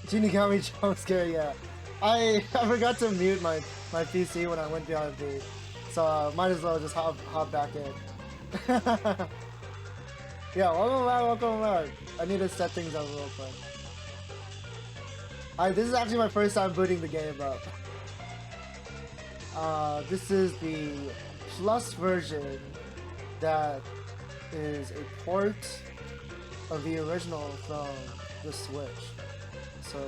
Shinigami jump scare, yeah. I forgot to mute my PC when I went behind B, so might as well just hop back in. Yeah, welcome back. I need to set things up real quick. This is actually my first time booting the game up. This is the Plus version that is a port of the original from the Switch. So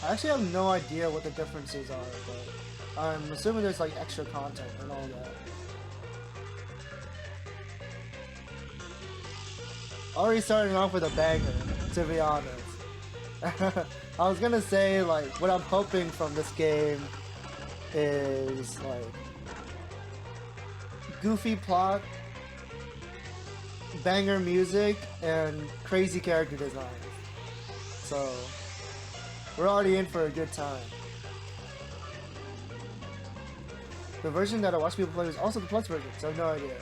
I actually have no idea what the differences are, but I'm assuming there's like extra content and all that. Already starting off with a banger, to be honest. I was gonna say, like, what I'm hoping from this game is like goofy plot, banger music, and crazy character design. So we're already in for a good time. The version that I watch people play is also the Plus version, so I have no idea.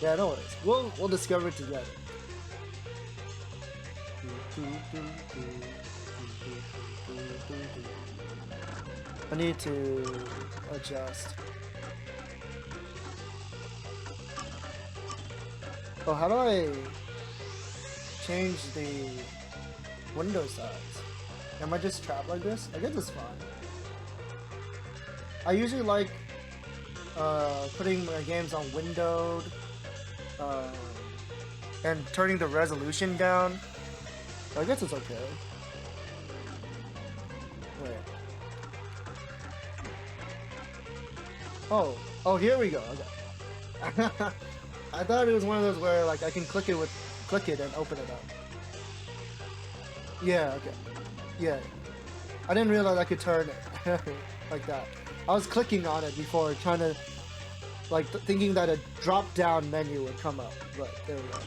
Yeah, no worries. We'll discover it together. I need to adjust. Oh, how do I change the window size? Am I just trapped like this? I guess it's fine. I usually like putting my games on windowed and turning the resolution down. I guess it's okay. Wait. Oh, here we go. Okay. I thought it was one of those where like I can click it and open it up. Yeah, okay. Yeah. I didn't realize I could turn it like that. I was clicking on it before, trying to like thinking that a drop-down menu would come up, but there we go.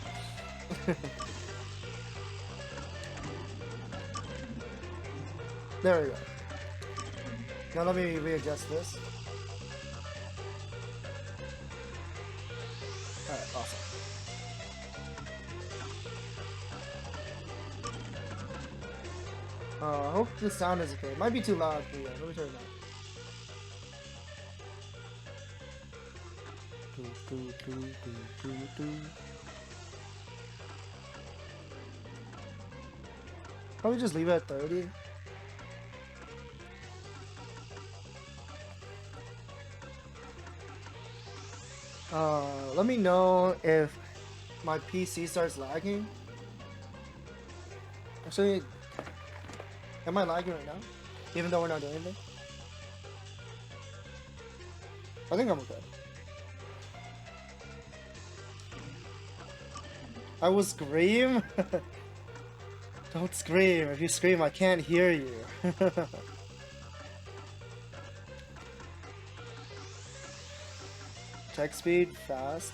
There we go. Now let me readjust this. Alright, awesome. I hope the sound is okay. It might be too loud for you. Let me turn it down. Probably just leave it at 30. Let me know if my PC starts lagging. Actually, am I lagging right now? Even though we're not doing anything? I think I'm okay. I will scream? Don't scream. If you scream, I can't hear you. Text speed fast.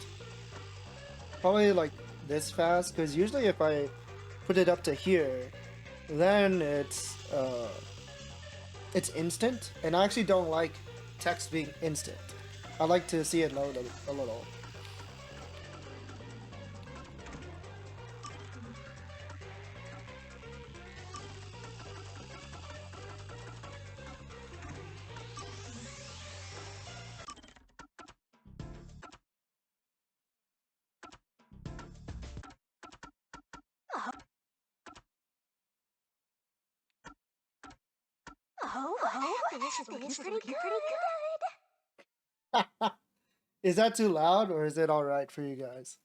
Probably like this fast, because usually if I put it up to here, then it's instant, and I actually don't like text being instant. I like to see it load a little. This is looking pretty good. Is that too loud, or is it alright for you guys?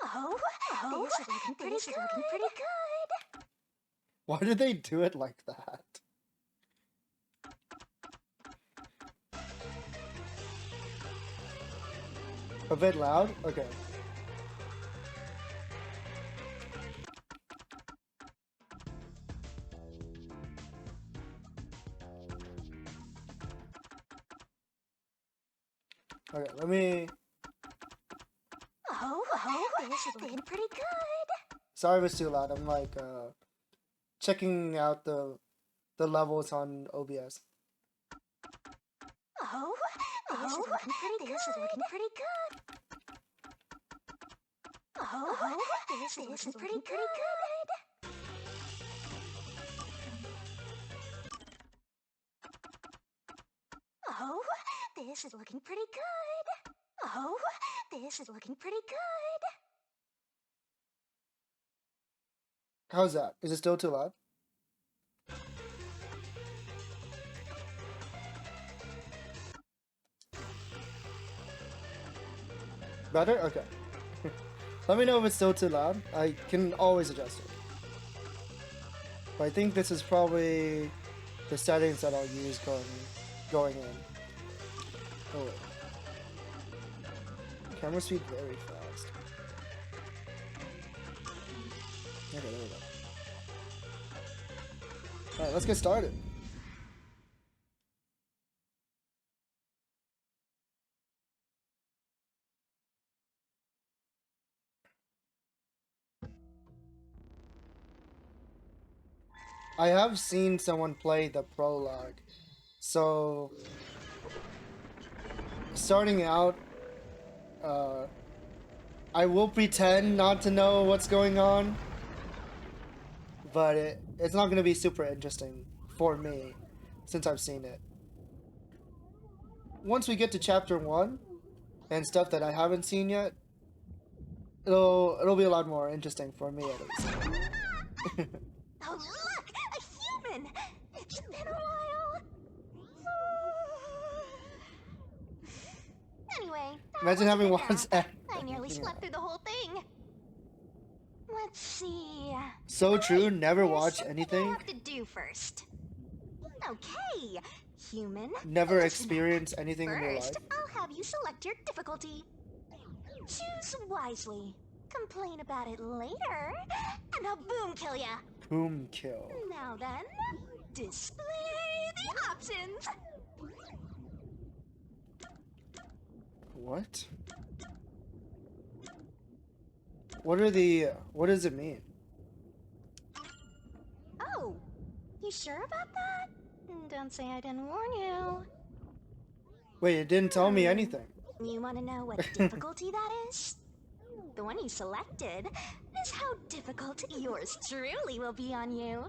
This is looking pretty good. Why did they do it like that? A bit loud? Okay. Okay, let me... This is looking pretty good. Sorry if it's too loud. I'm like, checking out the levels on OBS. This is looking pretty good. This is looking pretty good. This is looking pretty good. this is looking pretty good. Oh, this is looking pretty good. How's that? Is it still too loud? Better? Okay. Let me know if it's still too loud. I can always adjust it. But I think this is probably the settings that I'll use going in. Oh wait. Camera speed very fast. Okay, there we go. Alright, let's get started. I have seen someone play the prologue, so starting out, I will pretend not to know what's going on, but it's not going to be super interesting for me since I've seen it. Once we get to chapter 1 and stuff that I haven't seen yet, it'll be a lot more interesting for me at least. Oh, look! A human! It's been a while. Anyway, that Imagine was a having good watched nap. I nearly slept through the whole thing. Let's see. So true, never There's watch something anything. I have to do first. Okay, human. Never listen up. experience anything in your life. First, I'll have you select your difficulty. Choose wisely. Complain about it later, and I'll boom kill ya. Boom kill. Now then, display the options. What? What does it mean? Oh, you sure about that? Don't say I didn't warn you. Wait, it didn't tell me anything. You want to know what difficulty that is? The one you selected is how difficult yours truly will be on you.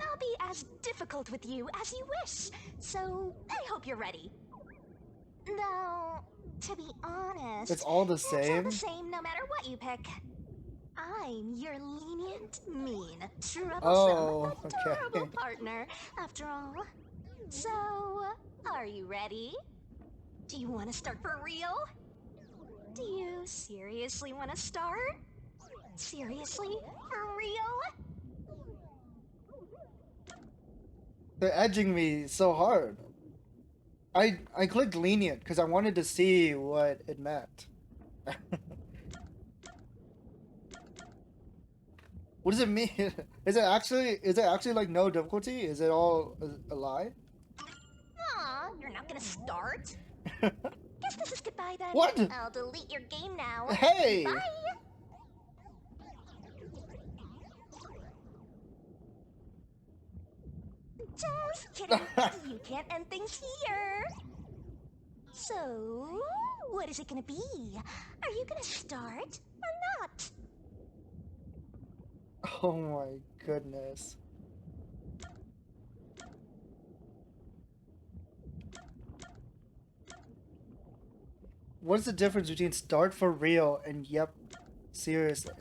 I'll be as difficult with you as you wish, so I hope you're ready. Though, to be honest, It's all the it's all same. the same no matter what you pick. I'm your lenient, mean, troublesome, adorable partner, after all. So, are you ready? Do you want to start for real? Do you seriously want to start? Seriously? For real? They're edging me so hard. I clicked lenient because I wanted to see what it meant. What does it mean? Is it actually like no difficulty? Is it all a lie? Aw, you're not gonna start? Guess this is goodbye then. What? I'll delete your game now. Hey! Bye! Just kidding. You can't end things here. So, what is it gonna be? Are you gonna start or not? Oh my goodness. What's the difference between start for real and yep, seriously?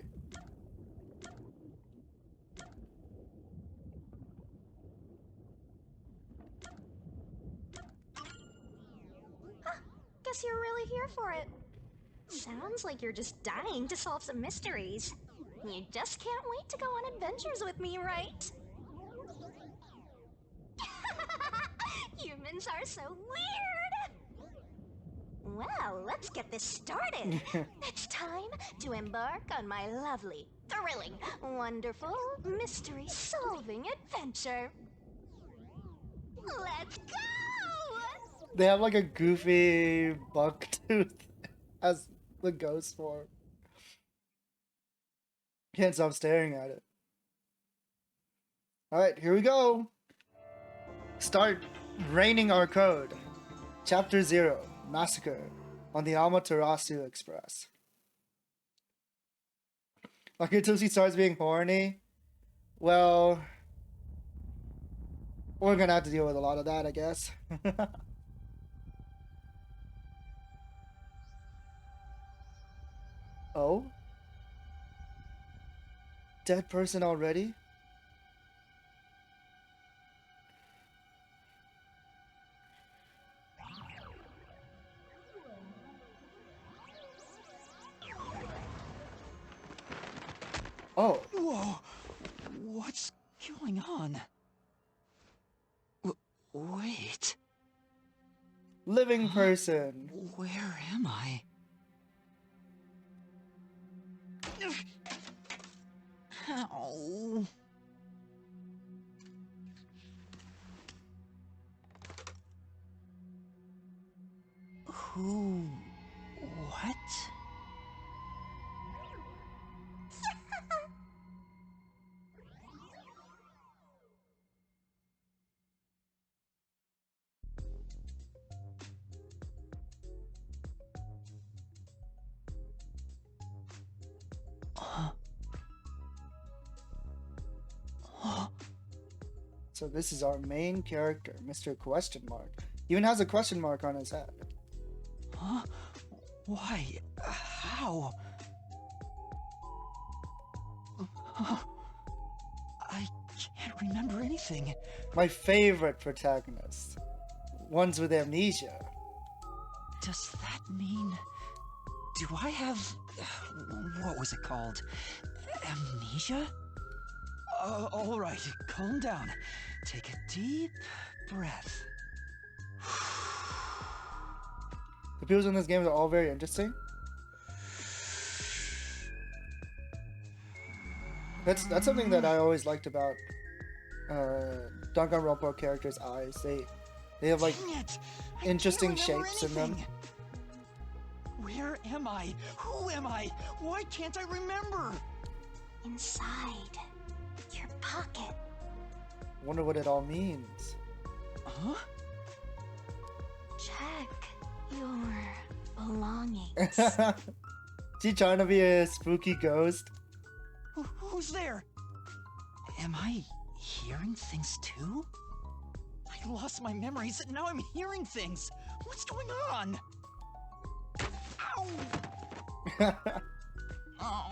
Huh, guess you're really here for it. Sounds like you're just dying to solve some mysteries. You just can't wait to go on adventures with me, right? Humans are so weird! Well, let's get this started. It's time to embark on my lovely, thrilling, wonderful, mystery-solving adventure. Let's go! They have like a goofy buck tooth as the ghost form. Can't stop staring at it. Alright, here we go. Start raining our code. Chapter 0, Massacre on the Amaterasu Express. Akitoshi starts being horny. Well, we're gonna have to deal with a lot of that, I guess. Oh? Dead person already? Oh. Whoa! What's going on? Wait. Living person. Where am I? Ow. Who? What? So this is our main character, Mr. Question Mark. He even has a question mark on his head. Huh? Why? How? I can't remember anything. My favorite protagonist. Ones with amnesia. Does that mean... Do I have... what was it called? Amnesia? Alright, calm down. Take a deep breath. The people in this game are all very interesting. That's something that I always liked about Danganronpa characters' eyes. They have like interesting shapes in them. Where am I? Who am I? Why can't I remember? Inside your pocket. Wonder what it all means. Huh? Check your belongings. Is he trying to be a spooky ghost? Who's there? Am I hearing things too? I lost my memories and now I'm hearing things. What's going on? Ow! Oh,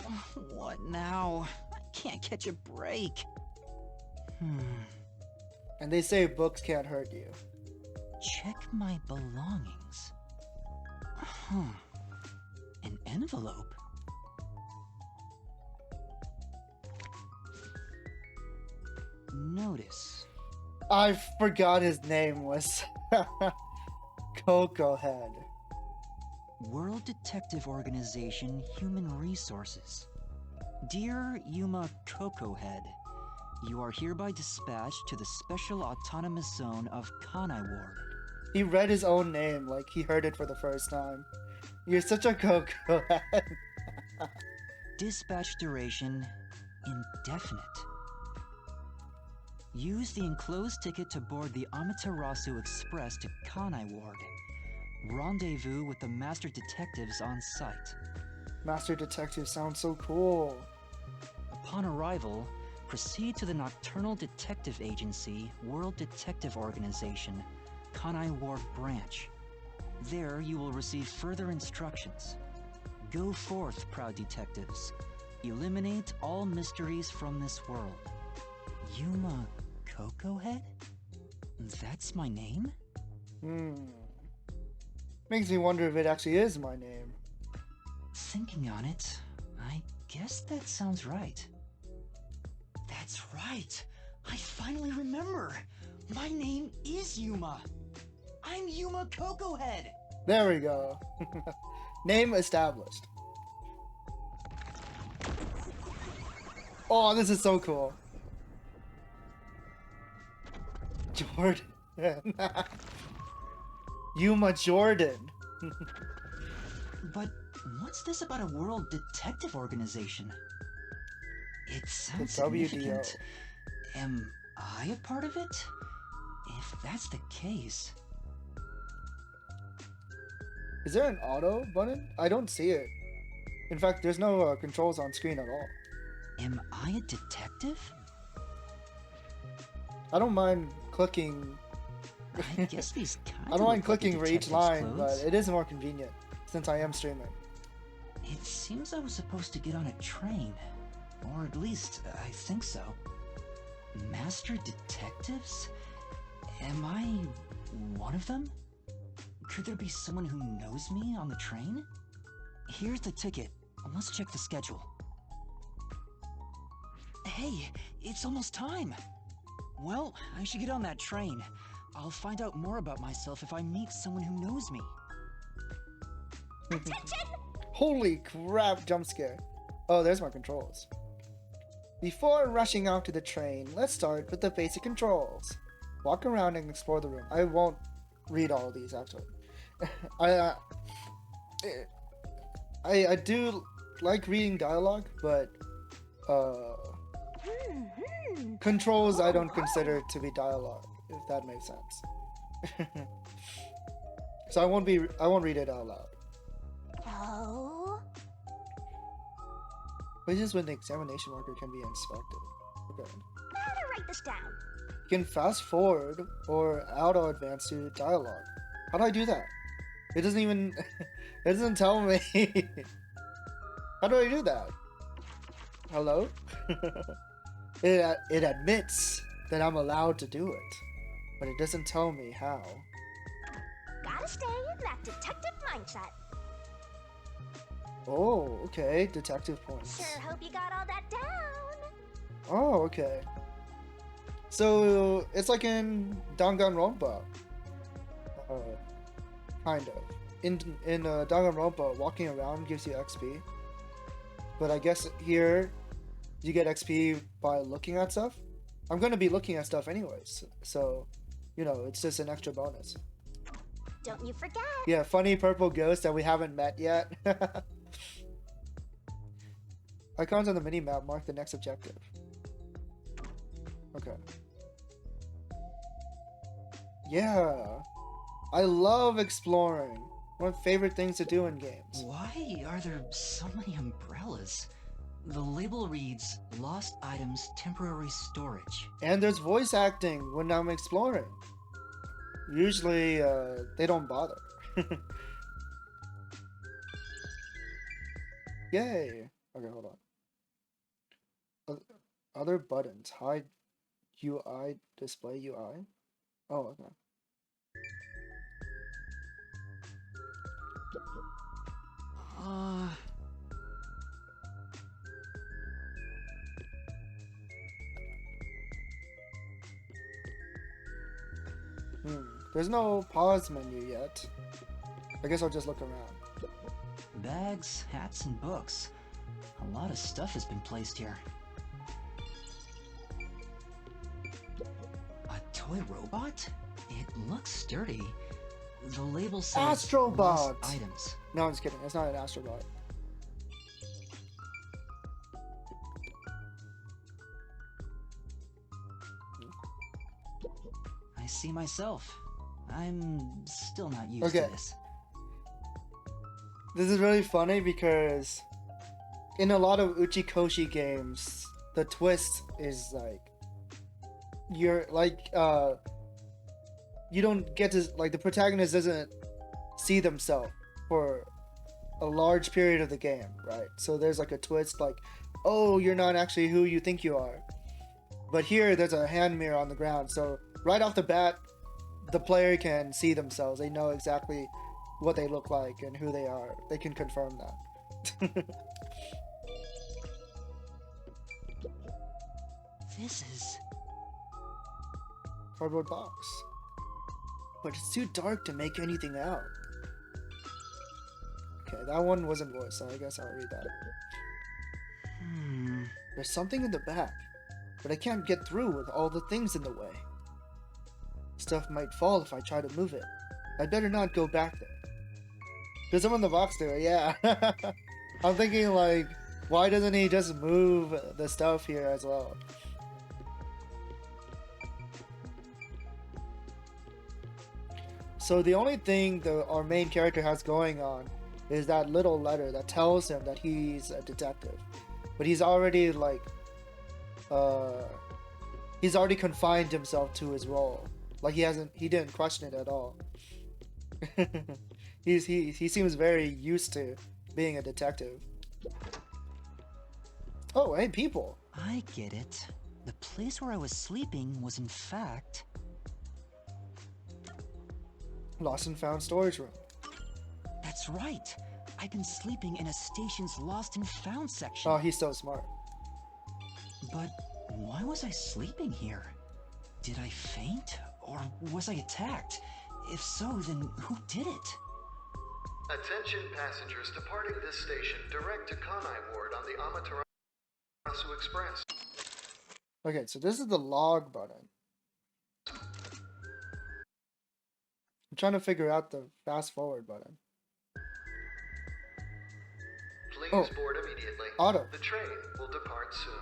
what now? I can't catch a break. And they say books can't hurt you. Check my belongings. An envelope? Notice. I forgot his name was Coco Head. World Detective Organization Human Resources. Dear Yuma Coco Head, you are hereby dispatched to the Special Autonomous Zone of Kanai Ward. He read his own name like he heard it for the first time. You're such a Coco Head. Dispatch duration indefinite. Use the enclosed ticket to board the Amaterasu Express to Kanai Ward. Rendezvous with the Master Detectives on site. Master Detective sounds so cool. Upon arrival, proceed to the Nocturnal Detective Agency, World Detective Organization, Kanai Ward Branch. There you will receive further instructions. Go forth, proud detectives. Eliminate all mysteries from this world. Yuma Coco Head? That's my name? Makes me wonder if it actually is my name. Thinking on it, I guess that sounds right. That's right! I finally remember! My name is Yuma! I'm Yuma Coco Head! There we go. Name established. Oh, this is so cool. Jordan. Yuma Jordan. But what's this about a World Detective Organization? It sounds The WDO. significant. Am I a part of it? If that's the case... Is there an auto button? I don't see it. In fact, there's no controls on screen at all. Am I a detective? I don't mind clicking. I guess these kinda I don't mind look like clicking a for each detective's line, clothes. but it is more convenient since I am streaming. It seems I was supposed to get on a train. Or at least, I think so. Master detectives? Am I one of them? Could there be someone who knows me on the train? Here's the ticket. Let's check the schedule. Hey, it's almost time! Well, I should get on that train. I'll find out more about myself if I meet someone who knows me. Attention! Holy crap, jump scare. Oh, there's my controls. Before rushing out to the train, let's start with the basic controls. Walk around and explore the room. I won't read all of these, actually. I do like reading dialogue, but controls I don't consider to be dialogue, if that makes sense. So I won't read it out loud. Oh. Places when the examination marker can be inspected. Okay. How to write this down? You can fast forward or auto advance to dialogue. How do I do that? It doesn't even it doesn't tell me. How do I do that? Hello? It admits that I'm allowed to do it, but it doesn't tell me how. Gotta stay in that detective mindset. Oh, okay, detective points. Sure hope you got all that down. Oh, okay. So it's like in Danganronpa. Kind of. In Danganronpa, walking around gives you XP. But I guess here you get XP by looking at stuff. I'm gonna be looking at stuff anyways, so you know, it's just an extra bonus. Don't you forget. Yeah, funny purple ghost that we haven't met yet. Icons on the mini-map mark the next objective. Okay. Yeah. I love exploring. One of my favorite things to do in games. Why are there so many umbrellas? The label reads, Lost Items Temporary Storage. And there's voice acting when I'm exploring. Usually, they don't bother. Yay! Okay, hold on. Other buttons. Hide UI, display UI. Oh, okay. There's no pause menu yet. I guess I'll just look around. Bags, hats, and books. A lot of stuff has been placed here. A toy robot? It looks sturdy. The label says Astrobot! Lost Items. No, I'm just kidding. It's not an Astrobot. I see myself. I'm still not used to this. This is really funny because in a lot of Uchikoshi games, the twist is like you're like you don't get to, like, the protagonist doesn't see themselves for a large period of the game, right? So there's like a twist, like, oh, you're not actually who you think you are. But here there's a hand mirror on the ground, so right off the bat the player can see themselves. They know exactly what they look like and who they are. They can confirm that. This is... cardboard box. But it's too dark to make anything out. Okay, that one wasn't voiced, so I guess I'll read that. There's something in the back, but I can't get through with all the things in the way. Stuff might fall if I try to move it. I'd better not go back there. There's someone in the box there, yeah. I'm thinking, like, why doesn't he just move the stuff here as well? So the only thing our main character has going on is that little letter that tells him that he's a detective. But he's already, like, he's already confined himself to his role. Like, he didn't question it at all. He seems very used to being a detective. Oh, hey, people. I get it. The place where I was sleeping was in fact... Lost and found storage room. That's right. I've been sleeping in a station's lost and found section. Oh, he's so smart. But why was I sleeping here? Did I faint? Or was I attacked? If so, then who did it? Attention passengers departing this station, direct to Kanai Ward on the Amaterasu Express. Okay, so this is the log button. I'm trying to figure out the fast forward button. Please Oh. board immediately. Auto. The train will depart soon.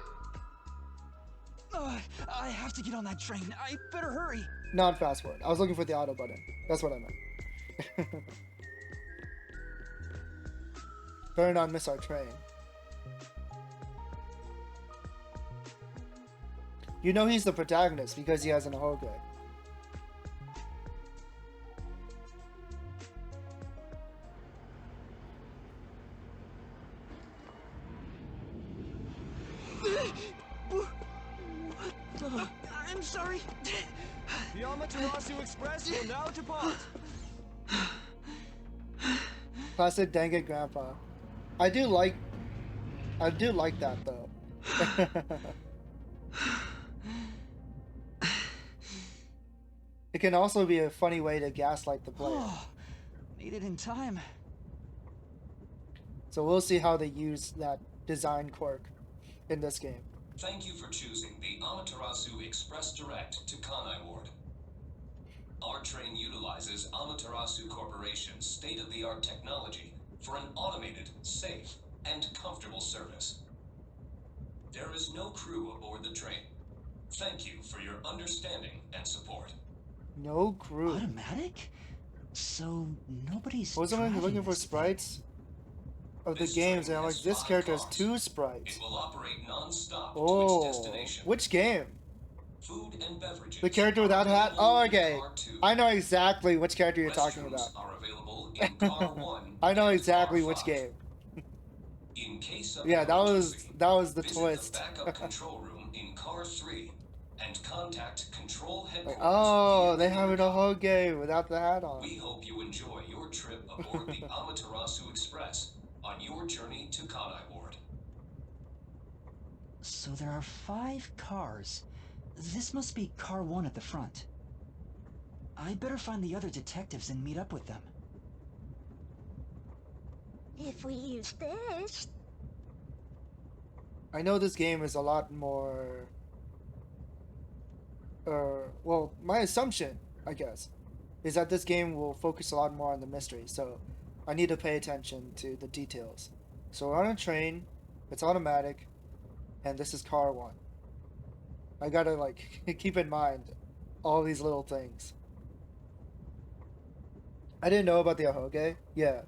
I have to get on that train. I better hurry. Not fast forward. I was looking for the auto button. That's what I meant. Better not miss our train. You know he's the protagonist because he has an ahoge. I'm sorry. The Amaterasu Express will now depart. Classic dang it grandpa. I do like that though. It can also be a funny way to gaslight the player. Made it in time. So we'll see how they use that design quirk in this game. Thank you for choosing the Amaterasu Express Direct to Kanai Ward. Our train utilizes Amaterasu Corporation's state-of-the-art technology for an automated, safe, and comfortable service. There is no crew aboard the train. Thank you for your understanding and support. No crew. Automatic? So nobody's Wasn't I driving looking for this thing? sprites of the This games, train and I'm like, has this 5 character has cars. 2 sprites. It will operate non-stop to Oh, its destination. which game? Food and beverages. The character without are hat? available Oh, in okay. Car 2. I know exactly which character you're talking Restrooms about. are available in Car 1 I know and exactly Car which 5. game. In case of Yeah, an that was emergency, the visit twist. the backup control room in Car 3 and contact control Like, headquarters. oh, via they the have an intercom. ahoge without the hat on. We hope you enjoy your trip aboard the Amaterasu Express on your journey to Kanai Ward. So there are 5 cars. This must be car 1 at the front. I better find the other detectives and meet up with them. If we use this, I know this game is a lot more... well, my assumption, I guess, is that this game will focus a lot more on the mystery, so I need to pay attention to the details. So we're on a train, it's automatic, and this is car 1. I gotta, like, keep in mind all these little things. I didn't know about the ahoge. Yeah.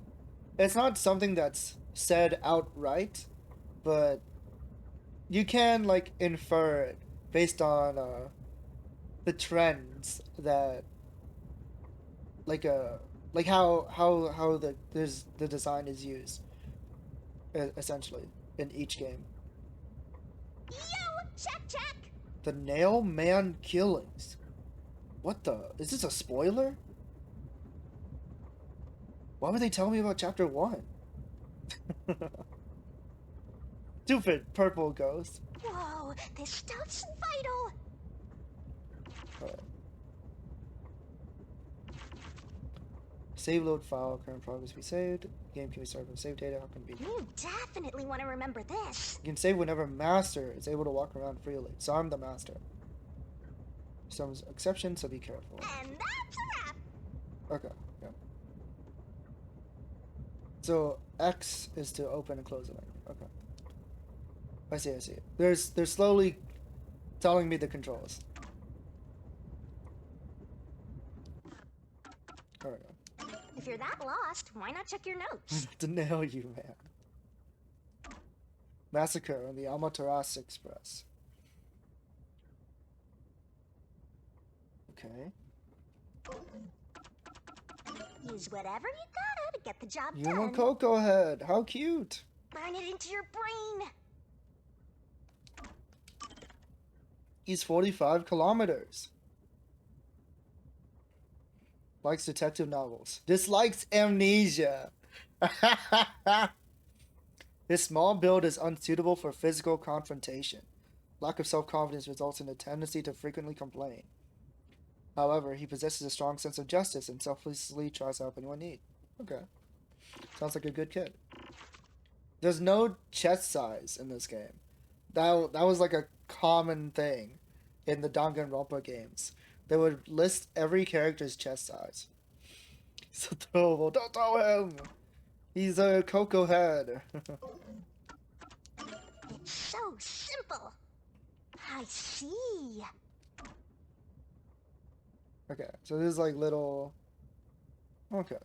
It's not something that's said outright, but you can, like, infer it based on, the trends that, like how the design is used, essentially, in each game. yo, check. The Nail Man killings. What the? Is this a spoiler? Why would they tell me about chapter 1? Stupid purple ghost. Whoa, this stuff's vital. Alright. Save load file, current progress be saved. Game can be started from save data. How can it be? You definitely want to remember this. You can save whenever master is able to walk around freely. So I'm the master. Some exceptions, so be careful. And that's a wrap. Okay, yeah. So X is to open and close it. Okay. I see. They're slowly telling me the controls. Alright. If you're that lost, why not check your notes? To nail you, man. Massacre on the Amaterasu Express. Okay. Use whatever you gotta to get the job You know, done. Coco Head. How cute. Burn it into your brain. He's 45 kilometers. Likes detective novels. Dislikes Amnesia. His small build is unsuitable for physical confrontation. Lack of self-confidence results in a tendency to frequently complain. However, he possesses a strong sense of justice and selflessly tries to help anyone in need. Okay. Sounds like a good kid. There's no chest size in this game. That was like a common thing in the Danganronpa games. They would list every character's chest size. So throwable. Don't throw him! He's a Coco Head. It's so simple. I see. Okay, so this is like little... Okay.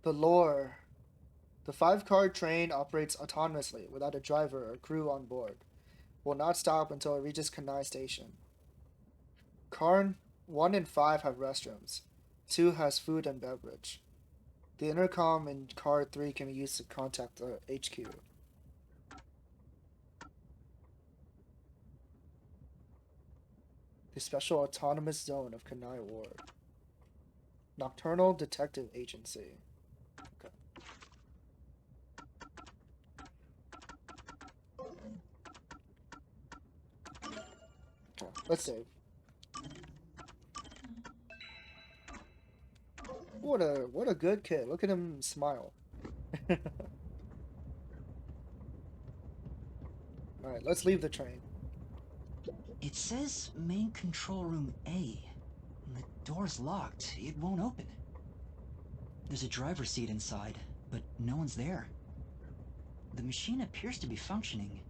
The lore. The 5-car train operates autonomously without a driver or crew on board. Will not stop until it reaches Kanai Station. Car 1 and 5 have restrooms. 2 has food and beverage. The intercom in car 3 can be used to contact the HQ. The Special Autonomous Zone of Kanai Ward. Nocturnal Detective Agency. Okay. Okay, let's save. What a good kid. Look at him smile. Alright, let's leave the train. It says main control room A. The door's locked. It won't open. There's a driver's seat inside, but no one's there. The machine appears to be functioning.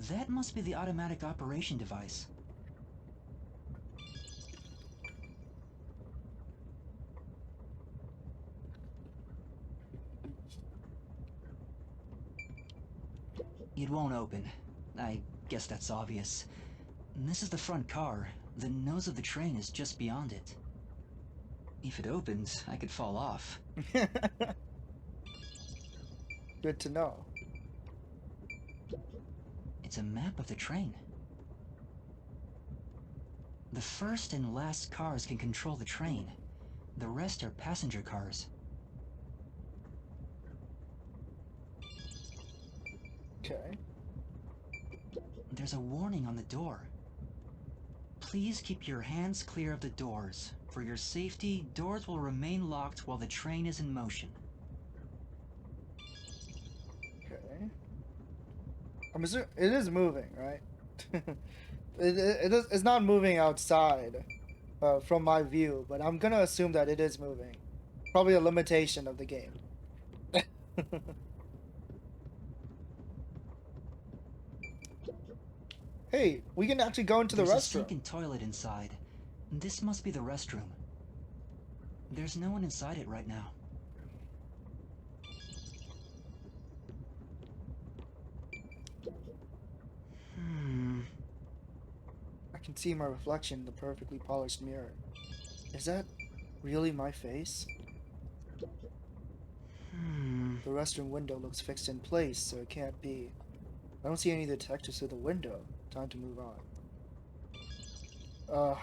That must be the automatic operation device. It won't open. I guess that's obvious. This is the front car. The nose of the train is just beyond it. If it opens, I could fall off. Good to know. It's a map of the train. The first and last cars can control the train. The rest are passenger cars. Okay. There's a warning on the door. Please keep your hands clear of the doors. For your safety, doors will remain locked while the train is in motion. Okay. I'm assuming it is moving, right? It's not moving outside from my view, but I'm gonna assume that it is moving. Probably a limitation of the game. Hey, we can actually go into the There's a sink restroom. and toilet inside. This must be the restroom. There's no one inside it right now. I can see my reflection in the perfectly polished mirror. Is that really my face? The restroom window looks fixed in place, so it can't be. I don't see any detectives through the window. Time to move on.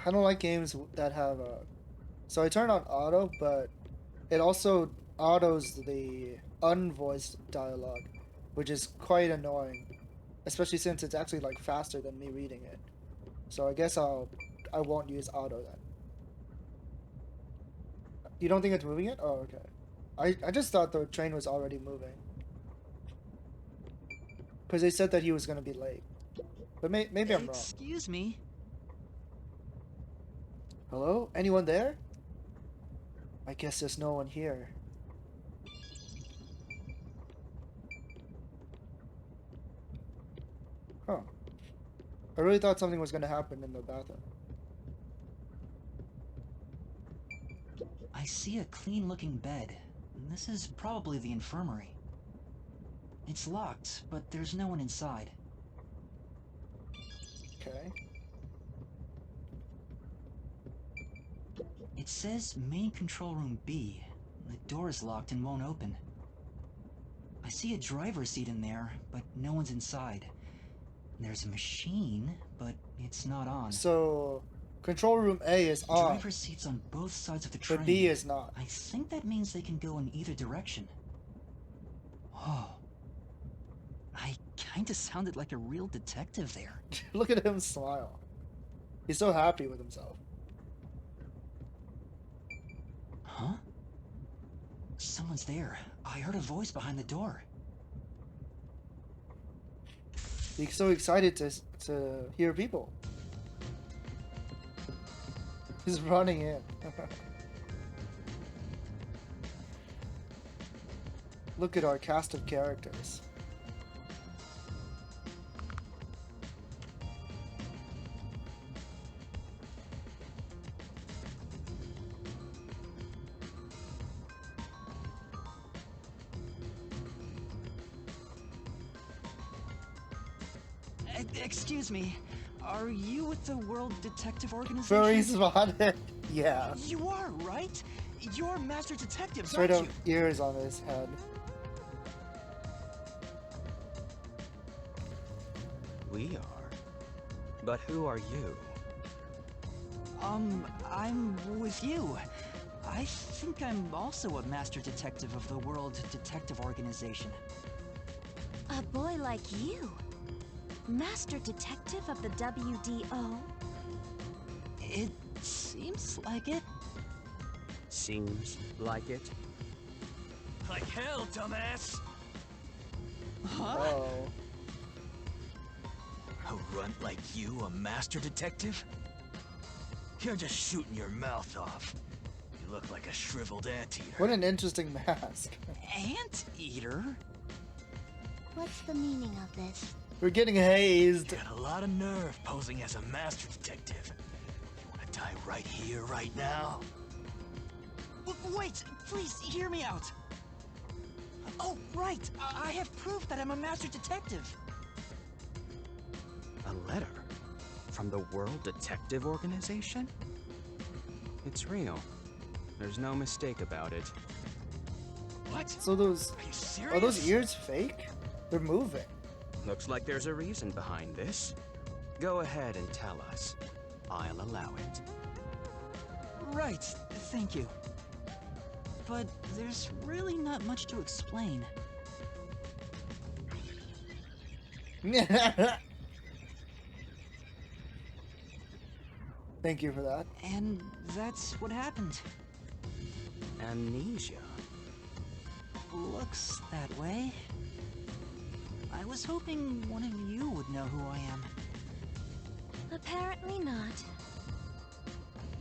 I don't like games that have so I turn on auto, but it also autos the unvoiced dialogue, which is quite annoying, especially since it's actually like faster than me reading it. So I guess I won't use auto then. You don't think it's moving it? Oh, okay. I just thought the train was already moving, because they said that he was gonna be late. But maybe I'm wrong. Excuse me. Hello? Anyone there? I guess there's no one here. Huh. I really thought something was gonna happen in the bathroom. I see a clean-looking bed. This is probably the infirmary. It's locked, but there's no one inside. Okay. It says main control room B. The door is locked and won't open. I see a driver's seat in there, but no one's inside. There's a machine, but it's not on. So, control room A is on. Driver's seats on both sides of the train. But B is not. I think that means they can go in either direction. Oh. I kinda sounded like a real detective there. Look at him smile. He's so happy with himself. Huh? Someone's there. I heard a voice behind the door. He's so excited to hear people. He's running in. Look at our cast of characters. Excuse me, are you with the World Detective Organization? Very spotted. Yeah. You are, right? You're Master Detective, Straight aren't up you? ears on his head. We are. But who are you? I'm with you. I think I'm also a Master Detective of the World Detective Organization. A boy like you? Master Detective of the WDO? It seems like it. Seems like it. Like hell, dumbass! Huh? Oh. A runt like you, a master detective? You're just shooting your mouth off. You look like a shriveled anteater. What an interesting mask. Anteater? What's the meaning of this? We're getting hazed. You got a lot of nerve posing as a master detective. You wanna die right here, right now? Wait, please hear me out. Oh, right. I have proof that I'm a Master Detective. A letter? From the World Detective Organization? It's real. There's no mistake about it. What? So those Are you serious? are those ears fake? They're moving. Looks like there's a reason behind this. Go ahead and tell us. I'll allow it. Right, thank you. But there's really not much to explain. Thank you for that. And that's what happened. Amnesia. Looks that way. I was hoping one of you would know who I am. Apparently not.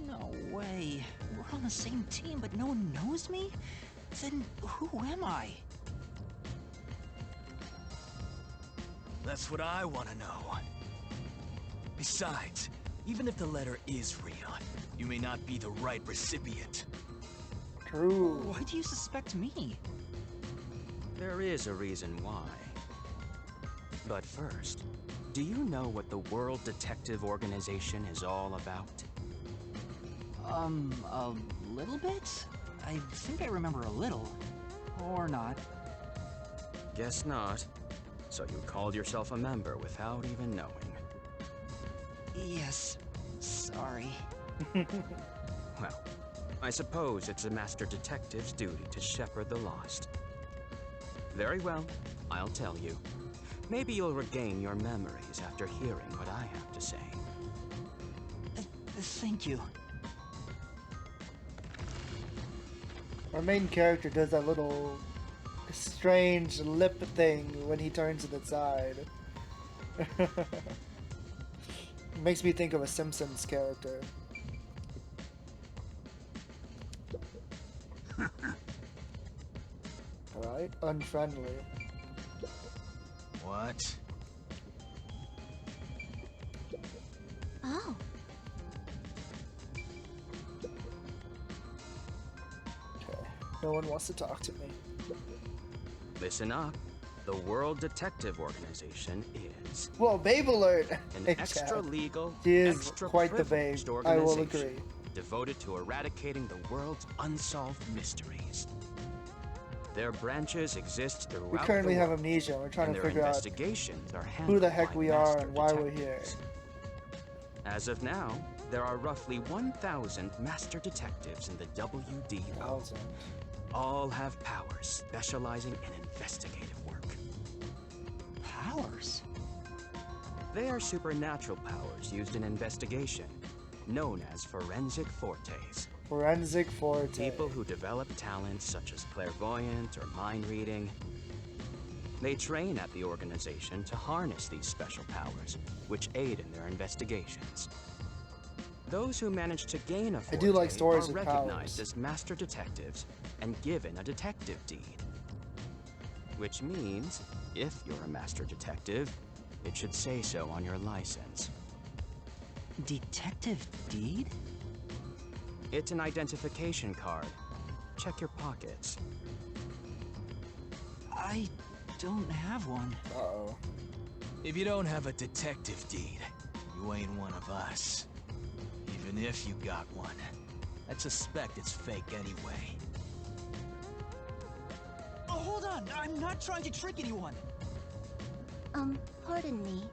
No way. We're on the same team, but no one knows me? Then who am I? That's what I wanna know. Besides, even if the letter is real, you may not be the right recipient. True. Why do you suspect me? There is a reason why. But first, do you know what the World Detective Organization is all about? A little bit? I think I remember a little. Or not. Guess not. So you called yourself a member without even knowing. Yes. Sorry. Well, I suppose it's a Master Detective's duty to shepherd the lost. Very well, I'll tell you. Maybe you'll regain your memories after hearing what I have to say. Thank you. Our main character does that little strange lip thing when he turns to the side. Makes me think of a Simpsons character. Alright, unfriendly. What? Oh. Okay, no one wants to talk to me. Listen up. The World Detective Organization is Whoa, babe alert! an Hey, extra Chad. legal, She is extra quite the babe, privileged I will organization agree. devoted to eradicating the world's unsolved mysteries. Their branches exist throughout We currently the have world, amnesia. We're trying and to their figure out investigations are who the handled heck by we are master and why we're here. detectives. As of now, there are roughly 1,000 master detectives in the WDO. 1,000. All have powers specializing in investigative work. Powers? They are supernatural powers used in investigation, known as forensic fortes. Forensic forte. People who develop talents such as clairvoyance or mind reading. They train at the organization to harness these special powers, which aid in their investigations. Those who manage to gain a forte I do like stories are with recognized powers. as master detectives and given a detective deed. Which means, if you're a master detective, it should say so on your license. Detective deed? It's an identification card. Check your pockets. I don't have one. Uh-oh. If you don't have a detective deed, you ain't one of us. Even if you got one, I'd suspect it's fake anyway. Oh, hold on! I'm not trying to trick anyone! Pardon me.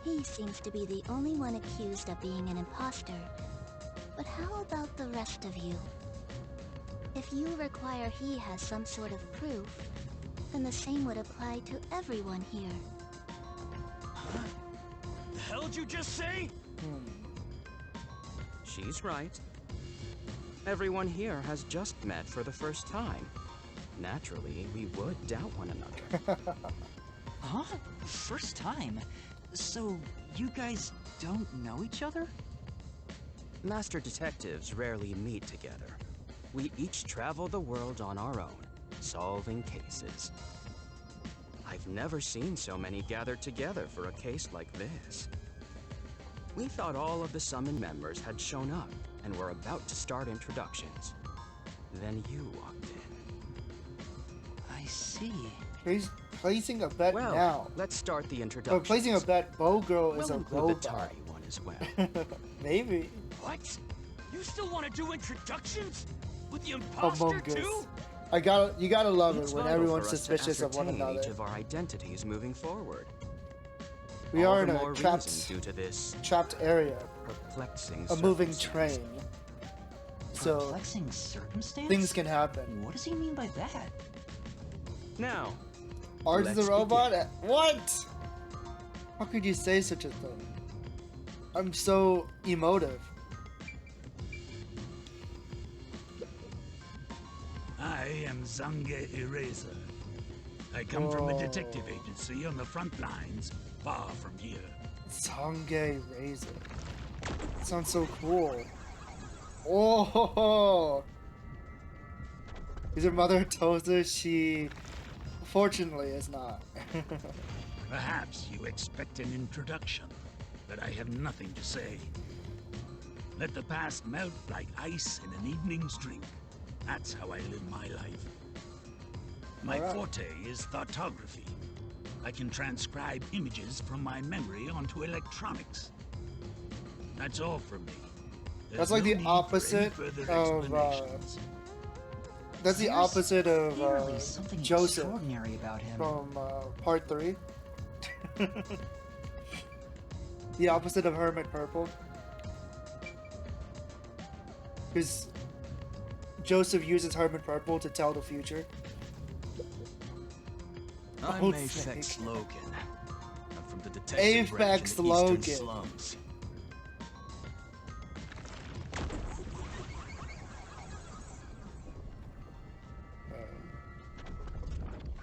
He seems to be the only one accused of being an imposter. But how about the rest of you? If you require he has some sort of proof, then the same would apply to everyone here. Huh? The hell'd you just say? She's right. Everyone here has just met for the first time. Naturally, we would doubt one another. Huh? First time? So, you guys don't know each other? Master detectives rarely meet together. We each travel the world on our own, solving cases. I've never seen so many gathered together for a case like this. We thought all of the summoned members had shown up and were about to start introductions. Then you walked in. I see. He's placing a bet Well, now. let's start the But introductions. placing a bet, Bow Girl is We'll a include the robot. tardy one as well. Maybe. What? You still want to do introductions? With the imposter Among too? Us. You gotta love It's it when vital everyone's for us to suspicious of one ascertain another. each of our identities moving forward. We All are in the a more trapped reason due to this area. perplexing A moving circumstance. train. So Perplexing circumstance? things can happen. What does he mean by that? Now, Art is let's a robot? What? How could you say such a thing? I'm so emotive. I am Zange Eraser. I come from a detective Whoa. agency on the front lines, far from here. Zange Razor. Sounds so cool. Oh! Is your mother Toza? She fortunately is not. Perhaps you expect an introduction, but I have nothing to say. Let the past melt like ice in an evening's drink. That's how I live my life. My Alright. forte is thoughtography. I can transcribe images from my memory onto electronics. That's all from me. That's There's like no the need for opposite any further of, explanations. That's the There's opposite of clearly something Joseph extraordinary about him. from part 3. The opposite of Hermit Purple. Because Joseph uses Hermit Purple to tell the future. I'm Oh, Aphex snake. Logan. I'm from the detective branch in Aphex the Logan. Eastern Slums.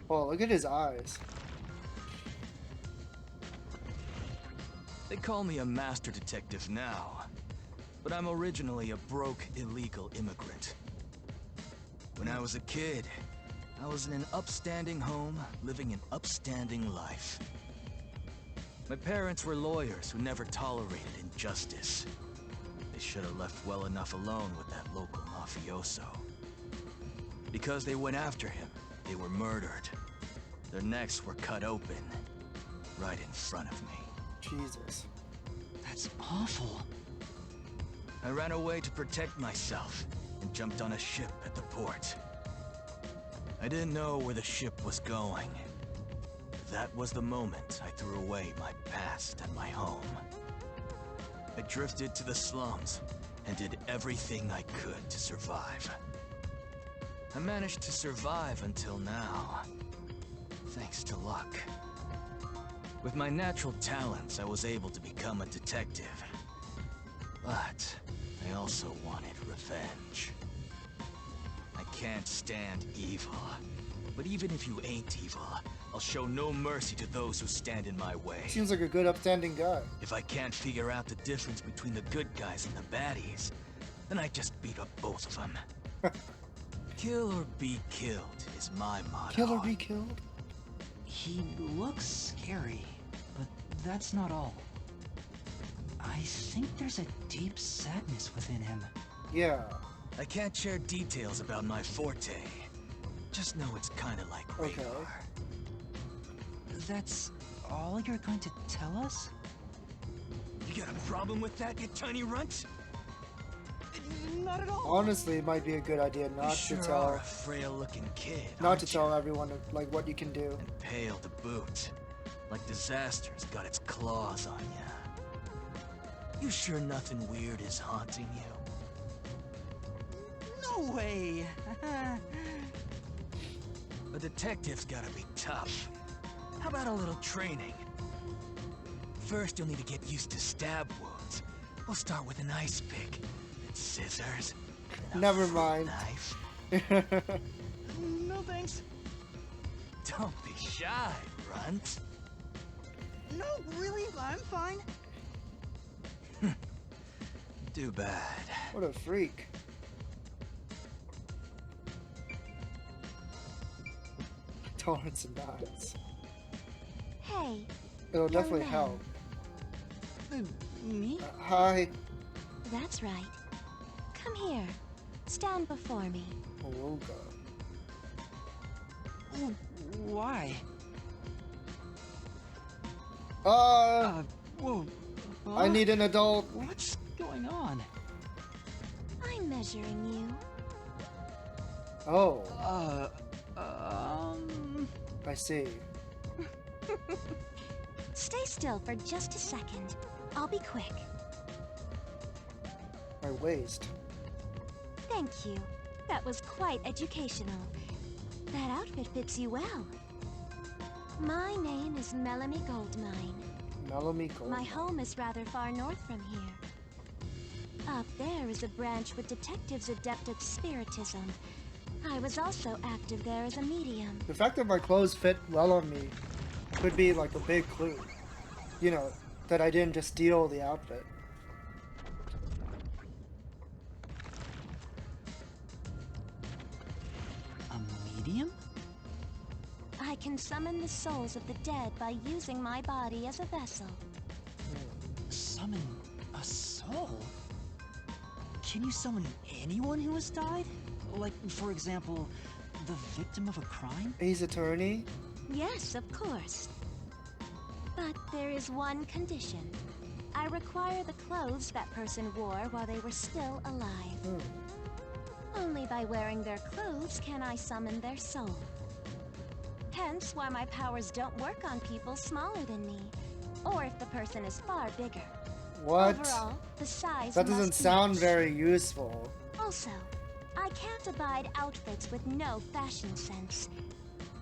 Oh, look at his eyes. They call me a master detective now, but I'm originally a broke, illegal immigrant. When I was a kid, I was in an upstanding home, living an upstanding life. My parents were lawyers who never tolerated injustice. They should have left well enough alone with that local mafioso. Because they went after him, they were murdered. Their necks were cut open, right in front of me. Jesus. That's awful. I ran away to protect myself and jumped on a ship at the port. I didn't know where the ship was going. That was the moment I threw away my past and my home. I drifted to the slums and did everything I could to survive. I managed to survive until now, thanks to luck. With my natural talents, I was able to become a detective. But I also wanted revenge. I can't stand evil. But even if you ain't evil, I'll show no mercy to those who stand in my way. Seems like a good, upstanding guy. If I can't figure out the difference between the good guys and the baddies, then I just beat up both of them. Kill or be killed is my motto. Kill or be killed? He looks scary, but that's not all. I think there's a deep sadness within him. Yeah. I can't share details about my forte. Just know it's kinda like radar. That's all you're going to tell us? You got a problem with that, you tiny runt? Not at all. Honestly, it might be a good idea not you to sure tell. Are a frail-looking kid, Not to tell everyone like what you can do. And pale to boot, like disaster's got its claws on ya. You sure nothing weird is haunting you? No way! A detective's gotta be tough. How about a little training? First, you'll need to get used to stab wounds. We'll start with an ice pick, then scissors, then a Never fruit mind. knife. No thanks. Don't be shy, runt. No, really, I'm fine. Too bad. What a freak. Tolerance and knives. Hey, It'll young definitely man. help. Me? Hi. That's right. Come here. Stand before me. Oroga. Why? Whoa. I need an adult. What's going on? I'm measuring you. Oh, I see. Stay still for just a second. I'll be quick. My waist. Thank you. That was quite educational. That outfit fits you well. My name is Melanie Goldmine. Melanie Gold. My home is rather far north from here. Up there is a branch with detectives adept at spiritism. I was also active there as a medium. The fact that my clothes fit well on me could be like a big clue. You know, that I didn't just steal the outfit. A medium? I can summon the souls of the dead by using my body as a vessel. Summon a soul? Can you summon anyone who has died? Like, for example, the victim of a crime? Ace Attorney? Yes, of course. But there is one condition. I require the clothes that person wore while they were still alive. Only by wearing their clothes can I summon their soul. Hence why my powers don't work on people smaller than me, or if the person is far bigger. What? Overall, the size That doesn't must sound match. very useful. Also, I can't abide outfits with no fashion sense.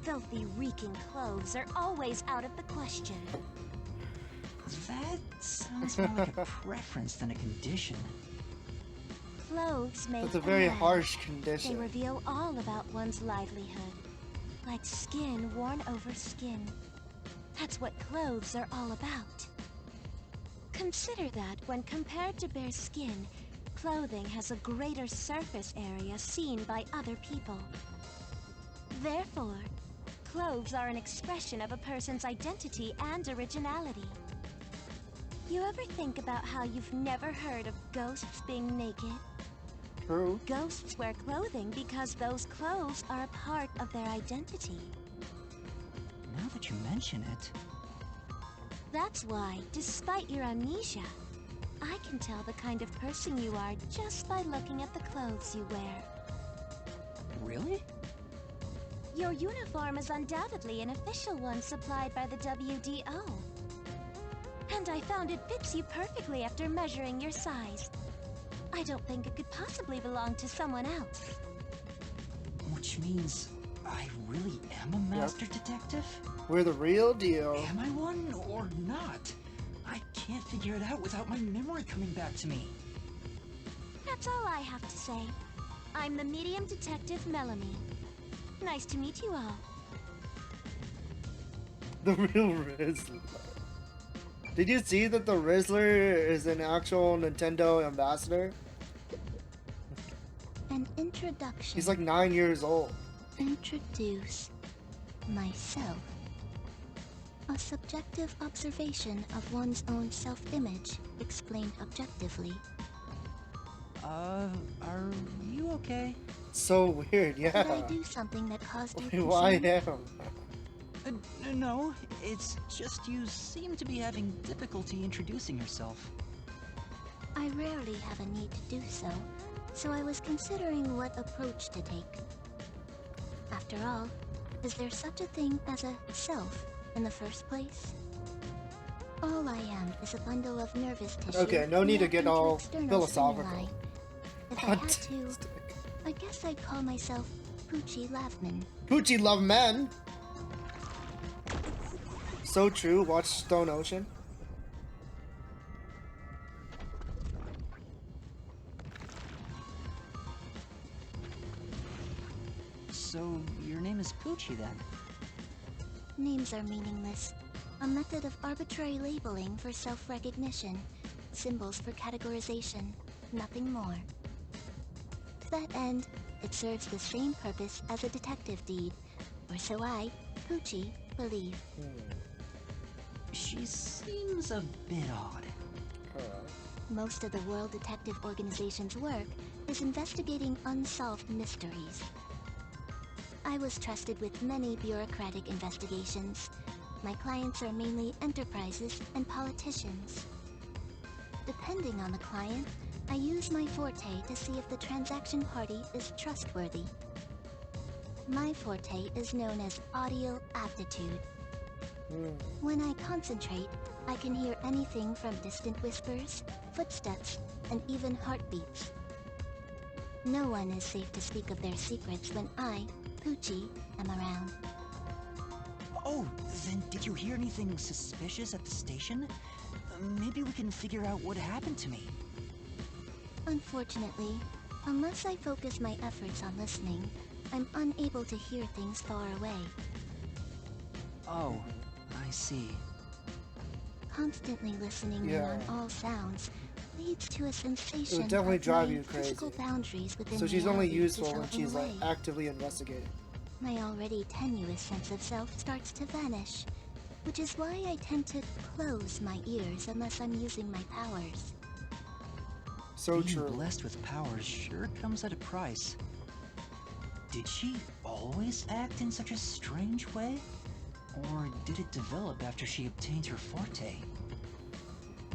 Filthy, reeking clothes are always out of the question. That sounds more like a preference than a condition. Clothes make That's a very man. harsh They condition. reveal all about one's livelihood, like skin worn over skin. That's what clothes are all about. Consider that when compared to bare skin, clothing has a greater surface area seen by other people. Therefore, clothes are an expression of a person's identity and originality. You ever think about how you've never heard of ghosts being naked? True. Ghosts wear clothing because those clothes are a part of their identity. Now that you mention it... That's why, despite your amnesia, I can tell the kind of person you are just by looking at the clothes you wear. Really? Your uniform is undoubtedly an official one supplied by the WDO. And I found it fits you perfectly after measuring your size. I don't think it could possibly belong to someone else. Which means I really am a master detective? We're the real deal. Am I one or not? I can't figure it out without my memory coming back to me. That's all I have to say. I'm the medium detective Melanie. Nice to meet you all. The real Rizzler. Did you see that the Rizzler is an actual Nintendo ambassador? An introduction. He's like 9 years old. Introduce myself. A subjective observation of one's own self-image, explained objectively. Are you okay? So weird, yeah. Did I do something that caused you concern? Why him? No, it's just you seem to be having difficulty introducing yourself. I rarely have a need to do so, so I was considering what approach to take. After all, is there such a thing as a self in the first place? All I am is a bundle of nervous tissue. Okay, no need to get all external philosophical. stimuli. If I had to, I guess I'd call myself Poochie Lavman. Poochie love men. So true. Watch Stone Ocean. So your name is Poochie then? Names are meaningless. A method of arbitrary labeling for self-recognition. Symbols for categorization. Nothing more. To that end, it serves the same purpose as a detective deed, or so I, Poochie, believe. She seems a bit odd. Most of the World Detective Organization's work is investigating unsolved mysteries. I was trusted with many bureaucratic investigations. My clients are mainly enterprises and politicians. Depending on the client, I use my forte to see if the transaction party is trustworthy. My forte is known as audio aptitude. When I concentrate, I can hear anything from distant whispers, footsteps, and even heartbeats. No one is safe to speak of their secrets when I, Poochie, am around. Oh, then did you hear anything suspicious at the station? Maybe we can figure out what happened to me. Unfortunately, unless I focus my efforts on listening, I'm unable to hear things far away. Oh, I see. Constantly listening in on all sounds leads to a sensation It would definitely of drive my you crazy. physical boundaries within So she's only reality useful when dissolving she's like away. actively investigating. My already tenuous sense of self starts to vanish, which is why I tend to close my ears unless I'm using my powers. So Being true. blessed with powers sure comes at a price. Did she always act in such a strange way? Or did it develop after she obtained her forte?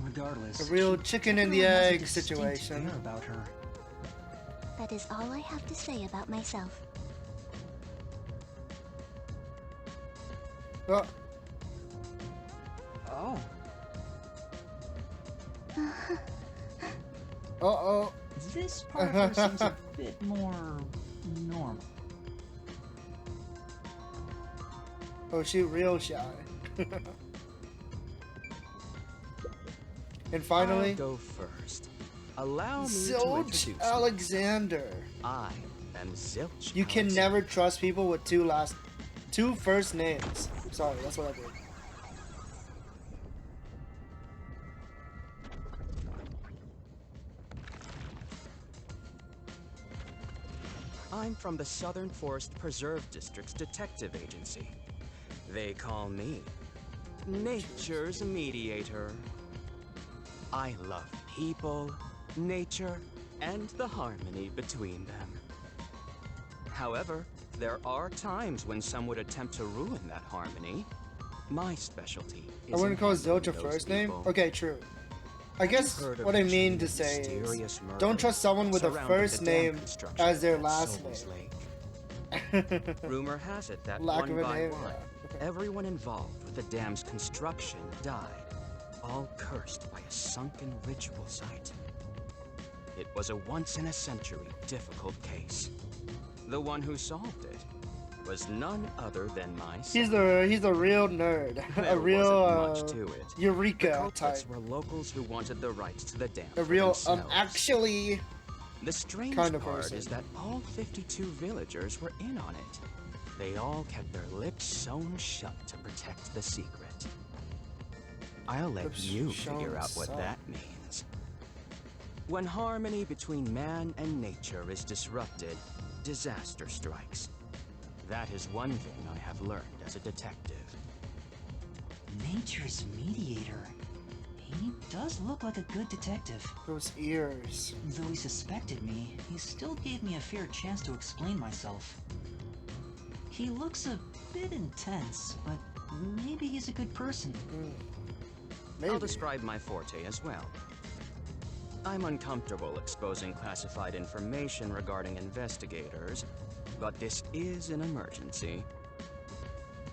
Regardless, A real she chicken and the definitely has a egg distinct situation. air about her. That is all I have to say about myself. Oh, Oh, uh-oh. this part of her seems a bit more normal. Oh, she real shy. And finally, I'll go first. Allow me to Zilch introduce you. Alexander. I am Zilch. You can Alexander. never trust people with two first names. Sorry, that's what I did. I'm from the Southern Forest Preserve District's detective agency. They call me Nature's Mediator. I love people, nature, and the harmony between them. However, there are times when some would attempt to ruin that harmony. My specialty is I wouldn't in call handling Zilch a those first name? people. Okay, true. I guess what I mean to say is, don't trust someone with a first name as their last name. Rumor has it that Lack one of a by name, one, yeah. everyone involved with the dam's construction died, all cursed by a sunken ritual site. It was a once-in-a-century difficult case. The one who solved it was none other than myself. He's a real nerd, There a real wasn't much to it. The Eureka type. culprits were locals who wanted the rights to the dam. A for real themselves. actually. The strange kind of part person. is that all 52 villagers were in on it. They all kept their lips sewn shut to protect the secret. I'll let Lips you sewn figure out what shut. that means. When harmony between man and nature is disrupted, disaster strikes. That is one thing I have learned as a detective. Nature's mediator. He does look like a good detective. Those ears. Though he suspected me, he still gave me a fair chance to explain myself. He looks a bit intense, but maybe he's a good person. Maybe. I'll describe my forte as well. I'm uncomfortable exposing classified information regarding investigators, but this is an emergency.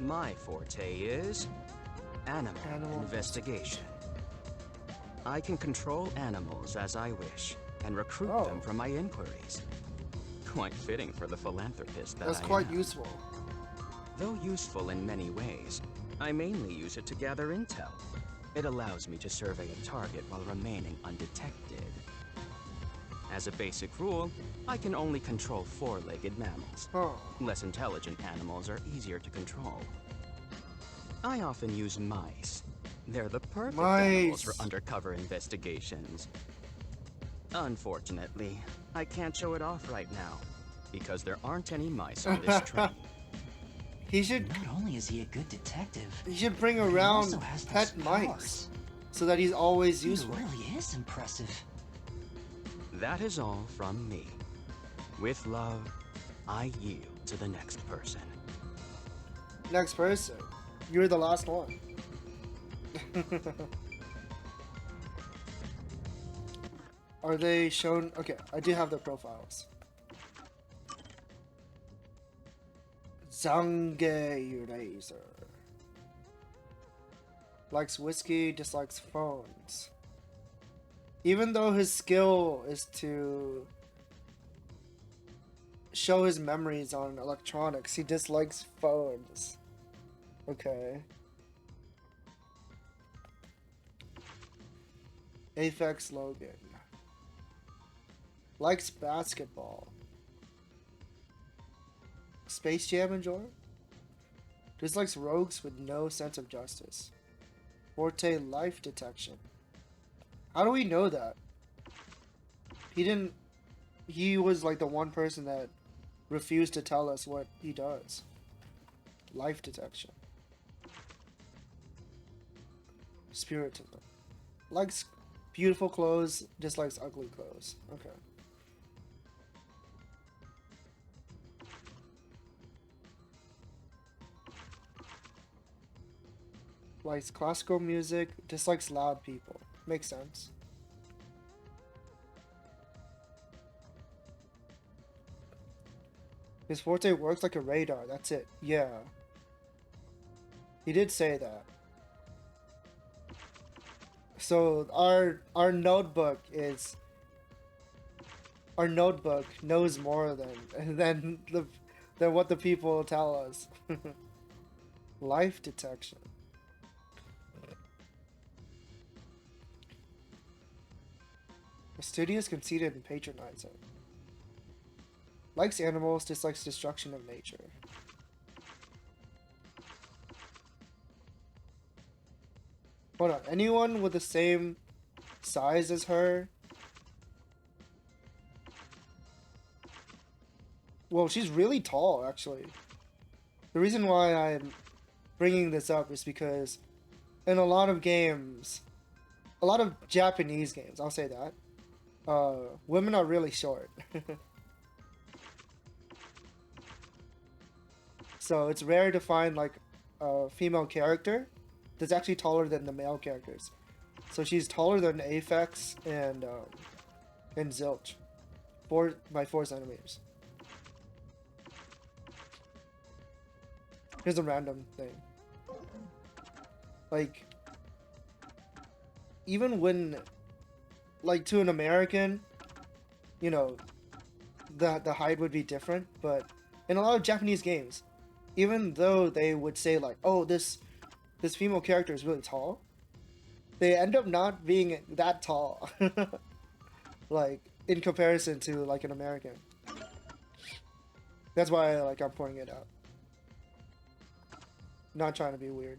My forte is animal investigation. I can control animals as I wish and recruit them from my inquiries. Quite fitting for the philanthropist that That's I quite am. useful. Though useful in many ways, I mainly use it to gather intel. It allows me to survey a target while remaining undetected. As a basic rule, I can only control four-legged mammals. Less intelligent animals are easier to control. I often use mice. They're the perfect animals for undercover investigations. Unfortunately, I can't show it off right now, because there aren't any mice on this train. He should. Not only is he a good detective, He should bring but he around also has pet those mice, powers. so that he's always He useful. really is impressive. That is all from me. With love, I yield to the next person. Next person. You're the last one. Are they shown? Okay, I do have their profiles. Zange Eraser. Likes whiskey, dislikes phones. Even though his skill is to show his memories on electronics, he dislikes phones. Okay. Aphex Logan. Likes basketball. Space Jam enjoyer? Dislikes rogues with no sense of justice. Forte life detection. How do we know that? He was like the one person that refused to tell us what he does. Life detection. Spiritism. Likes beautiful clothes, dislikes ugly clothes. Okay. Likes classical music, dislikes loud people. Makes sense. His forte works like a radar, that's it. Yeah. He did say that. So our notebook is our notebook knows more than what the people tell us. Life detection. Fastidious, conceited, and patronizing. Likes animals, dislikes destruction of nature. Hold on, anyone with the same size as her? Well, she's really tall, actually. The reason why I'm bringing this up is because in a lot of games, a lot of Japanese games, I'll say that, women are really short. So it's rare to find like a female character that's actually taller than the male characters. So she's taller than Aphex and Zilch, by 4 centimeters. Here's a random thing. Like, even when, like, to an American, you know, the height would be different, but in a lot of Japanese games, even though they would say like, oh, this female character is really tall, they end up not being that tall, like, in comparison to, like, an American. That's why, like, I'm pointing it out. Not trying to be weird.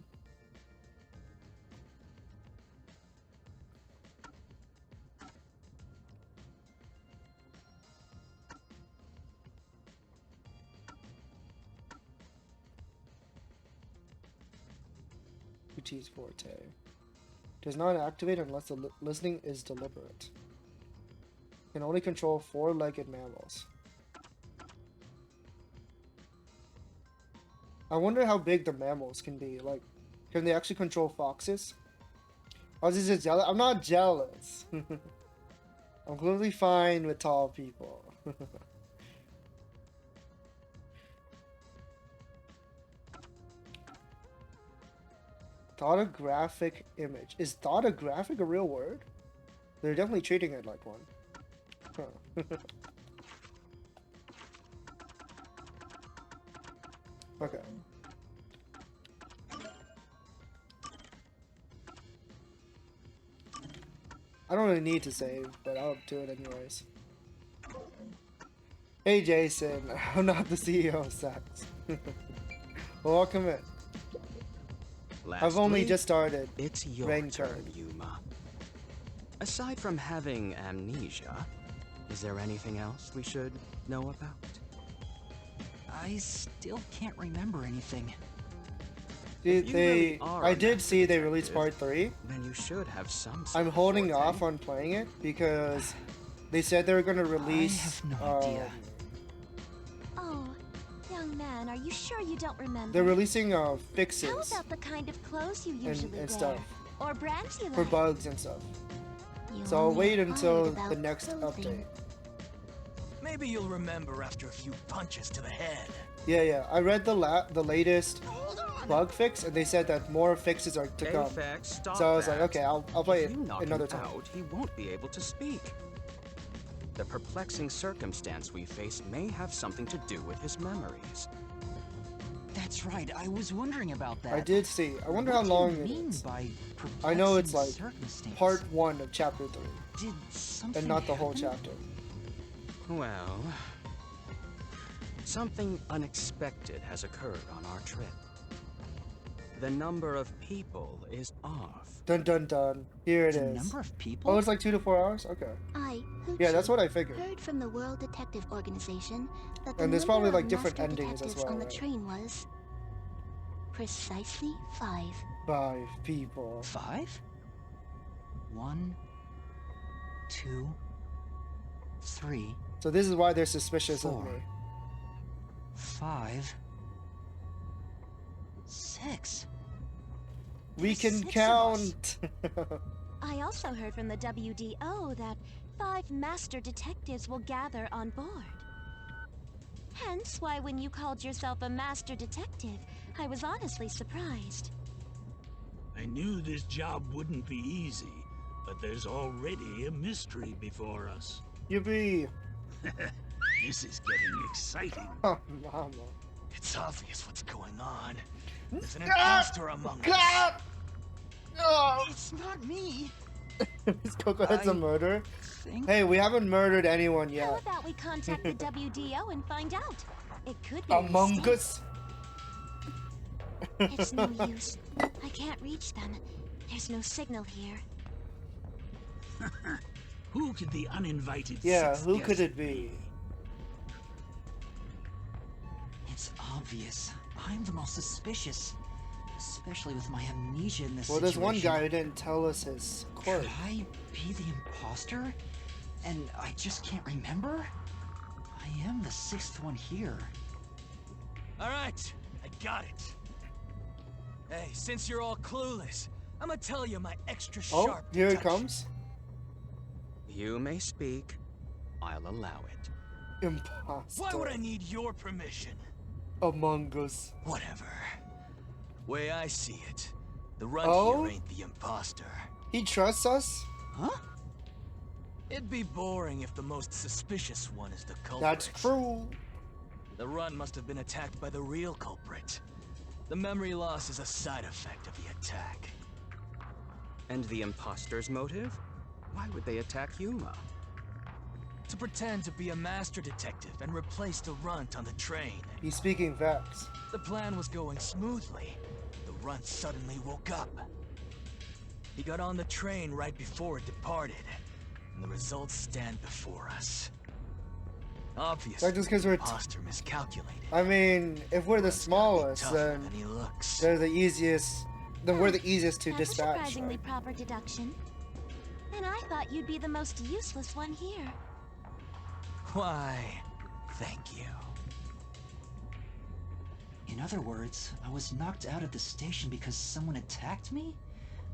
UT's forte. Does not activate unless the listening is deliberate. Can only control 4-legged mammals. I wonder how big the mammals can be. Like, can they actually control foxes? I was just jealous. I'm not jealous. I'm completely fine with tall people. Thoughtographic image. Is thoughtographic a real word? They're definitely treating it like one. Huh. Okay. I don't really need to save, but I'll do it anyways. Hey Jason, I'm not the CEO of Sex. Welcome in. I've only just started. It's your turn, Yuma. Aside from having amnesia, is there anything else we should know about? I still can't remember anything. I did see they released part 3. Then you should have some. I'm holding off on playing it because they said they were going to release. I have no idea. Oh, young man, are you sure you don't remember? They're releasing fixes. How about the kind of clothes you usually wear? Stuff. Or brands you like? For bugs and stuff. So I'll wait until the next update. Maybe you'll remember after a few punches to the head. Yeah. I read the latest bug fix, and they said that more fixes are to come. So I was like, okay, I'll play it another time. He won't be able to speak. The perplexing circumstance we face may have something to do with his memories. That's right. I was wondering about that. I did see. I wonder how long it is. I know it's like part 1 of chapter 3. Did something and not the whole happen? chapter. Well, something unexpected has occurred on our trip. The number of people is off. Dun dun dun. Here it is. The number of people? Oh, it's like 2 to 4 hours? Okay. Yeah, that's what I figured. Heard from the World Detective Organization that the And there's number probably of like different master endings as detectives well. on the Right? train was precisely 5. 5 people. 5? 1, 2, 3. So this is why they're suspicious 4, of me. 5, 6. We There's can 6 of us. count. I also heard from the WDO that 5 master detectives will gather on board. Hence why when you called yourself a master detective, I was honestly surprised. I knew this job wouldn't be easy, but there's already a mystery before us. Yippee. This is getting exciting. Oh, mama. It's obvious what's going on. There's an imposter among us. God! Oh. It's not me. Is Cocohead's a murderer? Think? Hey, we haven't murdered anyone How yet. about we contact the WDO and find out? It could be Among a mistake. Us. It's no use. I can't reach them. There's no signal here. Who could the uninvited Yeah, sixth who could guest it be? It's obvious. I'm the most suspicious. Especially with my amnesia in this Well, situation. there's one guy who didn't tell us his quirk. Could I be the imposter? And I just can't remember? I am the 6th one here. All right, I got it. Hey, since you're all clueless, I'ma tell you my extra Oh, sharp here it touch. comes. You may speak. I'll allow it. Imposter. Why would I need your permission? Among Us. Whatever. Way I see it, the run Oh? here ain't the imposter. He trusts us? Huh? It'd be boring if the most suspicious one is the culprit. That's true. The run must have been attacked by the real culprit. The memory loss is a side effect of the attack. And the imposter's motive? Why would they attack Yuma? To pretend to be a master detective and replace the runt on the train. He's speaking facts. The plan was going smoothly. The runt suddenly woke up. He got on the train right before it departed, and the results stand before us. Obviously, Like just 'cause we're the imposter miscalculated. I mean, if we're the Runt's gotta be smallest, tougher then than he looks. they're the easiest. Then we're the easiest to That's a dispatch. surprisingly Right? proper deduction. And I thought you'd be the most useless one here. Why, thank you. In other words, I was knocked out of the station because someone attacked me?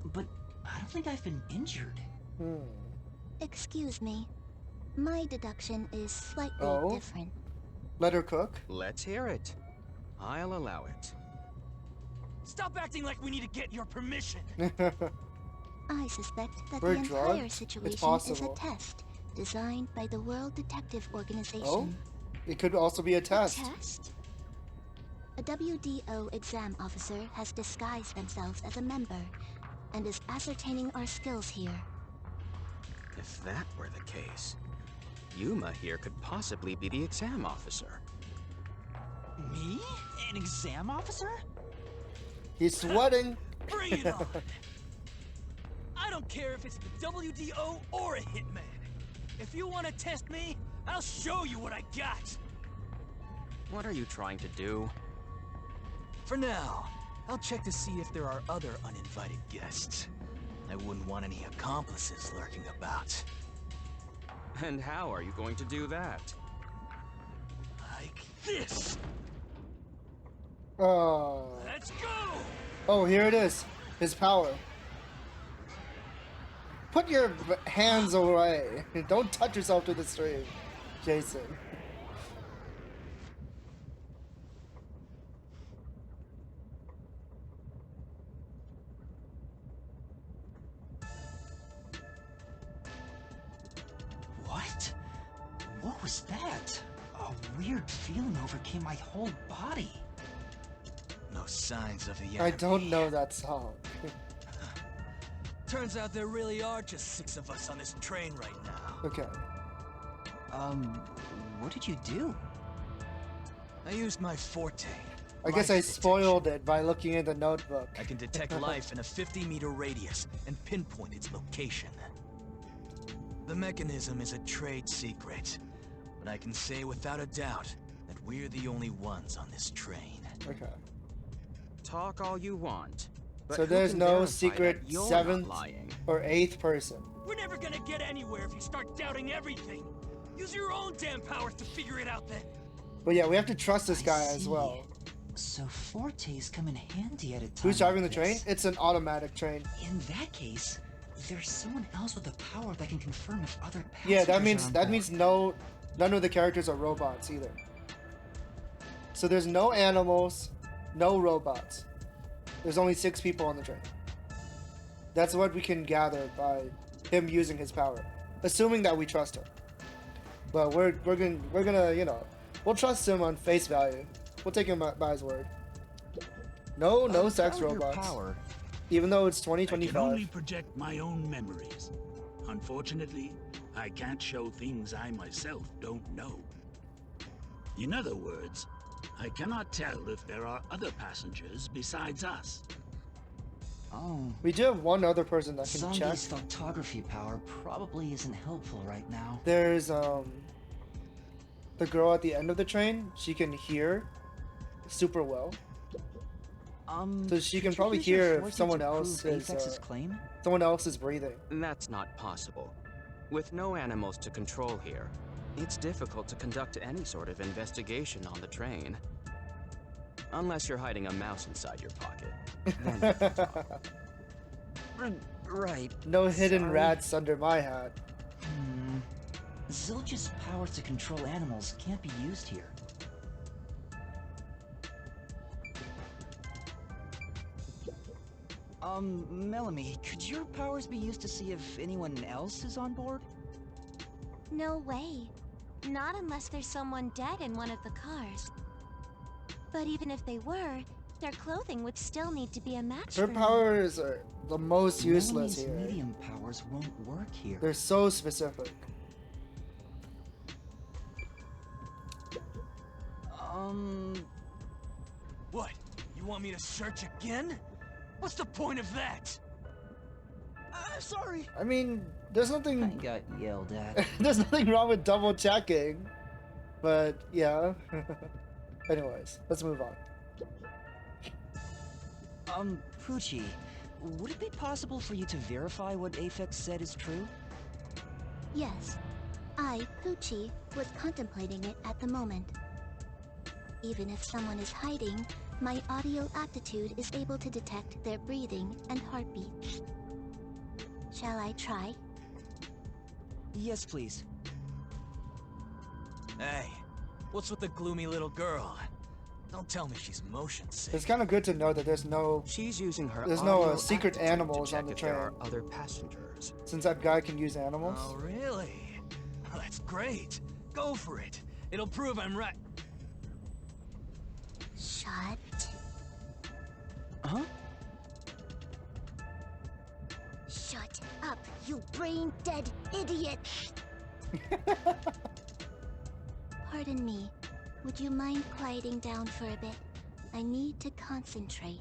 But I don't think I've been injured. Excuse me. My deduction is slightly Oh? different. Let her cook. Let's hear it. I'll allow it. Stop acting like we need to get your permission. I suspect that We're the entire drugged? It's situation is a possible. test designed by the World Detective Organization. Oh? It could also be a test. A test? A WDO exam officer has disguised themselves as a member and is ascertaining our skills here. If that were the case, Yuma here could possibly be the exam officer. Me? An exam officer? He's sweating. Bring it on! I don't care if it's the WDO or a hitman. If you want to test me, I'll show you what I got. What are you trying to do? For now, I'll check to see if there are other uninvited guests. I wouldn't want any accomplices lurking about. And how are you going to do that? Like this! Let's go! Oh, here it is. His power. Put your hands away. Don't touch yourself to the stream, Jason. What? What was that? A weird feeling overcame my whole body. No signs of the enemy. I don't know that song. Turns out there really are just 6 of us on this train right now. Okay. What did you do? I used my forte. I guess I spoiled it by looking in the notebook. I can detect life in a 50-meter radius and pinpoint its location. The mechanism is a trade secret, but I can say without a doubt that we're the only ones on this train. Okay. Talk all you want. But So who there's can no verify secret that you're not 7th lying? or 8th person. We're never gonna get anywhere if you start doubting everything. Use your own damn powers to figure it out then. But yeah, we have to trust this I guy as see. well. So fortes come in handy at a time. Who's driving the like train? this. It's an automatic train. In that case, there's someone else with the power that can confirm if other passengers Yeah, that are means on that board. means none of the characters are robots either. So there's no animals, no robots. There's only 6 people on the train. That's what we can gather by him using his power, assuming that we trust him. But we're gonna you know, we'll trust him on face value. We'll take him by his word. No sex Without your robots. power, Even though it's I can only 2025. project my own memories. Unfortunately, I can't show things I myself don't know. In other words, I cannot tell if there are other passengers besides us. oh, We do have one other person that can check. Zombie's photography power probably isn't helpful right now. There's the girl at the end of the train. She can hear super well. So she can could you probably use your hear if fortitude someone to else prove is Aphex's claim? someone else is breathing. That's not possible. With no animals to control here, it's difficult to conduct any sort of investigation on the train. Unless you're hiding a mouse inside your pocket. Then you can talk. Right. No hidden Sorry. rats under my hat. Zilch's powers to control animals can't be used here. Melanie, could your powers be used to see if anyone else is on board? No way. Not unless there's someone dead in one of the cars. But even if they were, their clothing would still need to be a match Her for powers are the most useless Melanie's here. medium powers won't work here. They're so specific. What? You want me to search again? What's the point of that? Sorry. I mean, there's I nothing. got yelled at. There's nothing wrong with double checking, but yeah. Anyways, let's move on. Poochie, would it be possible for you to verify what Aphex said is true? Yes. I, Poochie, was contemplating it at the moment. Even if someone is hiding, my audio aptitude is able to detect their breathing and heartbeats. Shall I try? Yes, please. Hey, what's with the gloomy little girl? Don't tell me she's motion sick. It's kind of good to know that there's no She's using her There's no, audio secret aptitude animals to check on the if there train. are other passengers. since that guy can use animals. Oh, really? Well, that's great. Go for it. It'll prove I'm right. Shut. Huh? Shut up, you brain-dead idiot! Pardon me. Would you mind quieting down for a bit? I need to concentrate.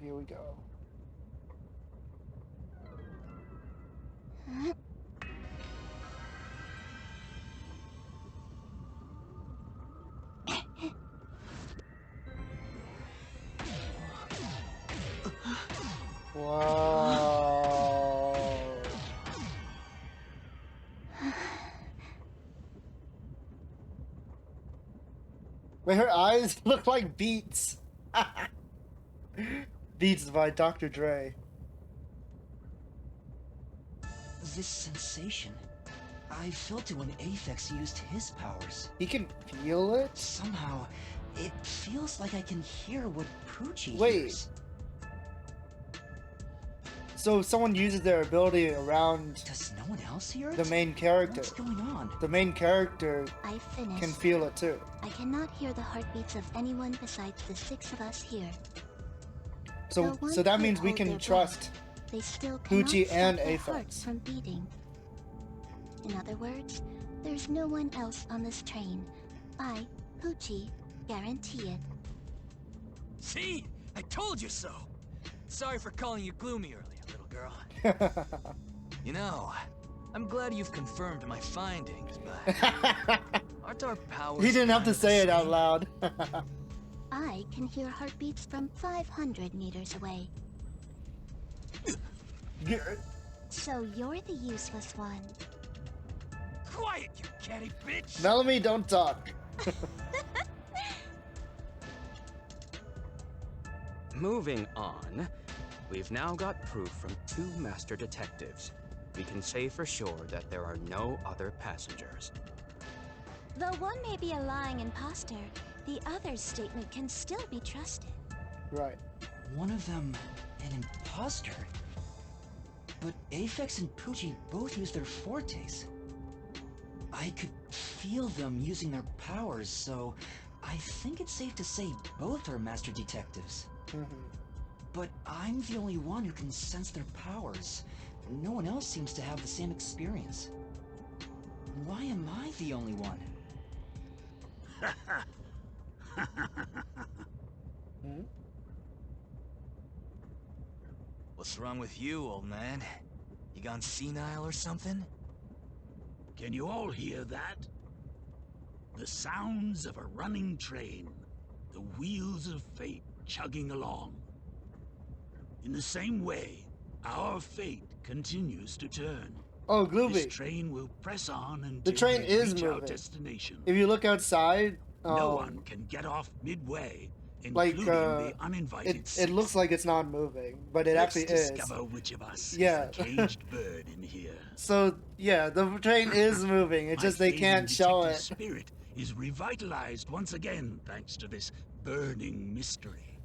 Here we go. Huh? Wow. Wait, her eyes look like Beats. Beats by Dr. Dre. This sensation. I felt it when Aphex used his powers. He can feel it? Somehow, it feels like I can hear what Poochie Wait. hears. So someone uses their ability around Does no one else hear it? the main character. What's going on? The main character I finished. can feel it too. I cannot hear the heartbeats of anyone besides the 6 of us here. So Though one so that could means we hold can their trust. breath, they still cannot Poochie stop and their Aphex. hearts from beating. In other words, there's no one else on this train. I, Poochie, guarantee it. See? I told you so. Sorry for calling you gloomy earlier, little girl. You know, I'm glad you've confirmed my findings, but aren't our powers He didn't have to kind of the say it out same? loud. I can hear heartbeats from 500 meters away. So you're the useless one. Quiet, you catty bitch! Melanie, don't talk. Moving on, we've now got proof from 2 master detectives. We can say for sure that there are no other passengers. Though one may be a lying imposter, the other's statement can still be trusted. Right. One of them, an imposter? But Aphex and Poochie both use their fortes. I could feel them using their powers, so I think it's safe to say both are master detectives. But I'm the only one who can sense their powers. No one else seems to have the same experience. Why am I the only one? What's wrong with you, old man? You gone senile or something? Can you all hear that? The sounds of a running train. The wheels of fate chugging along. In the same way, our fate continues to turn. Oh, This Glooby. train will press on until The train we is reach our moving. destination. If you look outside, No one can get off midway like including the uninvited it looks like it's not moving, but it Let's actually is. discover which of us Yeah. is the caged bird in here. So yeah, the train is moving. It's just they can't show it. Spirit is revitalized once again thanks to this burning mystery.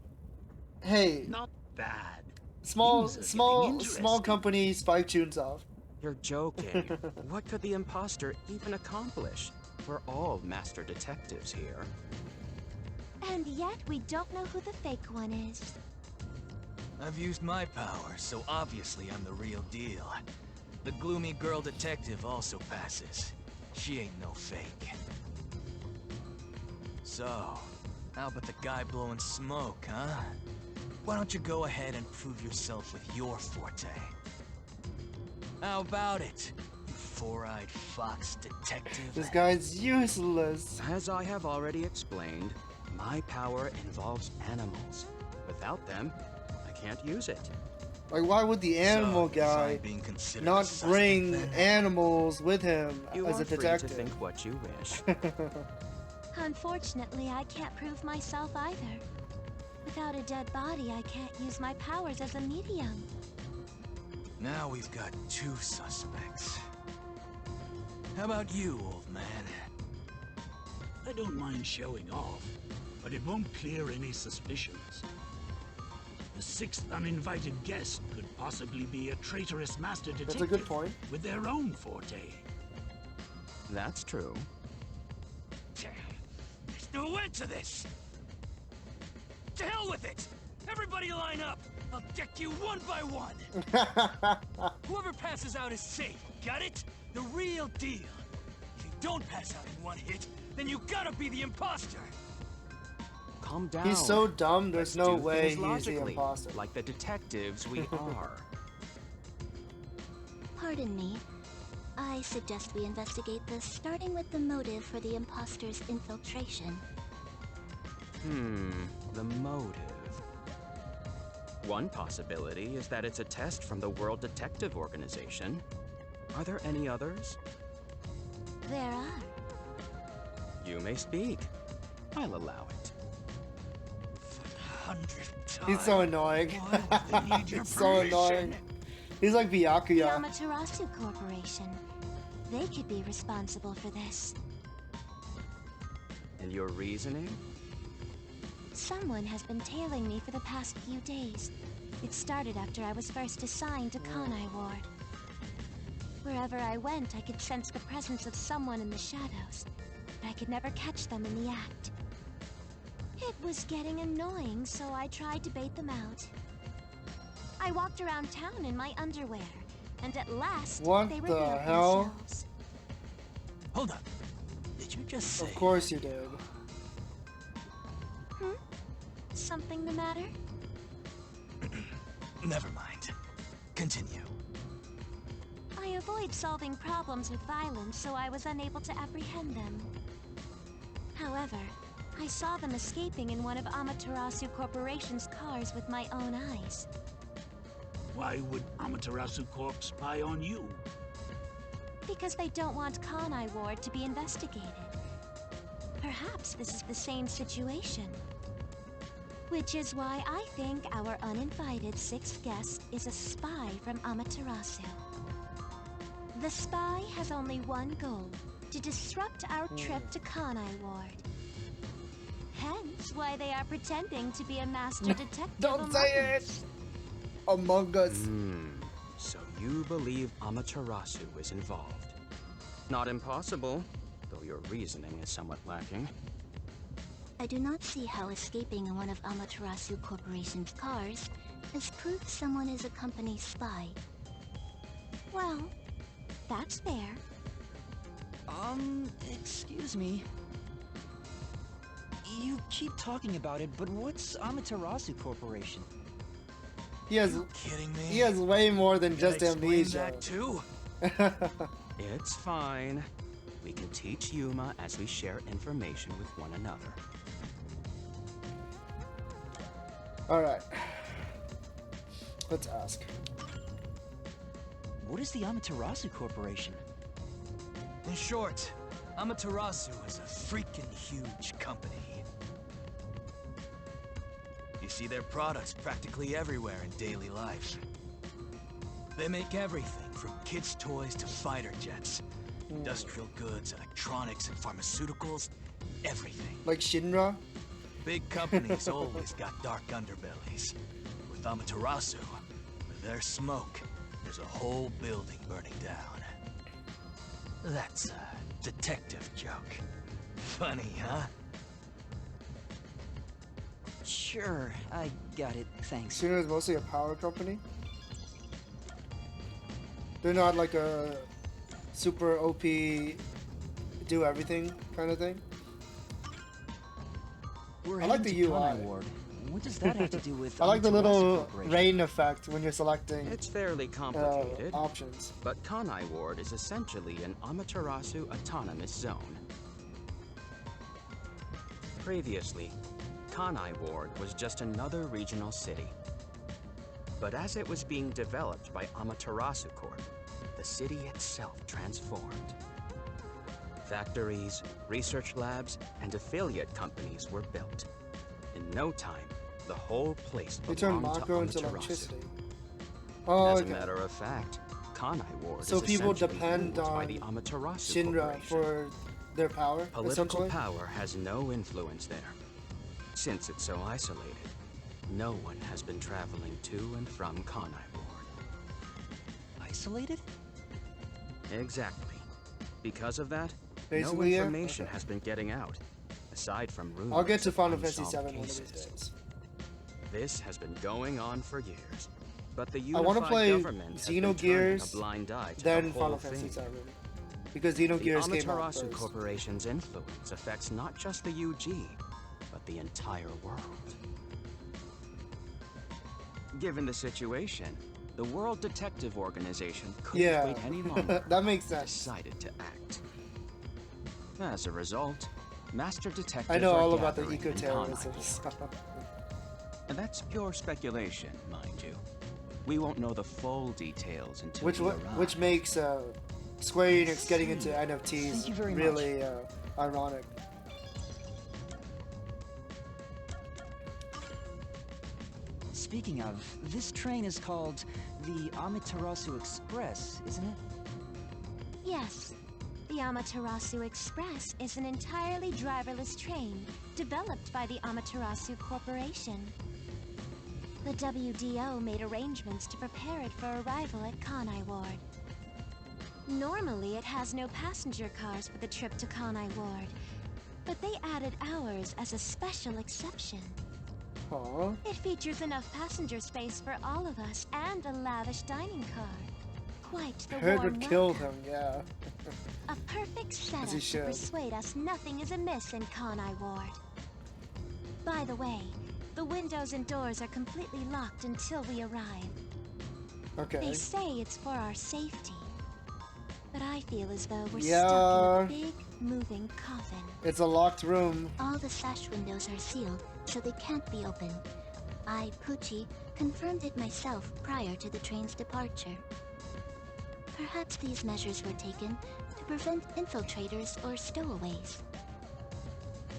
Hey, Not bad. small Things are getting interesting. company spike tunes off. You're joking. What could the imposter even accomplish? We're all master detectives here. And yet we don't know who the fake one is. I've used my power, so obviously I'm the real deal. The gloomy girl detective also passes. She ain't no fake. So, how about the guy blowing smoke, huh? Why don't you go ahead and prove yourself with your forte? How about it, you four-eyed fox detective? This guy's useless. As I have already explained, my power involves animals. Without them, I can't use it. Like, why would the animal So, guy I'm being considered a not suspect bring then? animals with him You as are a free to detective? think what you wish. Unfortunately, I can't prove myself either. Without a dead body, I can't use my powers as a medium. Now we've got two suspects. How about you, old man? I don't mind showing off, but it won't clear any suspicions. The sixth uninvited guest could possibly be a traitorous master detective That's a good point. with their own forte. That's true. There's no end to this! To hell with it! Everybody line up! I'll deck you one by one! Whoever passes out is safe, got it? The real deal. If you don't pass out in one hit, then you gotta be the imposter! Calm down. He's so dumb, there's Let's no do way things he's the logically, imposter. like the detectives we are. Pardon me. I suggest we investigate this, starting with the motive for the imposter's infiltration. The motive. One possibility is that it's a test from the World Detective Organization. Are there any others? There are. You may speak. I'll allow it. 100 times. He's so annoying. Why would they need your He's so annoying. permission? He's like The Byakuya. Amaterasu Corporation. They could be responsible for this. And your reasoning? Someone has been tailing me for the past few days. It started after I was first assigned to Kanai Ward. Wherever I went, I could sense the presence of someone in the shadows, but I could never catch them in the act. It was getting annoying, so I tried to bait them out. I walked around town in my underwear, and at last, What they the revealed hell? themselves. Hold up. Did you just say... Of course you did. Something the matter? Never mind. Continue. I avoid solving problems with violence, so I was unable to apprehend them. However, I saw them escaping in one of Amaterasu Corporation's cars with my own eyes. Why would Amaterasu Corp spy on you? Because they don't want Kanai Ward to be investigated. Perhaps this is the same situation. Which is why I think our uninvited sixth guest is a spy from Amaterasu. The spy has only one goal, to disrupt our trip to Kanai Ward. Hence why they are pretending to be a master detective. Don't say it! Among Us. So you believe Amaterasu is involved. Not impossible, though your reasoning is somewhat lacking. I do not see how escaping in one of Amaterasu Corporation's cars is proof someone is a company spy. Well, that's fair. Excuse me. You keep talking about it, but what's Amaterasu Corporation? He has, Kidding me? he has way more than Can I just explain amnesia. that too? It's fine. We can teach Yuma as we share information with one another. Alright. Let's ask. What is the Amaterasu Corporation? In short, Amaterasu is a freaking huge company. You see their products practically everywhere in daily life. They make everything from kids' toys to fighter jets. Industrial goods, electronics, and pharmaceuticals. Everything. Like Shinra? Big companies always got dark underbellies. With Amaterasu, with their smoke, there's a whole building burning down. That's a detective joke. Funny, huh? Sure, I got it, thanks. Shinra is mostly a power company? They're not like a super OP, do everything kind of thing? We're I like the UI. Kanai Ward. What does that have to do with I like the Amaterasu little Corporation? rain effect when you're selecting It's fairly complicated, options. but Kanai Ward is essentially an Amaterasu autonomous zone. Previously, Kanai Ward was just another regional city. But as it was being developed by Amaterasu Corp, the city itself transformed. Factories, research labs, and affiliate companies were built. In no time, the whole place They turn belonged to Mako into Amaterasu. electricity. Oh, As a okay. matter of fact, Kanai Ward So is people essentially depend ruled by on the Amaterasu Shinra Corporation. for their power, Political essentially? power has no influence there. Since it's so isolated, no one has been traveling to and from Kanai Ward. Isolated? Exactly. Because of that, Basically, no yeah? information Okay. has been getting out, aside from rumors. I'll get to of Final Fantasy unsolved VII one of these cases. days. This has been going on for years, but the I want to unified play government has been turning Xenogears, a blind eye to then the whole Final thing. Fantasy VII. Because The Xenogears came out Amaterasu first. Corporation's influence affects not just the UG, but the entire world. Given the situation, the World Detective Organization couldn't Yeah, wait any longer that makes and sense. decided to act. As a result, Master Detectives I know are all about the gathering in eco-terrorism Kanai stuff. Ward. And that's pure speculation, mind you. We won't know the full details until Which we arrive. which makes Square Enix getting into NFTs Thank you very really ironic. Speaking of, this train is called the Amaterasu Express, isn't it? Yes. The Amaterasu Express is an entirely driverless train developed by the Amaterasu Corporation. The WDO made arrangements to prepare it for arrival at Kanai Ward. Normally, it has no passenger cars for the trip to Kanai Ward, but they added ours as a special exception. Aww. It features enough passenger space for all of us and a lavish dining car. Quite the Heard warm would kill welcome. them, yeah. A perfect setup to should. persuade us nothing is amiss in Kanai Ward. By the way, the windows and doors are completely locked until we arrive. Okay. They say it's for our safety. But I feel as though we're Yeah. stuck in a big, moving coffin. It's a locked room. All the sash windows are sealed, so they can't be opened. I, Pucci, confirmed it myself prior to the train's departure. Perhaps these measures were taken to prevent infiltrators or stowaways.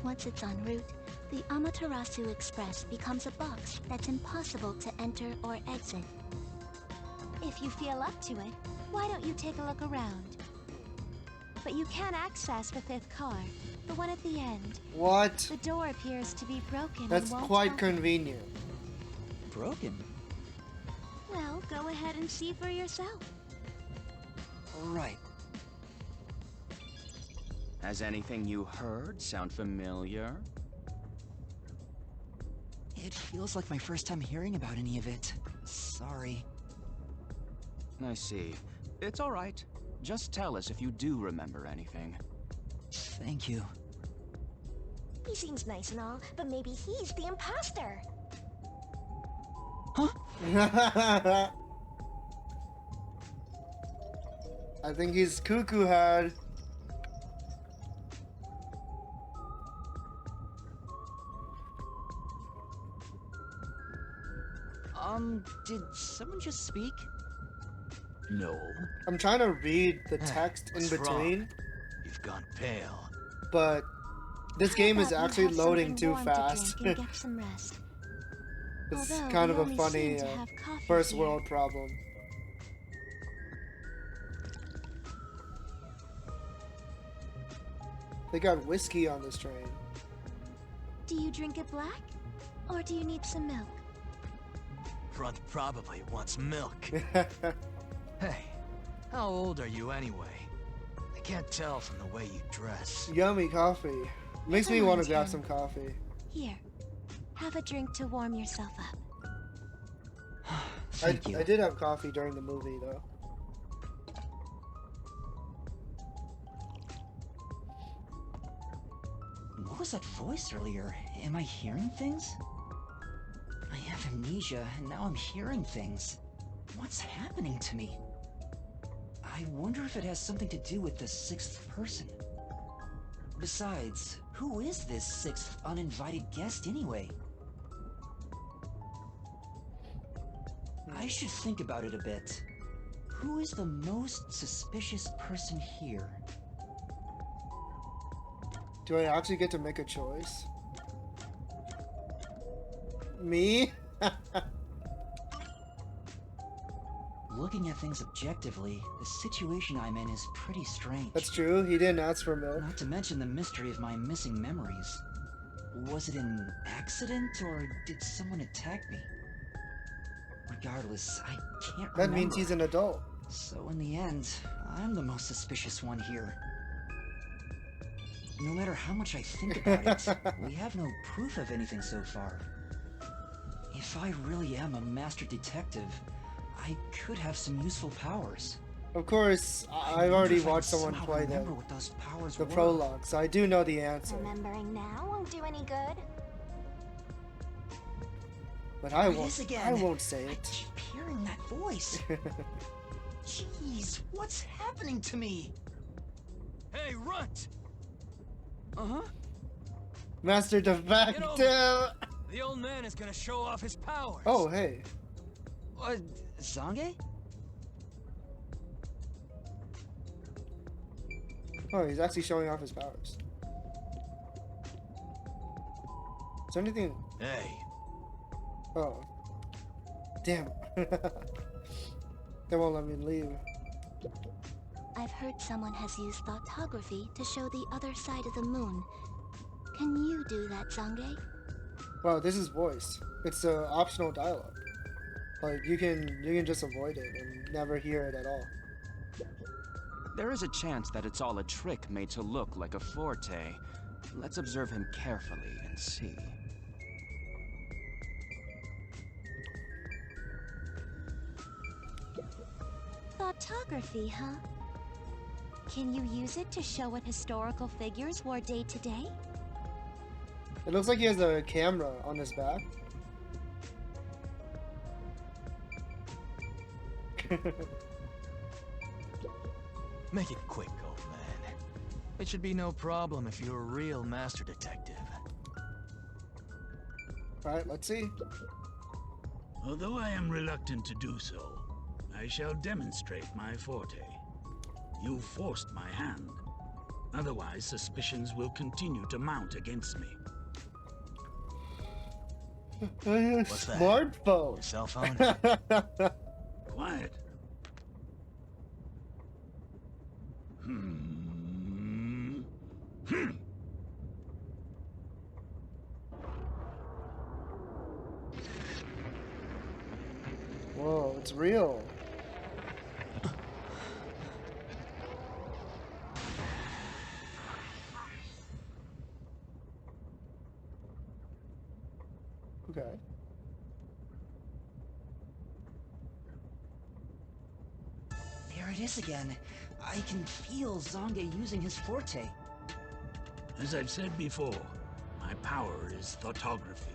Once it's en route, the Amaterasu Express becomes a box that's impossible to enter or exit. If you feel up to it, why don't you take a look around? But you can access the fifth car, the one at the end. What? The door appears to be broken That's and won't quite open. convenient. Broken? Well, go ahead and see for yourself. Right. Has anything you heard sound familiar? It feels like my first time hearing about any of it. Sorry. I see. It's all right. Just tell us if you do remember anything. Thank you. He seems nice and all, but maybe he's the imposter. Huh? I think he's cuckoo head. Did someone just speak? No. I'm trying to read the text in What's wrong? between, You've gone pale. but this game is How about you actually have loading something too warm fast. to drink and get some rest. It's Although kind of we a only funny seem to have coffee first here. world problem. They got whiskey on this train. Do you drink it black? Or do you need some milk? Front probably wants milk. Hey, how old are you anyway? I can't tell from the way you dress. Yummy coffee. Makes me Never want mind to grab him. some coffee. Here, have a drink to warm yourself up. Thank you. I did have coffee during the movie though. What was that voice earlier? Am I hearing things? I have amnesia, and now I'm hearing things. What's happening to me? I wonder if it has something to do with the sixth person. Besides, who is this sixth uninvited guest anyway? I should think about it a bit. Who is the most suspicious person here? Do I actually get to make a choice? Me? Looking at things objectively, the situation I'm in is pretty strange. That's true, he didn't ask for milk. Not to mention the mystery of my missing memories. Was it an accident, or did someone attack me? Regardless, I can't remember. That means he's an adult. So in the end, I'm the most suspicious one here. No matter how much I think about it, we have no proof of anything so far. If I really am a master detective, I could have some useful powers. Of course, I've already watched someone play the prologue, so I do know the answer. Remembering now won't do any good. But I won't say I it. keep hearing that voice. Jeez, what's happening to me? Hey, Runt! Uh-huh. Master Defective! The old man is gonna show off his powers. Oh, hey. Zange? Oh, he's actually showing off his powers. Is there anything? Hey. Oh. Damn. They won't let me leave. I've heard someone has used photography to show the other side of the moon. Can you do that, Zange? Wow, this is voice. It's optional dialogue. Like you can just avoid it and never hear it at all. There is a chance that it's all a trick made to look like a forte. Let's observe him carefully and see. Photography, huh? Can you use it to show what historical figures wore day to day? It looks like he has a camera on his back. Make it quick, old man. It should be no problem if you're a real master detective. Alright, let's see. Although I am reluctant to do so, I shall demonstrate my forte. You forced my hand. Otherwise, suspicions will continue to mount against me. What's that? Smartphone. Your cell phone? Quiet. Whoa, it's real. Okay. There it is again. I can feel Zange using his forte. As I've said before, my power is photography.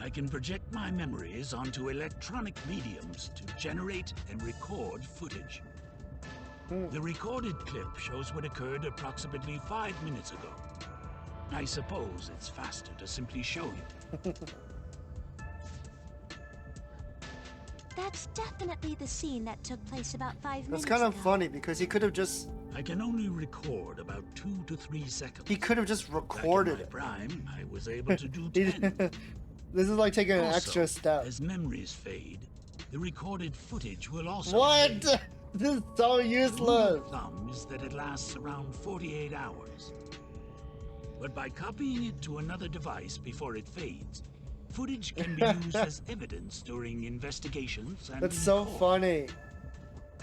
I can project my memories onto electronic mediums to generate and record footage. The recorded clip shows what occurred approximately 5 minutes ago. I suppose it's faster to simply show you. That's definitely the scene that took place about 5 minutes That's kind of ago. funny because he could have just... I can only record about 2 to 3 seconds. He could have just recorded Back in it. my prime, I was able to do 10. This is like taking an Also, extra step. as memories fade, the recorded footage will also What? fade. This is so The rule useless. of thumb is that it lasts around 48 hours. But by copying it to another device before it fades, footage can be used as evidence during investigations and That's in so court. funny.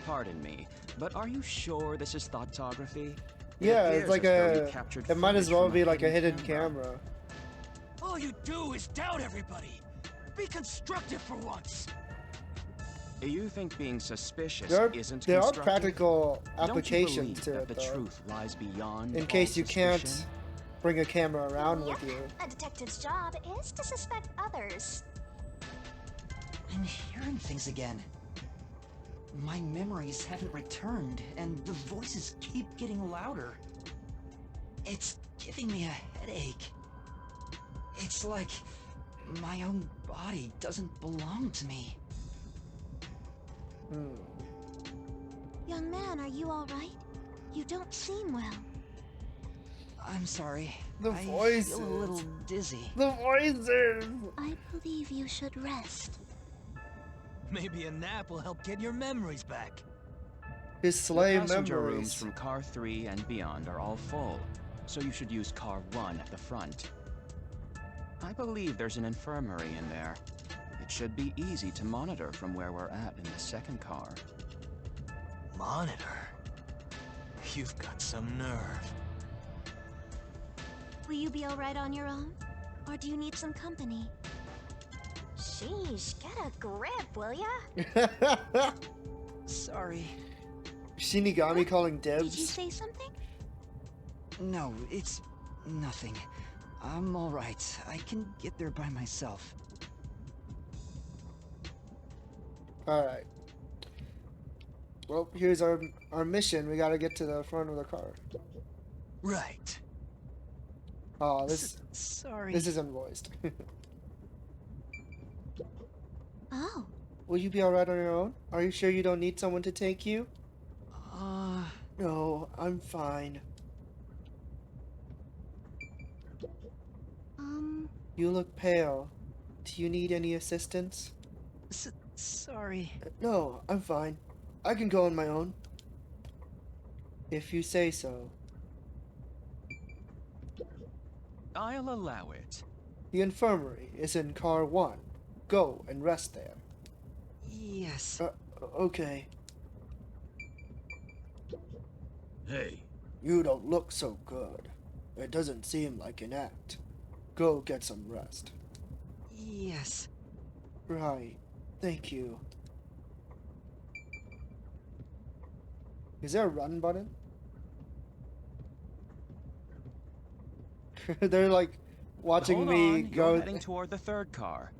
Pardon me, but are you sure this is thoughtography? It Yeah, appears it's like as though you a. captured It might as footage well from be like a hidden camera. camera. All you do is doubt everybody. Be constructive for once. You think being suspicious There isn't are constructive? practical Don't you applications believe to that it the though. truth lies beyond In all case you can't suspicion? bring a camera around Yep, with you. a detective's job is to suspect others. I'm hearing things again. My memories haven't returned, and the voices keep getting louder. It's giving me a headache. It's like my own body doesn't belong to me. Young man, are you all right? You don't seem well. I'm sorry. The I voices. feel a little dizzy. The voices. I believe you should rest. Maybe a nap will help get your memories back. His The slave passenger rooms memories. from car 3 and beyond are all full, so you should use car 1 at the front. I believe there's an infirmary in there. It should be easy to monitor from where we're at in the second car. Monitor? You've got some nerve. Will you be all right on your own? Or do you need some company? Sheesh, get a grip, will ya? Sorry. Shinigami calling Did you dibs. say something? No, it's nothing. I'm all right. I can get there by myself. Alright. Well, here's our mission. We gotta get to the front of the car. Right. Oh, this Sorry. isn't voiced. Oh, Will you be alright on your own? Are you sure you don't need someone to take you? Uh, No, I'm fine. You look pale. Do you need any assistance? sorry. No, I'm fine. I can go on my own. If you say so. I'll allow it. The infirmary is in car 1. Go and rest there. Yes. Okay. Hey, You don't look so good. It doesn't seem like an act. Go get some rest. Yes. Right. Thank you. Is there a run button? They're like watching Hold me on, go. you're heading toward the third car.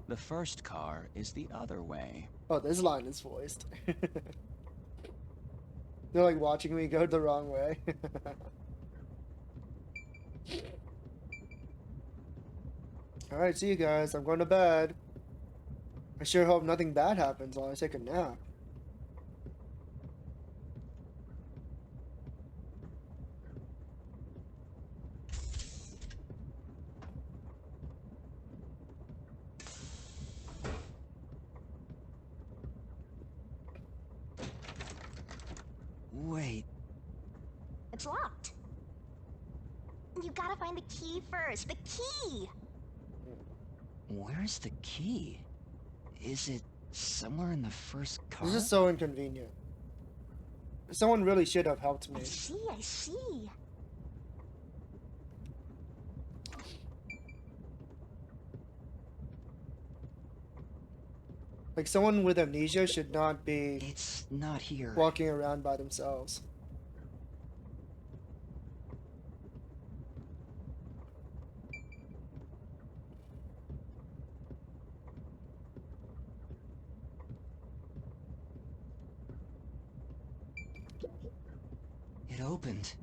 The first car is the other way. Oh, this line is voiced. They're like watching me go the wrong way. Alright, see you guys. I'm going to bed. I sure hope nothing bad happens while I take a nap. Wait. it's locked. You gotta find the key first. The key! Where's the key? Is it somewhere in the first car? This is so inconvenient. Someone really should have helped me. I see. Like, someone with amnesia should not be It's not here. walking around by themselves. It opened.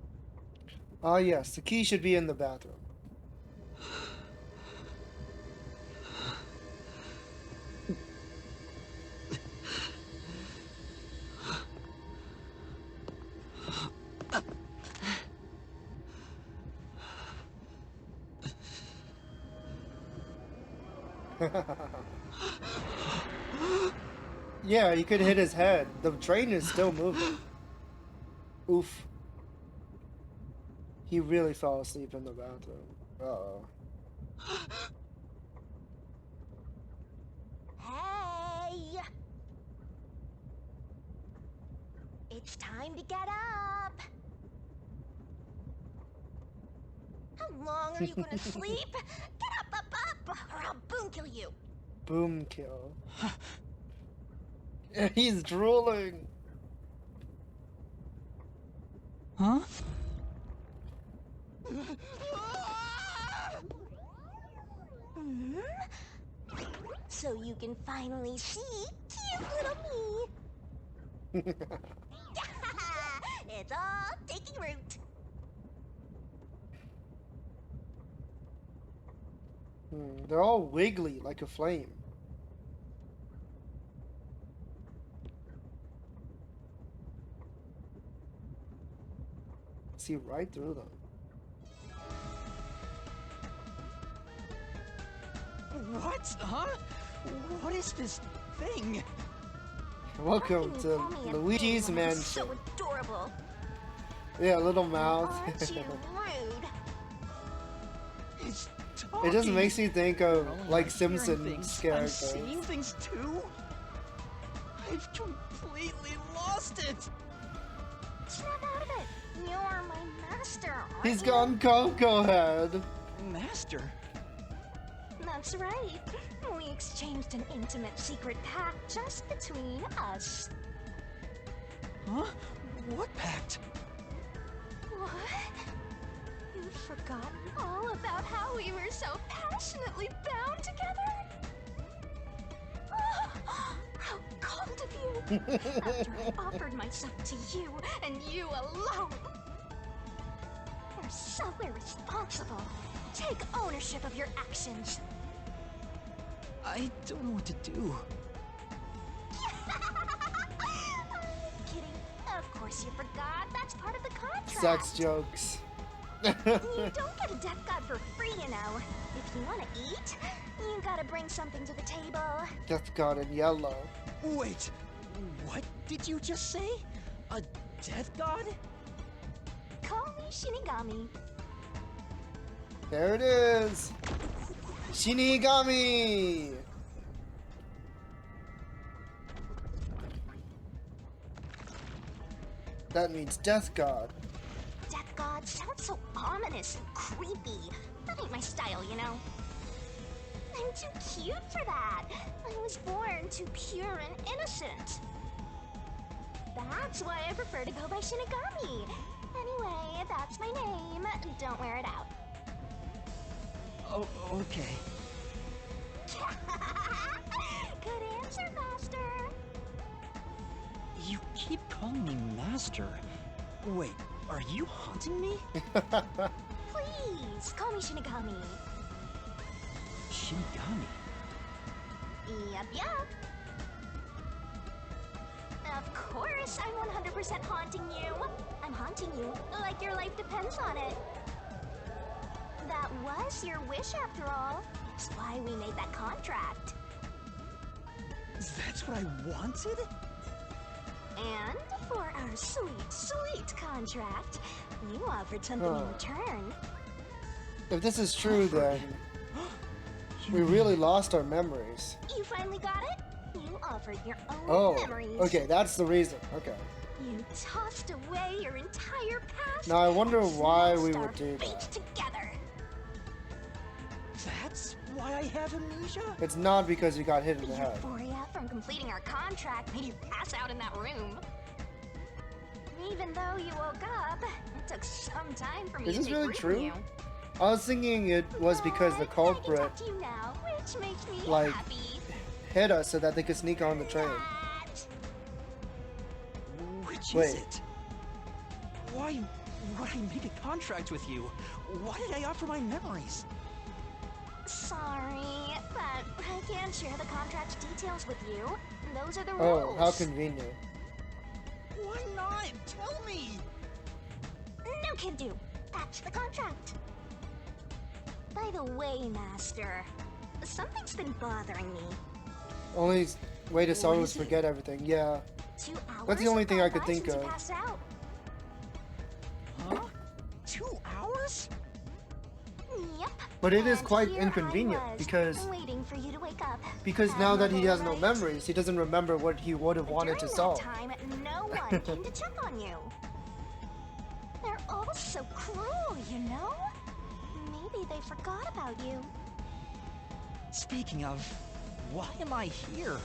Ah, yes, the key should be in the bathroom. Yeah, you could hit his head. The train is still moving. Oof. He really fell asleep in the bathroom. Uh-oh. Hey! It's time to get up! How long are you gonna sleep? Get up, or I'll boom kill you! Boom kill. He's drooling! Huh? So you can finally see cute little me. It's all taking root. They're all wiggly like a flame. See right through them. What? Huh? What is this thing? Welcome to Luigi's Mansion. So adorable. Yeah, little mouth. Aren't you rude? It's It just talking. makes you think of like I'm hearing Simpsons things. I'm characters. seeing things too. I've completely lost it. Snap out of it. You're my master. Aren't He's you? gone Coco Head. Master. That's right. We exchanged an intimate secret pact just between us. Huh? What pact? What? You've forgotten all about how we were so passionately bound together? How cold of you! After I offered myself to you, and you alone! You're so irresponsible. Take ownership of your actions. I don't know what to do. Kidding. Of course you forgot. That's part of the contract. Sex jokes. You don't get a death god for free, you know. If you want to eat, you gotta bring something to the table. Death God in yellow. Wait, what did you just say? A death god? Call me Shinigami. There it is. Shinigami. That means Death God. Death god sounds so ominous and creepy. That ain't my style, you know. I'm too cute for that. I was born too pure and innocent. That's why I prefer to go by Shinigami. Anyway, that's my name. Don't wear it out. Oh, okay. Good answer, Master. You keep calling me Master. Wait, are you haunting me? Please, call me Shinigami. Shinigami? Yup. Of course, I'm 100% haunting you. I'm haunting you like your life depends on it. That was your wish after all. It's why we made that contract. That's what I wanted? And for our sweet, sweet contract, you offered something in return. If this is true, then we really lost our memories. You finally got it? You offered your own Oh, memories. okay, that's the reason. Okay. You tossed away your entire past. Now I wonder and why smashed we our would do fate that. together. That's why I have amnesia? It's not because you got hit in The the head. euphoria from completing our contract made you pass out in that room. Even though you woke up, it took some time for me Is to this really bring true? you. I was thinking it was because the But I can culprit talk to you now, which makes me like, happy. hit us so that they could sneak on the train. That- Which Wait. is it? Why would I make a contract with you? Why did I offer my memories? Sorry, but I can't share the contract details with you. Those are the Oh, rules. how convenient. Why not? Tell me! No can do. That's the contract. By the way, Master, Something's been bothering me. Only way to solve What is is it? forget everything. Yeah. 2 hours. That's the only thing I could have gone by think since you of. passed out. Huh? 2 hours? Yep. But it is And quite here inconvenient I was, because waiting for you to wake up. now that he has no Right. memories, he doesn't remember what he would have wanted to During solve. that time, no one came to check on you. They're all so cruel, you know? Maybe they forgot about you. Speaking of, why am I here?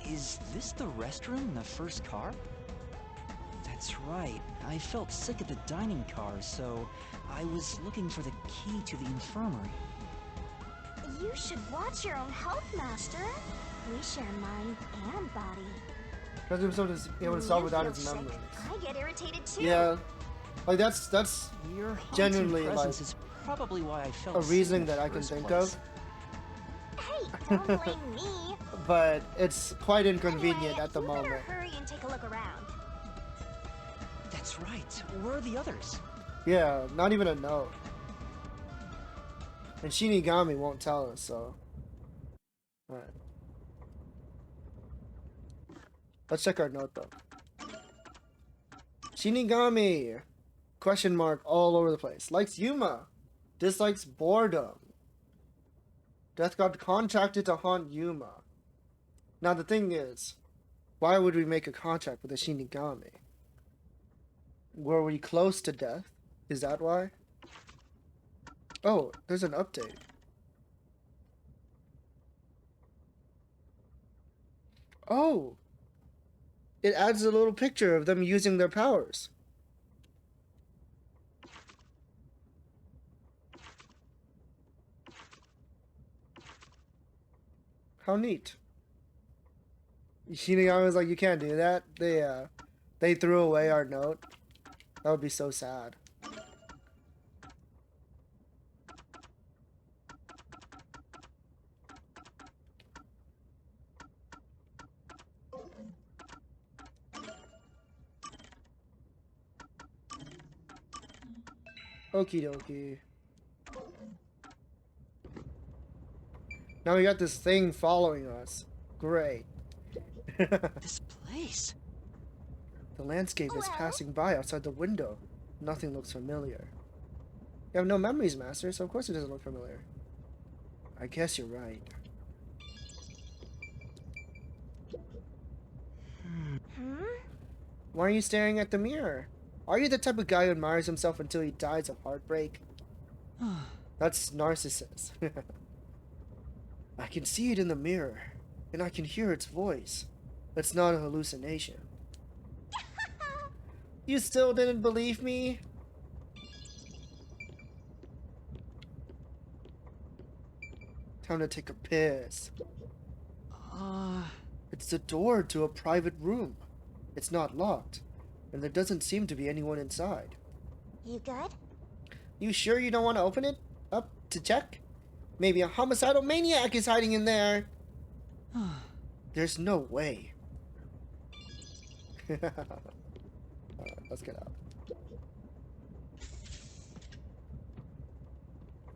Is this the restroom in the first car? That's right. I felt sick at the dining car, so I was looking for the key to the infirmary. You should watch your own health, Master. We share mind and body. Because himself is able to solve without his feel sick. memories. I get irritated too. Yeah. Like that's Your haunting genuinely presence like is probably why I felt a sick reasoning in the that I can first think place. of. Hey, don't blame me. But it's quite inconvenient Anyway, at the you moment. better hurry and take a look around. That's right. Where are the others? Yeah, not even a note. And Shinigami won't tell us, so. Alright. Let's check our note though. Shinigami! Question mark all over the place. Likes Yuma. Dislikes boredom. Death got contracted to haunt Yuma. Now the thing is, why would we make a contract with a Shinigami? Were we close to death? Is that why? Oh, there's an update. Oh! It adds a little picture of them using their powers. How neat. Shinigami was like, you can't do that. They threw away our note. That would be so sad. Okie dokie. Now we got this thing following us. Great. This place. The landscape is Well? passing by outside the window. Nothing looks familiar. You have no memories, Master, so of course it doesn't look familiar. I guess you're right. Hmm? Why are you staring at the mirror? Are you the type of guy who admires himself until he dies of heartbreak? That's narcissist. I can see it in the mirror, and I can hear its voice. It's not a hallucination. You still didn't believe me? Time to take a piss. It's the door to a private room. It's not locked, and there doesn't seem to be anyone inside. You good? You sure you don't want to open it up to check? Maybe a homicidal maniac is hiding in there. There's no way. Let's get out.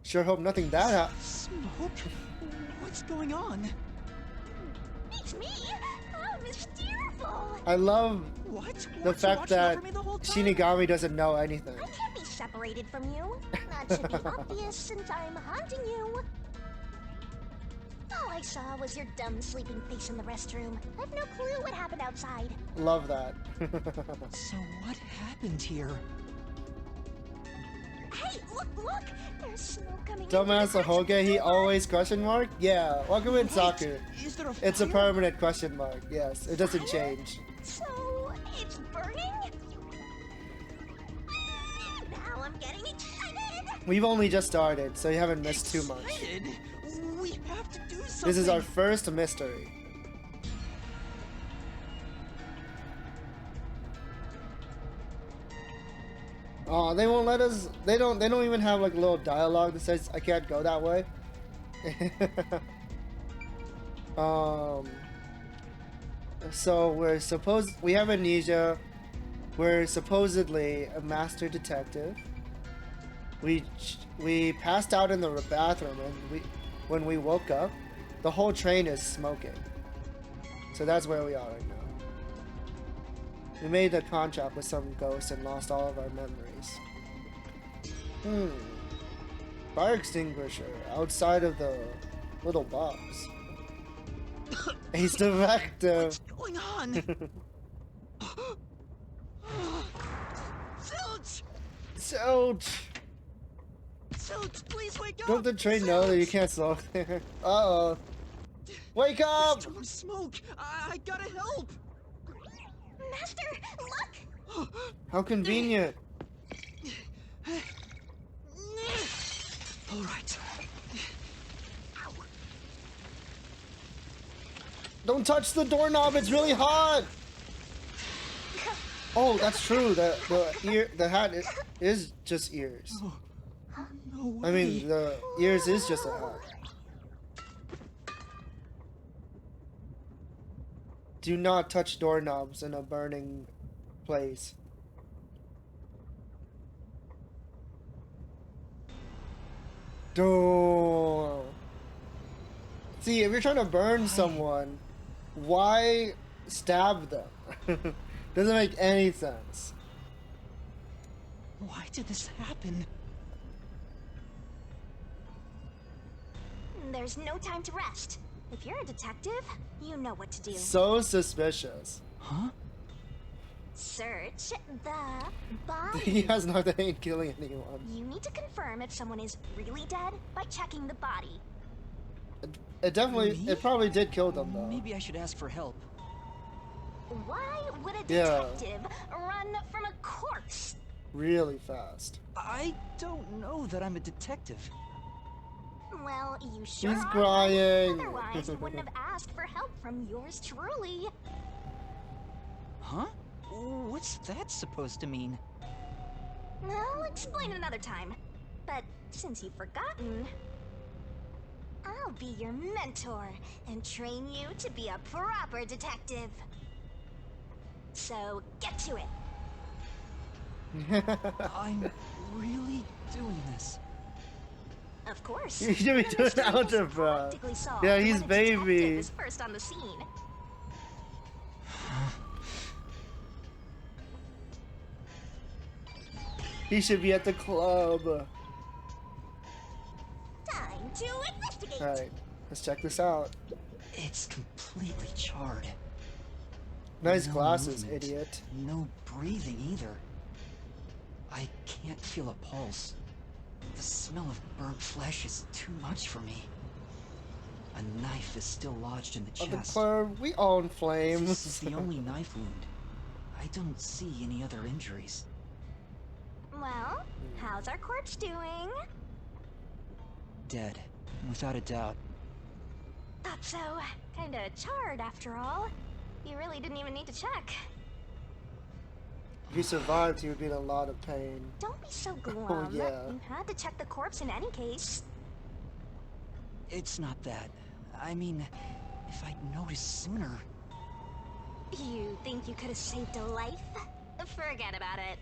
Sure hope nothing bad happens. Smoke? What's going on? It's me! Oh, Miss Tearful! I love What? the Weren't you fact watching that over me the whole time? Shinigami doesn't know anything. I can't be separated from you. That should be obvious since I'm haunting you. All I saw was your dumb sleeping face in the restroom. I've no clue what happened outside. Love that. So what happened here? Hey, look! There's smoke coming Dumbass Ahoge, he always question mark? Yeah, welcome in Saku. Is there a It's a fire? permanent question mark, yes. It doesn't change. So, it's burning? Now I'm getting excited! We've only just started, so you haven't missed too much. Excited? We have to do something. This is our first mystery. Oh, they won't let us. They don't even have like a little dialogue that says I can't go that way. So we have amnesia. We're supposedly a master detective. we passed out in the bathroom, and when we woke up, the whole train is smoking. So that's where we are right now. We made a contract with some ghost and lost all of our memories. Fire extinguisher outside of the little box. He's defective. What's going on? Zilch! Zilch! Zilch, please wake up! Don't the train know that you can't slow there? Uh-oh. Wake up! There's too much smoke! I gotta help! Master, look! How convenient. All right. Don't touch the doorknob, it's really hot! Oh, that's true. The hat is just ears. No way. I mean, the ears is just a hat. Do not touch doorknobs in a burning place. Don't. See, if you're trying to burn someone, why stab them? Doesn't make any sense. Why did this happen? There's no time to rest. If you're a detective, you know what to do. So suspicious. Huh? Search the body. He has nothing in killing anyone. You need to confirm if someone is really dead by checking the body. It probably did kill them though. Maybe I should ask for help. Why would a detective run from a corpse? Really fast. I don't know that I'm a detective. Well, you sure He's are. crying. Otherwise, you wouldn't have asked for help from yours truly. Huh? What's that supposed to mean? I'll explain another time. But since you've forgotten, I'll be your mentor and train you to be a proper detective. So get to it. I'm really doing this. Of course. You should be doing algebra. Yeah, he's baby. Is first on the scene. He should be at the club. Time to investigate. Alright, let's check this out. It's completely charred. Nice No glasses, movement, idiot. No breathing either. I can't feel a pulse. The smell of burnt flesh is too much for me. A knife is still lodged in the On the chest. club, we own This is flames. the only knife wound. I don't see any other injuries. Well, how's our corpse doing? Dead, without a doubt. Thought so. Kinda charred after all. You really didn't even need to check. If he survived, he would be in a lot of pain. Don't be so glum. yeah. You had to check the corpse in any case. It's not that. I mean, if I'd noticed sooner. You think you could have saved a life? Forget about it.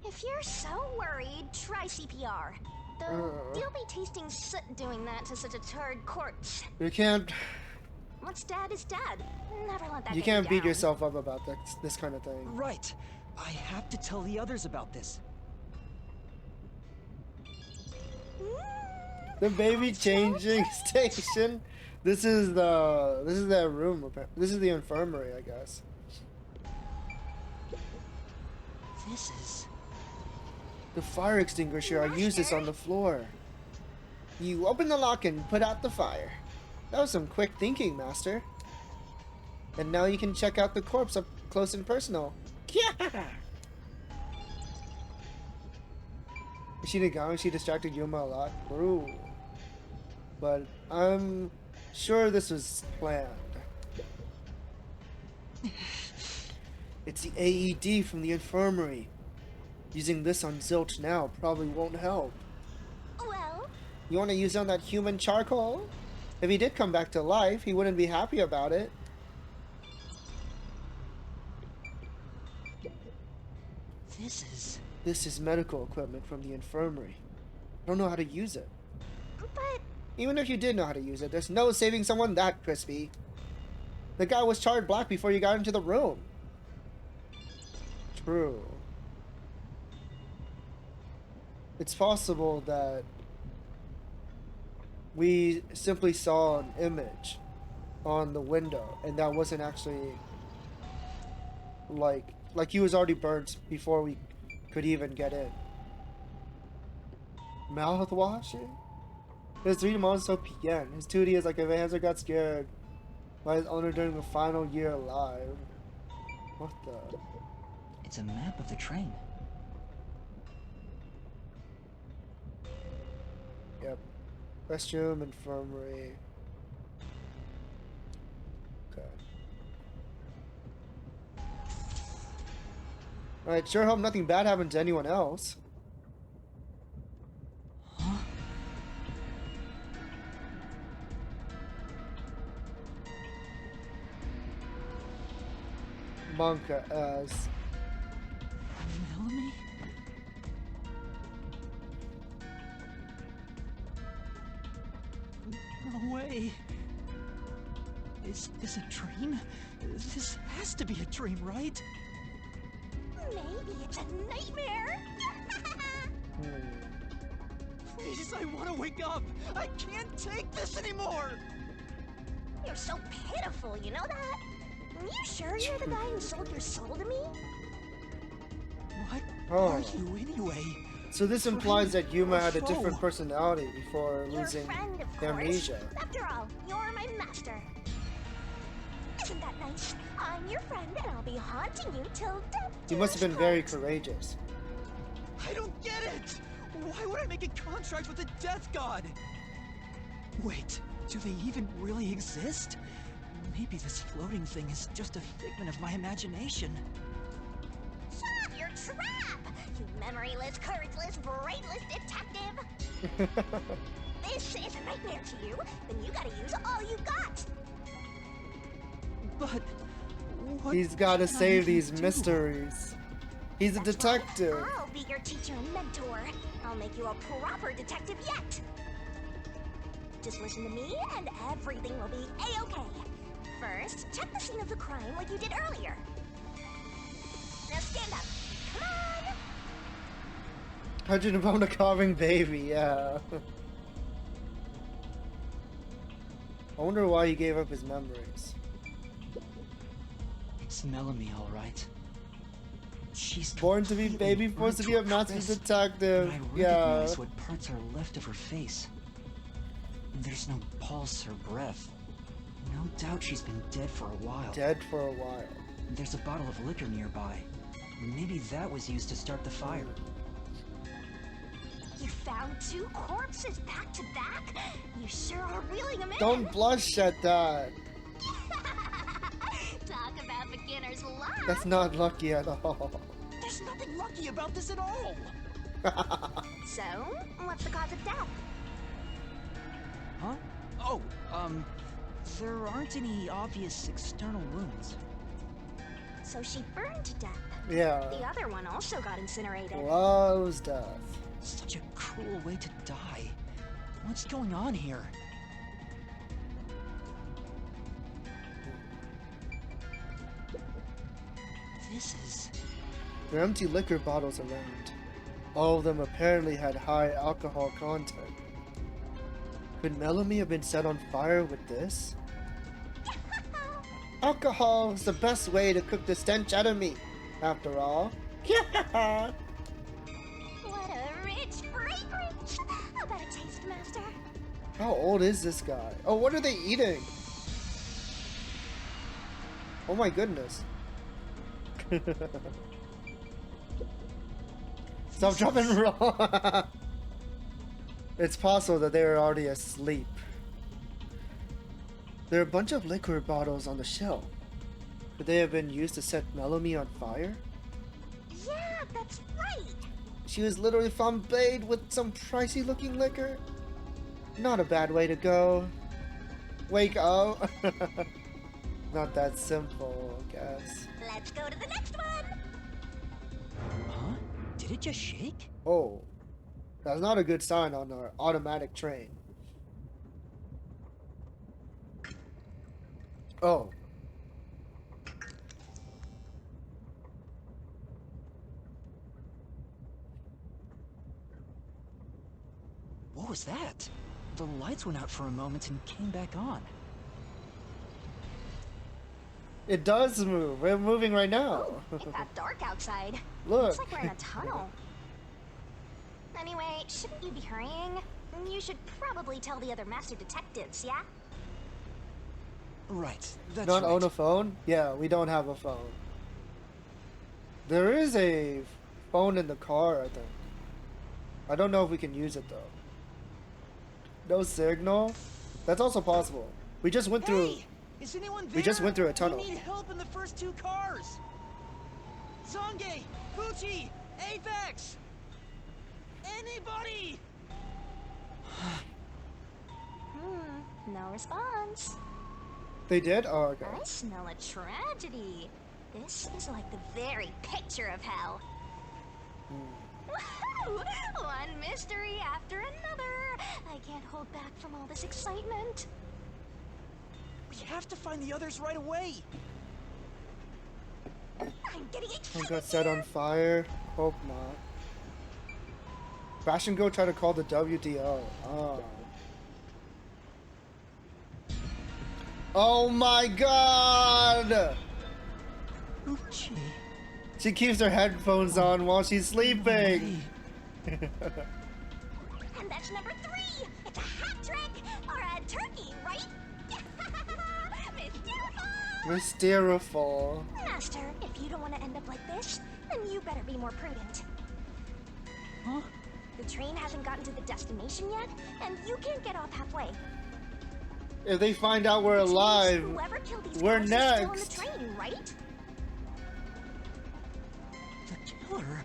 If you're so worried, try CPR. Though you'll be tasting soot doing that to such a turd corpse. You can't. What's dead is dead. Never let that You get can't beat down. yourself up about this kind of thing. Right. I have to tell the others about this. The baby changing station. This is that room. This is the infirmary, I guess. This is... The fire extinguisher. I used this on the floor. You open the lock and put out the fire. That was some quick thinking, Master. And now you can check out the corpse up close and personal. Yeah. Is she the guy? She distracted Yuma a lot. Ooh. But I'm sure this was planned. It's the AED from the infirmary. Using this on Zilch now probably won't help. Well, You want to use it on that human charcoal? If he did come back to life, he wouldn't be happy about it. This is... This is medical equipment from the infirmary. I don't know how to use it. But Even if you did know how to use it, there's no saving someone that crispy. The guy was charred black before you got into the room. True. It's possible that we simply saw an image on the window and that wasn't actually like he was already burnt before we could even get in. Mouthwashing? His 3D model is so PN. His 2D is like if a hamster got scared by his owner during the final year alive. What the? It's a map of the train. Yep. Restroom, infirmary. Okay. Alright, sure hope nothing bad happened to anyone else. Huh? Monka as. Melanie? No way. Is this a dream? This has to be a dream, right? maybe it's a nightmare. Please, I want to wake up. I can't take this anymore. You're so pitiful, you know that? Are you sure you're the guy who sold your soul to me? What Oh. are you anyway? So this implies that Yuma had a different personality before Your losing friend, of course. amnesia. After all, you're my master. Isn't that nice? I'm your friend, and I'll be haunting you till death. He must have been very courageous. I don't get it. Why would I make a contract with the death god? Wait, do they even really exist? Maybe this floating thing is just a figment of my imagination. Shut up your trap! You memoryless, courageless, brainless detective! This is a nightmare to you, then you gotta use all you got! But what He's gotta can I save even these do? mysteries. He's a That's detective. right. I'll be your teacher and mentor. I'll make you a proper detective yet! Just listen to me and everything will be a-okay. First, check the scene of the crime like you did earlier. Now stand up. Come on! 100 pound a carving baby, yeah. I wonder why he gave up his memories. It's Melanie, all right. She's Born to be completely baby, forced to burnt be a to master crisp, detective. and I Yeah. recognize what parts are left of her face. There's no pulse or breath. No doubt she's been dead for a while. Dead for a while. There's a bottle of liquor nearby. Maybe that was used to start the fire. You found two corpses back to back? You sure are reeling them in. Don't blush at that. Talk about beginner's luck. That's not lucky at all. There's nothing lucky about this at all! So, what's the cause of death? Huh? Oh, there aren't any obvious external wounds. So she burned to death. Yeah. The other one also got incinerated. Loves death. Such a cruel way to die. What's going on here? This is... There are empty liquor bottles around. All of them apparently had high alcohol content. Could Melanie have been set on fire with this? Alcohol is the best way to cook the stench out of me, after all. What a rich fragrance! How about a taste, Master? How old is this guy? Oh, what are they eating? Oh my goodness. Stop, drop, and roll. It's possible that they were already asleep. There are a bunch of liquor bottles on the shelf. Could they have been used to set Melanie on fire? Yeah, that's right! She was literally flambéed with some pricey looking liquor? Not a bad way to go. Wake up. Not that simple, I guess. Let's go to the next one! Huh? Did it just shake? Oh, that's not a good sign on our automatic train. Oh. What was that? The lights went out for a moment and came back on. It does move. We're moving right now. Oh, it got dark outside. Look. Looks like we're in a tunnel. Anyway, shouldn't you be hurrying? You should probably tell the other master detectives, yeah? Right, that's Not right. own a phone? Yeah, we don't have a phone. There is a phone in the car, I think. I don't know if we can use it though. No signal? That's also possible. We just went through. Hey, is anyone there? We just went through a tunnel. We need help in the first two cars. Zange, Fuchi, Apex. Anybody? No response. They did? Oh, okay. I smell a tragedy. This is like the very picture of hell. Woohoo! One mystery after another. I can't hold back from all this excitement. We have to find the others right away. I'm getting One excited. got set on fire. Hope not. Crash and Go try to call the WDO. Oh. Oh my god! Fuchi. She keeps her headphones on while she's sleeping. And that's number 3. It's a hat trick or a turkey, right? Mysteriful. Master, if you don't want to end up like this, then you better be more prudent. Huh? The train hasn't gotten to the destination yet, and you can't get off halfway. If they find out we're Which means alive, whoever killed these we're guys is still on the next. train, right? The killer?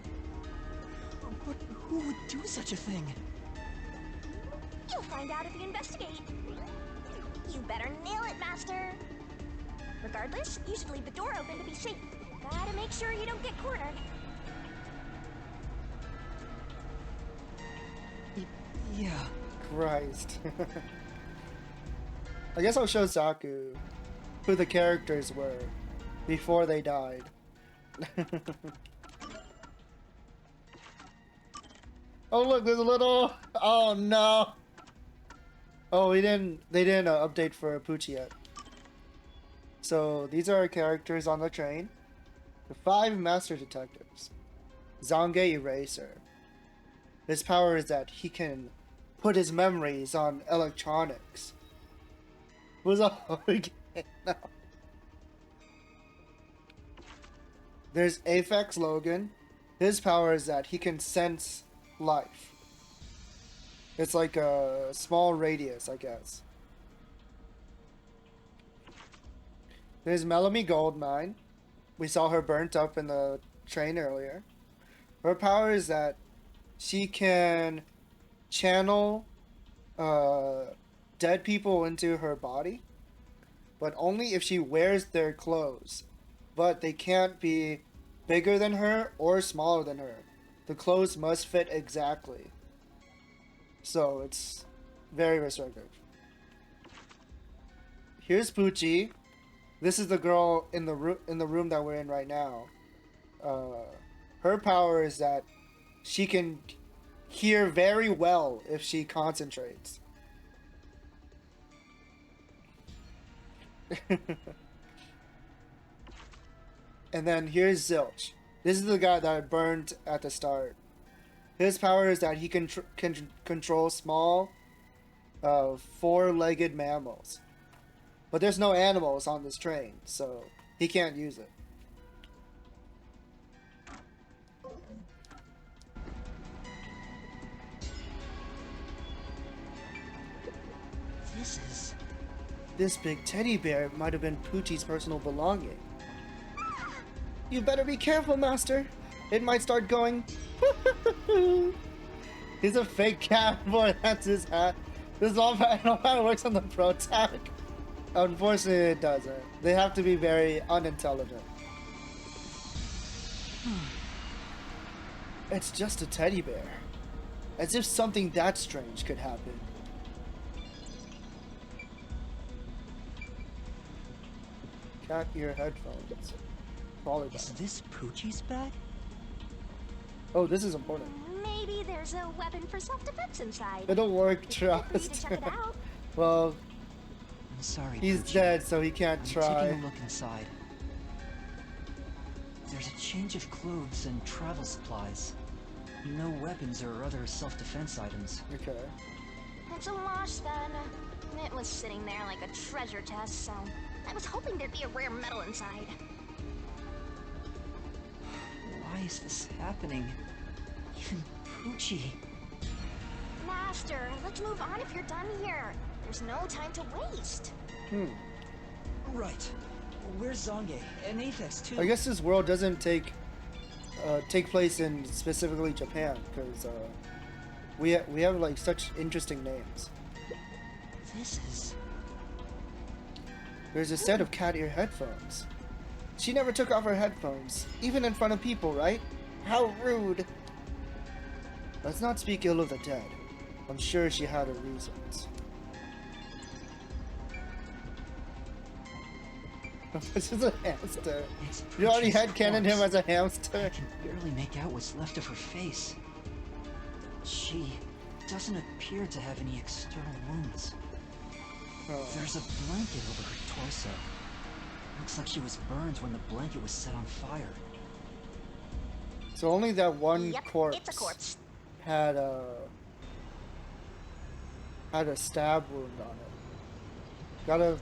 But who would do such a thing? You'll find out if you investigate. You better nail it, Master. Regardless, you should leave the door open to be safe. Gotta make sure you don't get cornered. Yeah. Christ. I guess I'll show Zaku who the characters were before they died. Oh look, there's a little. Oh no. Oh, they didn't update for Poochie yet. So these are our characters on the train. The 5 master detectives. Zange Eraser. His power is that he can put his memories on electronics. Was all again now. There's Aphex Logan. His power is that he can sense life. It's like a small radius, I guess. There's Melanie Goldmine. We saw her burnt up in the train earlier. Her power is that she can channel dead people into her body, but only if she wears their clothes. But they can't be bigger than her or smaller than her. The clothes must fit exactly. So it's very restrictive. Here's Poochie. This is the girl in the room that we're in right now. Her power is that she can hear very well if she concentrates. And then here's Zilch. This is the guy that I burned at the start. His power is that he can control small, 4-legged mammals. But there's no animals on this train, so he can't use it. This big teddy bear might have been Poochie's personal belonging. You better be careful, Master. It might start going. He's a fake cowboy. That's his hat. This is all. I don't know how it works on the Pro Tag. Unfortunately, it doesn't. They have to be very unintelligent. It's just a teddy bear. As if something that strange could happen. Cat ear headphones. Volleyball. Is this Poochie's bag? Oh, this is important. Maybe there's a weapon for self-defense inside. It'll work, Feel free to trust. check it out. Well, I'm sorry, he's Poochie. dead, so he can't I'm try. taking a look inside. There's a change of clothes and travel supplies. No weapons or other self-defense items. Okay. It's a wash then. It was sitting there like a treasure chest, so I was hoping there'd be a rare metal inside. Why is this happening? Even Poochie. Master, let's move on if you're done here. There's no time to waste. Right. Where's Zange? And Aphex too. I guess this world doesn't take place in specifically Japan, because we have like such interesting names. This is... There's a set of cat ear headphones. She never took off her headphones, even in front of people, right? How rude! Let's not speak ill of the dead. I'm sure she had her reasons. This is a hamster. It's You already Poochie's had cannoned him corpse. as a hamster. I can barely make out what's left of her face. She doesn't appear to have any external wounds. Oh. There's a blanket over her torso. Looks like she was burned when the blanket was set on fire. So only that one Yep, corpse, it's a corpse. had a stab wound on it. Gotta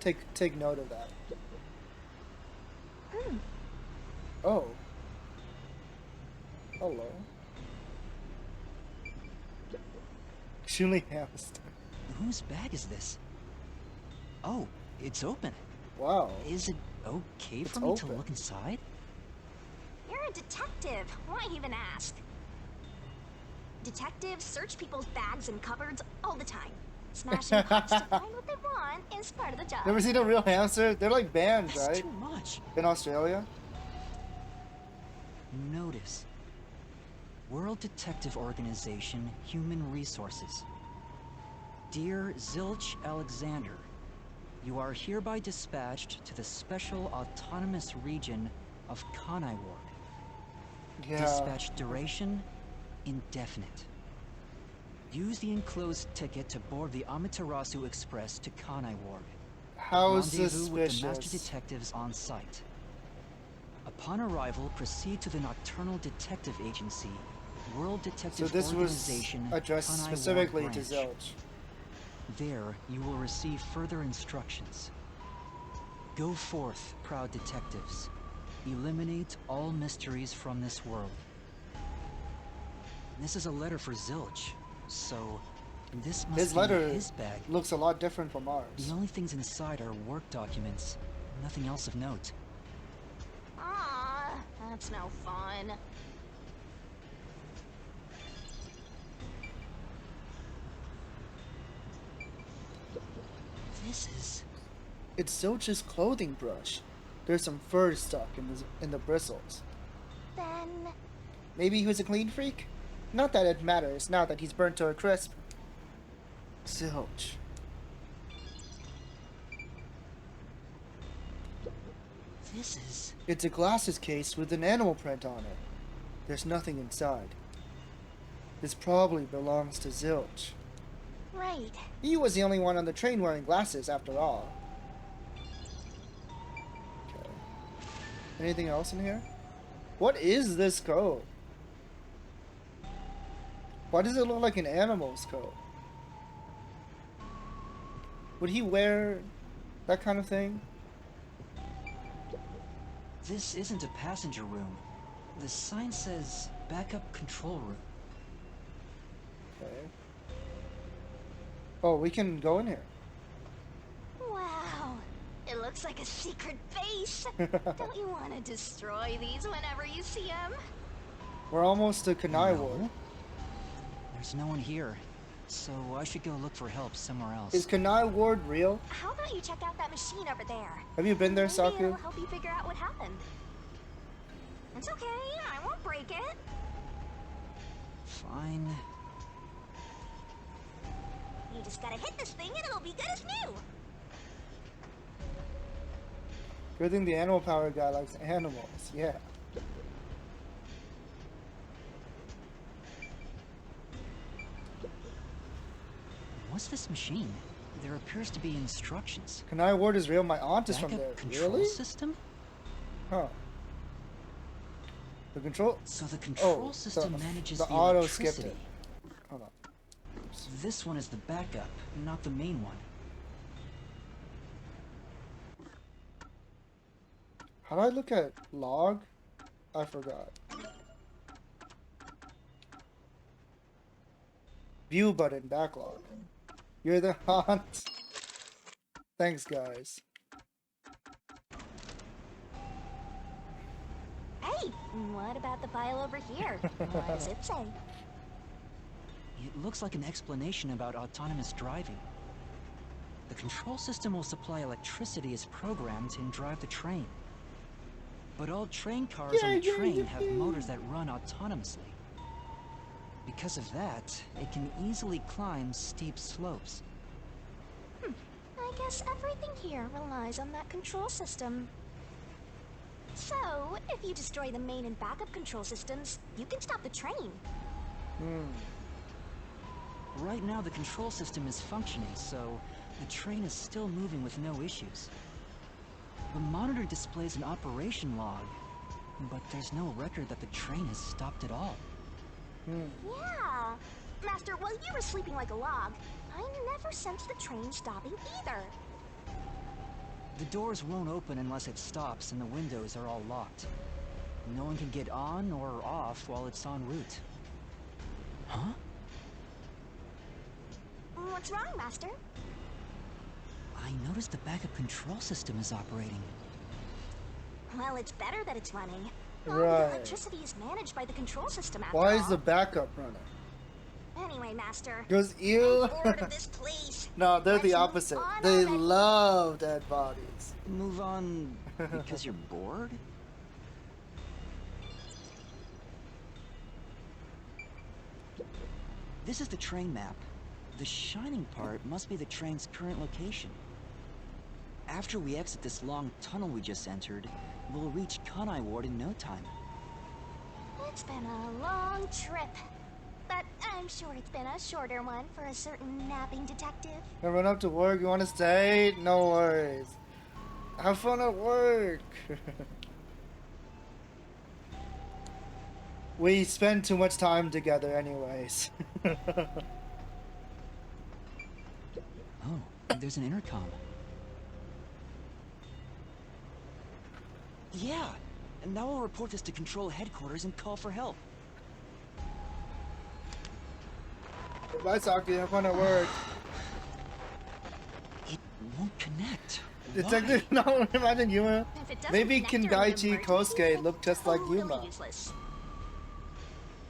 take note of that. Oh. Hello. Extremely hamster. Whose bag is this? Oh, it's open. Wow. Is it okay It's for me to open. look inside? You're a detective. Why even ask? Detectives search people's bags and cupboards all the time. Smashing pots to find what they want is part of the job. Never seen a real hamster? They're like banned, That's right? too much. In Australia? Notice. World Detective Organization Human Resources. Dear Zilch Alexander, you are hereby dispatched to the Special Autonomous Region of Kanai Ward. Yeah. Dispatch duration, indefinite. Use the enclosed ticket to board the Amaterasu Express to Kanai Ward. How Rendezvous with the master suspicious. detectives on site. Upon arrival, proceed to the Nocturnal Detective Agency, World So Detective this was Organization, addressed Kanai Ward specifically to branch. Zilch. There, you will receive further instructions. Go forth, proud detectives. Eliminate all mysteries from this world. This is a letter for Zilch, so this must His be letter his bag. looks a lot different from ours. The only things inside are work documents, nothing else of note. Aw, that's no fun. This is... It's Zilch's clothing brush. There's some fur stuck in the bristles. Then Maybe he was a clean freak? Not that it matters now that he's burnt to a crisp. Zilch. This is... It's a glasses case with an animal print on it. There's nothing inside. This probably belongs to Zilch. right. He was the only one on the train wearing glasses after all. Okay. Anything else in here? What is this coat? Why does it look like an animal's coat? Would he wear that kind of thing? This isn't a passenger room. The sign says backup control room. Okay. Oh, we can go in here. Wow. It looks like a secret base. Don't you want to destroy these whenever you see them? We're almost to Kanai No. Ward. There's no one here, so I should go look for help somewhere else. Is Kanai Ward real? How about you check out that machine over there? Have you been there, Maybe Saku? it'll help you figure out what happened. It's okay, I won't break it. Fine. You just gotta hit this thing and it'll be good as new. Good thing the animal power guy likes animals. Yeah. What's this machine? There appears to be instructions. Kanai Ward is real. My aunt is from Backup there. control Really? system? Huh. The control. So the control system manages the auto electricity. skipped it. Hold on. Oops. This one is the backup, not the main one. How do I look at log? I forgot. View button, backlog. You're the aunt. Thanks, guys. Hey, what about the file over here? What does it say? It looks like an explanation about autonomous driving. The control system will supply electricity as programmed and drive the train. But all train cars on the train have motors that run autonomously. Because of that, it can easily climb steep slopes. I guess everything here relies on that control system. So, if you destroy the main and backup control systems, you can stop the train. Right now, the control system is functioning, so the train is still moving with no issues. The monitor displays an operation log, but there's no record that the train has stopped at all. Yeah. Master, while you were sleeping like a log, I never sensed the train stopping either. The doors won't open unless it stops, and the windows are all locked. No one can get on or off while it's en route. Huh? What's wrong, Master? I noticed the backup control system is operating. Well, it's better that it's running. All Right. the electricity is managed by the control system after Why all. is the backup running? Anyway, Master. Goes ew. I'm bored of this place. No, they're the Let's move opposite. on They already. love dead bodies. Move on because you're bored? This is the train map. The shining part must be the train's current location. After we exit this long tunnel we just entered, we'll reach Kanai Ward in no time. It's been a long trip. But I'm sure it's been a shorter one for a certain napping detective. I run up to work. You want to stay? No worries. Have fun at work. We spend too much time together, anyways. Oh, there's an intercom. Yeah, and now we'll report this to Control Headquarters and call for help. Bye, Saki. Have fun at work. It won't connect. It's Why? like, no, imagine Yuma. If it doesn't Maybe connect during Kindaichi emergency, Kosuke look just like totally Yuma. useless.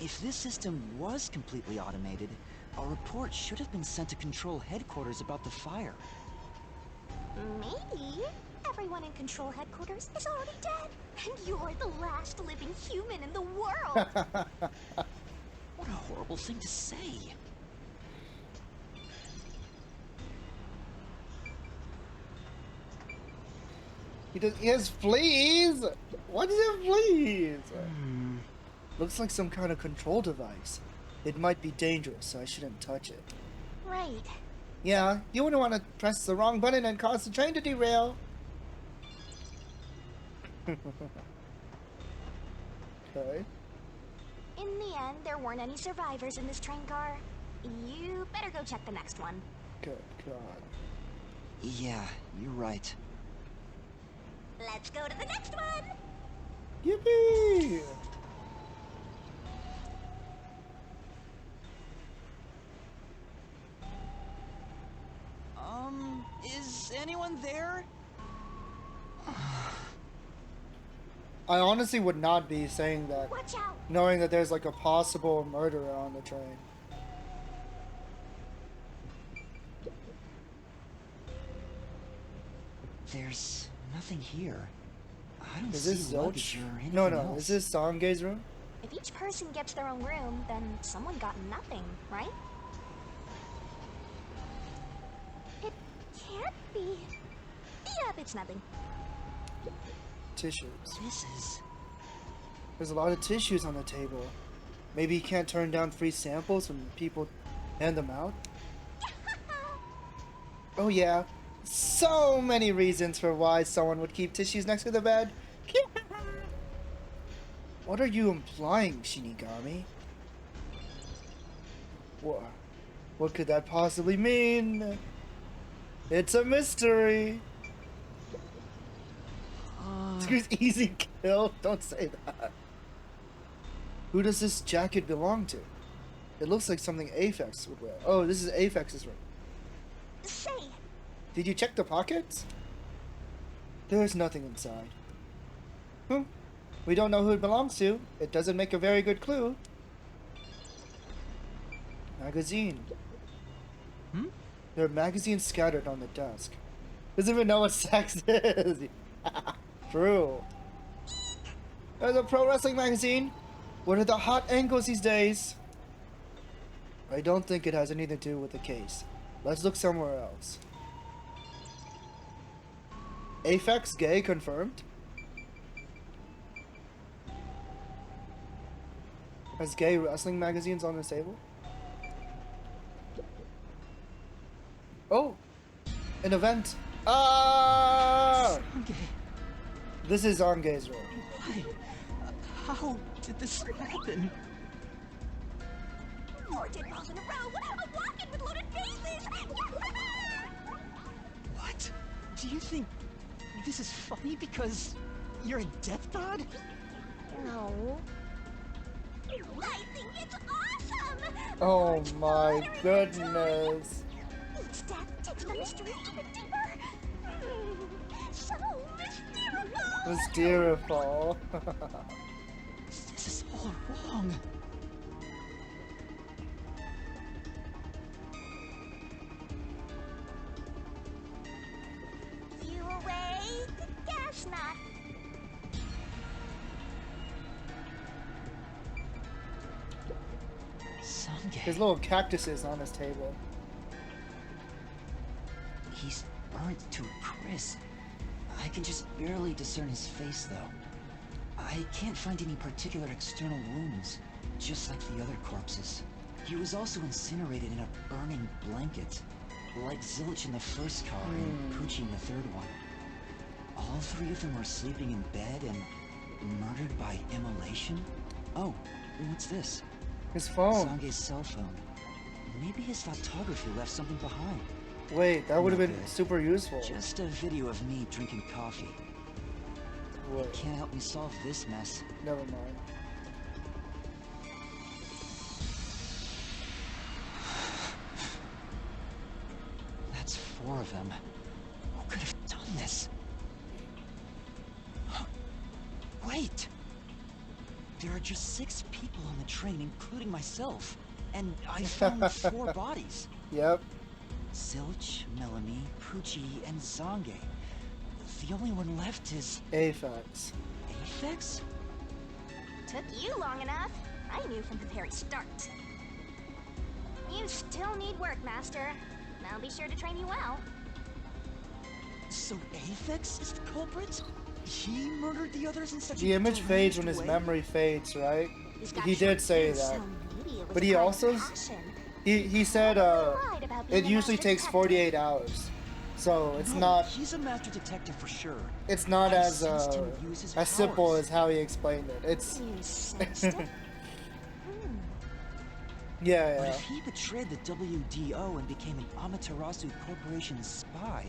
If this system was completely automated, a report should have been sent to Control Headquarters about the fire. Maybe. Everyone in Control Headquarters is already dead. And you're the last living human in the world. What a horrible thing to say. He has fleas! What is it, fleas? Looks like some kind of control device. It might be dangerous, so I shouldn't touch it. Right. Yeah, you wouldn't want to press the wrong button and cause the train to derail. Okay. In the end, there weren't any survivors in this train car. You better go check the next one. Good God. Yeah, you're right. Let's go to the next one! Yippee! Is anyone there? I honestly would not be saying that, Watch out! knowing that there's like a possible murderer on the train. There's nothing here. I don't Is see this luggage Zilch? or anything No, else. is this Sange's room? If each person gets their own room, then someone got nothing, right? It can't be. Yep, it's nothing. Tissues. This is... There's a lot of tissues on the table. Maybe you can't turn down free samples when people hand them out? Oh yeah. So many reasons for why someone would keep tissues next to the bed. What are you implying, Shinigami? What could that possibly mean? It's a mystery. Excuse easy kill. Don't say that. Who does this jacket belong to? It looks like something Aphex would wear. Oh, this is Aphex's room. Say. Did you check the pockets? There's nothing inside. We don't know who it belongs to. It doesn't make a very good clue. Magazine. There are magazines scattered on the desk. Doesn't even know what sex is. True. There's a pro wrestling magazine. What are the hot angles these days? I don't think it has anything to do with the case. Let's look somewhere else. Aphex gay confirmed. Has gay wrestling magazines on his table? Oh! An event! Ah! Zange. This is Zange's room. Why? How did this happen? 4 dead balls in a row! A rocket with loaded bases! What? Do you think this is funny because you're a death god? No. I think it's awesome! Oh my goodness. Each death takes the mystery even deeper. So mystical! Mysteriful. This is all wrong. You awake? Guess not. Zange. His little cactuses on his table. He's burnt to a crisp. I can just barely discern his face, though. I can't find any particular external wounds, just like the other corpses. He was also incinerated in a burning blanket, like Zilch in the first car and Poochie in the third one. All 3 of them were sleeping in bed and murdered by immolation? Oh, what's this? His phone. Zange's cell phone. Maybe his photography left something behind. Wait, that would have No been good. super useful. Just a video of me drinking coffee. Wait, Can't help me solve this mess. never mind. That's 4 of them. Who could have done this? Wait! There are just 6 people on the train, including myself. And I found 4 bodies. Yep. Zilch, Melanie, Poochie, and Zange. The only one left is... Aphex. Aphex? Took you long enough. I knew from the very start. You still need work, Master. I'll be sure to train you well. So Aphex is the culprit? He murdered the others in such The a image fades when his way? memory fades, right? He's got He did say short fuse, that. so maybe it was But a he crime also... of passion. He said, Lied about being it a usually master takes detective. 48 hours. So it's No, not... He's a master detective for sure. It's not I as sensed him use his simple powers. as how he explained it. It's You sensed it? yeah, But yeah. if he betrayed the WDO and became an Amaterasu Corporation spy,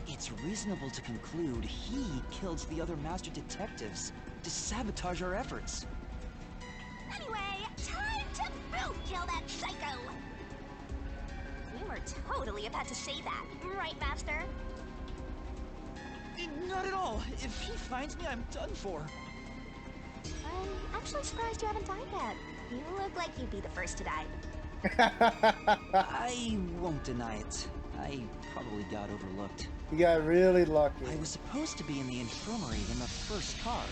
it's reasonable to conclude he killed the other master detectives to sabotage our efforts. Anyway, time to boot kill that psycho! You were totally about to say that, right, Master? Not at all. If he finds me, I'm done for. I'm actually surprised you haven't died yet. You look like you'd be the first to die. I won't deny it. I probably got overlooked. You got really lucky. I was supposed to be in the infirmary in the first car.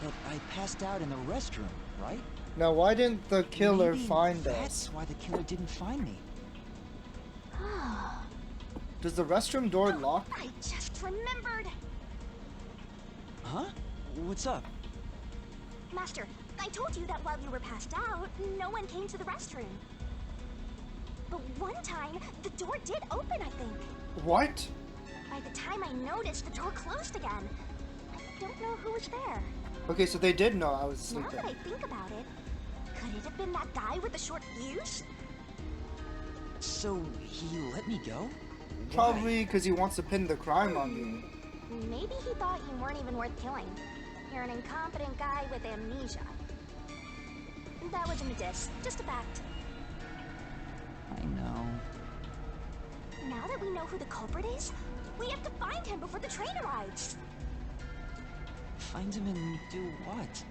But I passed out in the restroom, right? Now, why didn't the killer Maybe find that's us? why the killer didn't find me. Does the restroom door lock? I just remembered. Huh? What's up? Master, I told you that while you were passed out, no one came to the restroom. But one time, the door did open, I think. What? By the time I noticed, the door closed again. I don't know who was there. Okay, so they did know I was Now sleeping. that I think about it, could it have been that guy with the short fuse? So he let me go? Probably because he wants to pin the crime on you. Maybe he thought you weren't even worth killing. You're an incompetent guy with amnesia. That wasn't a diss, just a fact. I know. Now that we know who the culprit is, we have to find him before the train arrives. Find him and do what?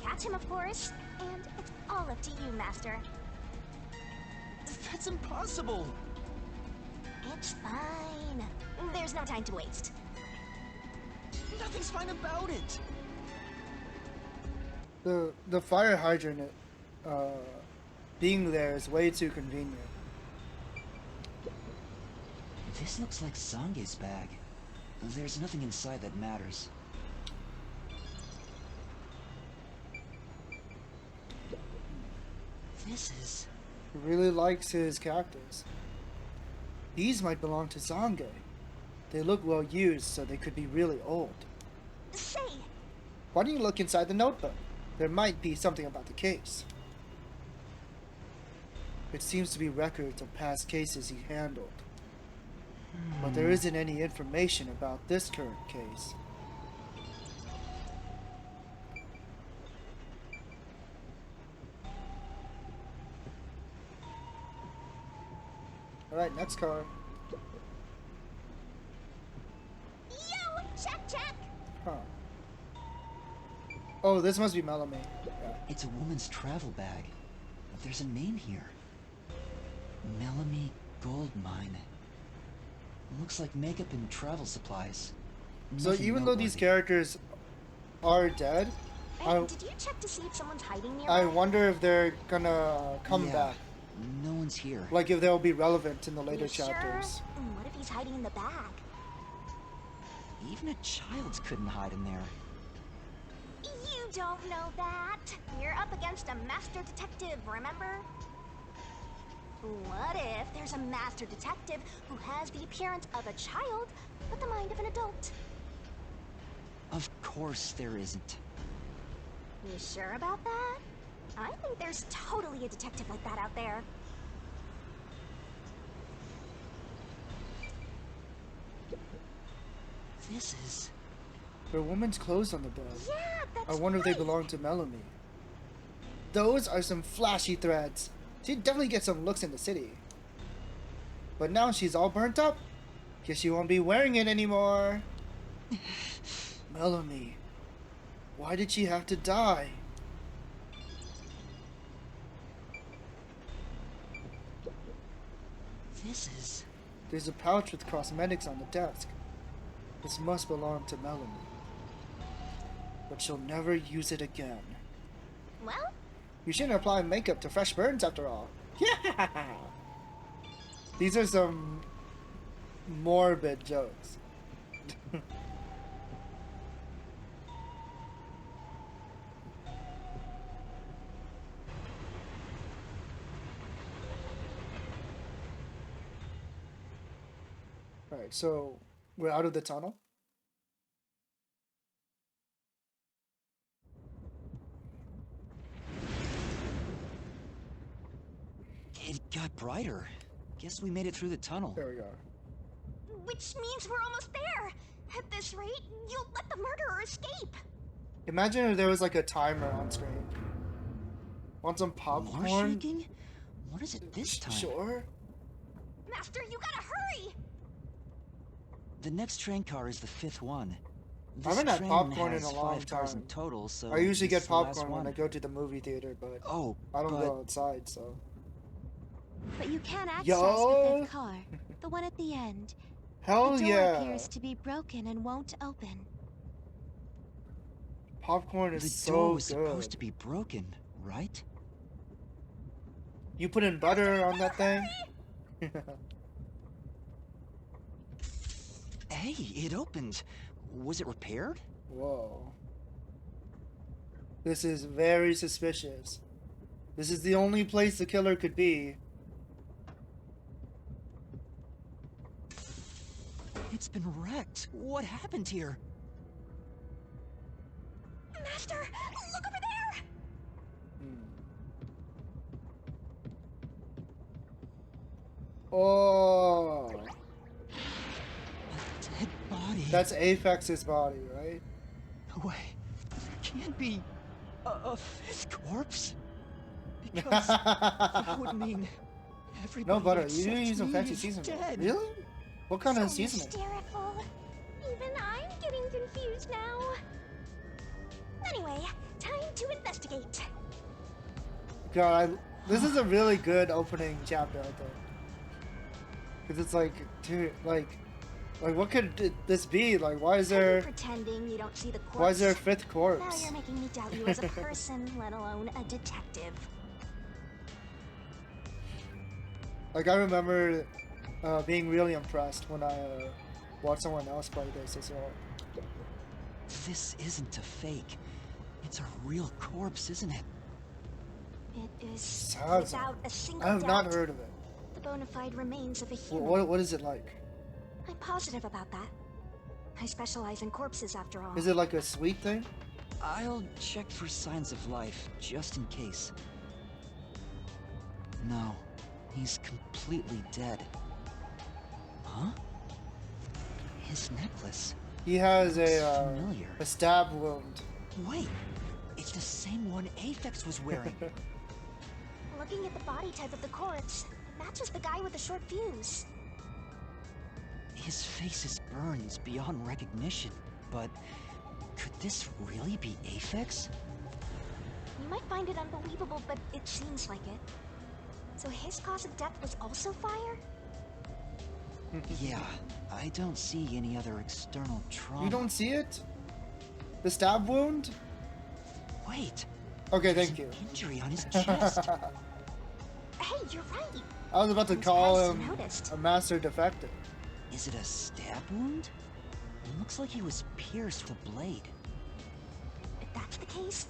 Catch him, of course. And it's all up to you, Master. That's impossible! It's fine. There's no time to waste. Nothing's fine about it! The fire hydrant being there is way too convenient. This looks like Zange's bag. There's nothing inside that matters. This is... He really likes his cactus. These might belong to Zange. They look well used, so they could be really old. Say! Why don't you look inside the notebook? There might be something about the case. It seems to be records of past cases he handled. But there isn't any information about this current case. Alright, next car. Yo! Check! Huh. Oh, this must be Melanie. Yeah. It's a woman's travel bag. There's a name here. Melanie Gold Mine. Looks like makeup and travel supplies. So Nothing even though these noteworthy. characters are dead, Hey, did you check to see if someone's hiding nearby? I wonder if they're gonna come Yeah, back. no one's here. Like if they'll be relevant in the You later sure? chapters. What if he's hiding in the bag? Even a child couldn't hide in there. You don't know that. You're up against a master detective, remember? What if there's a master detective who has the appearance of a child, but the mind of an adult? Of course there isn't. You sure about that? I think there's totally a detective like that out there. This is... There are women's clothes on the bed. Yeah, that's I wonder if they right. belong to Melanie. Those are some flashy threads. She'd definitely get some looks in the city. But now she's all burnt up. Guess she won't be wearing it anymore. Melanie. Why did she have to die? This is... There's a pouch with cosmetics on the desk. This must belong to Melanie. But she'll never use it again. Well, You shouldn't apply makeup to fresh burns after all. Yeah! These are some morbid jokes. Alright, so we're out of the tunnel. It got brighter. Guess we made it through the tunnel. There we go. which means we're almost there. At this rate, you'll let the murderer escape. Imagine if there was like a timer on screen. Want some More popcorn? shaking? What is it this time? Sure. Master, you gotta hurry! The next train car is the 5th one. I haven't This had train popcorn in has a long 5 cars time. in total, so I usually this get is the last popcorn when one. I go to the movie theater, but Oh, I don't but go outside, so. But you can access Yo! the 5th car, the one at the end. Hell the door yeah! appears to be broken and won't open. Popcorn is The so door was good. supposed to be broken, right? You put in butter on that thing? Hey, it opened. Was it repaired? Whoa. This is very suspicious. This is the only place the killer could be. It's been wrecked. What happened here? Master, look over there! Oh. A dead body. That's Aphex's body, right? Wait, there can't be a fifth corpse? Because that would mean everybody No butter. You except didn't use some me fancy is seasoning. dead. Really? What kind of So seasoning? hysterical. Even I'm getting confused now. Anyway, time to investigate. God, this is a really good opening chapter, I think. Because it's like, dude, like, what could this be? Like, why is Are you there, pretending you don't see the corpse? why is there a fifth Now corpse? you're making me doubt you as a person, let alone a detective. Like, I remember being really impressed when I watched someone else play this as well. This isn't a fake. It's a real corpse, isn't it? It is Sounds- without a single I have doubt not heard of it. the bona fide remains of a human. What is it like? I'm positive about that. I specialize in corpses after all. Is it like a sweet thing? I'll check for signs of life, just in case. No, he's completely dead. Huh? His necklace. He has Familiar. a stab wound. Wait, it's the same one Aphex was wearing. Looking at the body type of the corpse, it matches the guy with the short fuse. His face is burned beyond recognition, but could this really be Aphex? You might find it unbelievable, but it seems like it. So his cause of death was also fire? Yeah, I don't see any other external trauma. You don't see it? The stab wound? Wait. Okay, There's thank an you. injury on his chest. Hey, you're right. I was about to I'm call surprised him you noticed. a master defective. Is it a stab wound? It looks like he was pierced with a blade. If that's the case,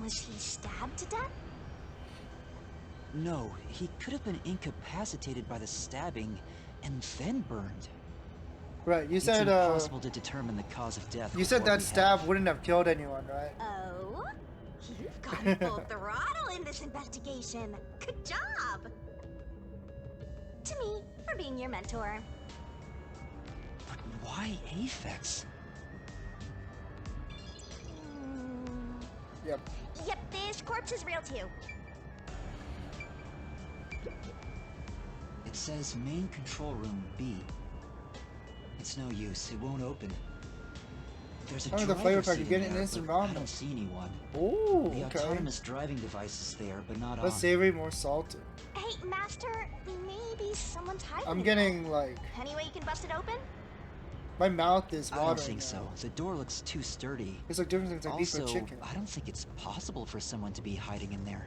was he stabbed to death? No, he could have been incapacitated by the stabbing and then burned. Right, you It's said impossible to determine the cause of death. you with said what that we stab have. wouldn't have killed anyone, right? Oh? You've gone full throttle in this investigation. Good job! To me, for being your mentor. But why Aphex? Yep. Yep, this corpse is real too. It says main control room B. It's no use. It won't open. There's a Oh, the driver's flavor pack, seat you in get it in there, instant but I ramen. don't see anyone. Ooh, The okay. autonomous driving device is there, but not Less on. savory, more salty. Hey, Master, maybe someone's hiding. I'm in getting like there. Any way you can bust it open? my mouth is I watering. don't think now. so. The door looks too sturdy. It's like different things like beef Also, or chicken. I don't think it's possible for someone to be hiding in there.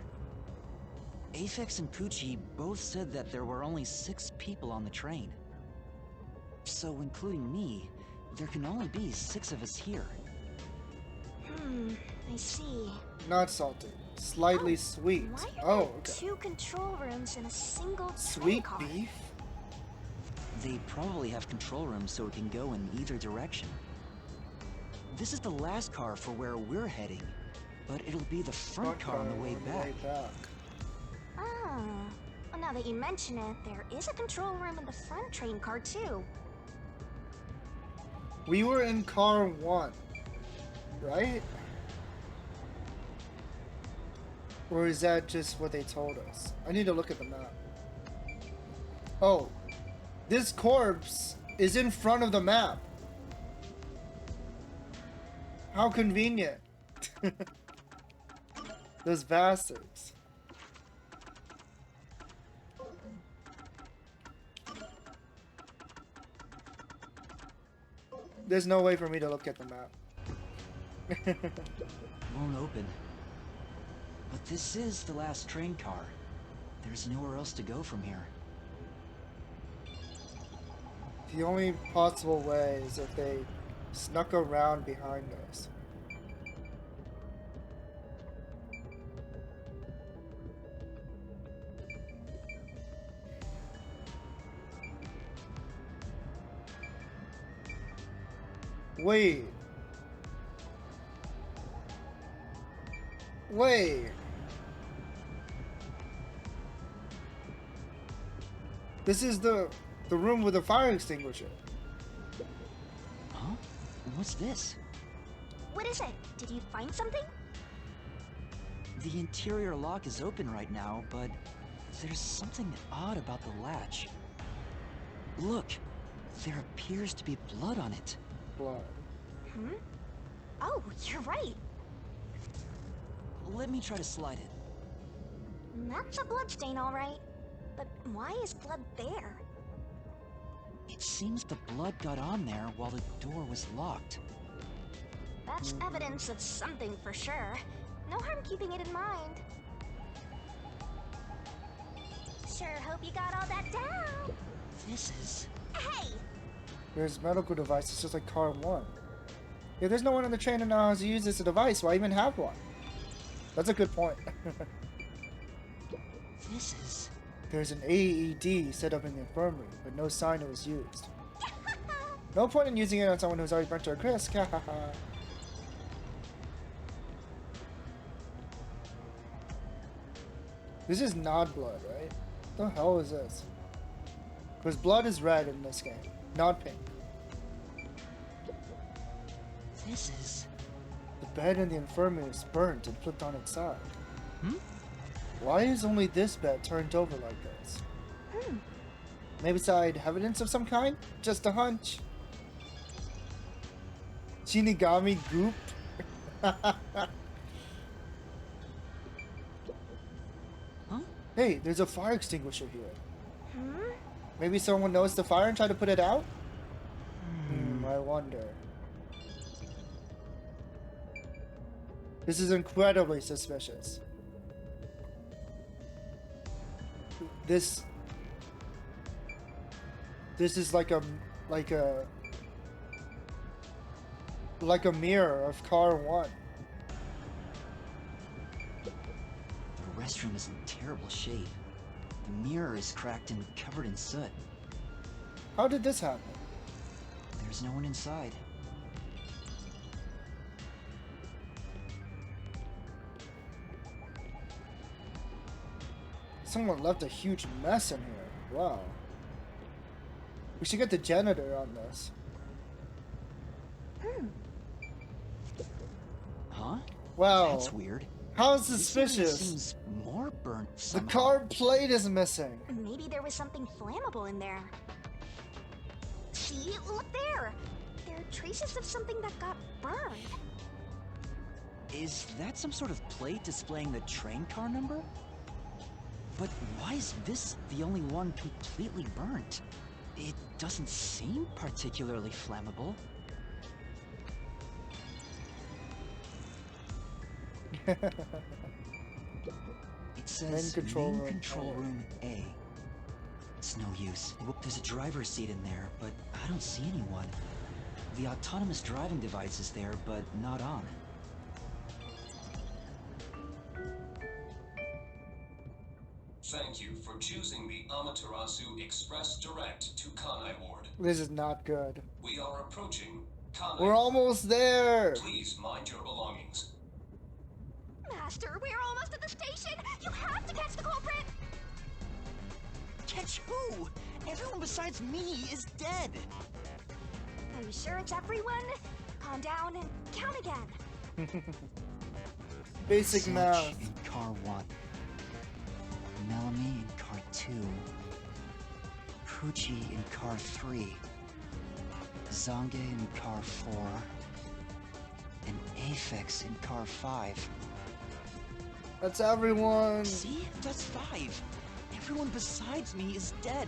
Aphex and Pucci both said that there were only 6 people on the train. So, including me, there can only be 6 of us here. I see. Not salty. Slightly sweet. Why are Oh, there okay. 2 control rooms in a single train Sweet car? beef? They probably have control rooms so it can go in either direction. This is the last car for where we're heading, but it'll be the front car on the way back. Oh. Well, now that you mention it, there is a control room in the front train car too. We were in car 1, right? Or is that just what they told us? I need to look at the map. Oh, this corpse is in front of the map. How convenient. Those bastards. There's no way for me to look at the map. Won't open. But this is the last train car. There's nowhere else to go from here. The only possible way is if they snuck around behind us. Wait. This is the room with the fire extinguisher. Huh? What's this? What is it? Did you find something? The interior lock is open right now, but there's something odd about the latch. Look, there appears to be blood on it. Blood. Hmm? Oh, you're right. Let me try to slide it. That's a blood stain, all right. But why is blood there? It seems the blood got on there while the door was locked. That's evidence of something for sure. No harm keeping it in mind. Sure hope you got all that down. This is... Hey! There's medical devices just like car 1. If there's no one on the train that knows how to use this device, why even have one? That's a good point. This is... There's an AED set up in the infirmary, but no sign it was used. No point in using it on someone who's already burnt to a crisp. This is not blood, right? What the hell is this? Because blood is red in this game, not pink. This is... The bed in the infirmary is burnt and flipped on its side. Hmm? Why is only this bed turned over like this? Maybe side evidence of some kind? Just a hunch. Shinigami goop? Huh? Hey, there's a fire extinguisher here. Hmm? Maybe someone knows the fire and tried to put it out? I wonder. This is incredibly suspicious. This is like a mirror of car 1. The restroom is in terrible shape. The mirror is cracked and covered in soot. How did this happen? There's no one inside. Someone left a huge mess in here. Wow. We should get the janitor on this. Huh? Wow. That's weird. How This area suspicious. seems more burnt The somehow. car plate is missing. Maybe there was something flammable in there. See? Look there! There are traces of something that got burned. Is that some sort of plate displaying the train car number? But why is this the only one completely burnt? It doesn't seem particularly flammable. It says Main control main room control A. room A. It's no use. There's a driver's seat in there, but I don't see anyone. The autonomous driving device is there, but not on. Thank you for choosing the Amaterasu Express Direct to Kanai Ward. This is not good. We are approaching Kanai. We're almost there. Please mind your belongings. Master, we're almost at the station! You have to catch the culprit! Catch who? Everyone besides me is dead. Are you sure it's everyone? Calm down and count again. Basic Sach math. in car 1. Melanie in car 2. Pucci in car 3. Zange in car 4. And Aphex in car 5. That's everyone. See? That's 5. Everyone besides me is dead.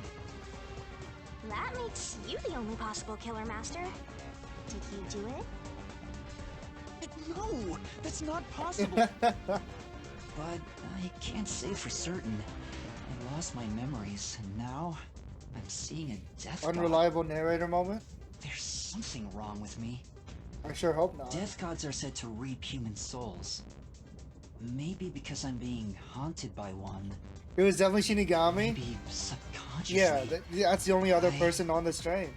That makes you the only possible killer, Master. Did you do it? No, that's not possible. But I can't say for certain. I lost my memories, and now I'm seeing a death god. Unreliable narrator moment? There's something wrong with me. I sure hope not. Death gods are said to reap human souls. Maybe because I'm being haunted by one. It was definitely Shinigami? Maybe subconsciously. Yeah, that's the only other person on this train.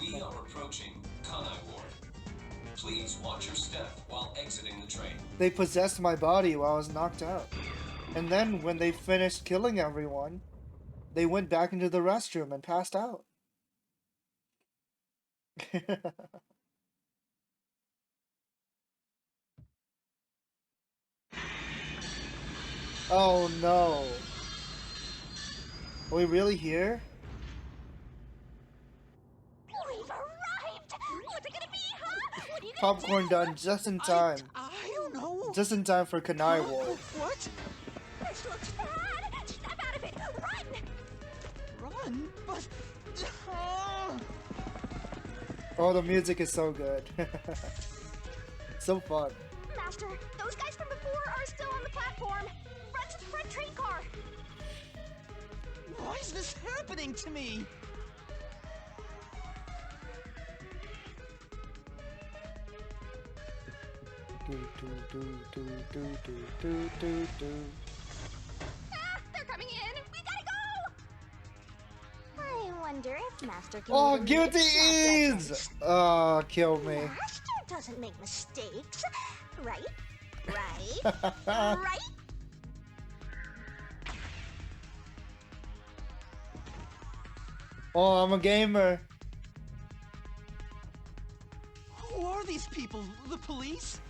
We are approaching Kanai Ward. Please watch your step while exiting the train. They possessed my body while I was knocked out. And then when they finished killing everyone, they went back into the restroom and passed out. Oh no. Are we really here? We've arrived! What's it gonna be, huh? What are you gonna Popcorn do? done just in time. I don't know. Just in time for Kanai Ward. What? This looks bad! Snap out of it! Run! Run? But... Oh, the music is so good. So fun. Master, those guys from before are still on the platform. Run to the front train car. Why is this happening to me? Ah, they're coming in. We gotta go. I wonder if Master can. Oh, even guilty make snap is! lessons. Oh, kill me. Master doesn't make mistakes, right? Right? Right? Oh, I'm a gamer. Who are these people? The police?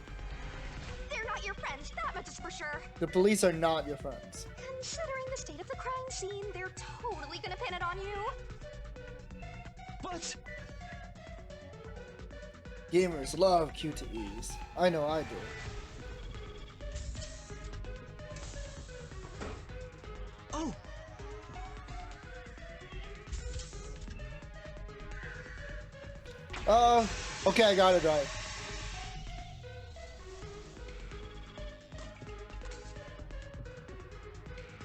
They're not your friends, that much is for sure. The police are not your friends. Considering the state of the crime scene, they're totally gonna pin it on you. But... Gamers love QTEs. I know I do. Oh! Okay, I got it right.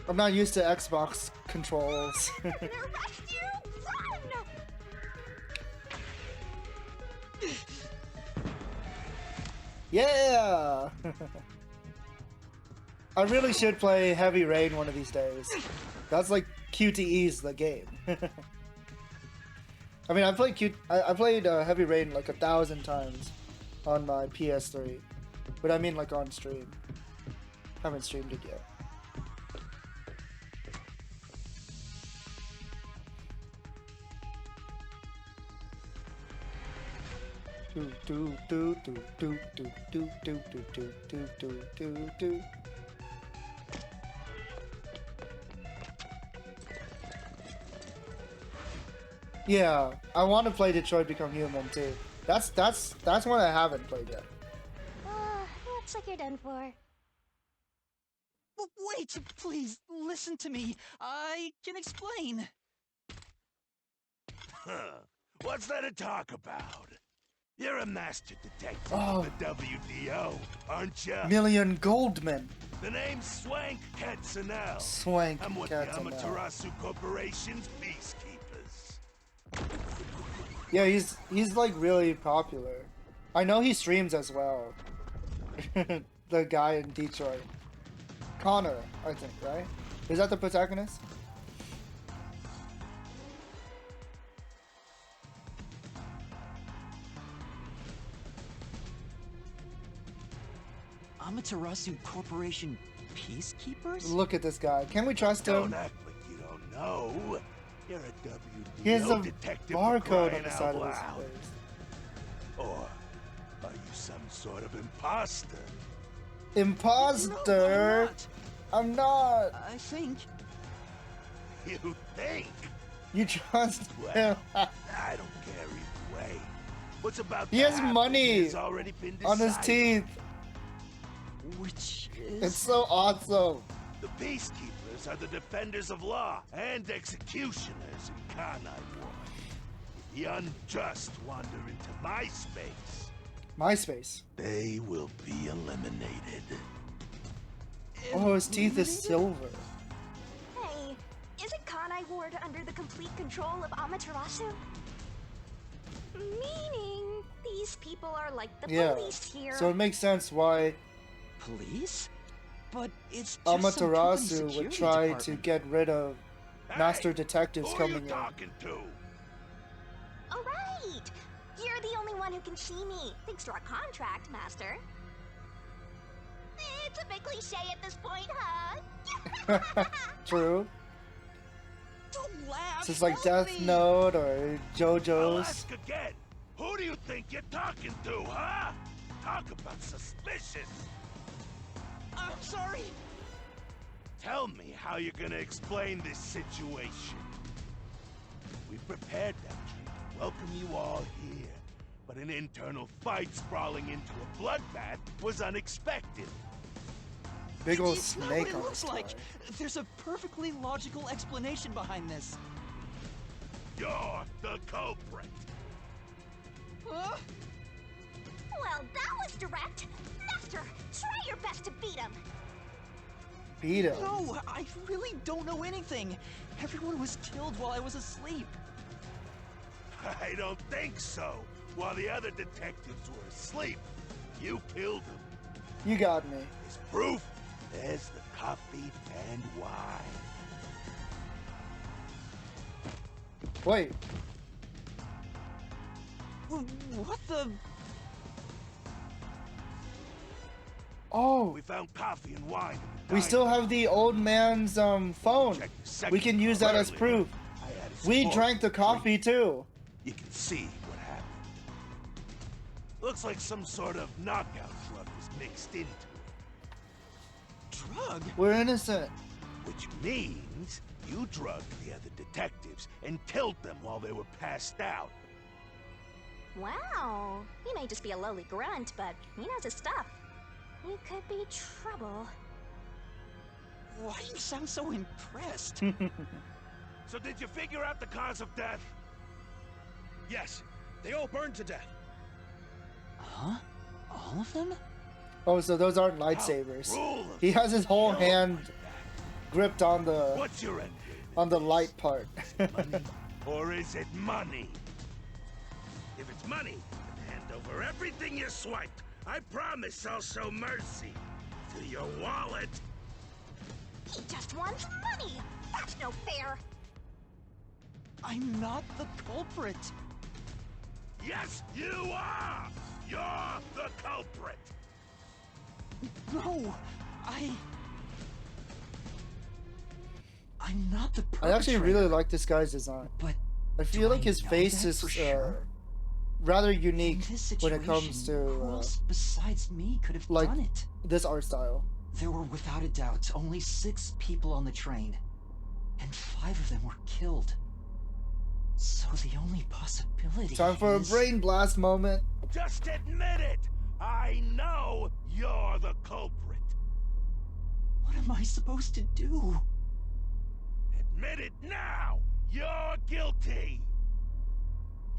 I'm not used to Xbox controls. They're gonna arrest you! Run! Yeah! I really should play Heavy Rain one of these days. That's like QTE's the game. I mean, I played Heavy Rain like 1,000 times on my PS3, but I mean like on stream. Haven't streamed it yet. Yeah, I want to play Detroit Become Human too. That's one I haven't played yet. Looks like you're done for. Wait, please, listen to me. I can explain. Huh. What's there to talk about? You're a master detective Oh. of the WDO, aren't you? Million Goldman. The name's Swank Katsunel. Swank I'm with the Katsunel. Amaterasu Corporation's peacekeepers. Yeah, he's like really popular. I know he streams as well. The guy in Detroit. Connor, I think, right? Is that the protagonist? Amaterasu Corporation peacekeepers? Look at this guy. Can we trust Don't him? act like you don't know. You're a WDO He has a detective barcode on crying the out side of loud. his face. Or are you some sort of imposter? Imposter? No, I'm not. I think. You think? You trust Well, him? I don't care either way. What's about He to has happen money has already been on his decided. teeth. Which is... It's so awesome. The peacekeepers are the defenders of law and executioners in Kanai Ward. If the unjust wander into my space, MySpace. They will be eliminated. Oh, his teeth is silver. Hey, isn't Kanai Ward under the complete control of Amaterasu? Meaning, these people are like the police here. So it makes sense why Police? But it's just Amaterasu would try to get rid of master detectives who coming are you talking to? All right, you're the only one who can see me, thanks to our contract, Master. It's a bit cliche at this point, huh? True. Don't laugh. It's just like Death Note or I'll JoJo's. ask again. Who do you think you're talking to, huh? Talk about suspicious. I'm sorry. Tell me how you're gonna explain this situation. We prepared that tree to welcome you all here, but an internal fight sprawling into a bloodbath was unexpected. Big old It's not snake what it on looks his like. tie. There's a perfectly logical explanation behind this. You're the culprit. Huh? Well, that was direct. Master, try your best to beat him. Beat him. No, I really don't know anything. Everyone was killed while I was asleep. I don't think so. While the other detectives were asleep, you killed them. You got me. As proof, there's the coffee and wine. Wait. What the? Oh, We found coffee and wine. we still have the old man's phone. We can use that as proof. We drank the coffee too. You can see what happened. Looks like some sort of knockout drug was mixed into it. Drug? We're innocent. Which means you drugged the other detectives and killed them while they were passed out. Wow, he may just be a lowly grunt, but he knows his stuff. He could be trouble. Why do you sound so impressed? So did you figure out the cause of death? Yes, they all burned to death. Huh? All of them? Oh, so those aren't lightsabers. Rule of He has his whole kill hand like that. gripped on the What's your end game? on the light part. Money? Or is it money? If it's money, then hand over everything you swiped. I promise I'll show mercy to your wallet. He just wants money. That's no fair. I'm not the culprit. Yes, you are! You're the culprit! No, I'm not the I perpetrator. actually really like this guy's design. But I feel do like I his know face that is for sure? rather In unique this when it comes situation, who to else besides me could have like done it? this art style. There were without a doubt only 6 people on the train, and 5 of them were killed. So the only possibility Time for a is... brain blast moment. Just admit it! I know you're the culprit. What am I supposed to do? Admit it now! You're guilty!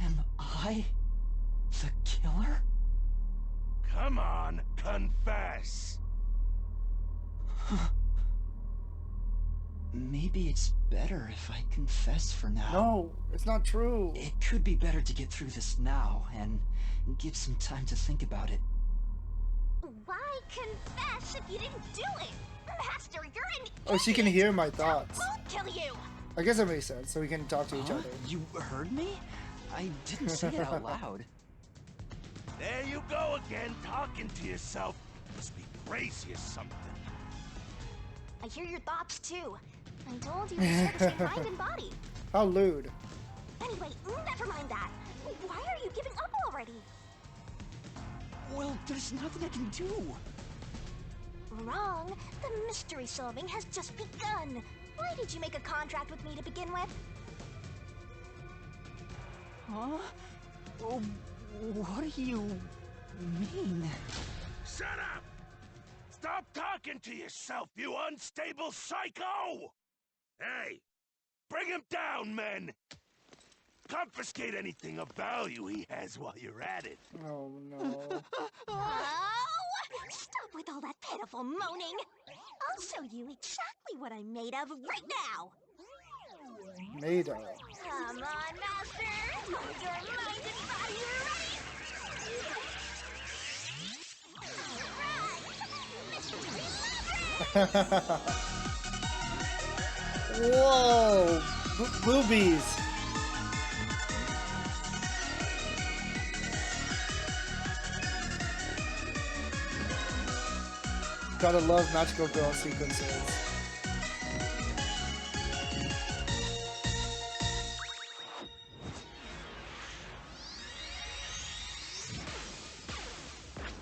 Am I the killer? Come on, confess! Maybe it's better if I confess for now. No, it's not true. It could be better to get through this now and give some time to think about it. Why confess if you didn't do it? Master, you're an Oh, she can hear my thoughts. Won't kill you. I guess that makes sense, so we can talk to each Huh? other. You heard me? I didn't say it out loud. There you go again, talking to yourself. Must be crazy or something. I hear your thoughts too. I told you we share the same mind and body. How lewd. Anyway, never mind that. Why are you giving up already? Well, there's nothing I can do. Wrong. The mystery solving has just begun. Why did you make a contract with me to begin with? Huh? Oh, what do you mean? Shut up! Stop talking to yourself, you unstable psycho! Hey, bring him down, men! confiscate anything of value he has while you're at it. Oh no. Oh! Stop with all that pitiful moaning! I'll show you exactly what I'm made of right now! Made of. Come on, Master! Hold your mind and body ready! Whoa! Boobies! Gotta love magical girl sequences.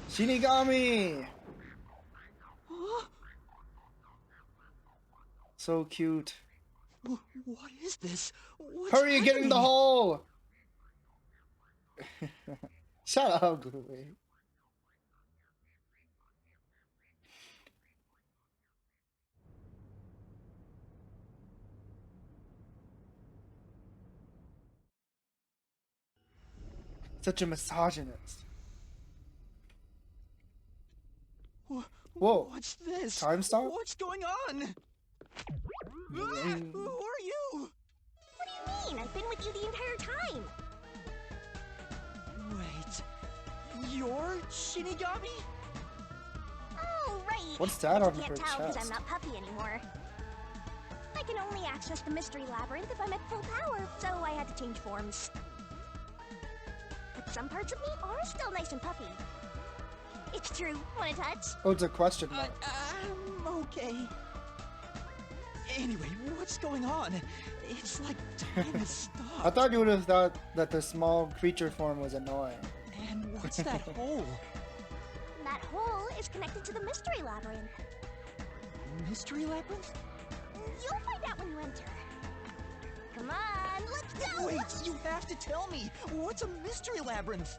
Shinigami! So cute. What is this? What's Hurry, get in the happening? hole! Shut up, Gooey. Such a misogynist. Whoa. What's this? Time stop? What's going on? Who are you? What do you mean? I've been with you the entire time! Wait. You're Shinigami? Oh, right! What's that But on you her can't tell because chest? I'm not Puppy anymore. I can only access the Mystery Labyrinth if I'm at full power, so I had to change forms. But some parts of me are still nice and puppy. It's true. Want a touch? Oh, it's a question mark. Okay. Anyway, what's going on? It's like time has stopped. I thought you would have thought that the small creature form was annoying. And what's that hole? That hole is connected to the Mystery Labyrinth. Mystery Labyrinth? You'll find out when you enter. Come on, let's go! Wait, you have to tell me. What's a Mystery Labyrinth?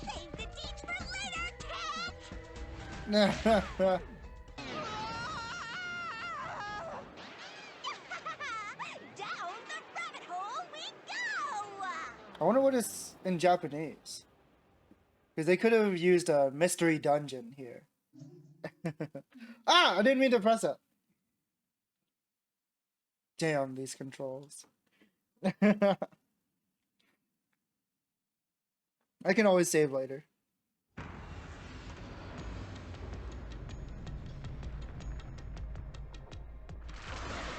Save the deeds for later, cat! Down the rabbit hole we go! I wonder what is in Japanese. Because they could have used a mystery dungeon here. Ah! I didn't mean to press it. Damn, these controls. I can always save later.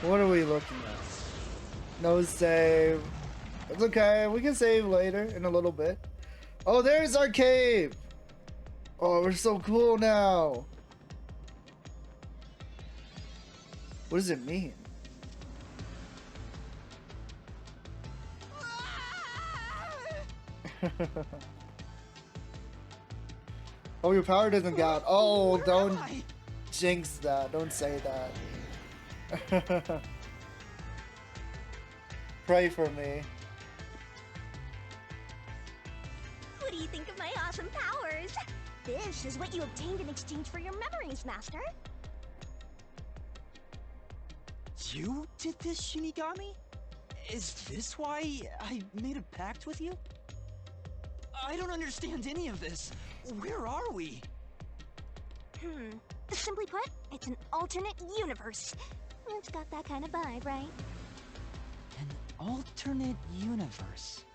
What are we looking at? No save. It's okay, we can save later in a little bit. Oh, there's our cave! Oh, we're so cool now. What does it mean? Oh, your power doesn't go out. Oh, don't jinx that. Don't say that. Pray for me. What do you think of my awesome powers? This is what you obtained in exchange for your memories, Master. You did this, Shinigami? Is this why I made a pact with you? I don't understand any of this. Where are we? Simply put, it's an alternate universe. It's got that kind of vibe, right? An alternate universe.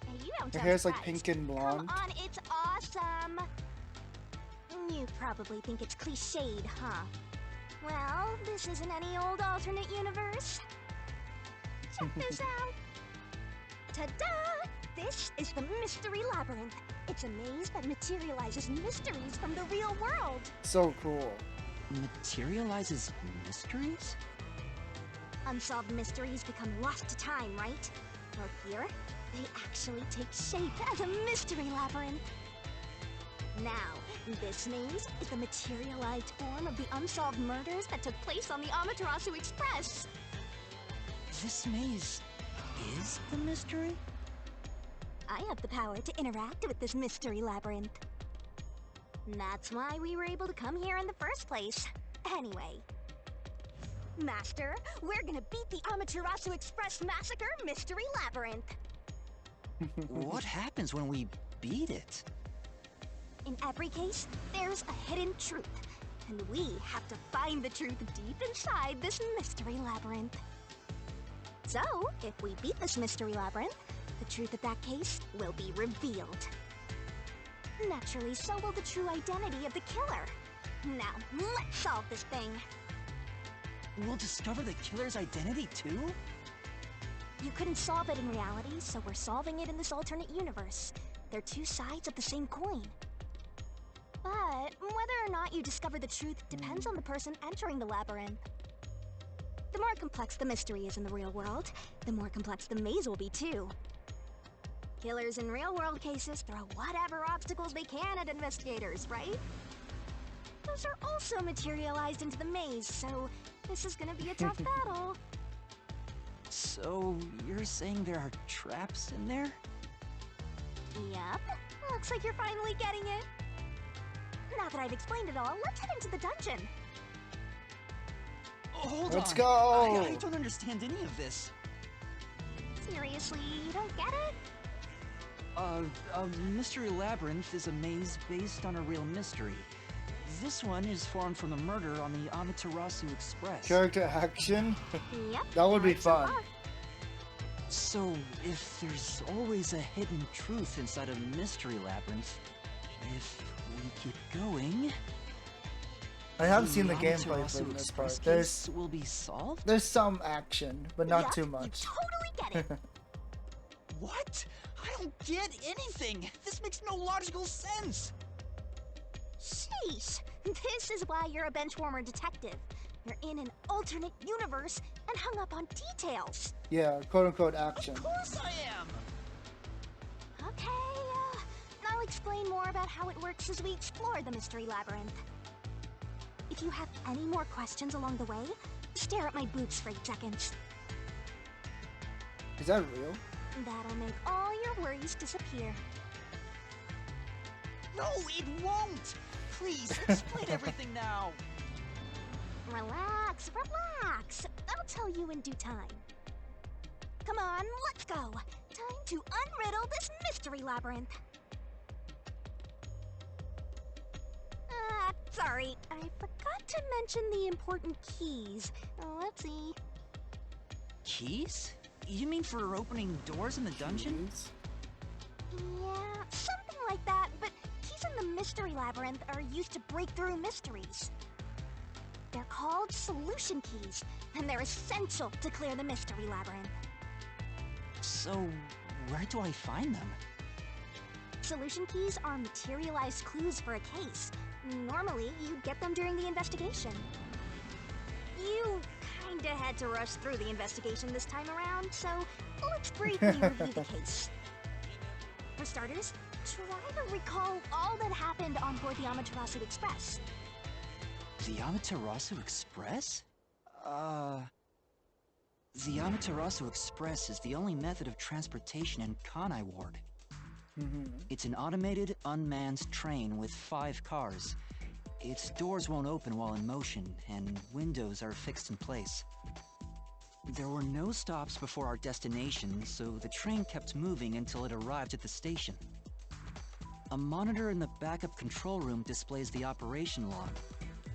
And you don't Her sound hair's like surprised. pink and blonde. Come on, it's awesome. You probably think it's cliched, huh? Well, this isn't any old alternate universe. Check this out. Ta-da! This is the Mystery Labyrinth. It's a maze that materializes mysteries from the real world. So cool. Materializes mysteries? Unsolved mysteries become lost to time, right? Well, here, they actually take shape as a mystery labyrinth. Now, this maze is the materialized form of the unsolved murders that took place on the Amaterasu Express. This maze is the mystery? I have the power to interact with this mystery labyrinth. That's why we were able to come here in the first place. Anyway, Master, we're gonna beat the Amaterasu Express Massacre Mystery Labyrinth. What happens when we beat it? In every case, there's a hidden truth, and we have to find the truth deep inside this mystery labyrinth. So, if we beat this mystery labyrinth, the truth of that case will be revealed. Naturally, so will the true identity of the killer. Now, let's solve this thing. We'll discover the killer's identity too? You couldn't solve it in reality, so we're solving it in this alternate universe. They're two sides of the same coin. But whether or not you discover the truth depends on the person entering the labyrinth. The more complex the mystery is in the real world, the more complex the maze will be too. Killers in real-world cases throw whatever obstacles they can at investigators, right? Those are also materialized into the maze, so this is gonna be a tough battle. So, you're saying there are traps in there? Yep. Looks like you're finally getting it. Now that I've explained it all, let's head into the dungeon. Oh, hold Let's on. go! I don't understand any of this. Seriously, you don't get it? A mystery labyrinth is a maze based on a real mystery. This one is formed from the murder on the Amaterasu Express. Character action? Yep. That would be right so fun. far. So, if there's always a hidden truth inside a mystery labyrinth, if we keep going... I haven't seen the gameplay for this part. Case will be solved? There's some action, but not Yep, too you much. totally get it. What? I don't get anything! This makes no logical sense! Sheesh. This is why you're a benchwarmer detective. You're in an alternate universe and hung up on details. Yeah, quote-unquote action. Of course I am! Okay, I'll explain more about how it works as we explore the mystery labyrinth. If you have any more questions along the way, stare at my boobs for 8 seconds. Is that real? That'll make all your worries disappear. No, it won't! Please, explain everything now! Relax, relax. I'll tell you in due time. Come on, let's go. Time to unriddle this mystery labyrinth. Sorry, I forgot to mention the important keys. Whoopsie. Keys? You mean for opening doors in the dungeon? Yeah, something like that, but keys in the mystery labyrinth are used to break through mysteries. They're called solution keys, and they're essential to clear the mystery labyrinth. So, where do I find them? Solution keys are materialized clues for a case. Normally, you'd get them during the investigation. You kinda had to rush through the investigation this time around, so let's briefly review the case. For starters, try to recall all that happened on board the Amaterasu Express. The Amaterasu Express? The Amaterasu Express is the only method of transportation in Kanai Ward. It's an automated, unmanned train with 5 cars. Its doors won't open while in motion, and windows are fixed in place. There were no stops before our destination, so the train kept moving until it arrived at the station. A monitor in the backup control room displays the operation log,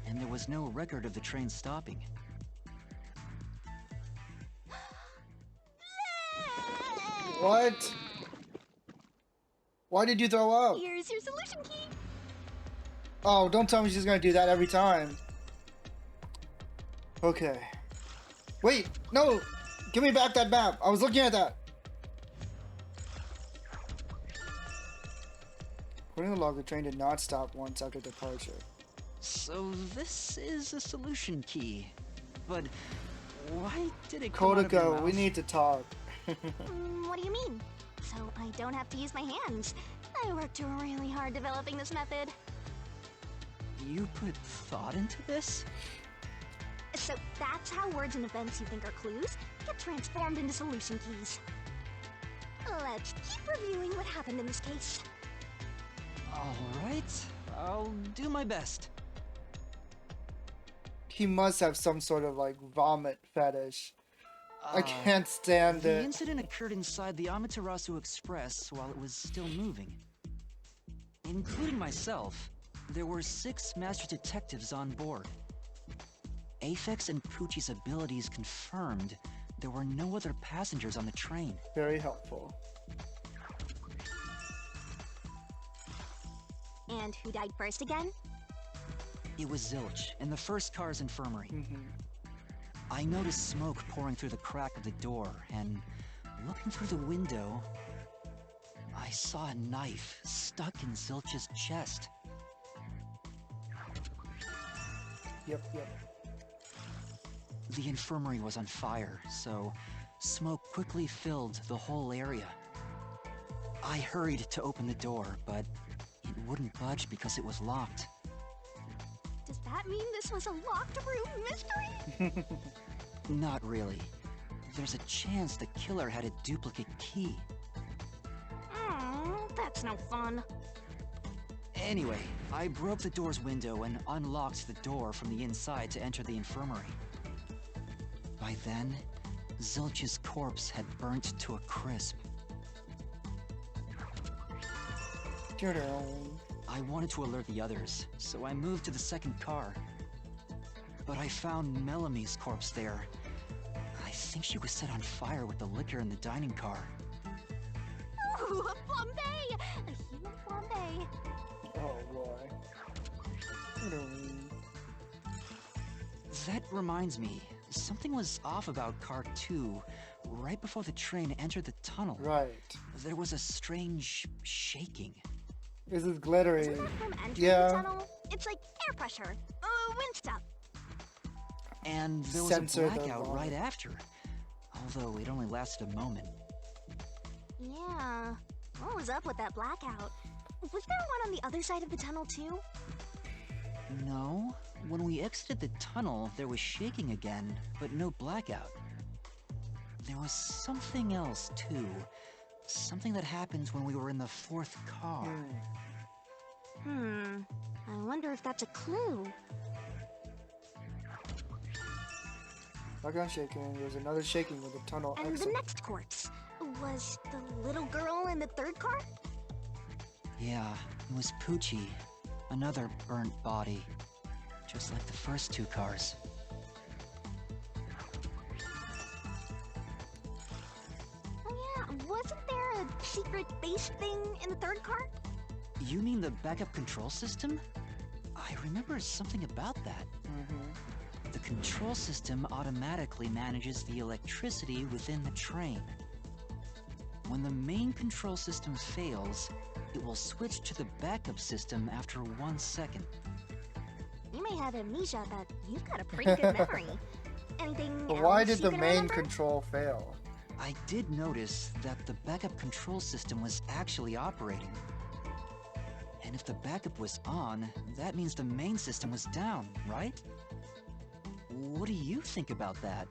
and there was no record of the train stopping. What? Why did you throw up? Here's your solution key. Oh, don't tell me she's gonna do that every time. Okay. Wait, no! Give me back that map. I was looking at that. According to the log, the train did not stop once after departure. So this is a solution key. But why did it come out of your Kodako, mouth? we need to talk. What do you mean? So I don't have to use my hands. I worked really hard developing this method. You put thought into this? So that's how words and events you think are clues get transformed into solution keys. Let's keep reviewing what happened in this case. Alright, I'll do my best. He must have some sort of like vomit fetish. I can't stand the it. incident occurred inside the Amaterasu Express while it was still moving. Including myself, there were 6 master detectives on board. Aphex and Poochie's abilities confirmed there were no other passengers on the train. Very helpful. And who died first again? It was Zilch in the first car's infirmary. I noticed smoke pouring through the crack of the door, and looking through the window, I saw a knife stuck in Zilch's chest. Yep. The infirmary was on fire, so smoke quickly filled the whole area. I hurried to open the door, but it wouldn't budge because it was locked. Does that mean this was a locked room mystery? Not really. There's a chance the killer had a duplicate key. That's no fun. Anyway, I broke the door's window and unlocked the door from the inside to enter the infirmary. By then, Zilch's corpse had burnt to a crisp. I wanted to alert the others, so I moved to the second car. But I found Melamie's corpse there. I think she was set on fire with the liquor in the dining car. Ooh, a flambe! A human flambe! Oh boy. That reminds me, something was off about car 2 right before the train entered the tunnel. Right. There was a strange shaking. This is glittery. Isn't that from entering the tunnel? It's like air pressure. Wind stuff. And there was Censor a the blackout volume. right after. Although it only lasted a moment. Yeah. What was up with that blackout? Was there one on the other side of the tunnel too? No. When we exited the tunnel, there was shaking again, but no blackout. There was something else too. Something that happened when we were in the 4th car. I wonder if that's a clue. Background shaking. There's another shaking with the tunnel And exit. the next corpse. Was the little girl in the 3rd car? Yeah, it was Poochie. Another burnt body. Just like the first 2 cars. Oh yeah, wasn't there a secret base thing in the 3rd car? You mean the backup control system? I remember something about that. The control system automatically manages the electricity within the train. When the main control system fails, it will switch to the backup system after 1 second. You may have amnesia, but you've got a pretty good memory. Anything But why else did you the can main remember? control fail? I did notice that the backup control system was actually operating. And if the backup was on, that means the main system was down, right? What do you think about that?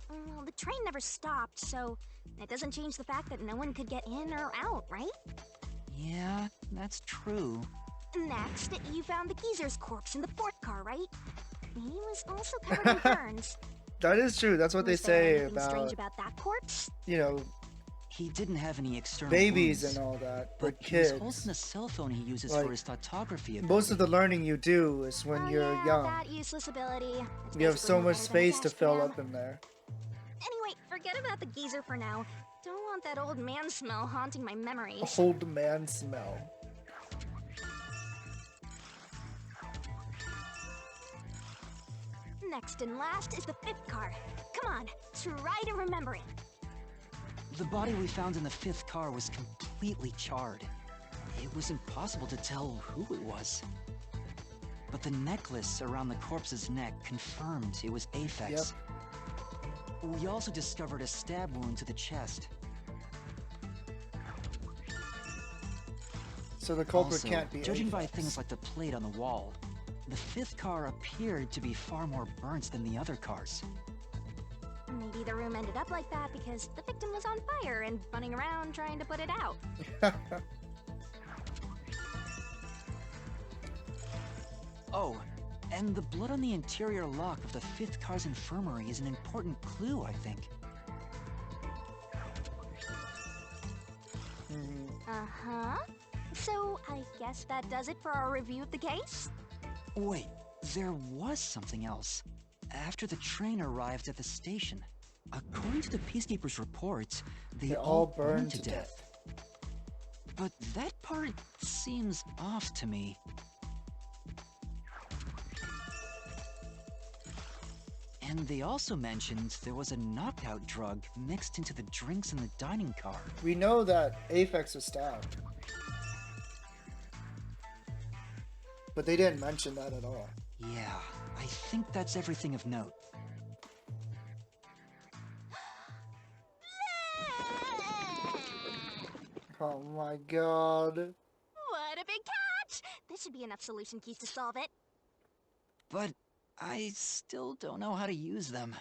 Well, the train never stopped, so it doesn't change the fact that no one could get in or out, right? Yeah, that's true. Next, you found the geezer's corpse in the 4th car, right? He was also covered in burns. That is true. That's what they Was there say anything about, strange about that corpse? you know, He didn't have any external babies wounds, and all that. For but he was kids, holding a cell phone he uses Like, for his photography most of ability. the learning you do is when Oh, you're yeah, young. that useless ability. It's You have basically so no much better than a space to dash fill cam. up in there. Anyway, forget about the geezer for now. Don't want that old man smell haunting my memories. Old man smell. Next and last is the 5th car. Come on, try to remember it. The body we found in the 5th car was completely charred. It was impossible to tell who it was. But the necklace around the corpse's neck confirmed it was Aphex. We also discovered a stab wound to the chest. So the culprit Also, can't be judging by Aphex. things like the plate on the wall, the 5th car appeared to be far more burnt than the other cars. Maybe the room ended up like that because the victim was on fire and running around trying to put it out. Oh, and the blood on the interior lock of the 5th car's infirmary is an important clue, I think. Uh-huh. So, I guess that does it for our review of the case? Wait, there was something else. After the train arrived at the station, according to the Peacekeepers' reports, they all burned to death. But that part seems off to me. And they also mentioned there was a knockout drug mixed into the drinks in the dining car. We know that Aphex was stabbed. But they didn't mention that at all. Yeah, I think that's everything of note. Oh my god. What a big catch! This should be enough solution keys to solve it. But I still don't know how to use them.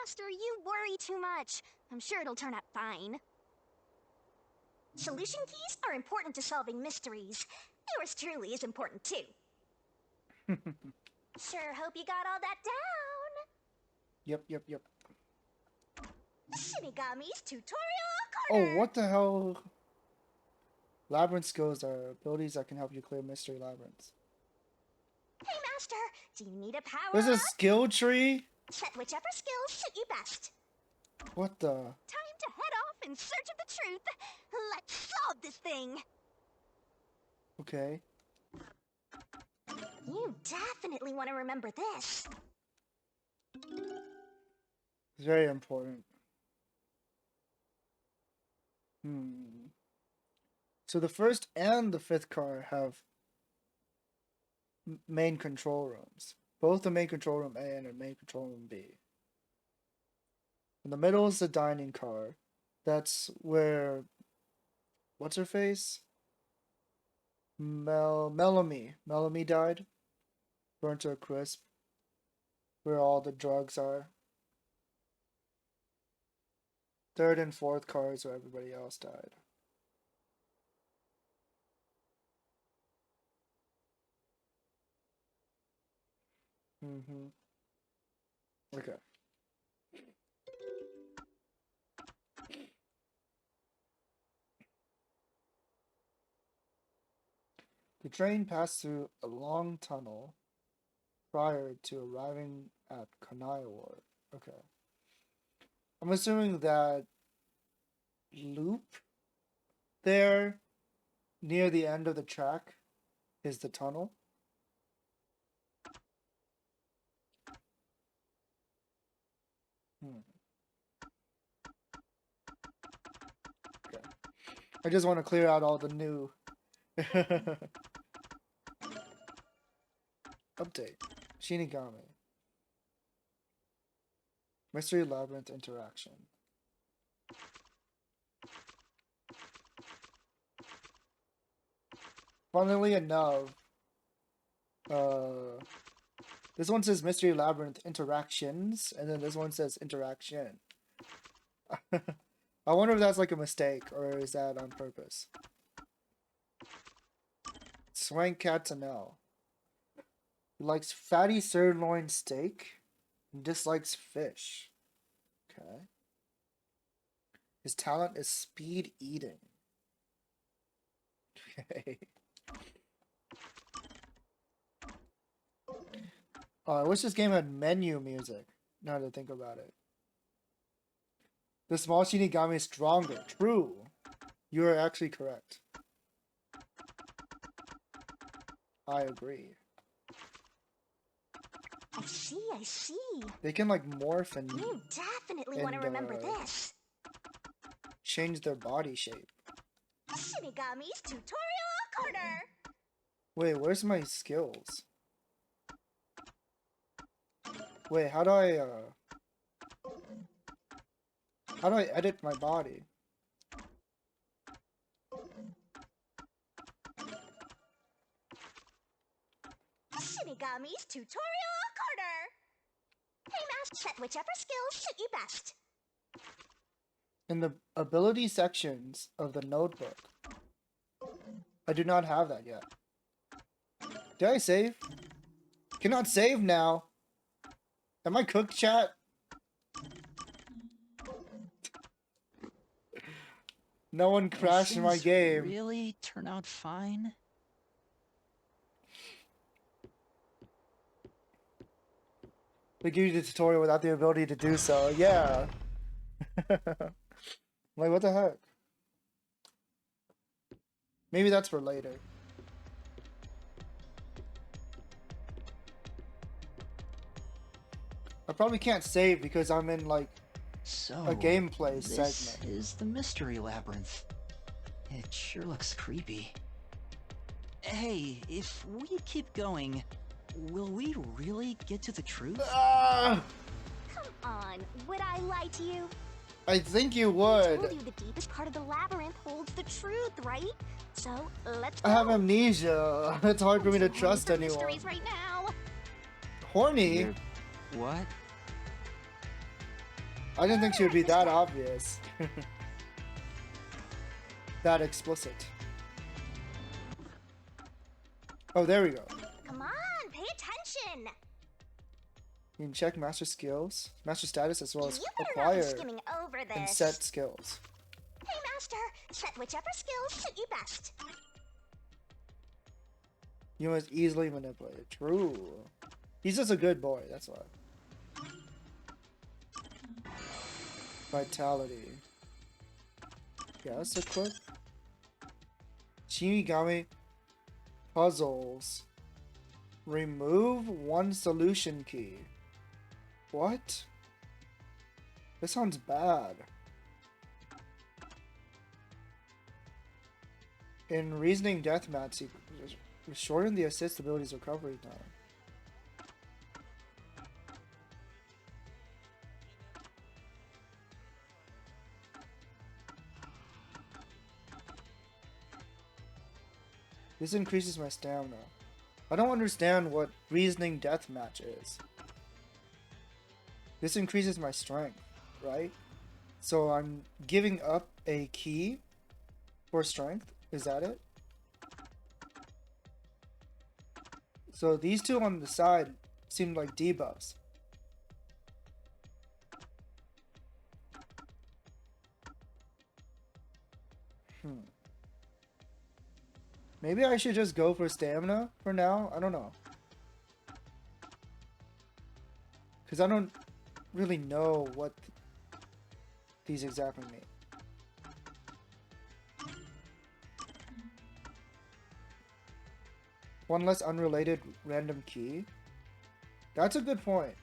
Master, you worry too much. I'm sure it'll turn out fine. Solution keys are important to solving mysteries. Yours truly is important too. Sure hope you got all that down. Yep. Shinigami's tutorial corner. Oh, what the hell? Labyrinth skills are abilities that can help you clear mystery labyrinths. Hey, Master, do you need a power There's a up? skill tree? Set whichever skills suit you best. What the? Time to head off in search of the truth. Let's solve this thing. Okay. You definitely want to remember this. It's very important. So the 1st and the 5th car have main control rooms. Both the main control room A and the main control room B. In the middle is the dining car. That's where... What's her face? Melanie died. Burnt to a crisp. Where all the drugs are. 3rd and 4th cars where everybody else died. Okay. The train passed through a long tunnel prior to arriving at Kanai Ward. Okay. I'm assuming that loop there near the end of the track is the tunnel. Okay. I just want to clear out all the new update. Shinigami. Mystery Labyrinth interaction. Funnily enough, this one says Mystery Labyrinth interactions, and then this one says interaction. I wonder if that's like a mistake, or is that on purpose? Swank Catanel. He likes fatty sirloin steak and dislikes fish. Okay. His talent is speed eating. Okay. Oh, I wish this game had menu music, now to think about it. The small Shinigami is stronger. True. You are actually correct. I agree. I see. They can like morph and You definitely want to remember this. change their body shape. Shinigami's tutorial corner. Wait, where's my skills? Wait, how do I edit my body? Shinigami's tutorial corner. Hey, Master, set whichever skills suit you best. In the ability sections of the notebook. I do not have that yet. Did I save? Cannot save now. Am I cooked, chat? No one crashed my game. Really turn out fine? They give you the tutorial without the ability to do so. Yeah. Like, what the heck? Maybe that's for later. I probably can't save because I'm in, like, a gameplay segment. This is the mystery labyrinth. It sure looks creepy. Hey, if we keep going, will we really get to the truth? Come on, would I lie to you? I think you I would. told you the deepest part of the labyrinth holds the truth, right? So, let's go. I have amnesia. It's hard for me to trust anyone. Mysteries right now. Horny? What? I didn't think she would be that obvious. That explicit. Oh, there we go. Come on, pay attention. You can check master skills, master status, as well as You better not be acquire skimming over this. and set skills. Hey, Master, set whichever skills suit you best. You must easily manipulate it. True. He's just a good boy, that's why. Vitality. Yes, equip. Shinigami puzzles. Remove one solution key. What? This sounds bad. In reasoning deathmatch, you shorten the assist ability's recovery time. This increases my stamina. I don't understand what reasoning deathmatch is. This increases my strength, right? So I'm giving up a key for strength. Is that it? So these two on the side seem like debuffs. Maybe I should just go for stamina for now? I don't know. Because I don't really know what these exactly mean. One less unrelated random key. That's a good point.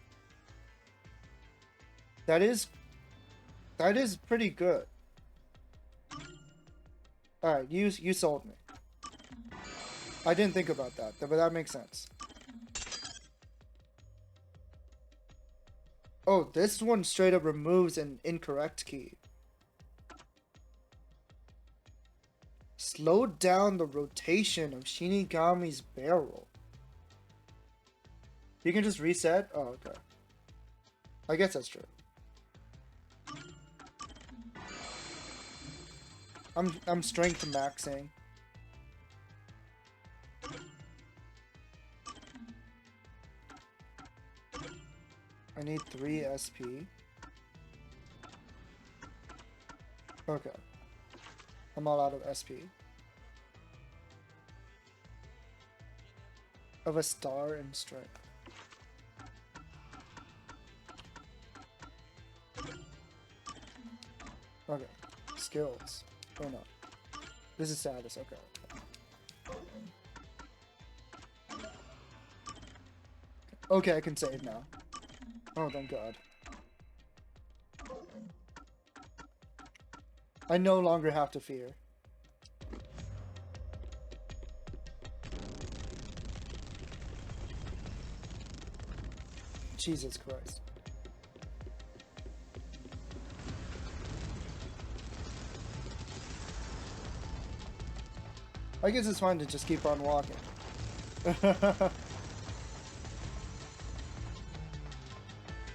That is pretty good. Alright, you sold me. I didn't think about that, but that makes sense. Oh, this one straight up removes an incorrect key. Slow down the rotation of Shinigami's barrel. You can just reset? Oh, okay. I guess that's true. I'm strength maxing. I need 3 SP. Okay. I'm all out of SP. Of a star and strength. Okay. Skills. Oh no. This is status, okay. Okay, I can save now. Oh, thank God. I no longer have to fear. Jesus Christ. I guess it's fine to just keep on walking.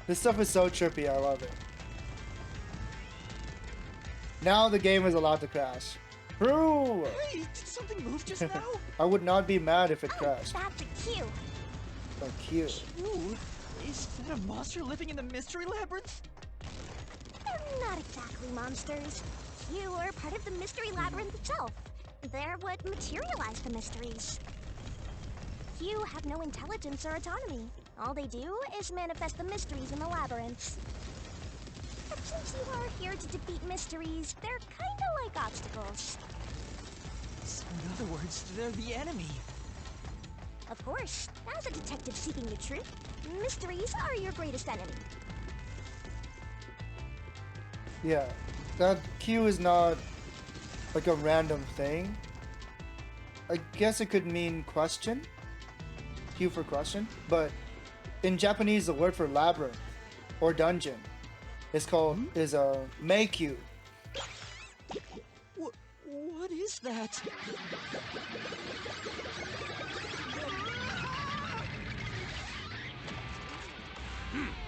This stuff is so trippy, I love it. Now the game is allowed to crash. True! Hey, did something move just now? I would not be mad if it crashed. That's a Q. A cute. Ooh, is that a monster living in the mystery labyrinth? They're not exactly monsters. Q are part of the mystery labyrinth itself. They're what materialize the mysteries. Q have no intelligence or autonomy. All they do is manifest the mysteries in the labyrinths. But since you are here to defeat mysteries, they're kinda like obstacles. So in other words, they're the enemy. Of course, as a detective seeking the truth, mysteries are your greatest enemy. Yeah, that Q is not like a random thing. I guess it could mean question. Q for question. But in Japanese, the word for labyrinth or dungeon is called Meikyu. What is that?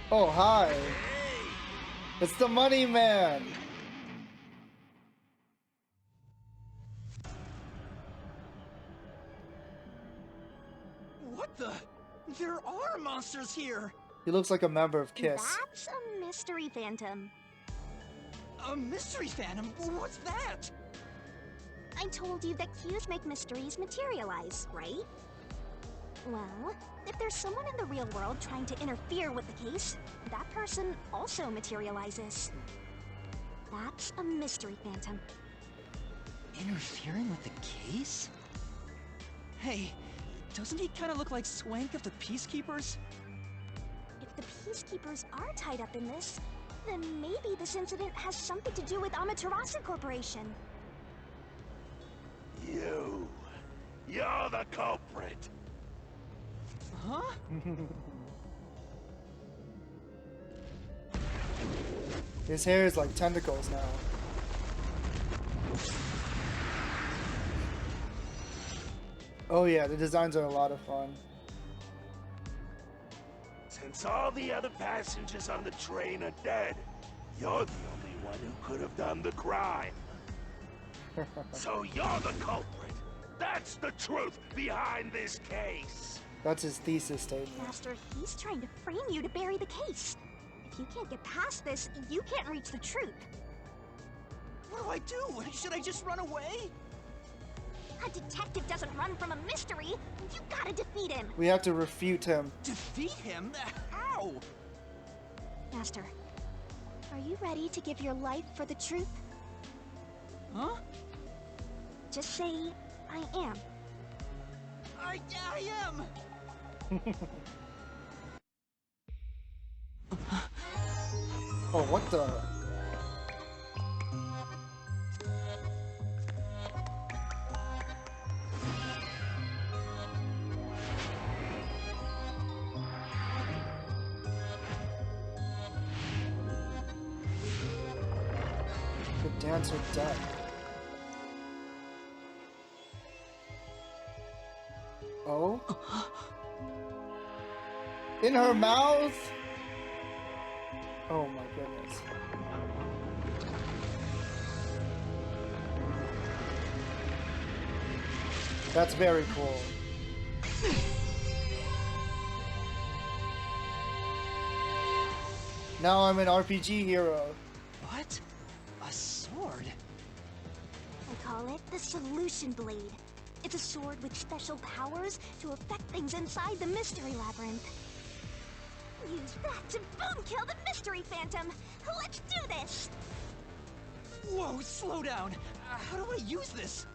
Oh, hi. It's the Money Man. What the? There are monsters here. He looks like a member of Kiss. That's a mystery phantom. A mystery phantom? What's that? I told you that Qs make mysteries materialize, right? Well, if there's someone in the real world trying to interfere with the case, that person also materializes. That's a mystery phantom. Interfering with the case? Hey, doesn't he kind of look like Swank of the Peacekeepers? If the Peacekeepers are tied up in this, then maybe this incident has something to do with Amaterasu Corporation. You're the culprit. Huh? His hair is like tentacles now. Oh yeah, the designs are a lot of fun. Since all the other passengers on the train are dead, you're the only one who could have done the crime. So you're the culprit. That's the truth behind this case. That's his thesis statement. Master, he's trying to frame you to bury the case. If you can't get past this, you can't reach the truth. What do? Should I just run away? A detective doesn't run from a mystery. You gotta defeat him. We have to refute him. Defeat him? How? Master, are you ready to give your life for the truth? Huh? Just say, I am. I am! Oh, what the? The dance with death. Oh? In her mouth? Oh my goodness. That's very cool. Now I'm an RPG hero. What? A sword? I call it the Solution Blade. It's a sword with special powers to affect things inside the Mystery Labyrinth. Use that to boom kill the Mystery Phantom! Let's do this! Whoa, slow down! How do I use this?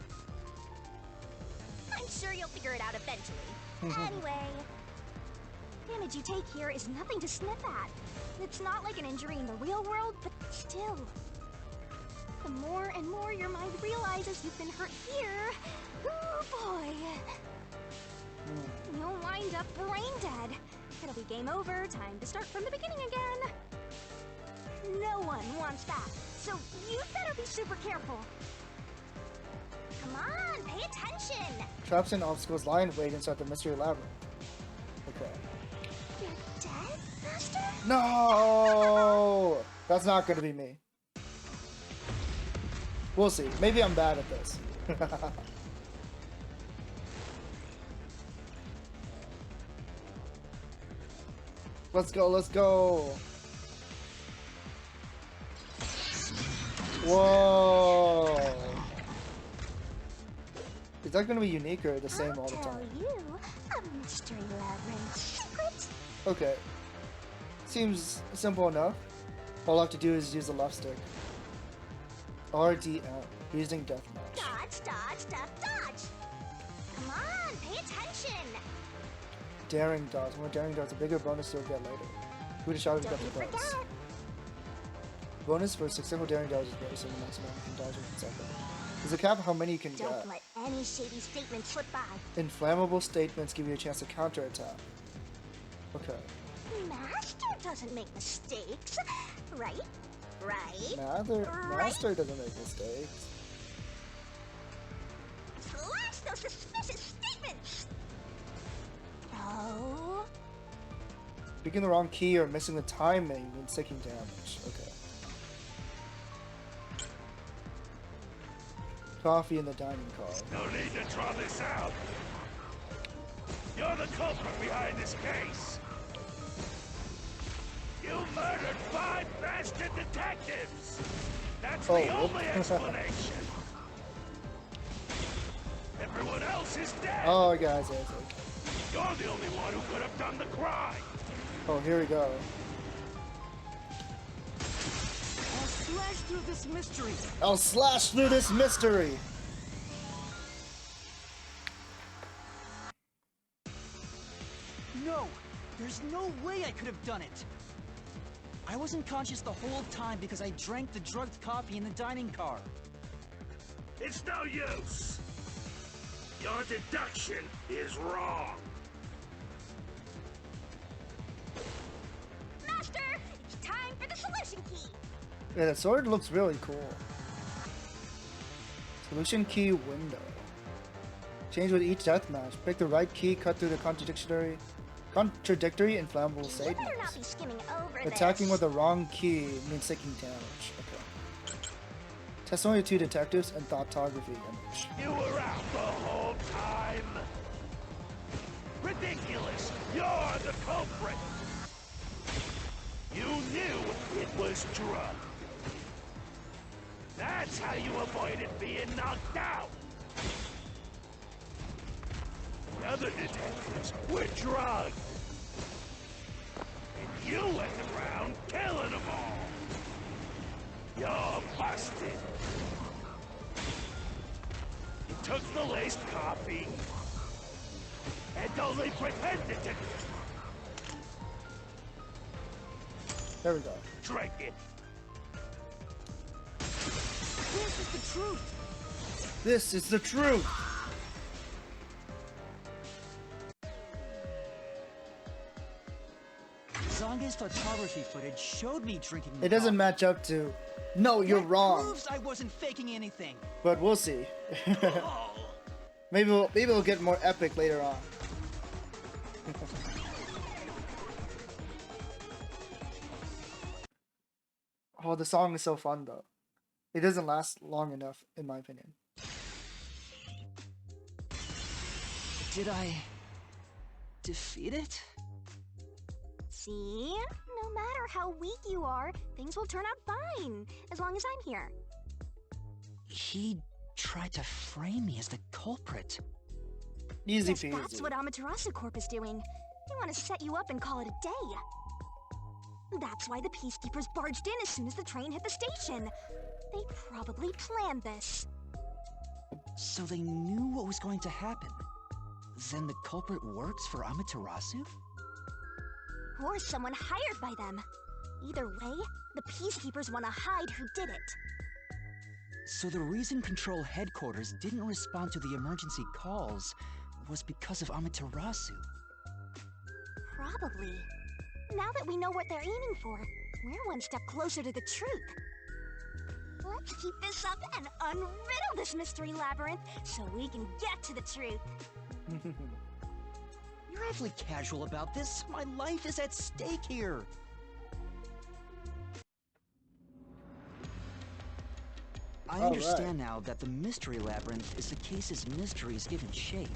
I'm sure you'll figure it out eventually. Anyway, damage you take here is nothing to sniff at. It's not like an injury in the real world, but still. The more and more your mind realizes you've been hurt here, oh boy, you'll wind up brain dead. It'll be game over, time to start from the beginning again. No one wants that, so you better be super careful. Come on, pay attention! Traps and obstacles lie in wait inside the mystery labyrinth. Okay. You're dead, Master? No! That's not gonna be me. We'll see. Maybe I'm bad at this. Let's go, let's go. Whoa. Is that going to be unique or the same all the time? I'll tell you a mystery labyrinth secret. Okay. Seems simple enough. All I have to do is use the left stick. RDL. Using deathmatch. Dodge, dodge, dodge, dodge. Come on, pay attention. Daring dodge. More daring dodge, a bigger bonus you'll get later. Who the shot has got the bonus? Bonus for successful daring dodge is greater, so the maximum you can dodge in a second. There's a cap of how many you can Don't get. let any shady statement slip by. Inflammable statements give you a chance to counterattack. Okay. Master doesn't make mistakes, right? Right? Master doesn't make mistakes. Slash those suspicious statements! Oh? Picking the wrong key or missing the timing means taking damage. Okay. Coffee in the dining car. No need to draw this out. You're the culprit behind this case. You murdered 5 master detectives. That's the only explanation. Everyone else is dead. Oh, guys, You're the only one who could have done the crime. oh, here we go. I'll slash through this mystery. I'll slash through this mystery. No, there's no way I could have done it. I wasn't conscious the whole time because I drank the drugged coffee in the dining car. It's no use. Your deduction is wrong. Master, it's time for the solution key. Yeah, that sword looks really cool. Solution key window. Change with each deathmatch. Pick the right key, cut through the contradictory inflammable You better not statements. be skimming over Attacking this. with the wrong key means taking damage. Okay. Test only 2 detectives and thoughtography image. You were out the whole time. Ridiculous. You're the culprit. You knew it was drugged. That's how you avoided being knocked out. The other detectives were drugged. And you went around killing them all. You're busted. You took the laced coffee and only pretended to There we go. drink it. This is the truth. This is the truth. Zange's photography footage showed me drinking. It doesn't match up to. No, you're That wrong. proves I wasn't faking anything. But we'll see. maybe we'll get more epic later on. Oh, the song is so fun though. It doesn't last long enough, in my opinion. Did I defeat it? See? No matter how weak you are, things will turn out fine, as long as I'm here. He tried to frame me as the culprit. Easy Guess peasy. that's what Amaterasu Corp is doing. They want to set you up and call it a day. That's why the Peacekeepers barged in as soon as the train hit the station. They probably planned this. So they knew what was going to happen. Then the culprit works for Amaterasu? Or someone hired by them. Either way, the Peacekeepers want to hide who did it. So the reason Control Headquarters didn't respond to the emergency calls was because of Amaterasu. Probably. Now that we know what they're aiming for, we're one step closer to the truth. Let's keep this up and unriddle this mystery labyrinth so we can get to the truth. You're awfully casual about this. My life is at stake here. I understand now that the Mystery Labyrinth is the case's mysteries given shape.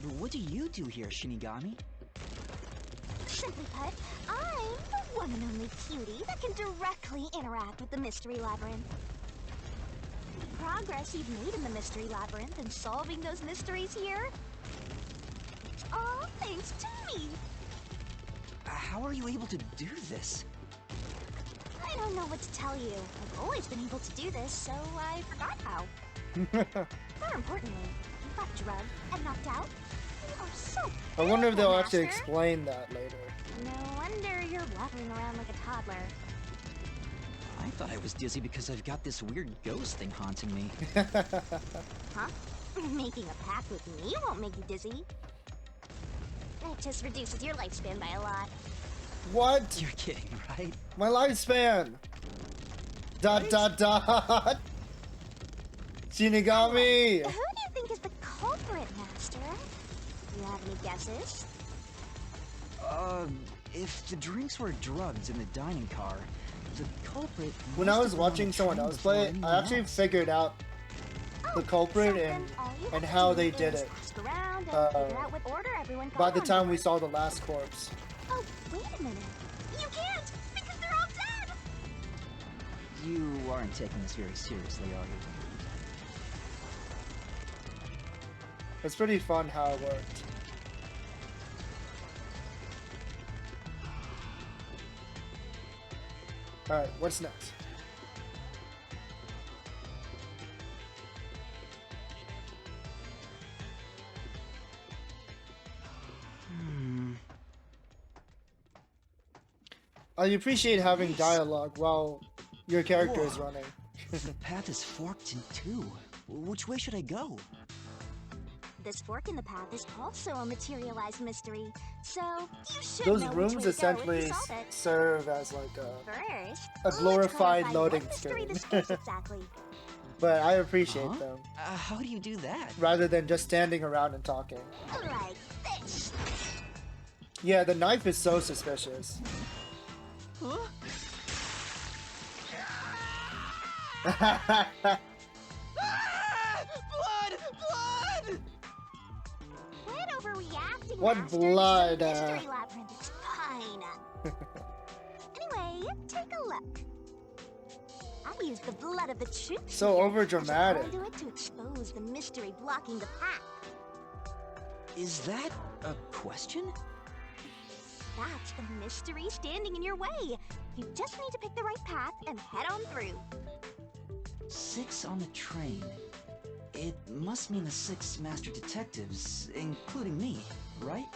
But what do you do here, Shinigami? Simply put, I'm the one and only cutie that can directly interact with the Mystery Labyrinth. The progress you've made in the Mystery Labyrinth and solving those mysteries here, it's all thanks to me. How are you able to do this? I don't know what to tell you. I've always been able to do this, so I forgot how. More importantly, you got drugged and knocked out. You are so I wonder if they'll Master. actually explain that later. No wonder you're wandering around like a toddler. I thought I was dizzy because I've got this weird ghost thing haunting me. Huh? Making a pact with me won't make you dizzy. It just reduces your lifespan by a lot. What? You're kidding, right? My lifespan! Dot dot dot! Shinigami! Who do you think is the culprit, Master? You have any guesses? If the drinks were drugs in the dining car, the culprit... When I was watching someone else play it, I actually figured out the culprit and how they did it. By the time we saw the last corpse. Oh, wait a minute. You can't, because they're all dead! You aren't taking this very seriously, are you? It's pretty fun how it worked. Alright, what's next? I appreciate having dialogue while your character is running. The path is forked in two. Which way should I go? This fork in the path is also a materialized mystery, so you should Those know rooms which way essentially to go if you solve it. serve as like First, a glorified let's clarify loading what mystery screen. this is exactly. But I appreciate them. How do you do that? Rather than just standing around and talking. Like this. Yeah, the knife is so suspicious. Huh? Blood! Blood! Quit overreacting, What Master. blood? It's a mystery labyrinth. It's fine. Anyway, take a look. I used the blood of the truth. So seeker overdramatic. as a conduit to expose the mystery blocking the path. Is that a question? That's the mystery standing in your way. You just need to pick the right path and head on through. 6 on the train. It must mean the 6 master detectives, including me, right?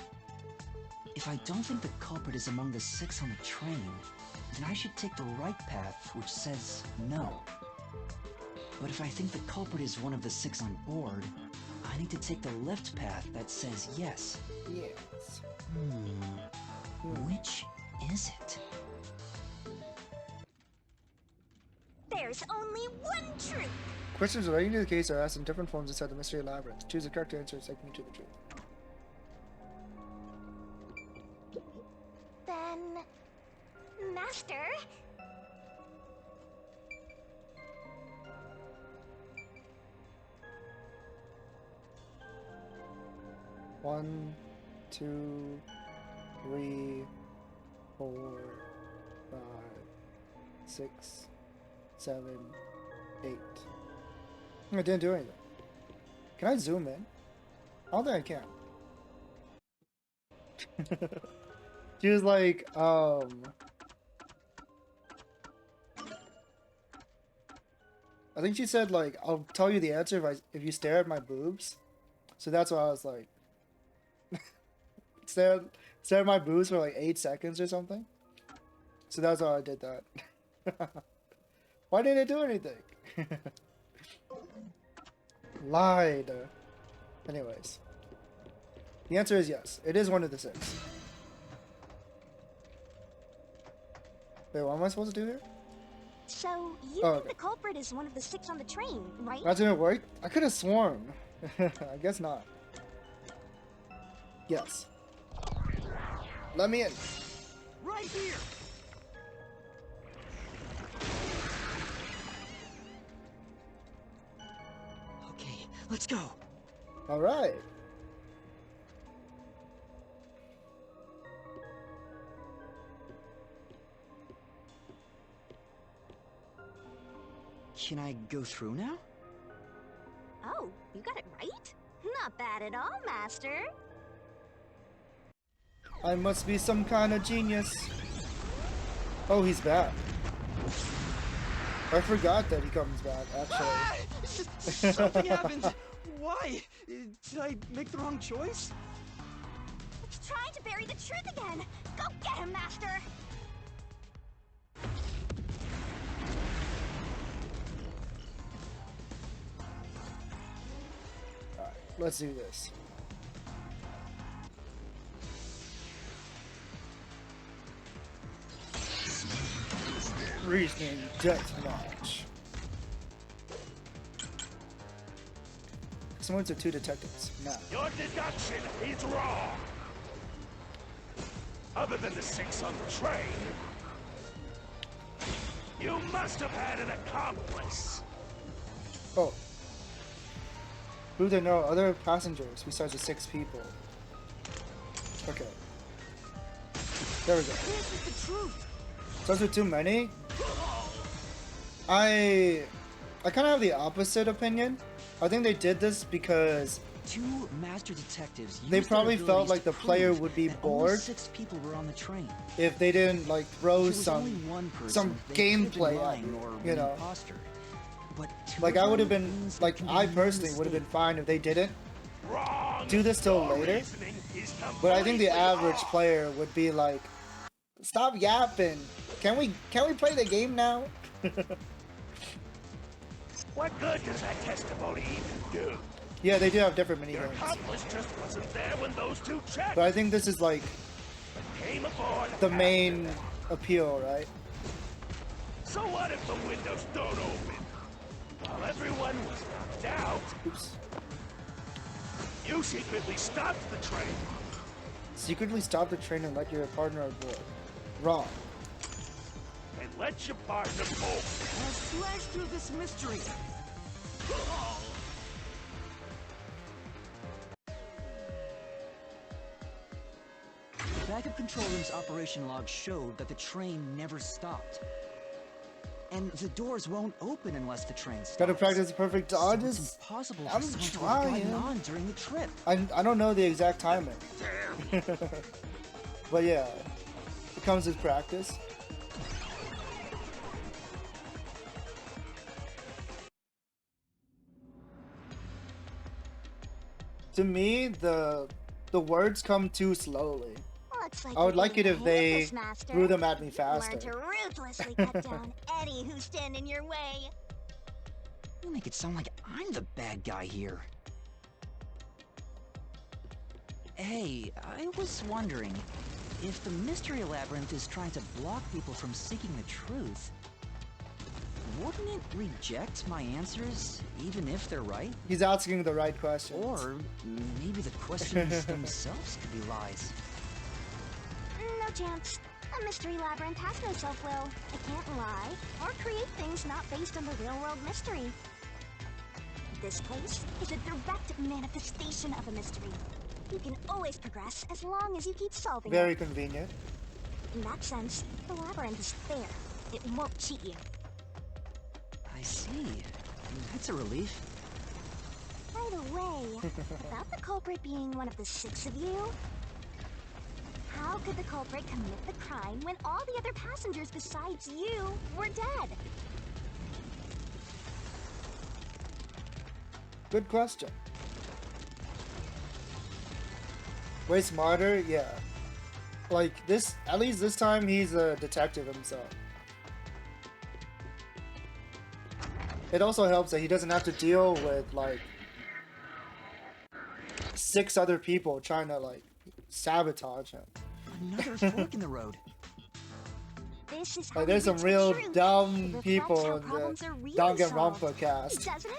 If I don't think the culprit is among the 6 on the train, then I should take the right path, which says no. But if I think the culprit is one of the 6 on board, I need to take the left path that says yes. Yes. Which is it? There's only one truth. Questions relating to the case are asked in different forms inside the mystery labyrinth. Choose the correct answer taking you to the truth. Then, Master, 1, 2, 3, 4, 5, 6, 7, 8. I didn't do anything. Can I zoom in? I don't think I can. She was like, I think she said like, I'll tell you the answer if you stare at my boobs. So that's why I was like, stare at my boobs for like 8 seconds or something. So that's why I did that. Why didn't it do anything? Lied. Anyways. The answer is yes. It is one of the 6. Wait, what am I supposed to do here? so you think the culprit is one of the 6 on the train, right? That's gonna work? I could have sworn. I guess not. Yes. Let me in. Right here. Let's go. All right. Can I go through now? Oh, you got it right? Not bad at all, Master. I must be some kind of genius. Oh, he's back. I forgot that he comes back, actually. Something happened. Why? Did I make the wrong choice? It's trying to bury the truth again. Go get him, Master. Alright, let's do this. Reasoning deathmatch. Someone to 2 detectives. Nah. Your deduction is wrong. Other than the 6 on the train, you must have had an accomplice. Oh. Who there know other passengers besides the 6 people? Okay. There we go. This is the truth. Those are too many? I kind of have the opposite opinion. I think they did this because 2 master detectives. They probably felt like the player would be bored 6 people were on the train. if they didn't like throw some gameplay at you, you know. Imposter. But like I would have been like I personally would have been fine if they didn't do this till later. But I think the average player would be like, stop yapping. Can we play the game now? What good does that testimony even do? Yeah, they do have different Your minigames. accomplice just wasn't there when those 2 checked. But I think this is like Came aboard the main appeal, right? So what if the windows don't open? While everyone was knocked out, Oops. you secretly stopped the train. Secretly stop the train and let your partner aboard. Wrong. And let your partner pull. Slash through this mystery. The backup control room's operation log showed that the train never stopped. And the doors won't open unless the train stops. Gotta practice perfect dodges. So it's impossible I'm for someone to trying. have gotten on during the trip. I don't know the exact timing. But yeah, it comes with practice. To me, the words come too slowly. Like I would like it if they Master. threw them at me faster. Learn to ruthlessly cut down any who stand in your way. You make it sound like I'm the bad guy here. Hey, I was wondering, if the Mystery Labyrinth is trying to block people from seeking the truth, wouldn't it reject my answers, even if they're right? He's asking the right questions. Or maybe the questions themselves could be lies. No chance. A Mystery Labyrinth has no self-will. It can't lie, or create things not based on the real-world mystery. This place is a direct manifestation of a mystery. You can always progress as long as you keep solving it. Very convenient. In that sense, the labyrinth is fair. It won't cheat you. I see. That's a relief. By the way, about the culprit being one of the 6 of you, how could the culprit commit the crime when all the other passengers besides you were dead? Good question. Way smarter, yeah. Like this, at least this time he's a detective himself. It also helps that he doesn't have to deal with like 6 other people trying to like sabotage him. Another fork in the road. This is how Like there's some reach real the truth. dumb It people reflects how in problems the are really Danganronpa solved. cast. Doesn't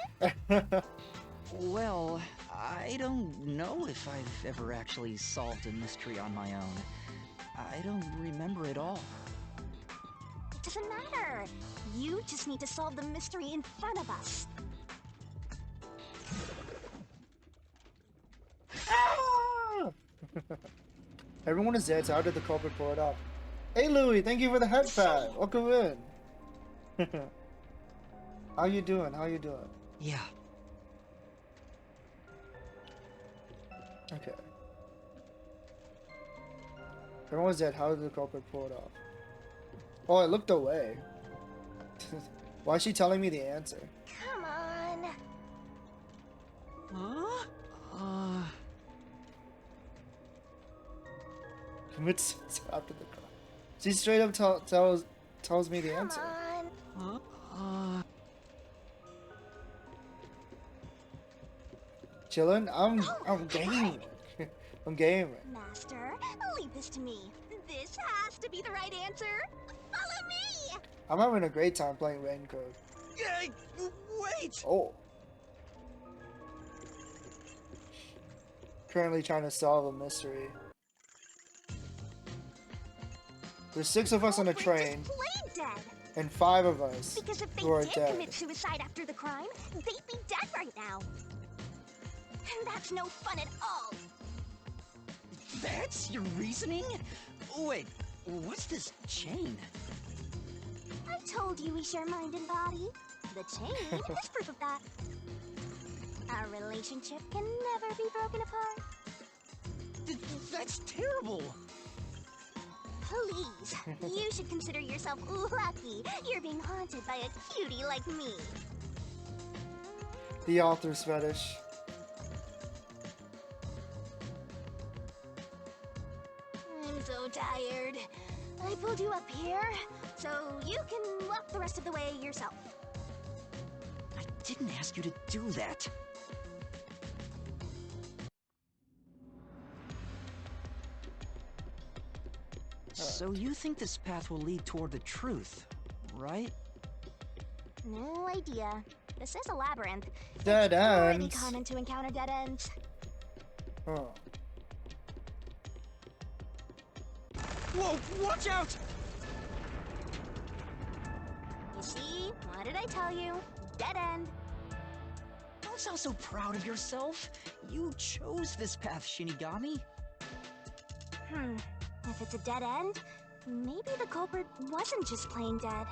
it? Well, I don't know if I've ever actually solved a mystery on my own. I don't remember it all. It doesn't matter. You just need to solve the mystery in front of us. Ah! Everyone is dead, so how did the culprit pull it off? Hey Louie, thank you for the head pat. Welcome in. How you doing? How you doing? Yeah. Okay. Everyone's dead. How did the culprit pull it off? Oh, I looked away. Why is she telling me the answer? Come on. Huh? Commits after the crime. She straight up tells me the answer. Come on. Huh? Chillin'? I'm gaming. I'm gaming. Master, leave this to me. This has to be the right answer. Follow me. I'm having a great time playing Rain Code. Hey, wait! Oh. Currently trying to solve a mystery. There's 6 of us on a train, Dead. and 5 of us Because if they who are did dead. commit suicide after the crime, they'd be dead right now. And that's no fun at all. That's your reasoning? Wait, what's this chain? I told you we share mind and body. The chain is proof of that. Our relationship can never be broken apart. That's terrible! Please, you should consider yourself lucky you're being haunted by a cutie like me. The author's fetish. I'm so tired. I pulled you up here, so you can walk the rest of the way yourself. I didn't ask you to do that. So you think this path will lead toward the truth, right? No idea. This is a labyrinth. Dead It's pretty ends. common to encounter dead ends. Oh. Whoa, watch out! You see? What did I tell you? Dead end. Don't sound so proud of yourself. You chose this path, Shinigami. If it's a dead end, maybe the culprit wasn't just plain dead.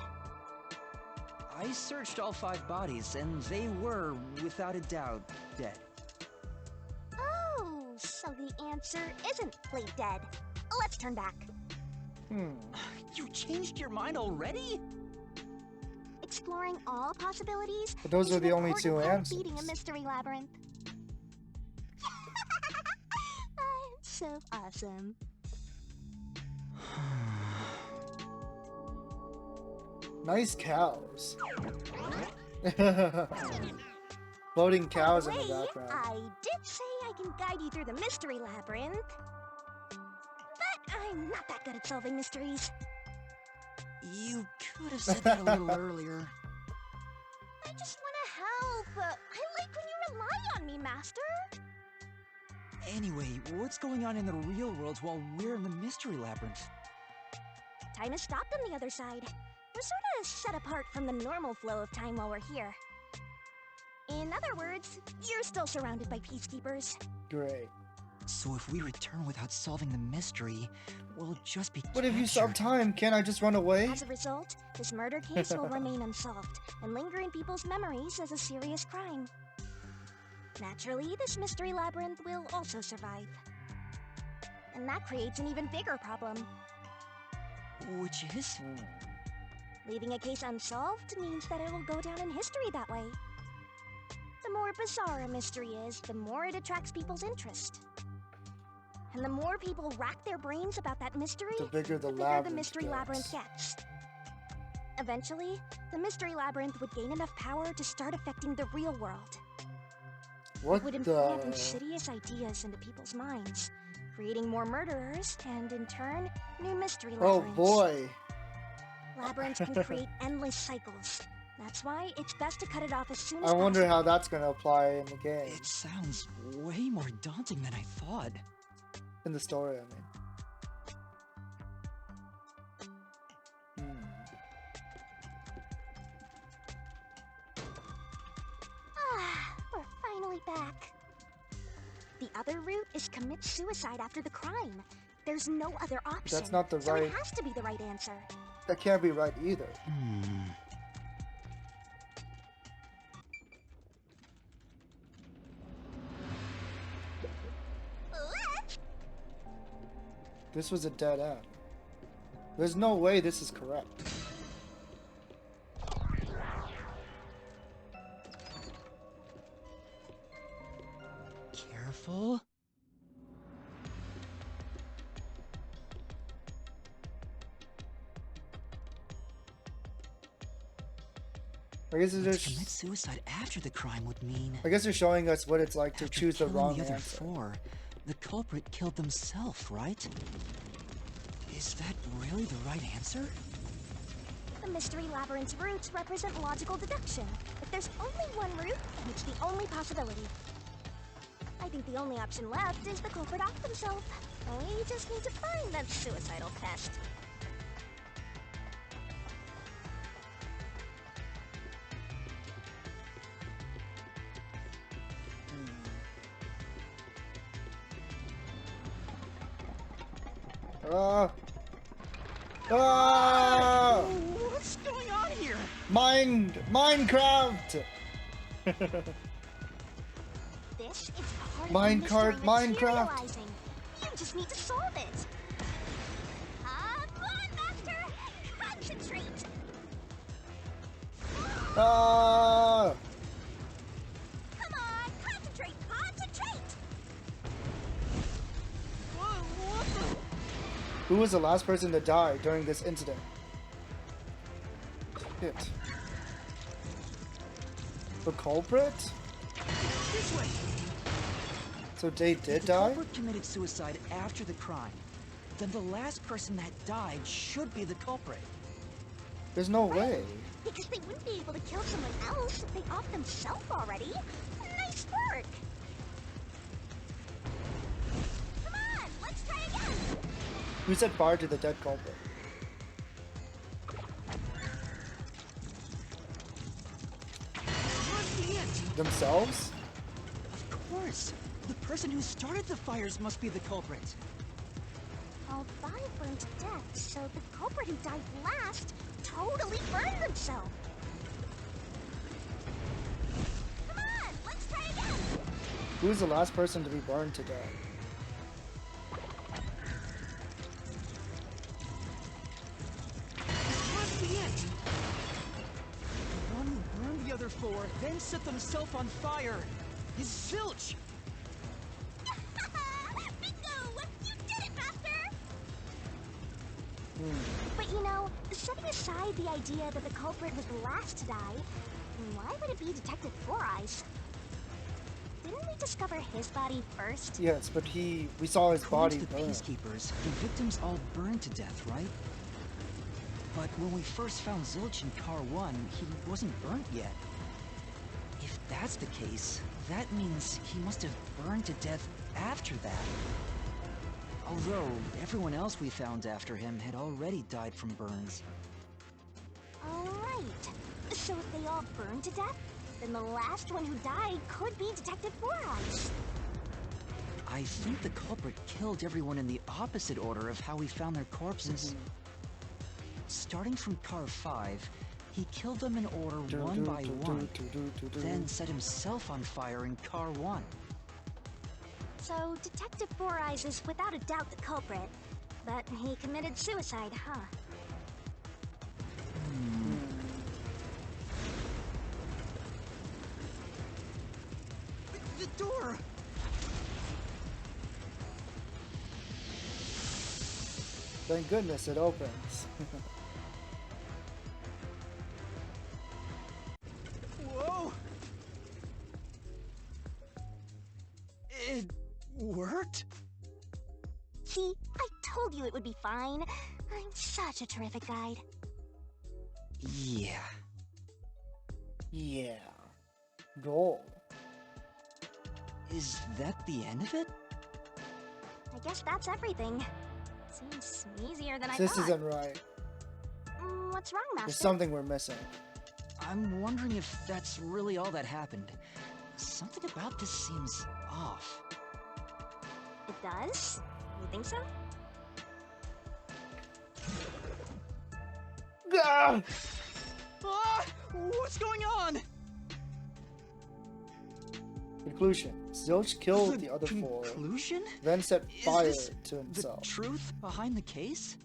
I searched all 5 bodies, and they were, without a doubt, dead. Oh, so the answer isn't plain dead. Let's turn back. You changed your mind already? Exploring all possibilities. But those is are an the only important 2 part of answers. beating a mystery labyrinth. I'm so awesome. Nice cows. Floating cows in the Wait, background. I did say I can guide you through the mystery labyrinth. But I'm not that good at solving mysteries. You could have said that a little earlier. I just want to help. I like when you rely on me, Master. Anyway, what's going on in the real world while we're in the mystery labyrinth? Time has stopped on the other side. We're sort of set apart from the normal flow of time while we're here. In other words, you're still surrounded by peacekeepers. Great. So if we return without solving the mystery, we'll just be But if you stop time, can't I just run away? As a result, this murder case will remain unsolved and linger in people's memories as a serious crime. Naturally, this mystery labyrinth will also survive. And that creates an even bigger problem. Which is? Leaving a case unsolved means that it will go down in history that way. The more bizarre a mystery is, the more it attracts people's interest. And the more people rack their brains about that mystery, The bigger the bigger labyrinth the mystery gets. labyrinth gets. Eventually, the mystery labyrinth would gain enough power to start affecting the real world. What It would implant the? insidious ideas into people's minds, creating more murderers, and in turn, new mystery Oh labyrinths. boy. Labyrinths can create endless cycles. That's why it's best to cut it off as soon as I wonder possible. how that's gonna apply in the game. It sounds way more daunting than I thought. In the story, I mean. We're finally back. The other route is commit suicide after the crime. There's no other option. That's not the so right... it has to be the right answer. That can't be right either. This was a dead end. There's no way this is correct. Careful. I guess it's just... Commit suicide after the crime would mean... I guess they're showing us what it's like to choose the wrong the other answer. four, the culprit killed themselves, right? Is that really the right answer? The mystery labyrinth's routes represent logical deduction. If there's only one route, then it's the only possibility. I think the only option left is the culprit off themselves. We just need to find that suicidal pest. What's going on here? Minecraft! This is part Minecart, of the mystery Minecraft! materializing. You just need to solve it. Come on, Master! Concentrate! Ah! Come on, concentrate! Concentrate! What the... Who was the last person to die during this incident? Shit. The culprit? This way! So they did The die? culprit committed suicide after the crime. Then the last person that died should be the culprit. There's no way. Because they wouldn't be able to kill someone else if they off themselves already. Nice work! Come on, let's try again! Who set fire to the dead culprit? What's the end? Themselves? Of course. The person who started the fires must be the culprit. All five burned to death, so the culprit who died last totally burned themselves. Come on, let's try again! Who's the last person to be burned to death? What's the end? The one who burned the other four, then set themselves on fire. Is Zilch! Bingo! You did it, Master! But you know, setting aside the idea that the culprit was the last to die, why would it be Detective Four Eyes? Didn't we discover his body first? Yes, but we saw his body According to the burn. peacekeepers, the victims all burned to death, right? But when we first found Zilch in Car 1, he wasn't burnt yet. If that's the case, that means he must have burned to death after that. Although, everyone else we found after him had already died from burns. Alright. So if they all burned to death, then the last one who died could be Detective Four Eyes. I think the culprit killed everyone in the opposite order of how we found their corpses. Starting from Car 5, he killed them in order one by one, then set himself on fire in Car 1. So Detective Four Eyes is without a doubt the culprit, but he committed suicide, huh? The door! Thank goodness it opens. Whoa! It worked? See, I told you it would be fine. I'm such a terrific guide. Yeah. Yeah. Goal. Is that the end of it? I guess that's everything. Seems easier than I This thought. isn't right. What's wrong, Master? There's something we're missing. I'm wondering if that's really all that happened. Something about this seems off. It does? You think so? Ah! Ah! What's going on? Conclusion. Zilch killed the other four, Conclusion? then set Is fire this to himself. The truth behind the case?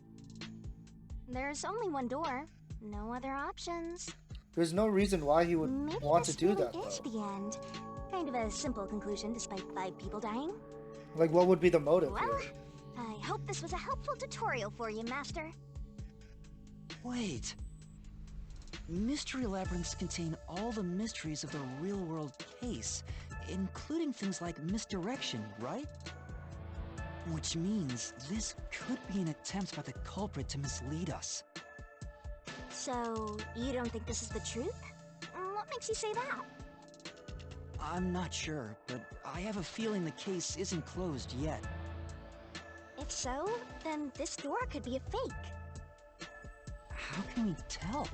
There's only one door. No other options. There's no reason why he would Maybe want to this do really that, is though. the end. Kind of a simple conclusion despite 5 people dying. Like, what would be the motive Well, here? I hope this was a helpful tutorial for you, Master. Wait. Mystery labyrinths contain all the mysteries of the real-world case, including things like misdirection, right? Which means this could be an attempt by the culprit to mislead us. So, you don't think this is the truth? What makes you say that? I'm not sure, but I have a feeling the case isn't closed yet. If so, then this door could be a fake. How can we tell?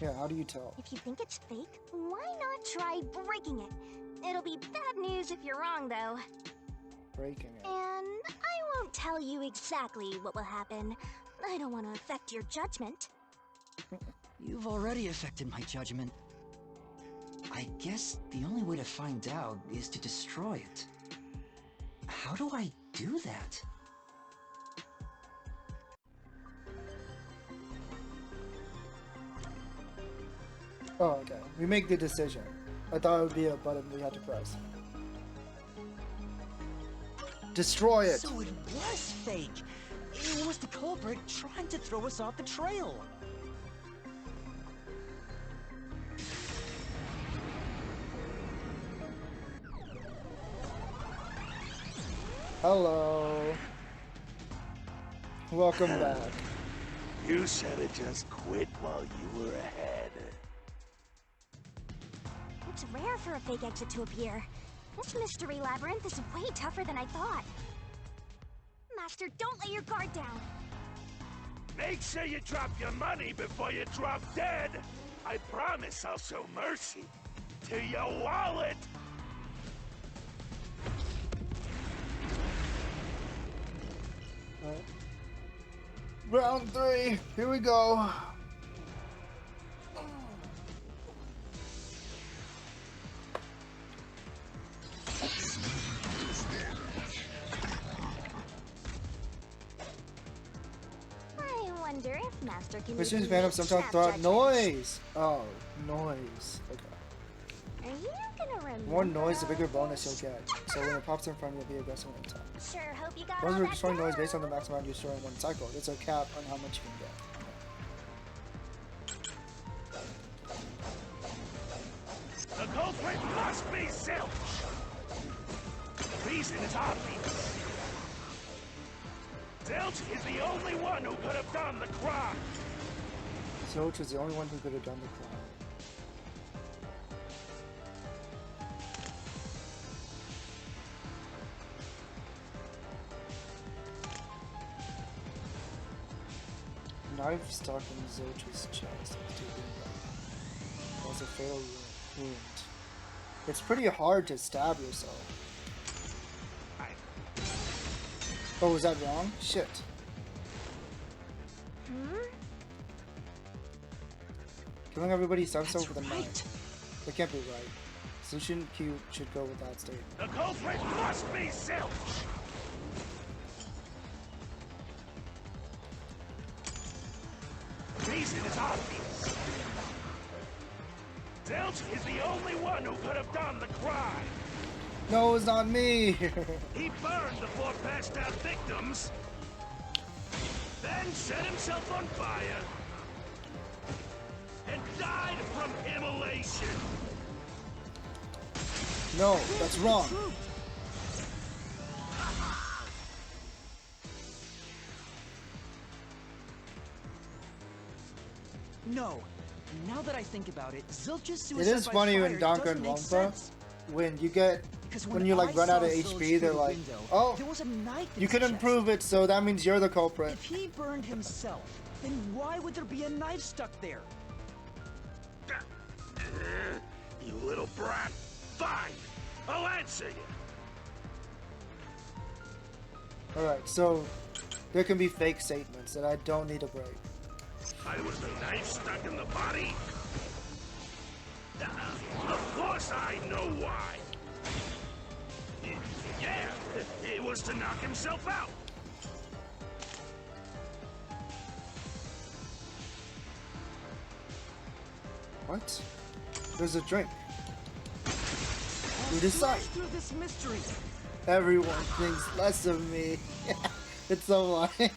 Yeah, how do you tell? If you think it's fake, why not try breaking it? It'll be bad news if you're wrong, though. Breaking it. And I won't tell you exactly what will happen. I don't want to affect your judgment. You've already affected my judgment. I guess the only way to find out is to destroy it. How do I do that? Oh, okay. We make the decision. I thought it would be a button we had to press. Destroy it! So it was fake! It was the culprit trying to throw us off the trail! Hello. Welcome back. You should have just quit while you were ahead. It's rare for a fake exit to appear. This mystery labyrinth is way tougher than I thought. Master, don't let your guard down. Make sure you drop your money before you drop dead. I promise I'll show mercy to your wallet. Alright. Round 3. Here we go. I wonder if Master can Which make means me Phantom sometimes snap throw out judgments. noise. Oh, noise. Okay. Are you gonna remember? The more noise, the bigger bonus you'll get. So when it pops in front, you'll be aggressive in attack. Sure hope you got Once all we're that destroying noise down. based on the maximum amount you destroy in one cycle. There's a cap on how much you can get. The culprit must be Zilch. The reason is obvious. Zilch is the only one who could have done the crime. Zilch is the only one who could have done the crime. Knife stuck in Zilch's chest. Was a fatal wound. It's pretty hard to stab yourself. Oh, was that wrong? Shit. Killing everybody stabs himself with a knife. That can't be right. Solution Q should go with that statement. The culprit must be Zilch. The reason is obvious. Zilch is the only one who could have done the crime. No, it's not me! He burned the 4 passed out victims, then set himself on fire, and died from immolation. No, that's wrong. No. Now that I think about it, Zilch's It suicide is by funny fire in doesn't make Danganronpa, sense. when you get, 'Cause when you like I run out saw of Zilch HP, through they're the like, window, oh, there was a knife in you his can chest. improve it, so that means you're the culprit. If he burned himself, then why would there be a knife stuck there? You little brat. Fine. I'll answer you. Alright, so there can be fake statements and I don't need a break. I was the knife stuck in the body? Of course I know why. Yeah, it was to knock himself out. What? There's a drink. We decide. This mystery. Everyone thinks less of me. It's so funny.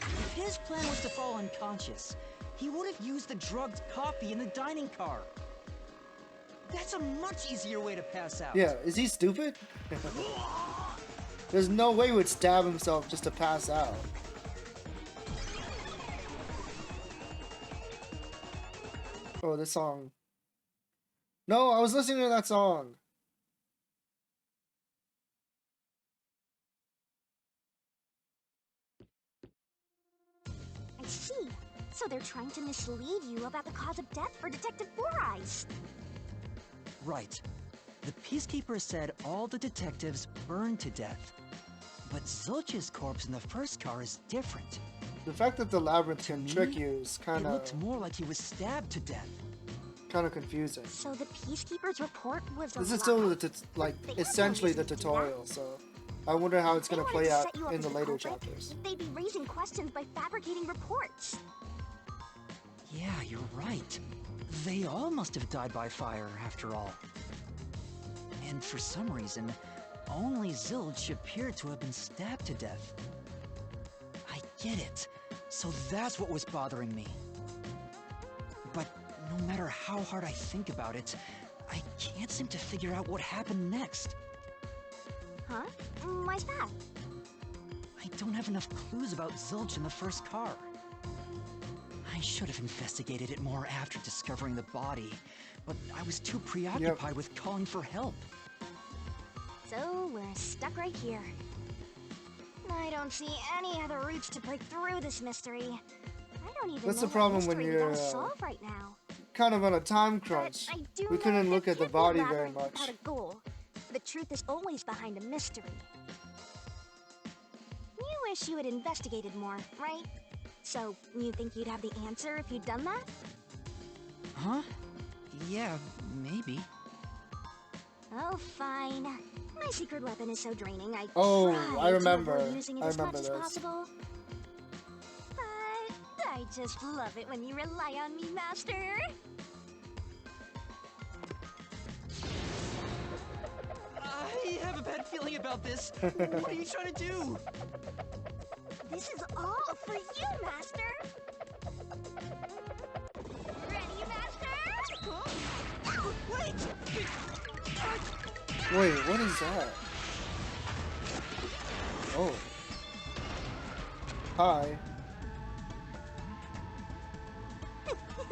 If his plan was to fall unconscious, he would have used the drugged coffee in the dining car. That's a much easier way to pass out. Yeah, is he stupid? There's no way he would stab himself just to pass out. Oh, this song. No, I was listening to that song. I see. So they're trying to mislead you about the cause of death for Detective Four Eyes. Right. The Peacekeeper said all the detectives burned to death. But Zilch's corpse in the first car is different. The fact that the labyrinth can trick you is It kind of looked more like he was stabbed to death. confusing. So the Peacekeeper's report was a This is lie. still like essentially the tutorial, so I wonder how it's They gonna wanted play to out set you up in as the a later culprit. chapters. They'd be raising questions by fabricating reports. Yeah, you're right. They all must have died by fire, after all. And for some reason, only Zilch appeared to have been stabbed to death. I get it. So that's what was bothering me. But no matter how hard I think about it, I can't seem to figure out what happened next. Huh? Why's that? I don't have enough clues about Zilch in the first car. I should have investigated it more after discovering the body, but I was too preoccupied with calling for help. So we're stuck right here. I don't see any other routes to break through this mystery. I don't even That's know the problem what when mystery we you're gotta solve right now. kind of on a time crunch. I do We know couldn't there look at the can't be a body very labyrinth much. without a goal. The truth is always behind a mystery. You wish you had investigated more, right? So, you think you'd have the answer if you'd done that? Huh? Yeah, maybe. Oh, fine. My secret weapon is so draining, I Oh, try I remember. to avoid using it I as much remember as this. possible. But I just love it when you rely on me, Master. I have a bad feeling about this. What are you trying to do? This is all for you, Master. Ready, Master? Wait! Wait, what is that? Oh. Hi.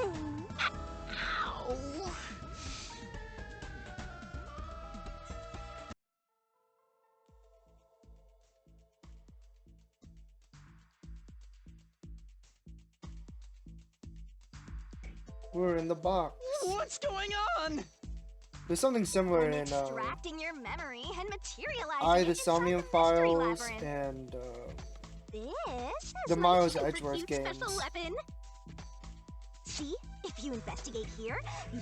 Ow. We're in the box. What's going on? There's something similar I'm in extracting your memory and materializing I, it the inside Somnium mystery Files, labyrinth. and This is the my Miles super Edgeworth cute games. special weapon. See, if you investigate here,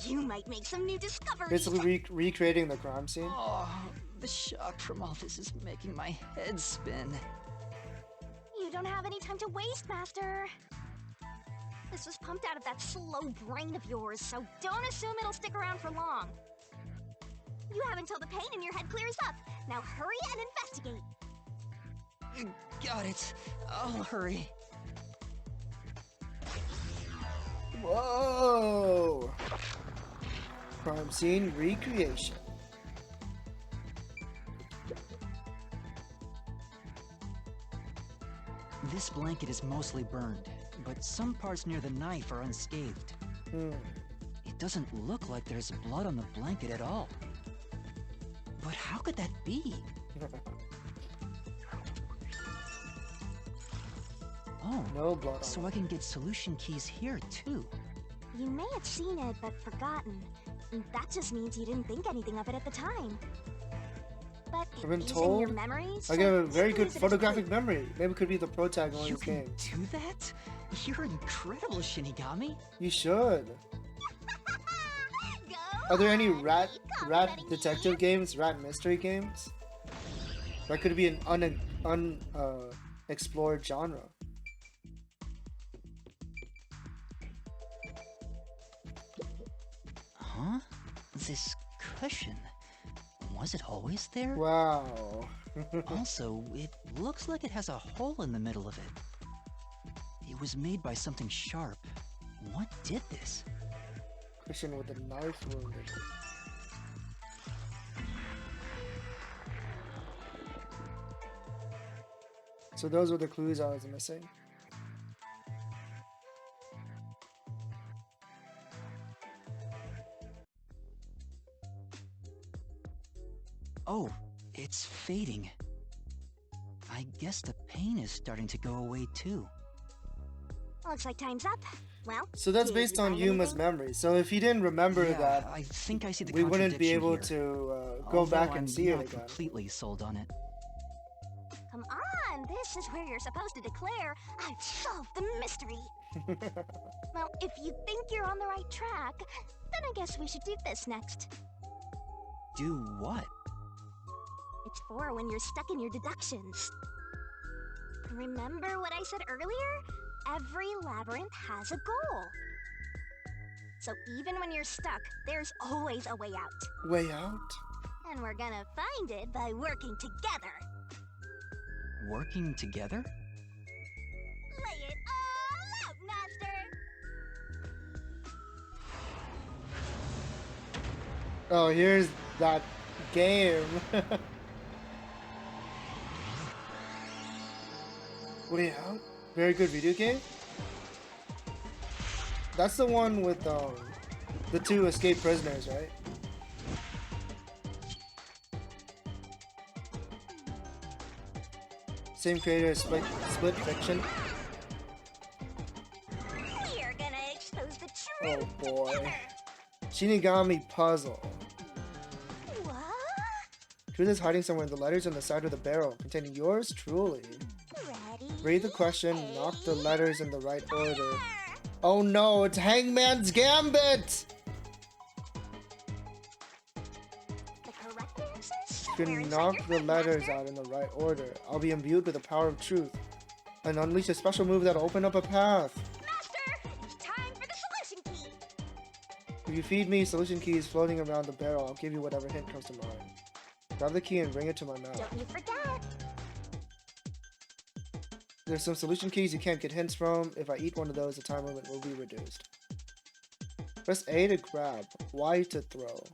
you might make some new discoveries. basically recreating the crime scene. Oh, the shock from all this is making my head spin. You don't have any time to waste, Master. This was pumped out of that slow brain of yours, so don't assume it'll stick around for long. You have until the pain in your head clears up. Now hurry and investigate. Got it. I'll hurry. Whoa! Crime scene recreation. This blanket is mostly burned, but some parts near the knife are unscathed. It doesn't look like there's blood on the blanket at all. But how could that be? Oh, no blood. So I can get solution keys here too. You may have seen it, but forgotten. That just means you didn't think anything of it at the time. But I've been using told your memories, I get a very use good it as photographic proof. memory. Maybe it could be the pro tag on You this can game. do that? You're incredible, Shinigami. You should. Go Are there any on, rat keep complimenting detective me. games, rat mystery games? That could be an explored genre. Huh? This cushion. Was it always there? Wow. Also, it looks like it has a hole in the middle of it. It was made by something sharp. What did this? Cushion with a knife wound in it. So those were the clues I was missing. Oh, it's fading. I guess the pain is starting to go away too. Looks like time's up. Well, So that's did based you on find Yuma's anything? memory. So if he didn't remember Yeah, that, I think I see the we wouldn't be contradiction able here. to go Although back I'm and see it not again. completely sold on it. Come on, this is where you're supposed to declare, I've solved the mystery. Well, if you think you're on the right track, then I guess we should do this next. Do what? It's for when you're stuck in your deductions. Remember what I said earlier? Every labyrinth has a goal. So even when you're stuck, there's always a way out. Way out? And we're gonna find it by working together. Working together? Lay it all out, Master! Oh, here's that game. Way out? Very good video game? That's the one with the two escaped prisoners, right? Same creator as Split Fiction. We're gonna expose the Oh truth boy. together! Shinigami Puzzle. What? Truth is hiding somewhere in the letters on the side of the barrel, containing yours truly. Ready? Read the question, knock the letters in the right order. Oh no, it's Hangman's Gambit! The correct answer is You somewhere can inside knock your the head, letters Master. out in the right order. I'll be imbued with the power of truth and unleash a special move that'll open up a path. Master, it's time for the solution key. If you feed me solution keys floating around the barrel, I'll give you whatever hint comes to mind. Grab the key and bring it to my mouth. Don't you forget. There's some solution keys you can't get hints from. If I eat one of those, the time limit will be reduced. Press A to grab, Y to throw.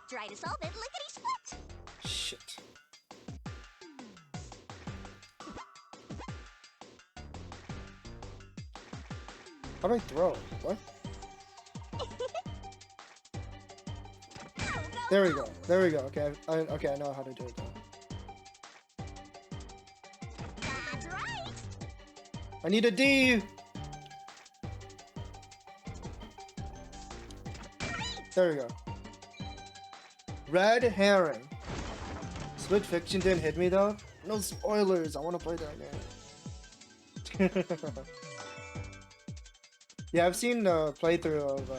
Try to solve it lickety-split. Shit. How do I throw? What? There we go. There we go. Okay, okay, I know how to do it now. That's right. I need a D! There we go. Red herring. Split Fiction didn't hit me though. No spoilers. I want to play that game. Yeah, I've seen the playthrough of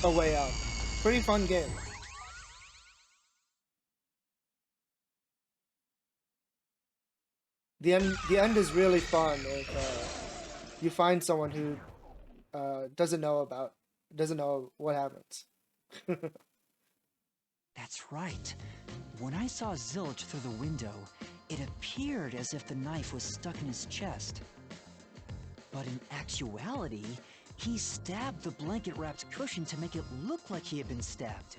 A Way Out. Pretty fun game. The end is really fun if you find someone who doesn't know what happens. That's right. When I saw Zilch through the window, it appeared as if the knife was stuck in his chest. But in actuality, he stabbed the blanket-wrapped cushion to make it look like he had been stabbed.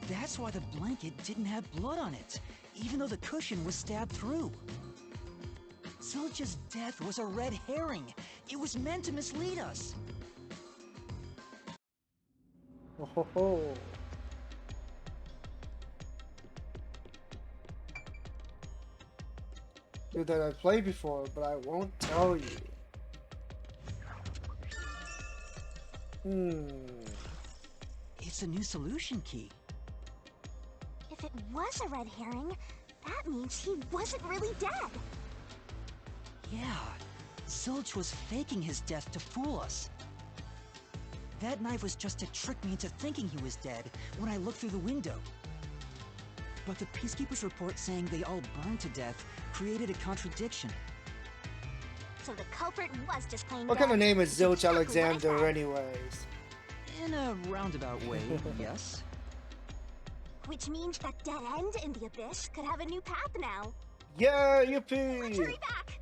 That's why the blanket didn't have blood on it, even though the cushion was stabbed through. Zilch's death was a red herring. It was meant to mislead us. Oh ho ho. Dude, that I played before, but I won't tell you. It's a new solution key. If it was a red herring, that means he wasn't really dead. Yeah, Zilch was faking his death to fool us. That knife was just to trick me into thinking he was dead when I looked through the window. But the Peacekeeper's report saying they all burned to death created a contradiction. So the culprit was just plain What dead. kind of name is Zilch Exactly what I Alexander said. anyways? In a roundabout way, yes. Which means that dead end in the abyss could have a new path now. Yeah, Let's yippee! hurry back.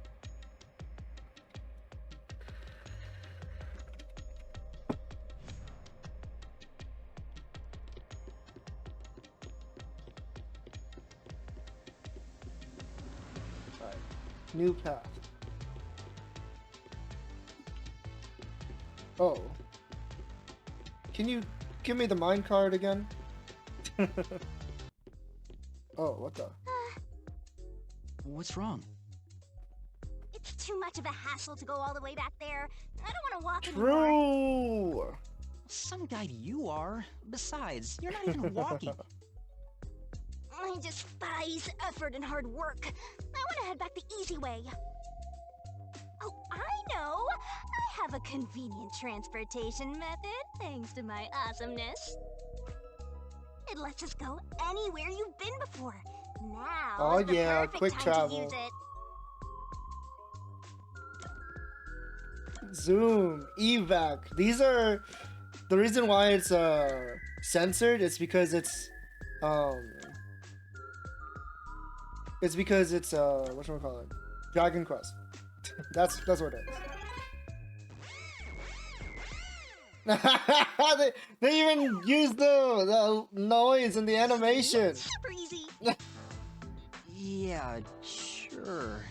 Alright, new path. Oh. Can you give me the minecart again? Oh, what the? What's wrong? It's too much of a hassle to go all the way back there. I don't want to walk anymore. True! Some guide you are. Besides, you're not even walking. I despise effort and hard work. I want to head back the easy way. Oh, I know! I have a convenient transportation method, thanks to my awesomeness. It lets us go anywhere you've been before. Now Oh is the yeah, perfect quick time travel. to use it. Zoom, evac. These are the reason why it's censored. It's because it's whatchamacallit? Dragon Quest. that's what it is. they even use the noise in the animation. Super easy. Yeah, sure.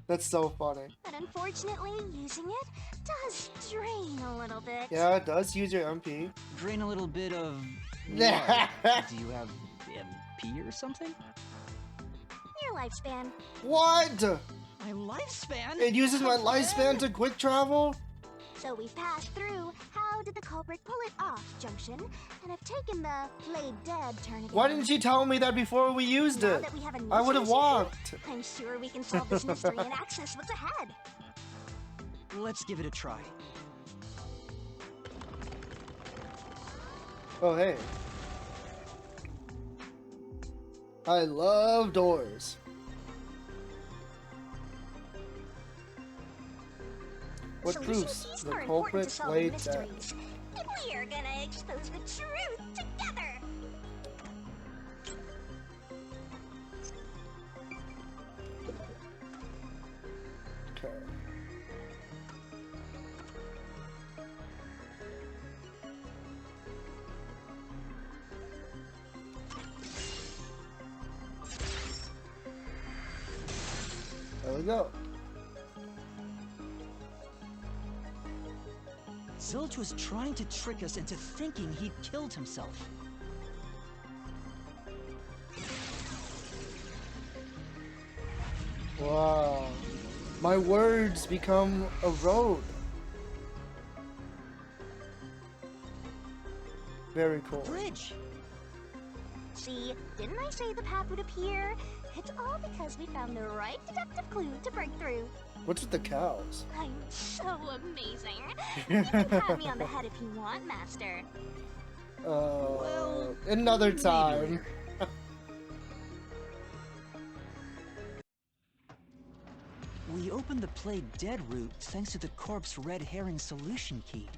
That's so funny. But unfortunately, using it does drain a little bit. Yeah, it does use your MP. Drain a little bit of... what? Do you have MP or something? Your lifespan. What? My lifespan? It uses my lifespan to quick travel? So we've passed through How Did the Culprit Pull It Off junction, and I've taken the Played Dead turn again. Why didn't you tell me that before we used Now it? that we have a new I would have solution, walked. I'm sure we can solve this mystery and access what's ahead. Let's give it a try. Oh, hey. I love doors. What Solution proofs keys the are important culprit to solve played dead? mysteries. And we're gonna expose the truth together. Okay. There we go. Zilch was trying to trick us into thinking he'd killed himself. Wow. My words become a road. Very cool. Bridge! See, didn't I say the path would appear? It's all because we found the right deductive clue to break through. What's with the cows? I'm so amazing. You can pat me on the head if you want, Master. Another time. We opened the Played Dead route thanks to the corpse red herring solution key.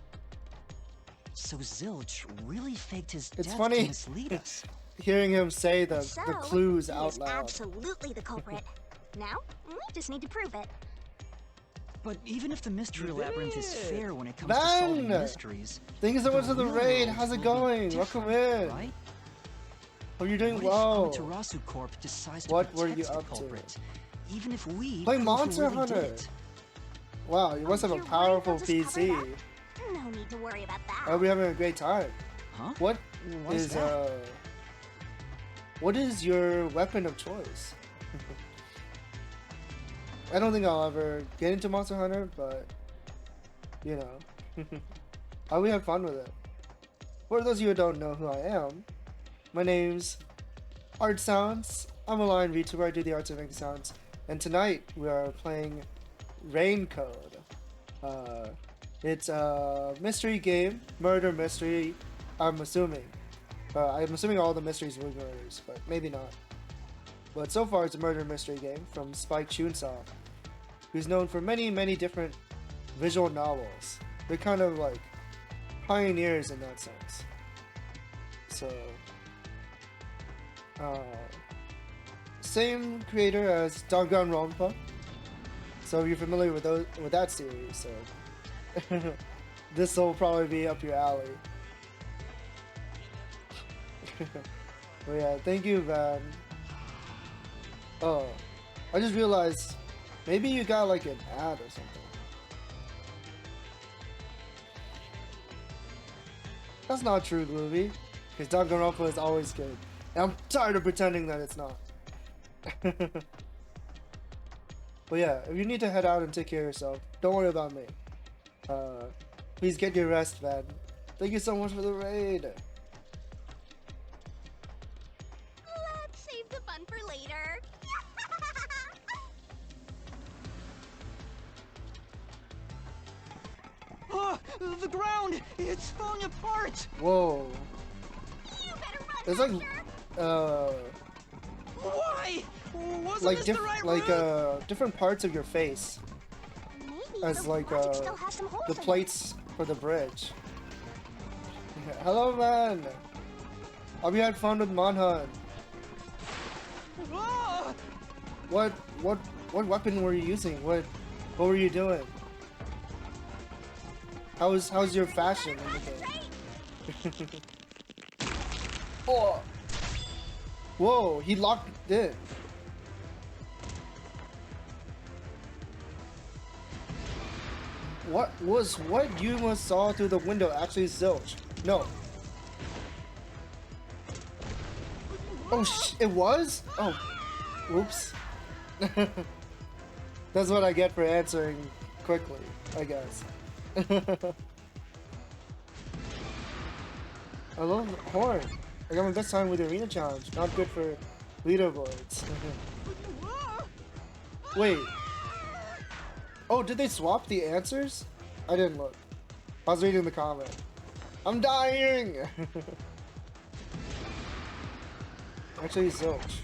So Zilch really faked his It's death funny. to mislead us. Hearing him say the So, clues he out is loud. absolutely the culprit. Now, we just need to prove it. But even if the mystery labyrinth is fair when it comes Ben! to solving mysteries, Thank you so much for the real raid. world How's it will be going? different, Welcome in. right? Hope you're doing What well. if Amaterasu Corp decides to What were protect you the up to? culprit, even if we Play prove who Monster really Hunter. did it? Wow, you must have a You're right, powerful I'll just cover PC. that. No need to worry about that. I hope you're having a great time. Huh? What What's is that? what is your weapon of choice? I don't think I'll ever get into Monster Hunter, but you know, I will have fun with it. For those of you who don't know who I am, my name's art sounds. I'm a lion VTuber, I do the arts and making sounds. And tonight we are playing Rain Code. It's a mystery game, murder mystery, I'm assuming. I'm assuming all the mysteries will be murders, but maybe not. But so far it's a murder mystery game from Spike Chunsoft, who's known for many, many different visual novels. They're kind of like pioneers in that sense. So, same creator as Danganronpa. So if you're familiar with that series, so this will probably be up your alley. But yeah, thank you, Van. Oh, I just realized maybe you got like an ad or something. That's not true, Groovy, because Danganronpa is always good. And I'm tired of pretending that it's not. But yeah, if you need to head out and take care of yourself, don't worry about me. Please get your rest, Van. Thank you so much for the raid. Let's save the fun for later. Oh, the ground! It's falling apart! Whoa. You better run, It's like, Why? Wasn't like this the right route? different parts of your face Maybe as the like logic still has some holes the in it. plates for the bridge. Hello, man. Hope you had fun with Monhan. Ah! What weapon were you using? What were you doing? How's your fashion in the game? Oh. Whoa, he locked it. What Yuma saw through the window actually zilch? No. Oh, it was? Oh, oops. That's what I get for answering quickly, I guess. I love Horn. I got my best time with the arena challenge. Not good for leaderboards. Wait. Oh, did they swap the answers? I didn't look. I was reading the comment. I'm dying! Actually, zilch.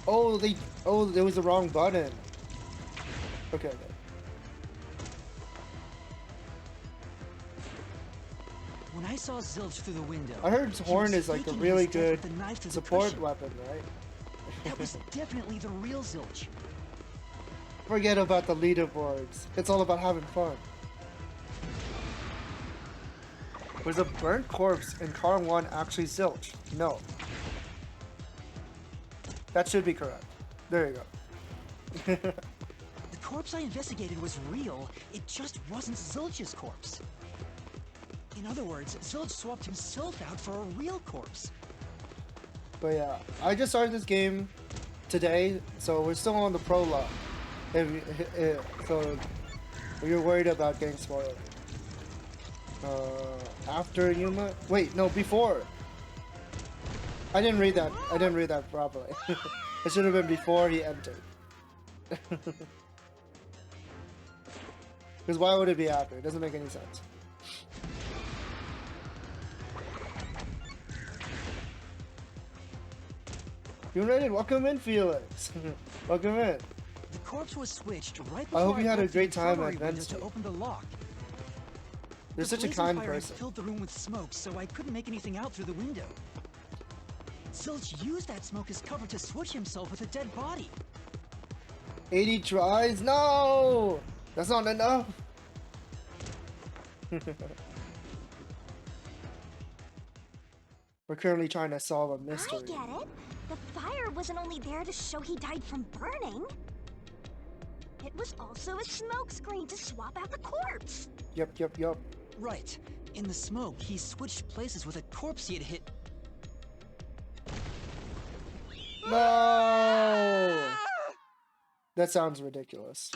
Oh, there was the wrong button. Okay. When I saw Zilch through the window, I heard Horn is like a really good support cushion. weapon, right? That was definitely the real Zilch. Forget about the leaderboards. It's all about having fun. Was a burnt corpse in car 1 actually zilch? No. That should be correct. There you go. The corpse I investigated was real, it just wasn't Zilch's corpse. In other words, Zilch swapped himself out for a real corpse. But yeah, I just started this game today, so we're still on the prologue. So you're worried about getting spoiled. After Yuma? Wait, no, before. I didn't read that. I didn't read that properly. It should have been before he entered. Because why would it be after? It doesn't make any sense. You ready? Welcome in, Felix. Welcome in. The corpse was switched right before I hope you had a broke the great time infirmary at window Vent's. to open the lock. You're The such a blazing kind fire had person. filled the room with smoke, so I couldn't make anything out through the window. Zilch used that smoke as cover to switch himself with a dead body. 80 tries? No! That's not enough. We're currently trying to solve a mystery. I get it. The fire wasn't only there to show he died from burning. It was also a smokescreen to swap out the corpse. Yep. Right. In the smoke, he switched places with a corpse he had hit. No! That sounds ridiculous.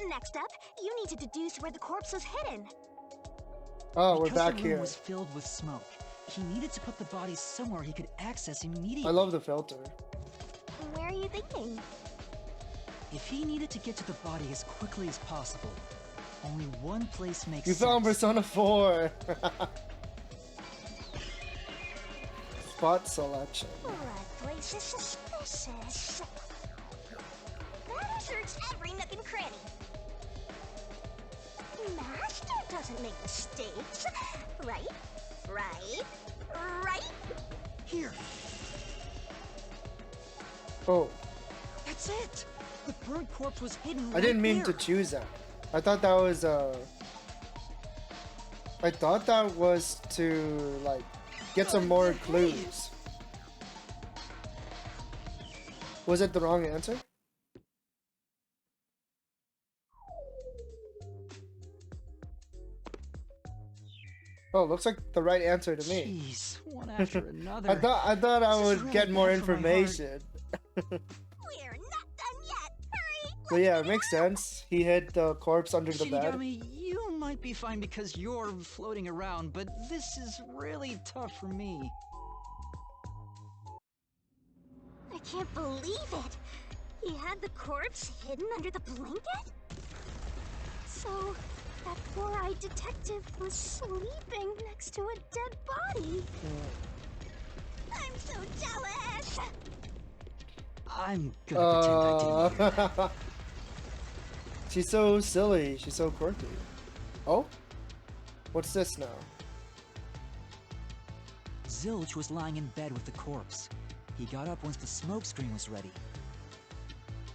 Next up, you need to deduce where the corpse was hidden. Oh, we're Because back the room here. was filled with smoke. He needed to put the body somewhere he could access immediately. I love the filter. Where are you thinking? If he needed to get to the body as quickly as possible, only one place makes You sense. found Persona 4. Spot selection. That place is suspicious. Better search every nook and cranny. Master doesn't make mistakes. Right? Here. Oh, That's it. The burnt corpse was hidden. I didn't mean right to there. choose that. I thought that was I thought that was to like get some more clues. Was it the wrong answer? Oh, looks like the right answer to me. Jeez, one after another. I thought I This is would really get more bad for my heart. information. We're not done yet. Hurry! But yeah, it makes sense. He hid the corpse under the bed. Shinigami, you might be fine because you're floating around, but this is really tough for me. I can't believe it. He had the corpse hidden under the blanket? So, that four-eyed detective was sleeping next to a dead body. I'm so jealous. I'm gonna pretend I didn't hear. She's so silly. She's so quirky. Oh? What's this now? Zilch was lying in bed with the corpse. He got up once the smoke screen was ready.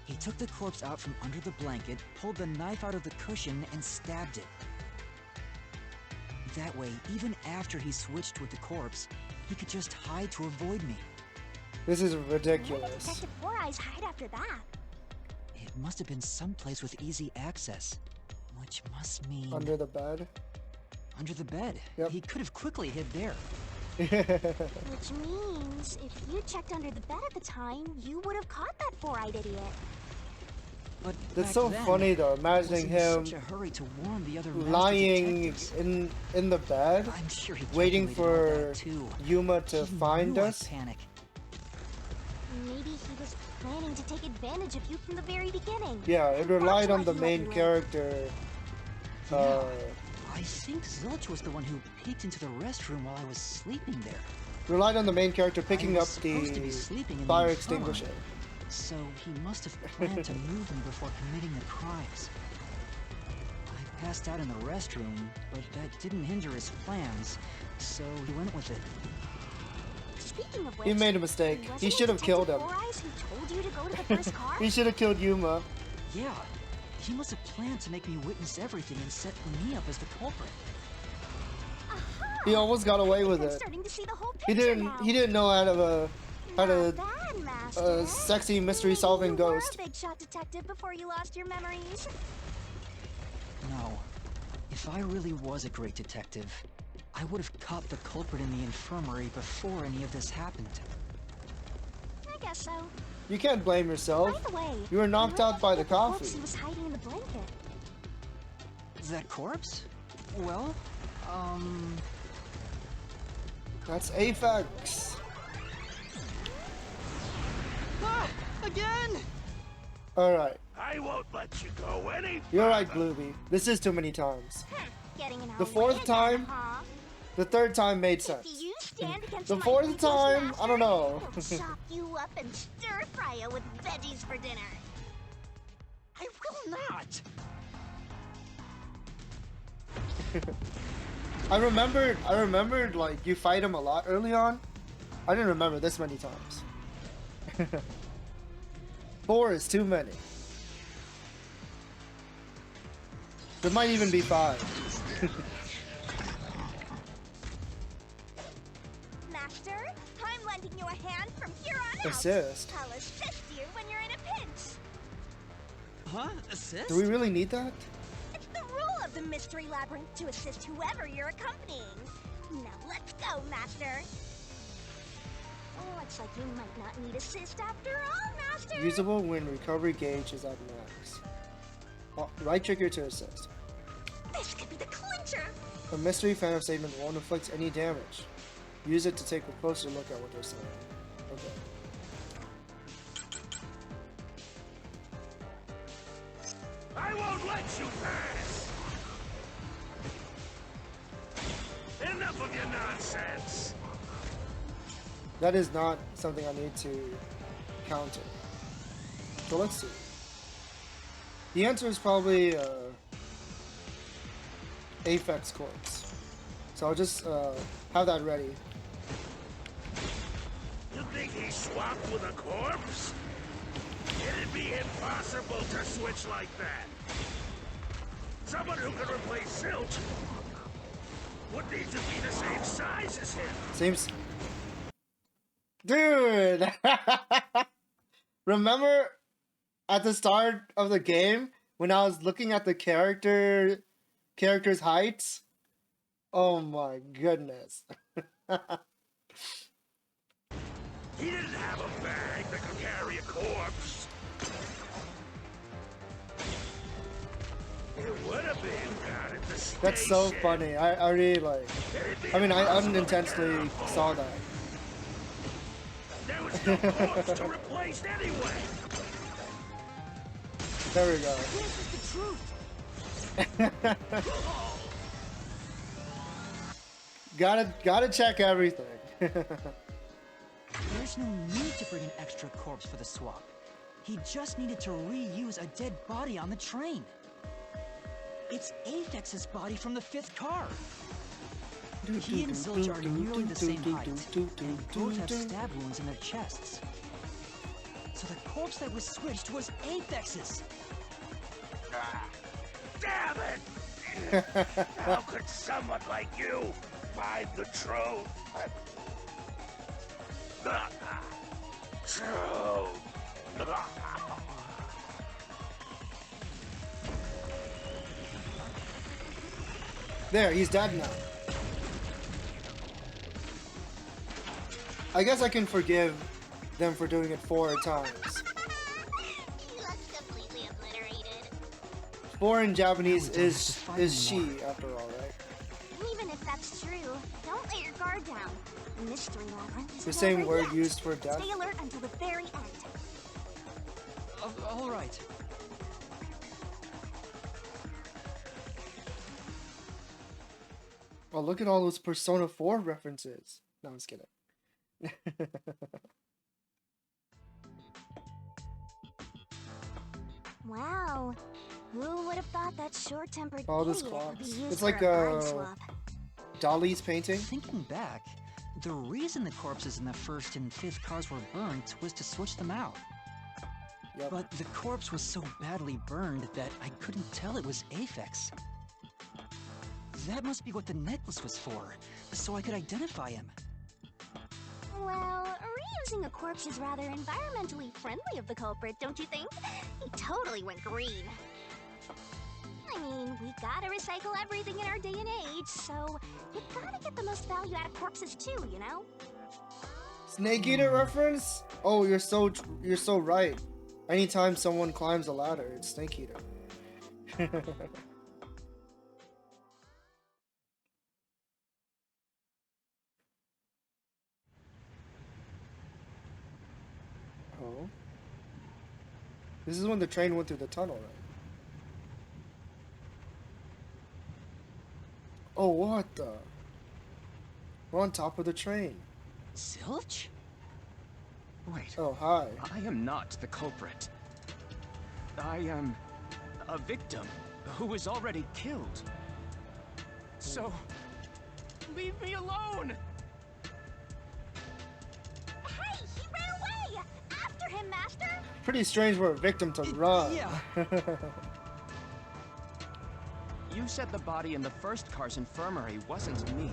He took the corpse out from under the blanket, pulled the knife out of the cushion, and stabbed it. That way, even after he switched with the corpse, he could just hide to avoid me. This is Where did ridiculous. Detective Four Eyes hide after that? It must have been someplace with easy access, which must mean... Under the bed? Under the bed. Yep. He could have quickly hid there. Which means, if you checked under the bed at the time, you would have caught that four-eyed idiot. But That's back so then, funny though, I imagining wasn't in him such a hurry to warn the other master lying detectives. in the bed, I'm sure he waiting calculated all for that too. Yuma to He find knew I'd us. panic. Maybe he was planning to take advantage of you from the very beginning. Yeah, it relied That's on the why he let main you in. character. Yeah. I think Zilch was the one who peeked into the restroom while I was sleeping there. Relied on the main character picking I up was supposed to be the sleeping in fire the extinguisher. infirmary, so he must have planned to move me before committing the crimes. I passed out in the restroom, but that didn't hinder his plans, so he went with it. Speaking of which, He made a mistake. wasn't He it should have killed him. Detective Four Eyes who told you to go to the first car? He should have killed Yuma. Yeah, he must have planned to make me witness everything and set me up as the culprit. Aha! He almost got away with I'm it. starting to see the whole He picture didn't. now. He didn't know how to Not bad, Master. sexy mystery solving You ghost. were a big shot detective before you lost your memories. No, if I really was a great detective, I would have caught the culprit in the infirmary before any of this happened. I guess so. You can't blame yourself. By the way, You were knocked where out did by you the get corpse coffee. He was hiding in the blanket. That corpse? Well, That's Aphex. Ah! Again! Alright. I won't let you go any You're right, further. Bluesky. This is too many times. Getting in our The way fourth again, time, huh? the third time made If sense. you stand against The my fourth ruthless time, master, I don't know. he'll chop you up and stir fry you with veggies for dinner. I will not! I remembered like you fight him a lot early on. I didn't remember this many times. 4 is too many. There might even be 5. Master, I'm lending you a hand from here on out. Assist? I'll assist you when you're in a pinch. Huh? Assist? Do we really need that? It's the rule of the Mystery Labyrinth to assist whoever you're accompanying. Now let's go, Master. Looks like you might not need assist after all, Master. Usable when recovery gauge is at max. Right trigger to assist. This could be the clincher. A mystery phantom statement won't inflict any damage. Use it to take a closer look at what they're saying. Okay. I won't let you pass! Enough of your nonsense! That is not something I need to counter. So let's see. The answer is probably Aphex Corpse. So I'll just have that ready. You think he swapped with a corpse? It'd be impossible to switch like that. Someone who could replace Zilch would need to be the same size as him. Seems... Dude! Remember at the start of the game when I was looking at the character's heights? Oh my goodness. He didn't have a bag that could carry a corpse. It would have been down at the station. That's so funny. I really like... I mean, I unintentionally saw that. There was no corpse to replace anyway. There we go. This is the truth. Gotta check everything. There's no need to bring an extra corpse for the swap. He just needed to reuse a dead body on the train. It's Aphex's body from the 5th car. He and Zilch are nearly the same height, and both have stab wounds in their chests. So the corpse that was switched was Aphex's. Damn it! How could someone like you find the truth? Truth. There, he's dead now. I guess I can forgive them for doing it 4 times. He looks completely obliterated. 4 in Japanese is she, after all, right? Even if that's true, don't let your guard down. The mystery labyrinth is The same over word yet. used for death. Stay alert until the very end. All right. Oh, look at all those Persona 4 references. No, I'm just kidding. Wow. Who would have thought that short-tempered All those idiot would clocks. be used It's for like a bride swap? Dali's painting. Thinking back, the reason the corpses in the 1st and 5th cars were burnt was to switch them out. Yep. But the corpse was so badly burned that I couldn't tell it was Aphex. That must be what the necklace was for, so I could identify him. Well, reusing a corpse is rather environmentally friendly of the culprit, don't you think? He totally went green. I mean, we gotta recycle everything in our day and age, so you gotta get the most value out of corpses too, you know? Snake Eater reference? Oh, you're so right. Anytime someone climbs a ladder, it's Snake Eater. Oh. This is when the train went through the tunnel, right? Oh, what the? We're on top of the train. Zilch? Wait. Oh, hi. I am not the culprit. I am a victim who was already killed. So, leave me alone! Hey, he ran away! After him, Master! Pretty strange for a victim to run. Yeah. You said the body in the 1st car's infirmary wasn't me,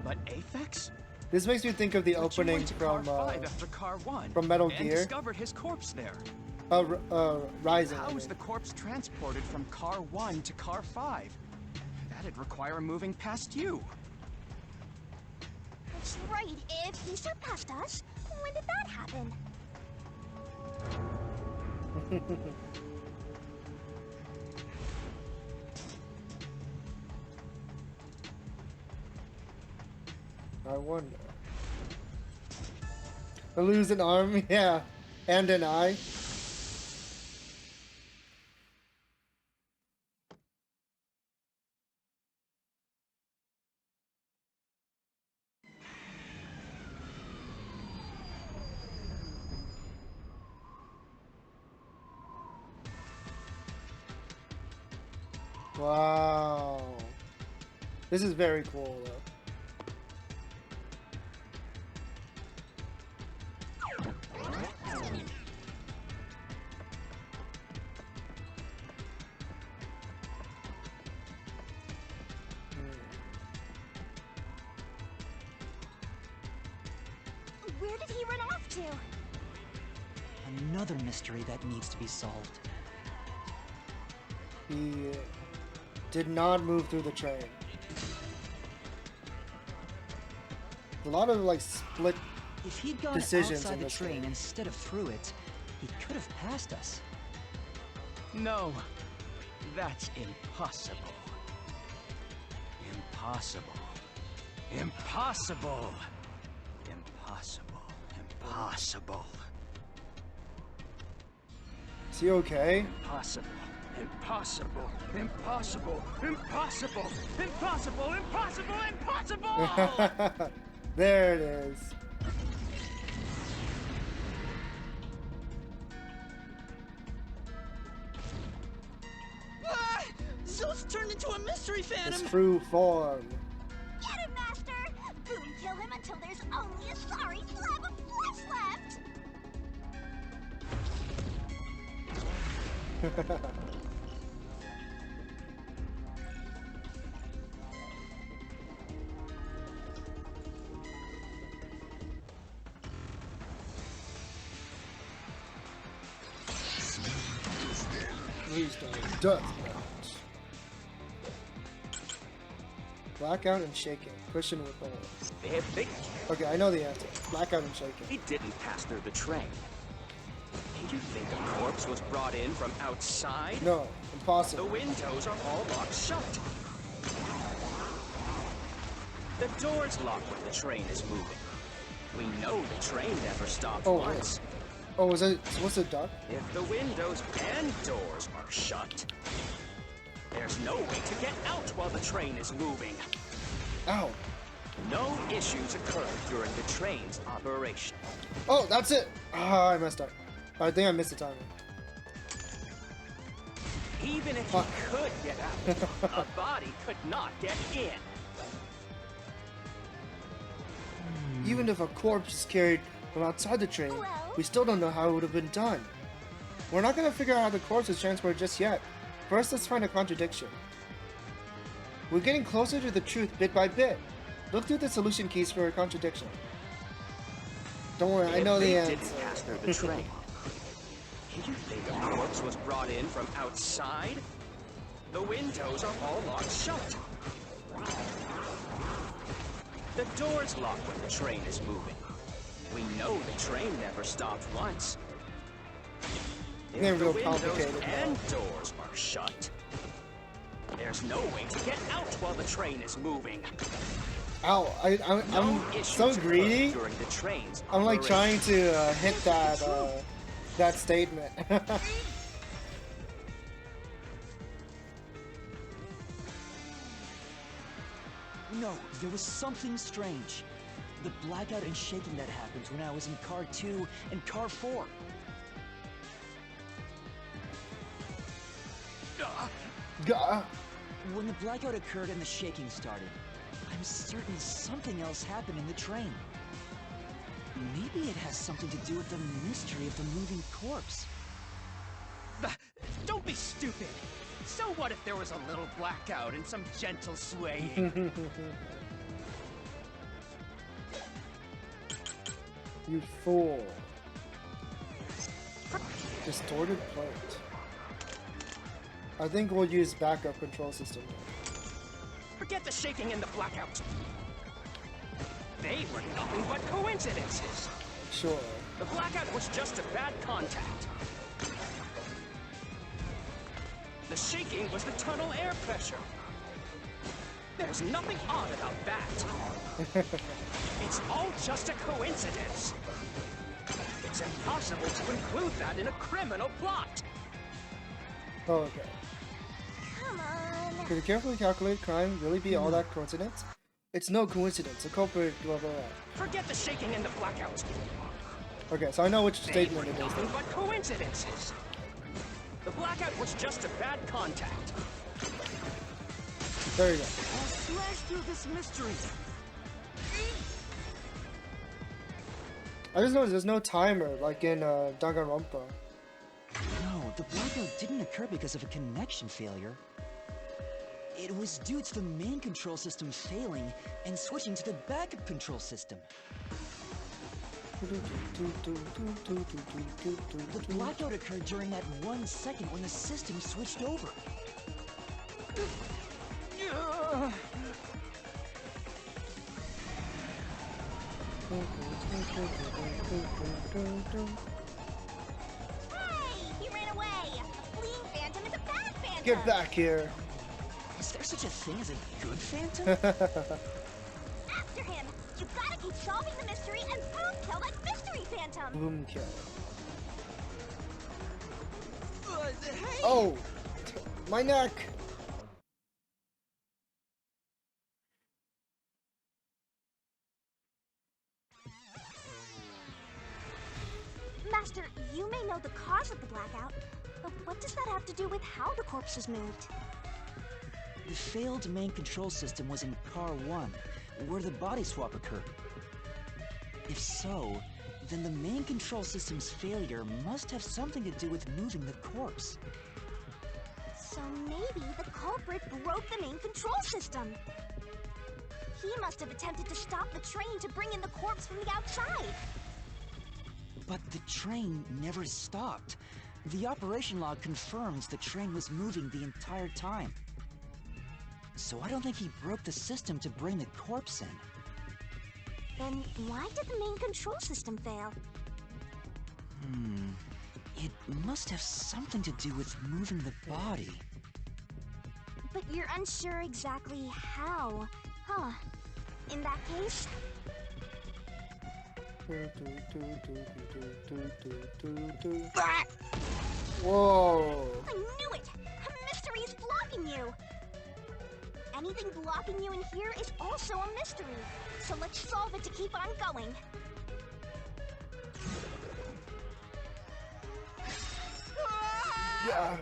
but Aphex? This makes me think of the But you opening went to car from 5 after car 1 from Metal and Gear. discovered his corpse there. Rising. How was the corpse transported from car 1 to car 5? That'd require moving past you. That's right, if he surpassed us, when did that happen? I wonder. I lose an arm, yeah, and an eye. Wow. This is very cool though. Where did he run off to? Another mystery that needs to be solved. He did not move through the train. A lot of like split If he'd gone decisions outside in the this train game. instead of through it, he could have passed us. No, that's impossible. Impossible. Impossible. Impossible. Impossible. Is he okay? Impossible. Impossible. Impossible. Impossible. Impossible. Impossible. Impossible. There it is. Ah! Zeus turned into a mystery His phantom! true form. Get him, Master! Boom kill him until there's only a sorry slab of flesh left! Restart. Death match. Blackout and shaking. Cushion with holes. Okay, I know the answer. Blackout and shaking. He didn't pass through the train. You think a corpse was brought in from outside? No, impossible. The windows are all locked shut. The door's locked when the train is moving. We know the train never stops once. Oh, was it? What's it, duck? If the windows and doors are shut, there's no way to get out while the train is moving. Ow. No issues occurred during the train's operation. Oh, that's it. Ah, I messed up. I think I missed the timing. Even if he could get out, a body could not get in. Even if a corpse is carried from outside the train, we still don't know how it would have been done. We're not going to figure out how the corpse was transported just yet. First, let's find a contradiction. We're getting closer to the truth bit by bit. Look through the solution keys for a contradiction. Don't worry, I know the answer. Didn't pass through the train. You think a corpse was brought in from outside? The windows are all locked shut. The door's locked when the train is moving. We know the train never stopped once. If They're the real windows complicated, and doors are shut, there's no way to get out while the train is moving. Ow, I'm so greedy. During the train's I'm like operation. trying to hit that statement. No, there was something strange. The blackout and shaking that happened when I was in car 2 and car 4. When the blackout occurred and the shaking started, I'm certain something else happened in the train. Maybe it has something to do with the mystery of the moving corpse. Don't be stupid! So what if there was a little blackout and some gentle swaying? You fool. Distorted plate. I think we'll use backup control system. Forget the shaking and the blackout. They were nothing but coincidences. Sure. The blackout was just a bad contact. The shaking was the tunnel air pressure. There's nothing odd about that. It's all just a coincidence. It's impossible to include that in a criminal plot. Oh, okay. Come on. Could a carefully calculated crime really be all that coincidence? It's no coincidence. A culprit, blah blah blah. Forget the shaking and the blackout. Okay, so I know which They statement were it is. nothing but coincidences. The blackout was just a bad contact. There you go. I'll smash through this mystery. I just noticed there's no timer like in Danganronpa. No, the blackout didn't occur because of a connection failure. It was due to the main control system failing and switching to the backup control system. The blackout occurred during that 1 second when the system switched over. Hey, he ran away. A fleeing phantom is a bad phantom. Get back here. Is there such a thing as a good phantom? After him. You gotta keep solving the mystery and boom kill that mystery phantom. Boom kill. Hey! Oh, my neck. Master, you may know the cause of the blackout, but what does that have to do with how the corpse is moved? The failed main control system was in Car 1, where the body swap occurred. If so, then the main control system's failure must have something to do with moving the corpse. So maybe the culprit broke the main control system. He must have attempted to stop the train to bring in the corpse from the outside. But the train never stopped. The operation log confirms the train was moving the entire time. So I don't think he broke the system to bring the corpse in. Then why did the main control system fail? It must have something to do with moving the body. But you're unsure exactly how, huh? In that case... Whoa! I knew it! A mystery is blocking you! Anything blocking you in here is also a mystery. So let's solve it to keep on going. Yeah.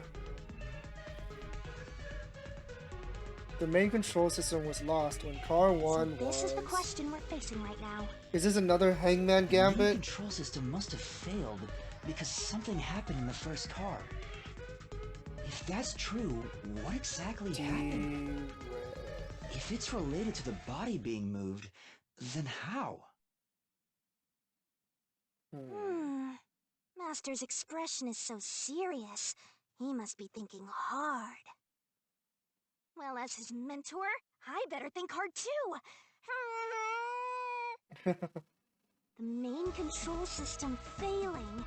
The main control system was lost when Car 1 So this was... is the question we're facing right now. Is this another Hangman The main Gambit? control system must have failed because something happened in the first car. If that's true, what exactly happened? If it's related to the body being moved, then how? Master's expression is so serious. He must be thinking hard. Well, as his mentor, I better think hard too. The main control system failing,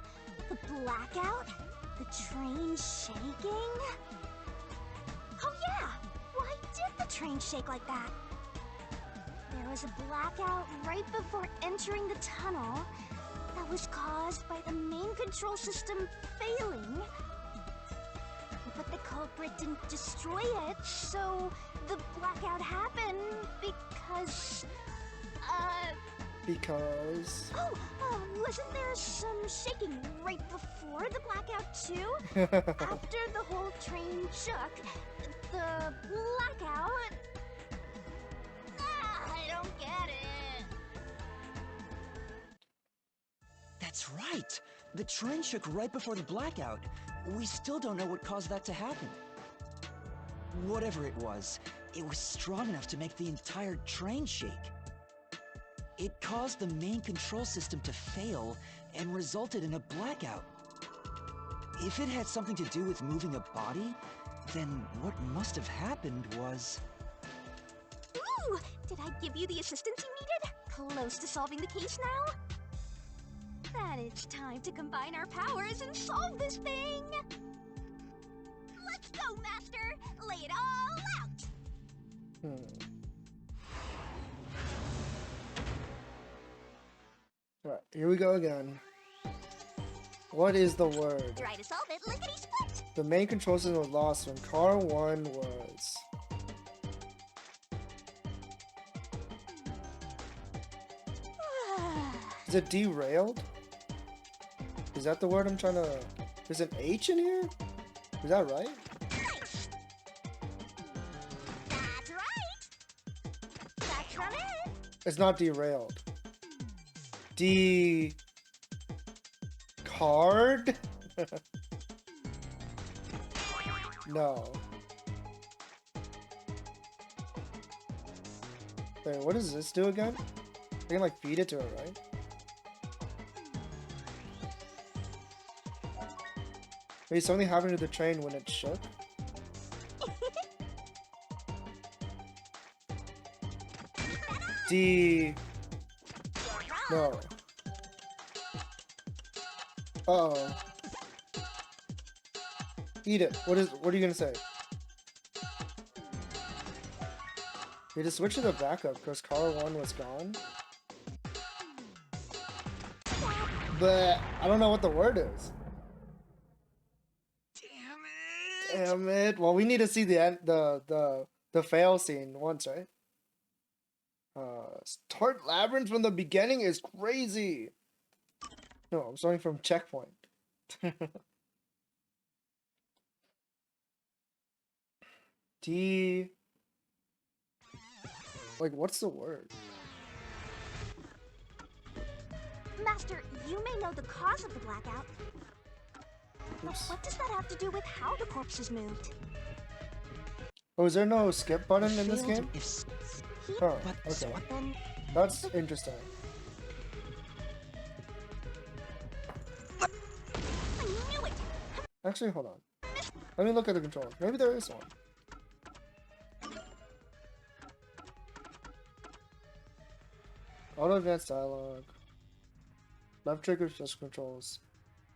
the blackout, the train shaking. Oh yeah! Why did the train shake like that? There was a blackout right before entering the tunnel that was caused by the main control system failing. But the culprit didn't destroy it, so the blackout happened because... Because... Oh, wasn't there some shaking right before the blackout too? After the whole train shook, the blackout... I don't get it. That's right! The train shook right before the blackout. We still don't know what caused that to happen. Whatever it was strong enough to make the entire train shake. It caused the main control system to fail and resulted in a blackout. If it had something to do with moving a body, then what must have happened was... Ooh! Did I give you the assistance you needed? Close to solving the case now? Then it's time to combine our powers and solve this thing! Let's go, Master! Lay it all out! Alright, here we go again. What is the word? Try to solve it, lickety-split. The main control system was lost when car 1 was... Is it derailed? Is that the word I'm trying to... There's an H in here? Is that right? That's right. That's from it. It's not derailed. Card? No. Wait, what does this do again? I can like feed it to it, right? Wait, something happened to the train when it shook? No. Uh-oh. Eat it. What are you gonna say? We just switch to the backup because car 1 was gone. But I don't know what the word is. Damn it. Well, we need to see the end, the fail scene once, right? Start labyrinth from the beginning is crazy. No, I'm starting from checkpoint. Like, what's the word? Master, you may know the cause of the blackout. But what does that have to do with how the corpses moved? Oh, is there no skip button in this game? Oh, okay. That's interesting. I knew it! Actually, hold on. Let me look at the controls. Maybe there is one. Auto advanced dialogue. Left trigger special controls.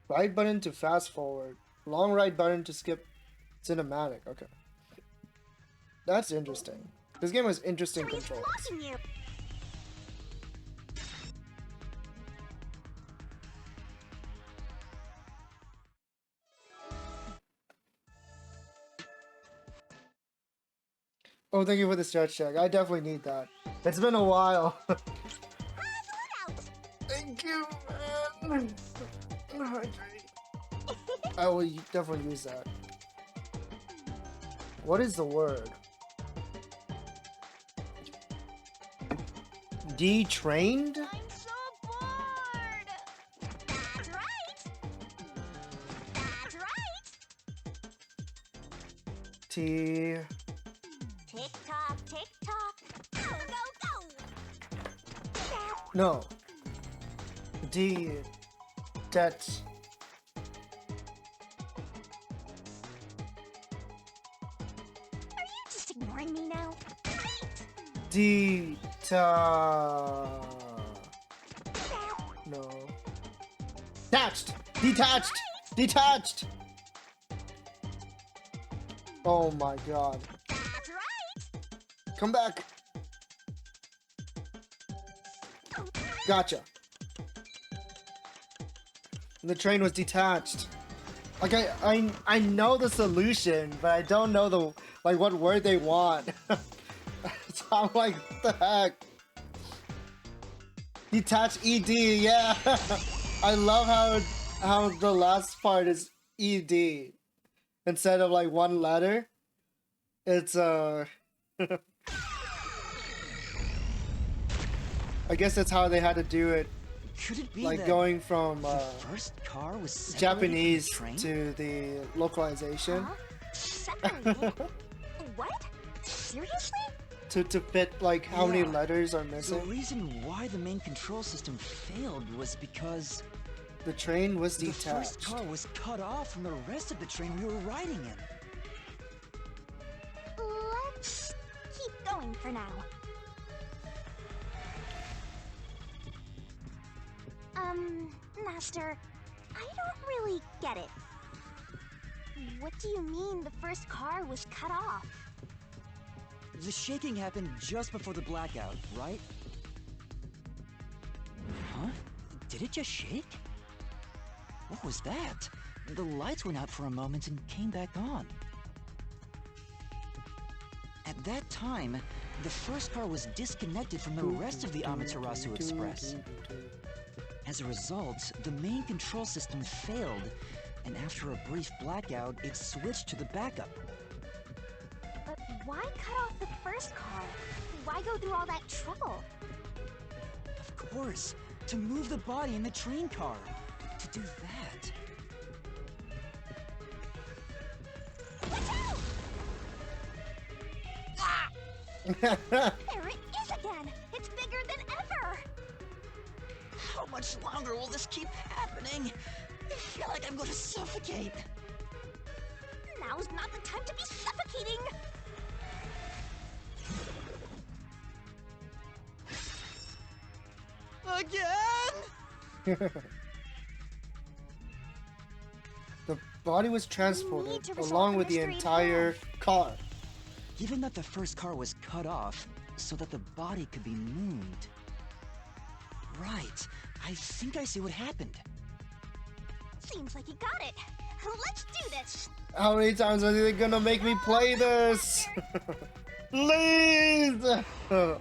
Right button to fast forward. Long right button to skip cinematic. Okay. That's interesting. This game has interesting controls. Oh, thank you for the stretch check. I definitely need that. It's been a while. Thank you, man. I will definitely use that. What is the word? Detrained? I'm so bored! That's right! That's right! Tick tock, tick tock. Go, go, go! No. That. Are you just ignoring me now? No. Detached! Detached! Detached! Oh my god. That's right! Come back! Gotcha. The train was detached. Like I know the solution, but I don't know the what word they want. So I'm like, what the heck? Detached ED, yeah. I love how the last part is ED instead of like one letter. It's I guess that's how they had to do it. Could it be like going from first car was Japanese to the localization? What? Seriously? To fit like how many letters are missing. The reason why the main control system failed was because the train was detached. The first car was cut off from the rest of the train we were riding in. Let's keep going for now. Master, I don't really get it. What do you mean the first car was cut off? The shaking happened just before the blackout, right? Huh? Did it just shake? What was that? The lights went out for a moment and came back on. At that time, the first car was disconnected from the rest of the Amaterasu Express. As a result, the main control system failed, and after a brief blackout, it switched to the backup. But why cut off the first car? Why go through all that trouble? Of course, to move the body in the train car. To do that. Watch out! Ah! There it is again! It's bigger than ever! How much longer will this keep happening? I feel like I'm going to suffocate. Now's not the time to be suffocating! Again? The body was transported along with the entire car. Given that the first car was cut off so that the body could be moved. Right. I think I see what happened. Seems like you got it. Let's do this. How many times are they gonna make me play this? Please! Are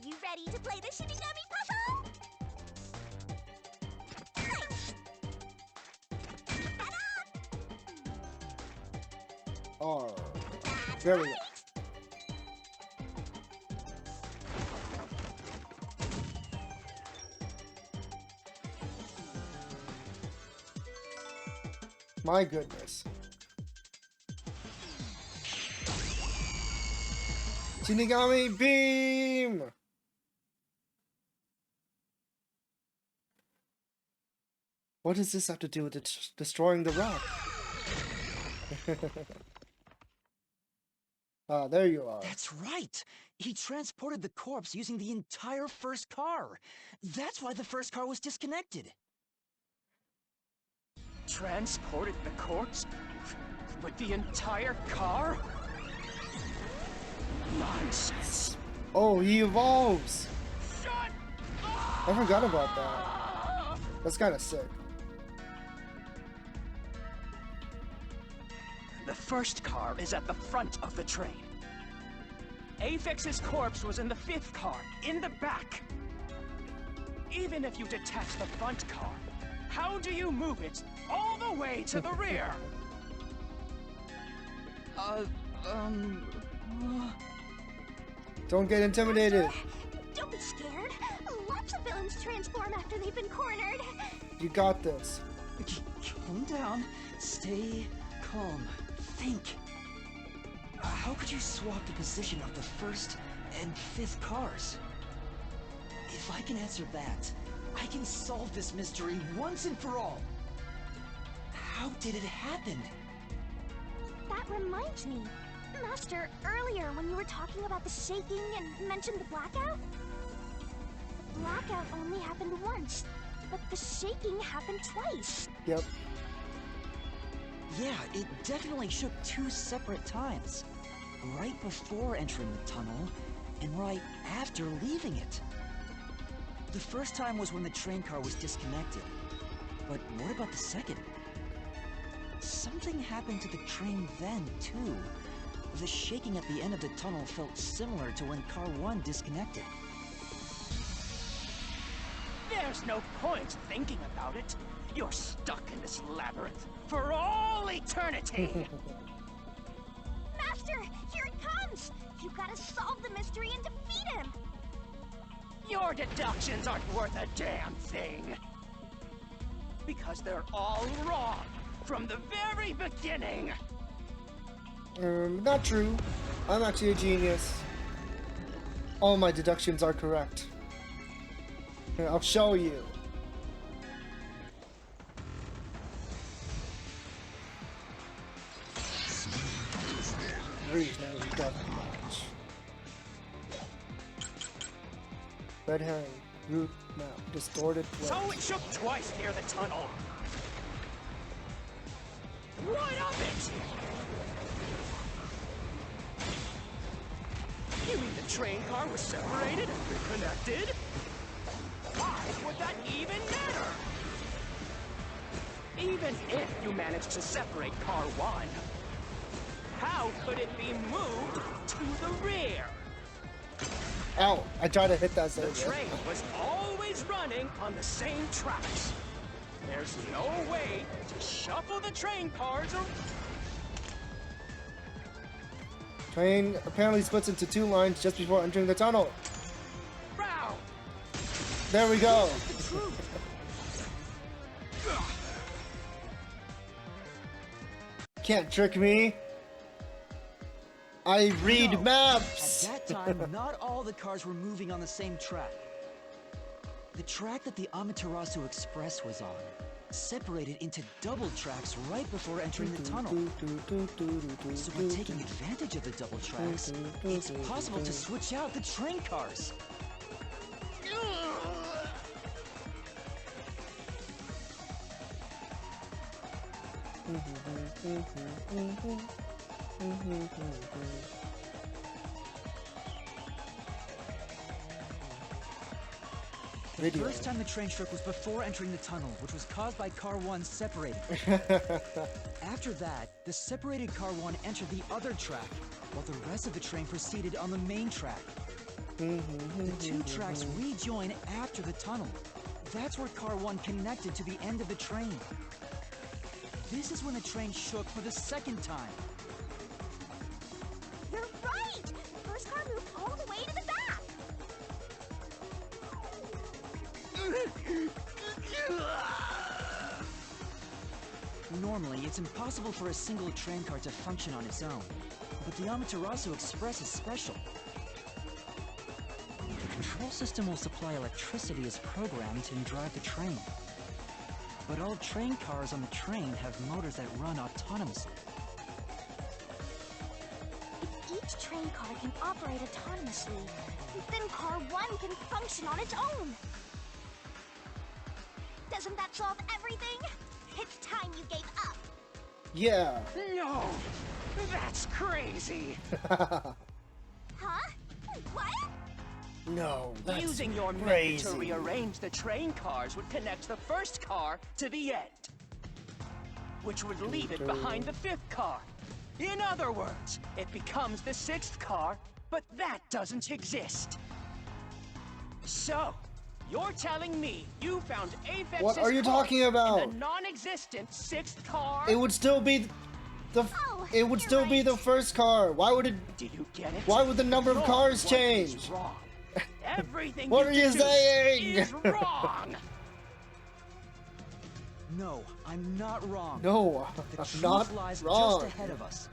you ready to play the Shinigami puzzle? Nice. Oh, That's very right. good. My goodness. Shinigami beam! What does this have to do with destroying the rock? Ah, there you are. That's right. He transported the corpse using the entire first car. That's why the first car was disconnected. Transported the corpse? With the entire car? Nonsense. Oh, he evolves! Shut I forgot about that. That's kind of sick. The first car is at the front of the train. Apex's corpse was in the fifth car, in the back. Even if you detach the front car, how do you move it all the way to the rear? Don't get intimidated. Don't be scared. Lots of villains transform after they've been cornered. You got this. Calm down. Stay calm. Think. How could you swap the position of the first and fifth cars? If I can answer that, I can solve this mystery once and for all. How did it happen? That reminds me. Master, earlier when you were talking about the shaking and mentioned the blackout? The blackout only happened once, but the shaking happened twice. Yep. Yeah, it definitely shook 2 separate times. Right before entering the tunnel, and right after leaving it. The first time was when the train car was disconnected. But what about the second? Something happened to the train then, too. The shaking at the end of the tunnel felt similar to when Car 1 disconnected. There's no point thinking about it. You're stuck in this labyrinth for all eternity! Master, here it comes! You've got to solve the mystery and defeat him! Your deductions aren't worth a damn thing! Because they're all wrong from the very beginning! Not true. I'm actually a genius. All my deductions are correct. Here, I'll show you. Red herring, root map, distorted flesh. So it shook twice near the tunnel. What of it? You mean the train car was separated and reconnected? Why would that even matter? Even if you managed to separate car 1, how could it be moved to the rear? Ow! I tried to hit that The thing. train was always running on the same tracks. There's no way to shuffle the train cars or... Train apparently splits into 2 lines just before entering the tunnel. Wow. There we go. Can't trick me. I read maps. At that time, not all the cars were moving on the same track. The track that the Amaterasu Express was on separated into double tracks right before entering the tunnel. So by taking advantage of the double tracks, it's possible to switch out the train cars. The first time the train struck was before entering the tunnel, which was caused by car 1 separating. After that, the separated car 1 entered the other track, while the rest of the train proceeded on the main track. The 2 tracks rejoin after the tunnel. That's where car 1 connected to the end of the train. This is when the train shook for the second time. You're right! The first car moved all the way to the back! Normally, it's impossible for a single train car to function on its own, but the Amaterasu Express is special. The control system will supply electricity as programmed and drive the train. But all train cars on the train have motors that run autonomously. If each train car can operate autonomously, then car 1 can function on its own! Doesn't that solve everything? It's time you gave up! Yeah. No! That's crazy! Huh? What? No, that's Using your method crazy. to rearrange the train cars would connect the first car to the end, which would leave it behind the 5th car. In other words, it becomes the 6th car, but that doesn't exist. So, you're telling me you found Apex's What are you car talking about? in the non-existent 6th car? It would still be the it would still be the first car. Why would it? Do you get it? Why would the number of Your cars work is change? wrong. Everything What are you deduce saying? is wrong. No, I'm not wrong. No, The I'm truth not lies wrong. just ahead of us.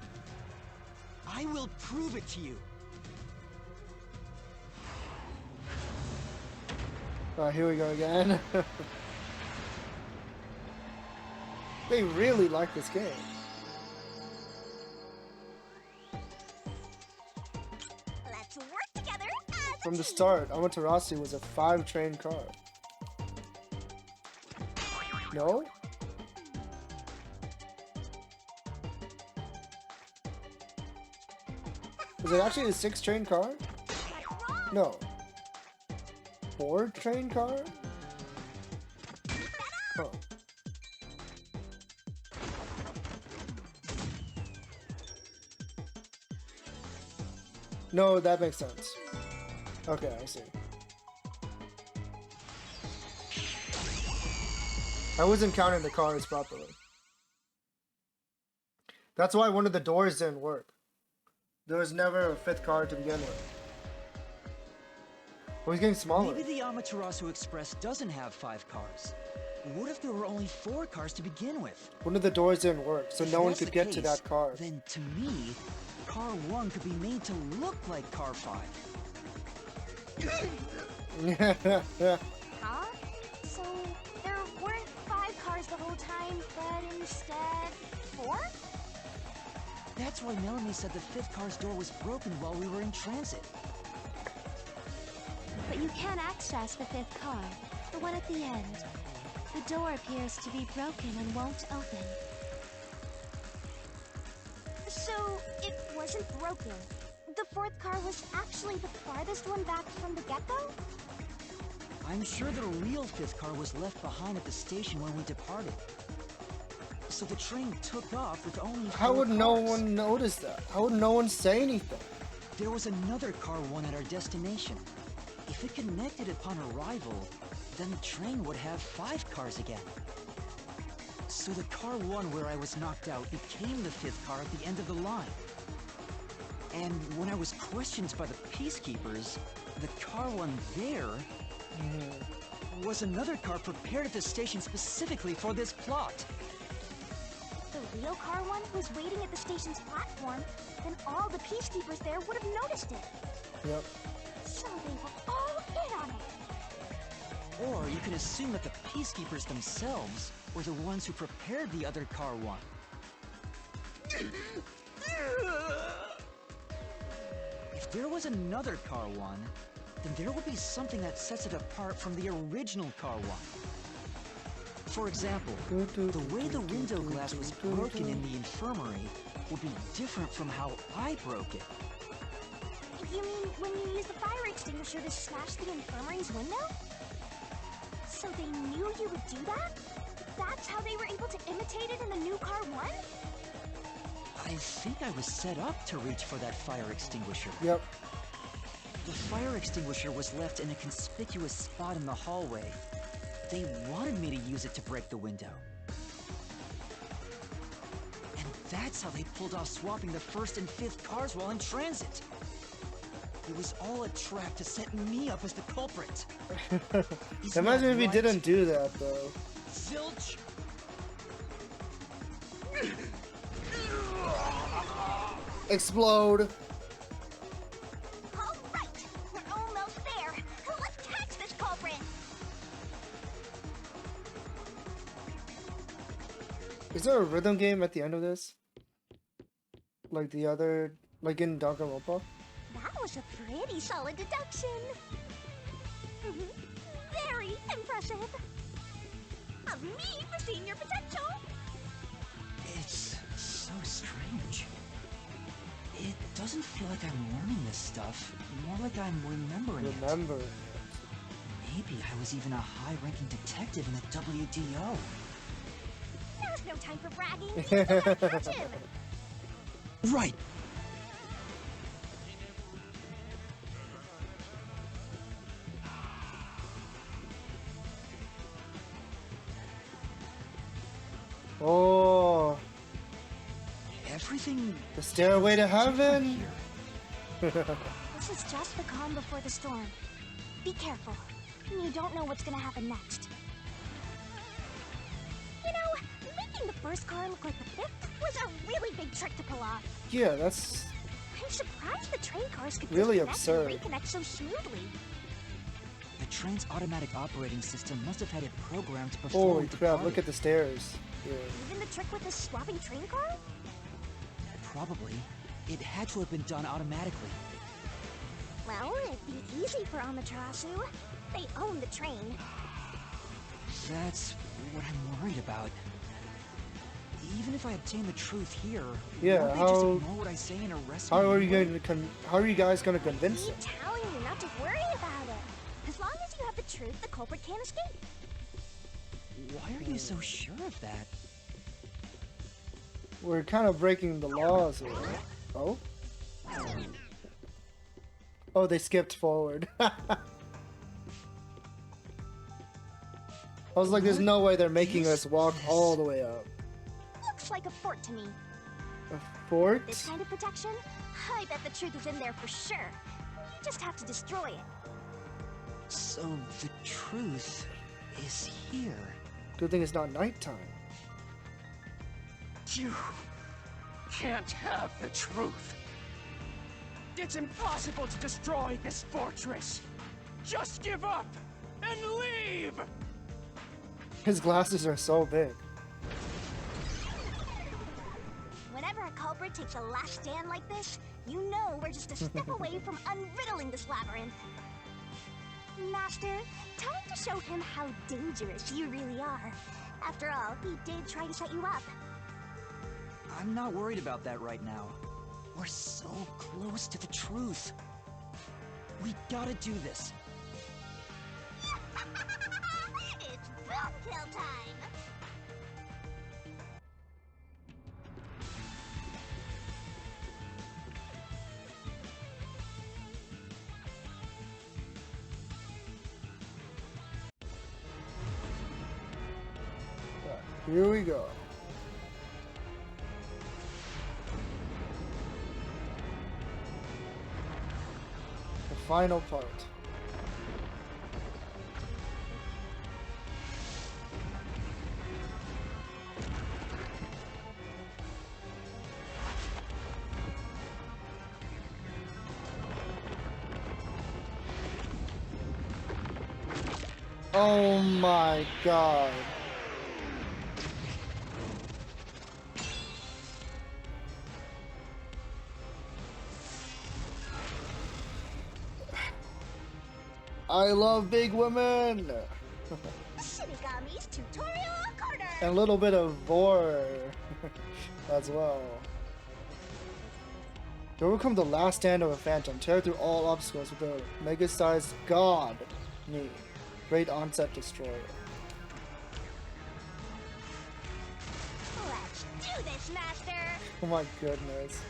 I will prove it to you. Here we go again. They really like this game. Let's work together as a From the team. start, Amaterasu was a 5-train car. No? Was it actually a 6-train car? No. 4-train car? Oh. No, that makes sense. Okay, I see. I wasn't counting the cars properly. That's why one of the doors didn't work. There was never a 5th car to begin with. Oh, he's getting smaller. Maybe the Amaterasu Express doesn't have 5 cars. What if there were only 4 cars to begin with? One of the doors didn't work, so If no one that's could the get to case, that car. Then to me, car 1 could be made to look like car 5. Huh? So there weren't 5 cars the whole time, but instead 4? That's why Melanie said the 5th car's door was broken while we were in transit. But you can access the 5th car, the one at the end. The door appears to be broken and won't open. So it wasn't broken. the fourth car was actually the farthest one back from the get-go? I'm sure the real fifth car was left behind at the station when we departed. So the train took off with only 4 How would no cars. one notice that? How would no one say anything? There was another car 1 at our destination. If it connected upon arrival, then the train would have 5 cars again. So the car 1 where I was knocked out became the 5th car at the end of the line. And when I was questioned by the peacekeepers, the car 1 there was another car prepared at the station specifically for this plot. The real car 1 was waiting at the station's platform, then all the peacekeepers there would have noticed it. Yep. So they were all in on it. Or you can assume that the peacekeepers themselves were the ones who prepared the other car 1. If there was another car 1, then there would be something that sets it apart from the original car 1. For example, the way the window glass was broken in the infirmary would be different from how I broke it. You mean when you used the fire extinguisher to smash the infirmary's window? So they knew you would do that? That's how they were able to imitate it in the new car 1? I think I was set up to reach for that fire extinguisher. Yep. The fire extinguisher was left in a conspicuous spot in the hallway. They wanted me to use it to break the window. And that's how they pulled off swapping the 1st and 5th cars while in transit. It was all a trap to set me up as the culprit. Imagine if he didn't do that, though. Zilch! Explode! All right, we're almost there. Let's catch this culprit. Is there a rhythm game at the end of this? Like the other, like in Danganronpa? That was a pretty solid deduction. Very impressive. Of me foreseeing your potential. It's so strange. It doesn't feel like I'm learning this stuff, more like I'm remembering it. Maybe I was even a high-ranking detective in the WDO. Now's no time for bragging. You gotta catch him. Right. Oh. Everything. The stairway to heaven. This is just the calm before the storm. Be careful. You don't know what's gonna happen next. You know, making the first car look like the 5th was a really big trick to pull off. Yeah, that's I'm surprised the train cars could really disconnect absurd. and reconnect so smoothly. The train's automatic operating system must have had it programmed before. Holy crap, look at the stairs. Yeah. Even the trick with the swapping train car? Probably. It had to have been done automatically. Well, it'd be easy for Amaterasu. They own the train. That's what I'm worried about. Even if I obtain the truth here, Yeah, won't they just ignore what I say and arrest me? How are you anyway? going to how are you guys going to convince Keep them? telling you not to worry about it. As long as you have the truth, the culprit can't escape. Why are you so sure of that? We're kind of breaking the laws here. Oh? Oh, they skipped forward. I was like, there's no way they're making us walk all the way up. Looks like a fort to me. A fort? This kind of protection? I bet the truth is in there for sure. You just have to destroy it. So the truth is here. Good thing it's not nighttime. You can't have the truth. It's impossible to destroy this fortress. Just give up and leave! His glasses are so big. Whenever a culprit takes a last stand like this, you know we're just a step away from unriddling this labyrinth. Master, time to show him how dangerous you really are. After all, he did try to set you up. I'm not worried about that right now. We're so close to the truth. We gotta do this. It's boom kill time! Here we go. The final part. Oh my god. I love big women! Shinigami's tutorial corner! And a little bit of vor as well. To overcome the last stand of a phantom, tear through all obstacles with a mega-sized god knee. Great onset destroyer. Let's do this, Master! Oh my goodness.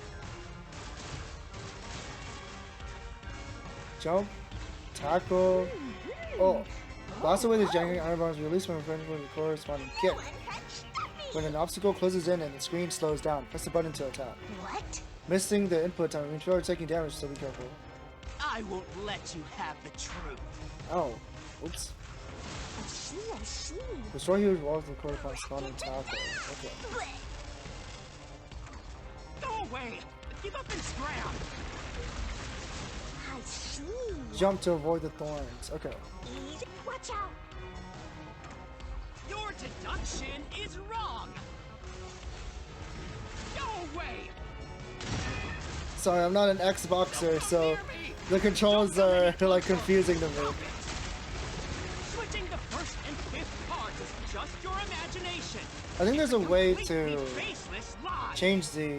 Jump. Tackle. Oh. Blast away the jagged iron bars released when infringed with the corresponding kick. When an obstacle closes in and the screen slows down, press the button to attack. What? Missing the input time means you're taking damage, so be careful. I won't let you have the truth. Oh. Oops. I see. Destroy huge walls with the corresponding tackle. Okay. Go away! Give up and scram! I see. Jump to avoid the thorns. Okay. Easy. Watch out. Your deduction is wrong. Go away. Sorry, I'm not an Xboxer, so the controls are like confusing to me. Switching the first and fifth cards is just your imagination. I think there's a way to change the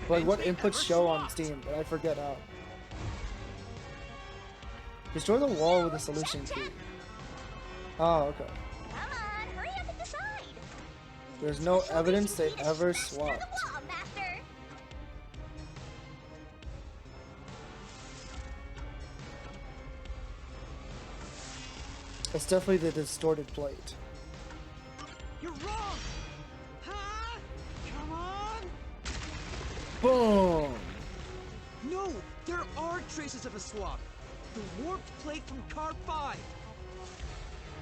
like what inputs show on Steam, but I forget how. Destroy the wall with a solution key. Oh, okay. Come on, hurry up and decide. There's no evidence they ever swapped. It's definitely the distorted plate. You're wrong. Huh? Come on. Boom. No, there are traces of a swap. The warped plate from Car 5.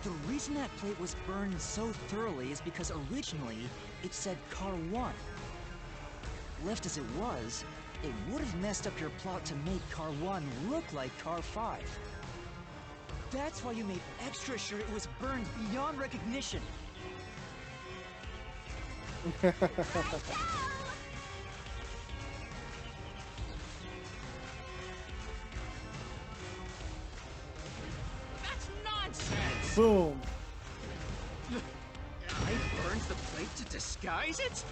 The reason that plate was burned so thoroughly is because originally it said Car 1. Left as it was, it would have messed up your plot to make Car 1 look like Car 5. That's why you made extra sure it was burned beyond recognition. Boom. I burned the plate to disguise it?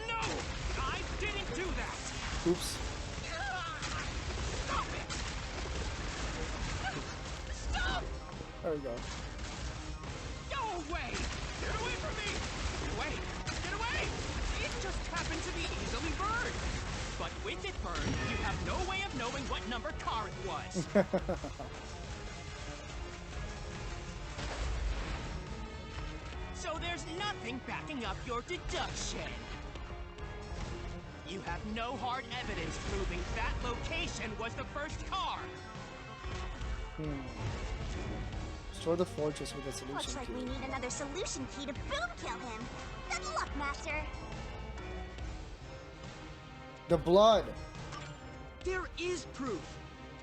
No! I didn't do that! Oops. Stop it! Stop! There we go. Go away! Get away from me! Get away! Get away! It just happened to be easily burned. But with it burned, you have no way of knowing what number car it was. So there's nothing backing up your deduction. You have no hard evidence proving that location was the first car. Destroy the fortress with a solution Looks like key. we need another solution key to boom kill him. Good luck, Master. The blood. There is proof.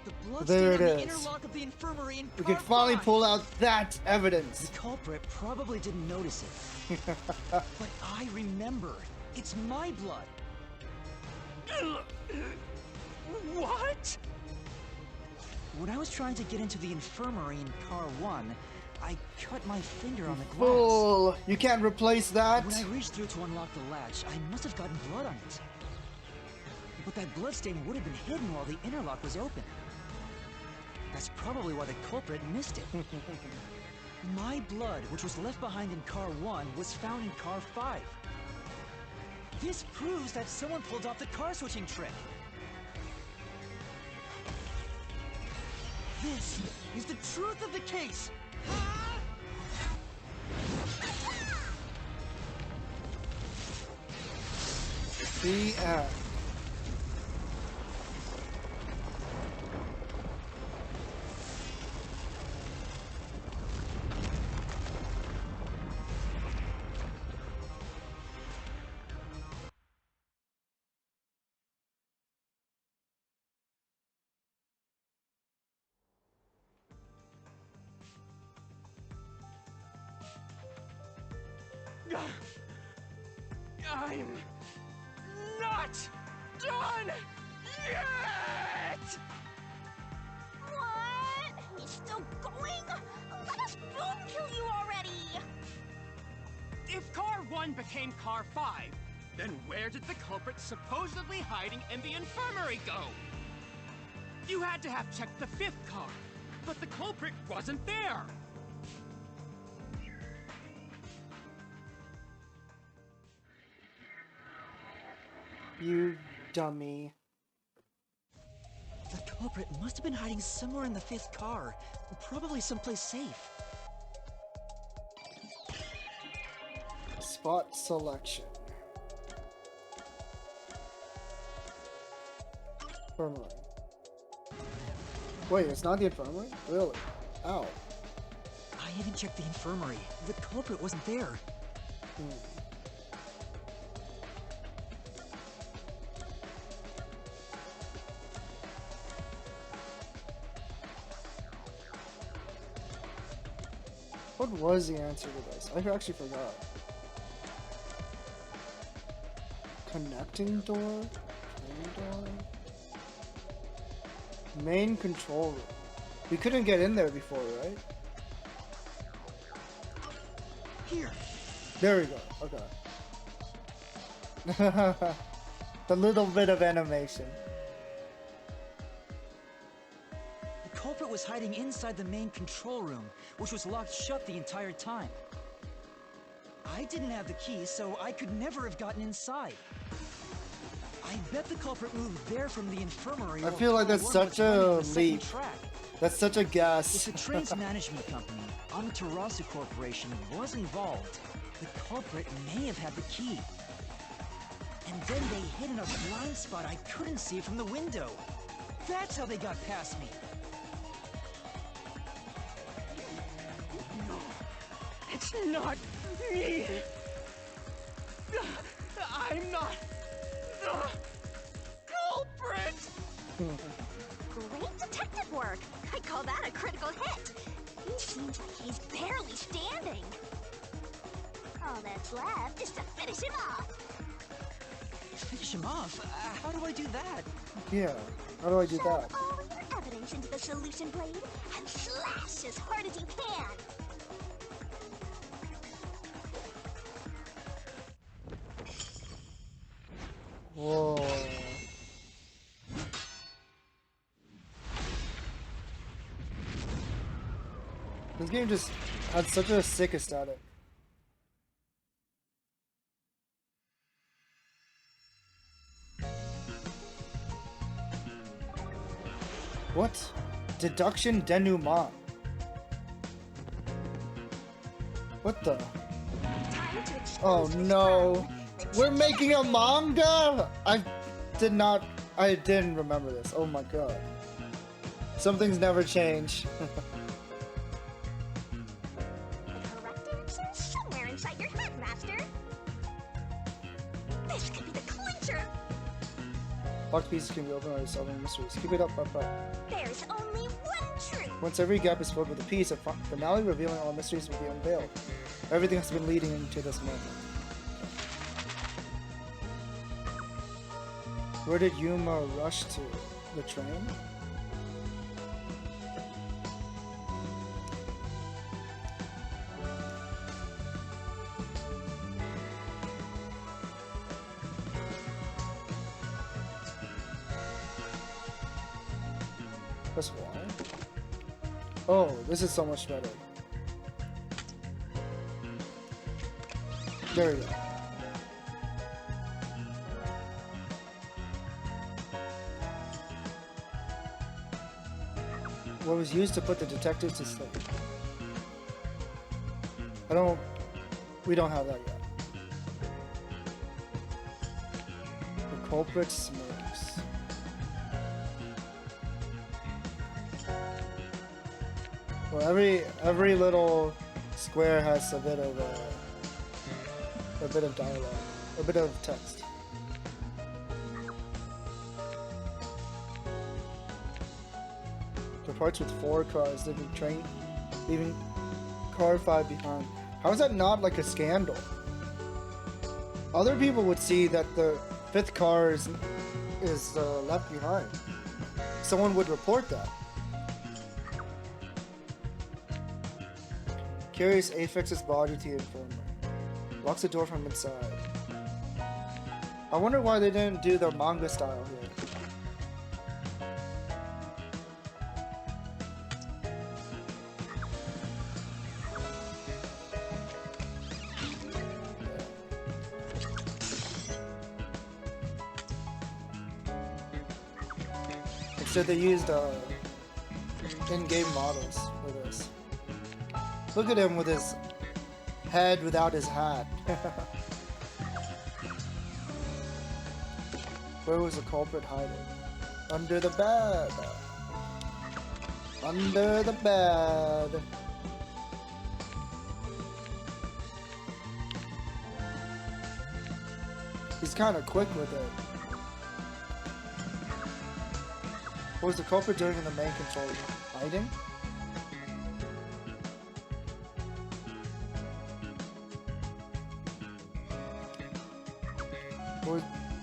The blood There stain on it the is. interlock of the infirmary in We Car can finally 5. pull out that evidence. The culprit probably didn't notice it. But I remember. It's my blood. What? When I was trying to get into the infirmary in Car 1, I cut my finger on the glass. Fool! You can't replace that. When I reached through to unlock the latch, I must have gotten blood on it. But that bloodstain would have been hidden while the interlock was open. That's probably why the culprit missed it. My blood, which was left behind in car 1, was found in car 5. This proves that someone pulled off the car switching trick. This is the truth of the case. The end. I'm not done yet! What? He's still going? Let us boom kill you already! If car 1 became car 5, then where did the culprit supposedly hiding in the infirmary go? You had to have checked the 5th car, but the culprit wasn't there! You dummy. The culprit must have been hiding somewhere in the 5th car, probably someplace safe. Spot selection. Infirmary. Wait, it's not the infirmary? Really? Ow. I even checked the infirmary. The culprit wasn't there. What was the answer to this? I actually forgot. Connecting door? Main door? Main control room. We couldn't get in there before, right? Here. There we go. Okay. The little bit of animation. The culprit was hiding inside the main control room, which was locked shut the entire time. I didn't have the key, so I could never have gotten inside. I bet the culprit moved there from the infirmary. I feel like that's such a leap. That's such a guess. If the train's management company, Amaterasu Corporation, was involved, the culprit may have had the key. And then they hid in a blind spot I couldn't see from the window. That's how they got past me. No, it's not me. I'm not the culprit. Great detective work! I call that a critical hit! He seems like he's barely standing. All that's left is to finish him off. Finish him off? How do I do that? Yeah, how do I do Shove that? all your evidence into the solution blade and slash as hard as you can. Whoa. This game just had such a sick aesthetic. What? Deduction denouement. What the? Oh no. We're making a manga? I didn't remember this. Oh my god. Some things never change. Correct answer somewhere inside your head, Master. This could be the clincher. Locked pieces can be opened by solving mysteries. Keep it up, There's only one truth. Once every gap is filled with a piece, a finale revealing all mysteries will be unveiled. Everything has been leading into this moment. Where did Yuma rush to? The train? Press Y. Oh, this is so much better. There we go. What was used to put the detectives to sleep? We don't have that yet. The culprit smokes. Well, every little square has a bit of dialogue, a bit of text. Departs with 4 cars, leaving car 5 behind. How is that not like a scandal? Other people would see that the 5th car is left behind. Someone would report that. Carries Apex's body to the infirmary. Locks the door from inside. I wonder why they didn't do the manga style here. Instead they used in-game models for this. Look at him with his head without his hat. Where was the culprit hiding? Under the bed. Under the bed. He's kind of quick with it. What was the culprit doing in the main control room? Hiding?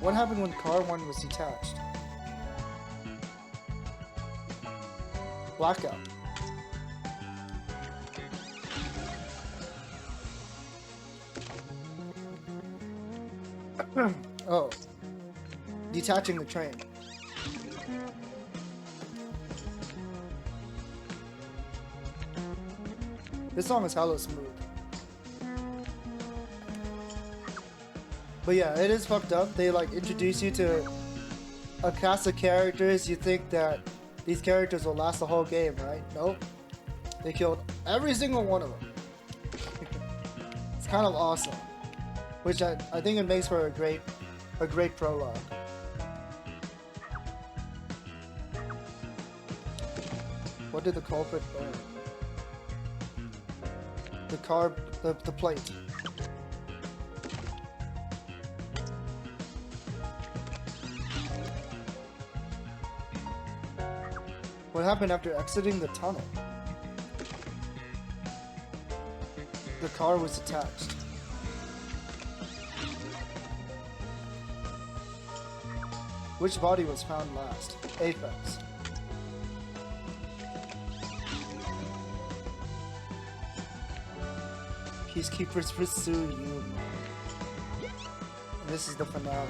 What happened when car 1 was detached? Blackout. Oh. Detaching the train. This song is hella smooth. But yeah, it is fucked up. They like introduce you to a cast of characters. You think that these characters will last the whole game, right? Nope. They killed every single one of them. It's kind of awesome. Which I think it makes for a great prologue. What did the culprit burn? The plate. What happened after exiting the tunnel? The car was attached. Which body was found last? Apex. Peacekeepers pursue you. And this is the finale.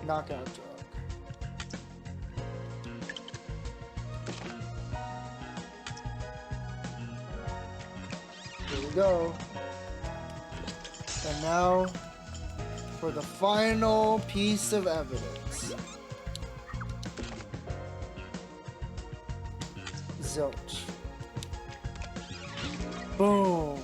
Knockout drug. Here we go. And now for the final piece of evidence. Zilch. Boom.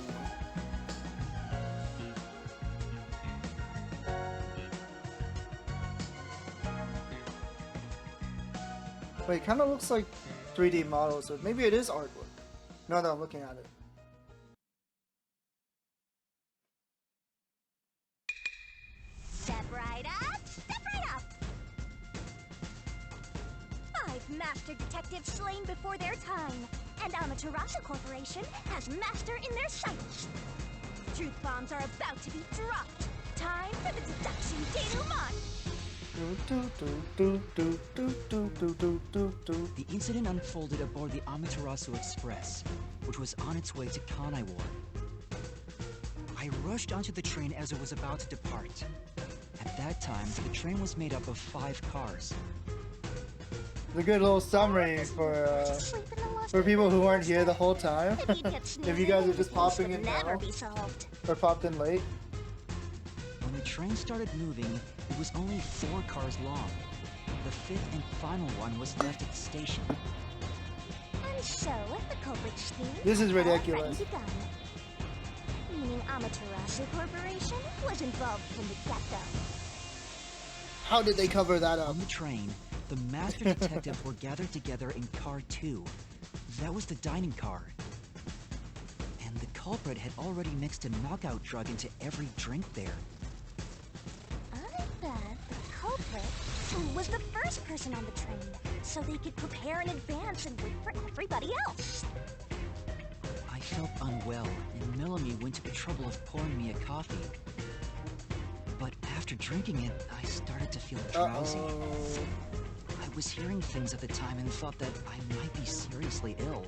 Wait, it kind of looks like 3D models, or maybe it is artwork. Now that I'm looking at it. Step right up, step right up. 5 master detectives slain before their time, and Amaterasu Corporation has master in their sights. Truth bombs are about to be dropped. Time for the deduction denouement. The incident unfolded aboard the Amaterasu Express, which was on its way to Kanai Ward. I I rushed onto the train as it was about to depart. At that time, the train was made up of 5 cars. A good little summary for people who weren't here the whole time. If you guys are just popping in now or popped in late. When the train started moving, it was only 4 cars long. The 5th and final one was left at the station. And so, the culprit scheme This is already ridiculous. begun. Meaning Amaterasu Corporation was involved from the get-go. How did they cover that up? On the train, the master detectives were gathered together in car 2. That was the dining car. And the culprit had already mixed a knockout drug into every drink there. I bet the culprit was the first person on the train, so they could prepare in advance and wait for everybody else. I felt unwell, and Melanie went to the trouble of pouring me a coffee. But after drinking it, I started to feel drowsy. I was hearing things at the time and thought that I might be seriously ill.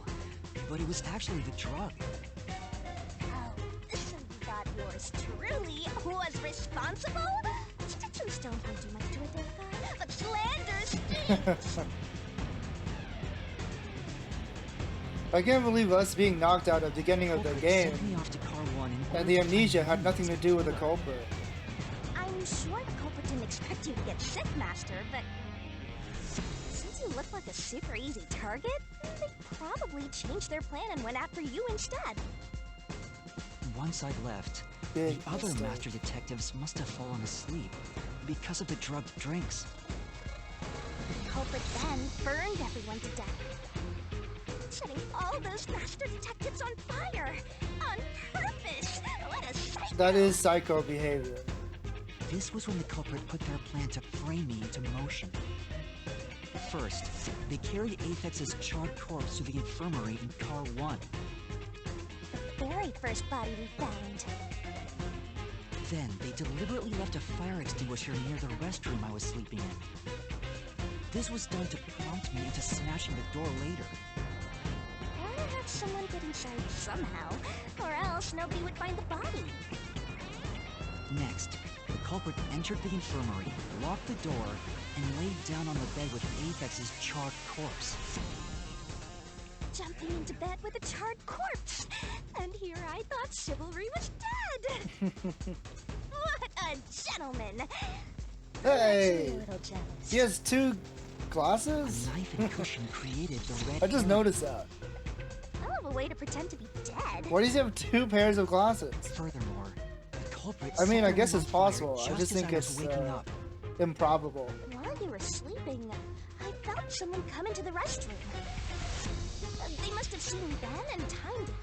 But it was actually the drug. Oh, so you thought yours truly was responsible? Statues don't do much to a dead guy, but slander stinks! I can't believe us being knocked out at the beginning of the game. And the amnesia had nothing to do with the culprit. I'm sure the culprit didn't expect you to get sick, Master, but since you look like a super easy target, they probably changed their plan and went after you instead. Once I left, the other master detectives must have fallen asleep because of the drugged drinks. The culprit then burned everyone to death, setting all those master detectives on fire on purpose. What a psycho! That is psycho behavior. This was when the culprit put their plan to frame me into motion. First, they carried Aphex's charred corpse to the infirmary in car 1. The very first body we found. Then, they deliberately left a fire extinguisher near the restroom I was sleeping in. This was done to prompt me into smashing the door later. Or have someone get inside somehow, or else nobody would find the body. Next, the culprit entered the infirmary, locked the door, and laid down on the bed with Aphex's charred corpse. Jumping into bed with a charred corpse! And here I thought chivalry was dead! What a gentleman! Hey! A little jealous. He has 2 glasses? A knife and cushion created the red I just noticed that. Hell of a way to pretend to be dead. Why does he have 2 pairs of glasses? Furthermore, the culprit I mean, I set guess the it's room on possible. fire I just think as it's was waking up. improbable. While you were sleeping, I felt someone come into the restroom. They must have seen Ben and timed it.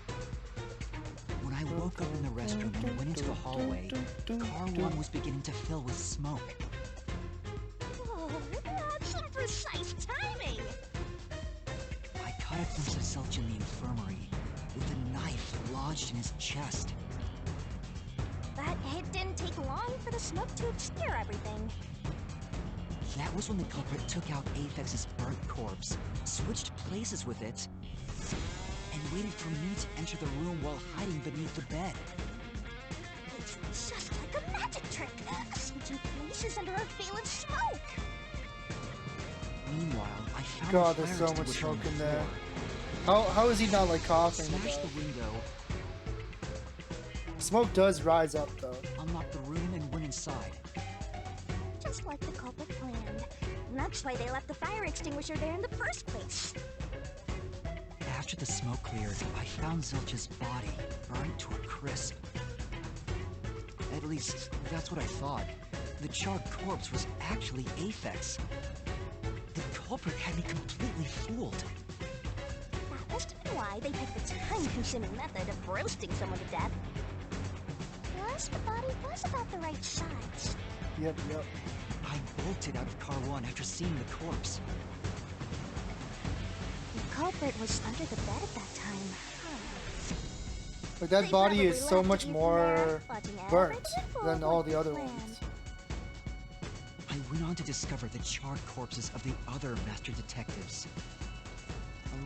When I woke up in the restroom and went into the hallway, car 1 was beginning to fill with smoke. Oh, that's some precise timing! I caught a glimpse of Selch in the infirmary, with a knife lodged in his chest. But it didn't take long for the smoke to obscure everything. That was when the culprit took out Aphex's burnt corpse, switched places with it, and waited for me to enter the room while hiding beneath the bed. It's just like a magic trick, switching places under a veil of smoke. Meanwhile, I found God, a there's fire so much extinguisher on smoke the in there. floor. How is he not like coughing? Smashed the window, Smoke does rise up though. unlocked the room, and went inside. Just like the culprit planned. And that's why they left the fire extinguisher there in the first place. After the smoke cleared, I found Zilch's body, burned to a crisp. At least, that's what I thought. The charred corpse was actually Aphex. The culprit had me completely fooled. That must have been why they picked the time-consuming method of roasting someone to death. Plus, the body was about the right size. Yep. I bolted out of car 1 after seeing the corpse. The culprit was under the bed at that time. But that body is so much more burnt than all the other ones. I went on to discover the charred corpses of the other master detectives.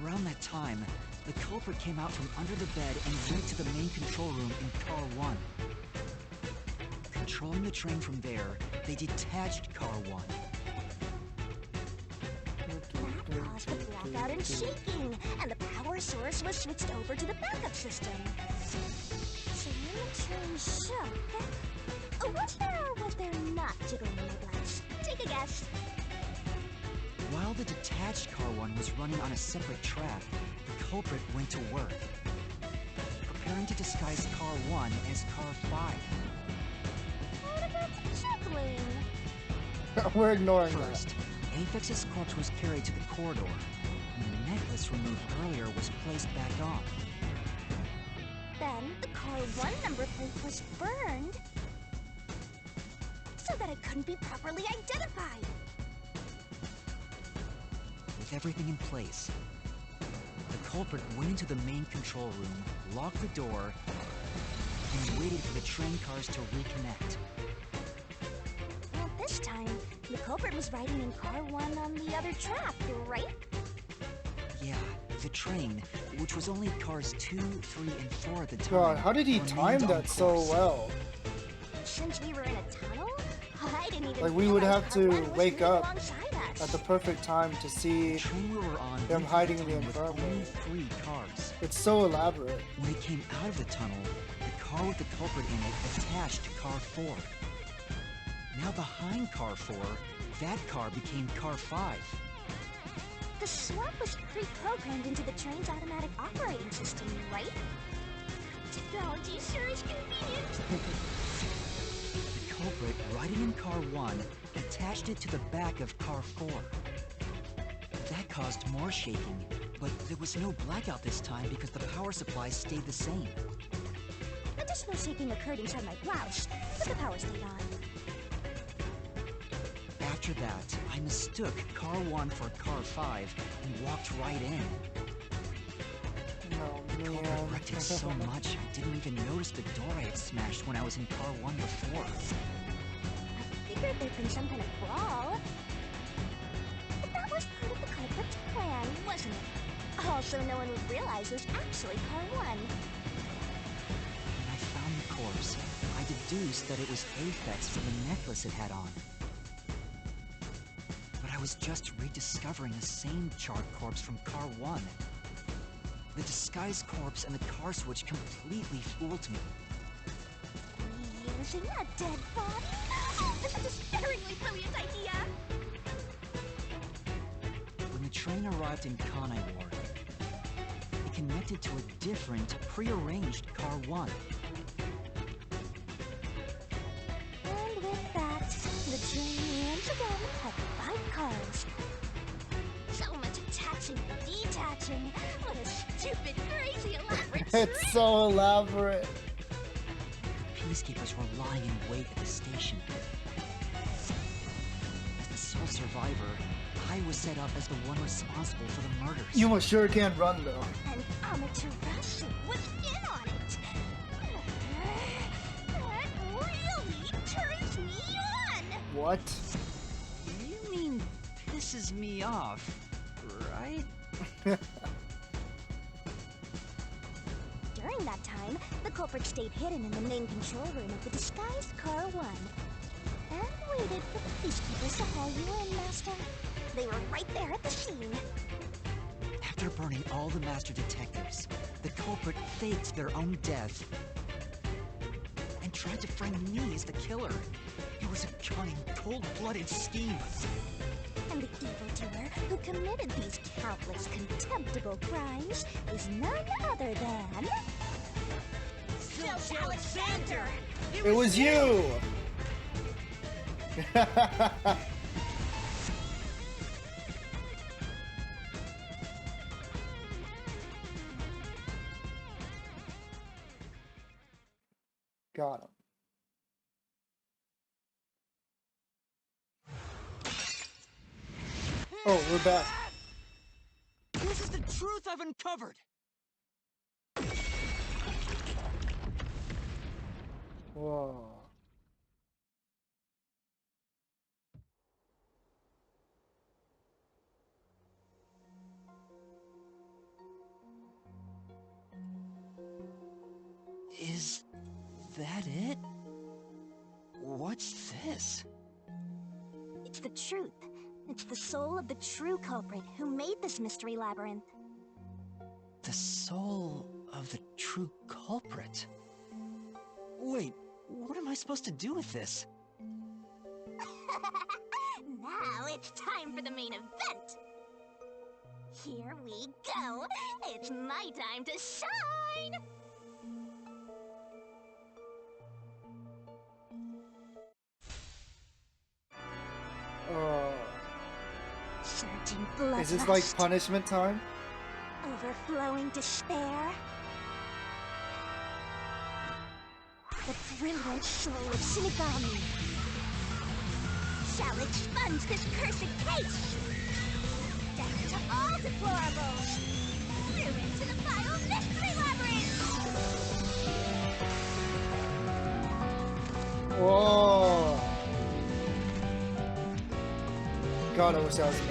Around that time, the culprit came out from under the bed and went to the main control room in car 1. controlling the train from there, they detached Car 1. That caused the blackout and shaking, and the power source was switched over to the backup system. So when the train shook, was there or was there not jiggling in the lights? Take a guess. While the detached Car 1 was running on a separate track, the culprit went to work, preparing to disguise Car 1 as Car 5. What about the jiggling? We're ignoring First, Aphex's corpse was carried to the corridor, and the necklace removed earlier was placed back on. Then the Car 1 number plate was burned so that it couldn't be properly identified. With everything in place, the culprit went into the main control room, locked the door, and waited for the train cars to reconnect. Well, this time, the culprit was riding in Car 1 on the other track, right? Yeah, the train, which was only cars 2, 3, and 4 at the time. God, how did he time that so well? Since we were in a tunnel, I didn't even Like, we would have to wake up alongside us. at the perfect time to see The train we were on them hiding in the with only infirmary. 3 cars. It's so elaborate. When they came out of the tunnel, the car with the culprit in it attached to Car 4. Now behind Car 4, that car became Car 5. The swap was pre-programmed into the train's automatic operating system, right? Technology sure is convenient. The culprit, riding in Car 1, attached it to the back of Car 4. That caused more shaking, but there was no blackout this time because the power supply stayed the same. Additional shaking occurred inside my blouse, but the power stayed on. After that, I mistook Car 1 for Car 5 and walked right in. Oh, The culprit wrecked it so much, I didn't even notice the door I had smashed when I was in Car 1 before. I figured there'd been some kind of brawl. But that was part of the culprit's plan, wasn't it? Also, no one would realize it was actually Car 1. When I found the corpse, I deduced that it was Aphex from the necklace it had on. But I was just rediscovering the same charred corpse from Car 1. The disguised corpse and the car switch completely fooled me. Using a dead body? Oh, this is a sparingly brilliant idea! When the train arrived in Kanai Ward, it connected to a different, prearranged Car 1. And with that, the train once again had 5 cars. So much attaching and detaching. What a stupid, crazy, elaborate It's so elaborate. The peacekeepers were lying in wait at the station. As the sole survivor, I was set up as the one responsible for the murders. You sure can run though. And Amaterasu was in on it. That really turns me on. What? You mean pisses me off, right? During that time, the culprit stayed hidden in the main control room of the disguised Car 1 and waited for the peacekeepers to haul you in, Master. They were right there at the scene. After burning all the master detectives, the culprit faked their own death and tried to frame me as the killer. It was a cunning, cold-blooded scheme. And the evildoer who committed these countless contemptible crimes is none other than... Phil Alexander! It was you! Got him. Oh, we're back. This is the truth I've uncovered! Whoa. Is that it? What's this? It's the truth. It's the soul of the true culprit who made this mystery labyrinth. The soul of the true culprit? Wait, what am I supposed to do with this? Now it's time for the main event! Here we go! It's my time to shine! Surging bloodlust. Is this like punishment time? Overflowing despair. The brilliant soul of Shinigami shall expunge this cursed case. Death to all deplorables. Ruin to the vile mystery labyrinth. Whoa! God, I wish that was me.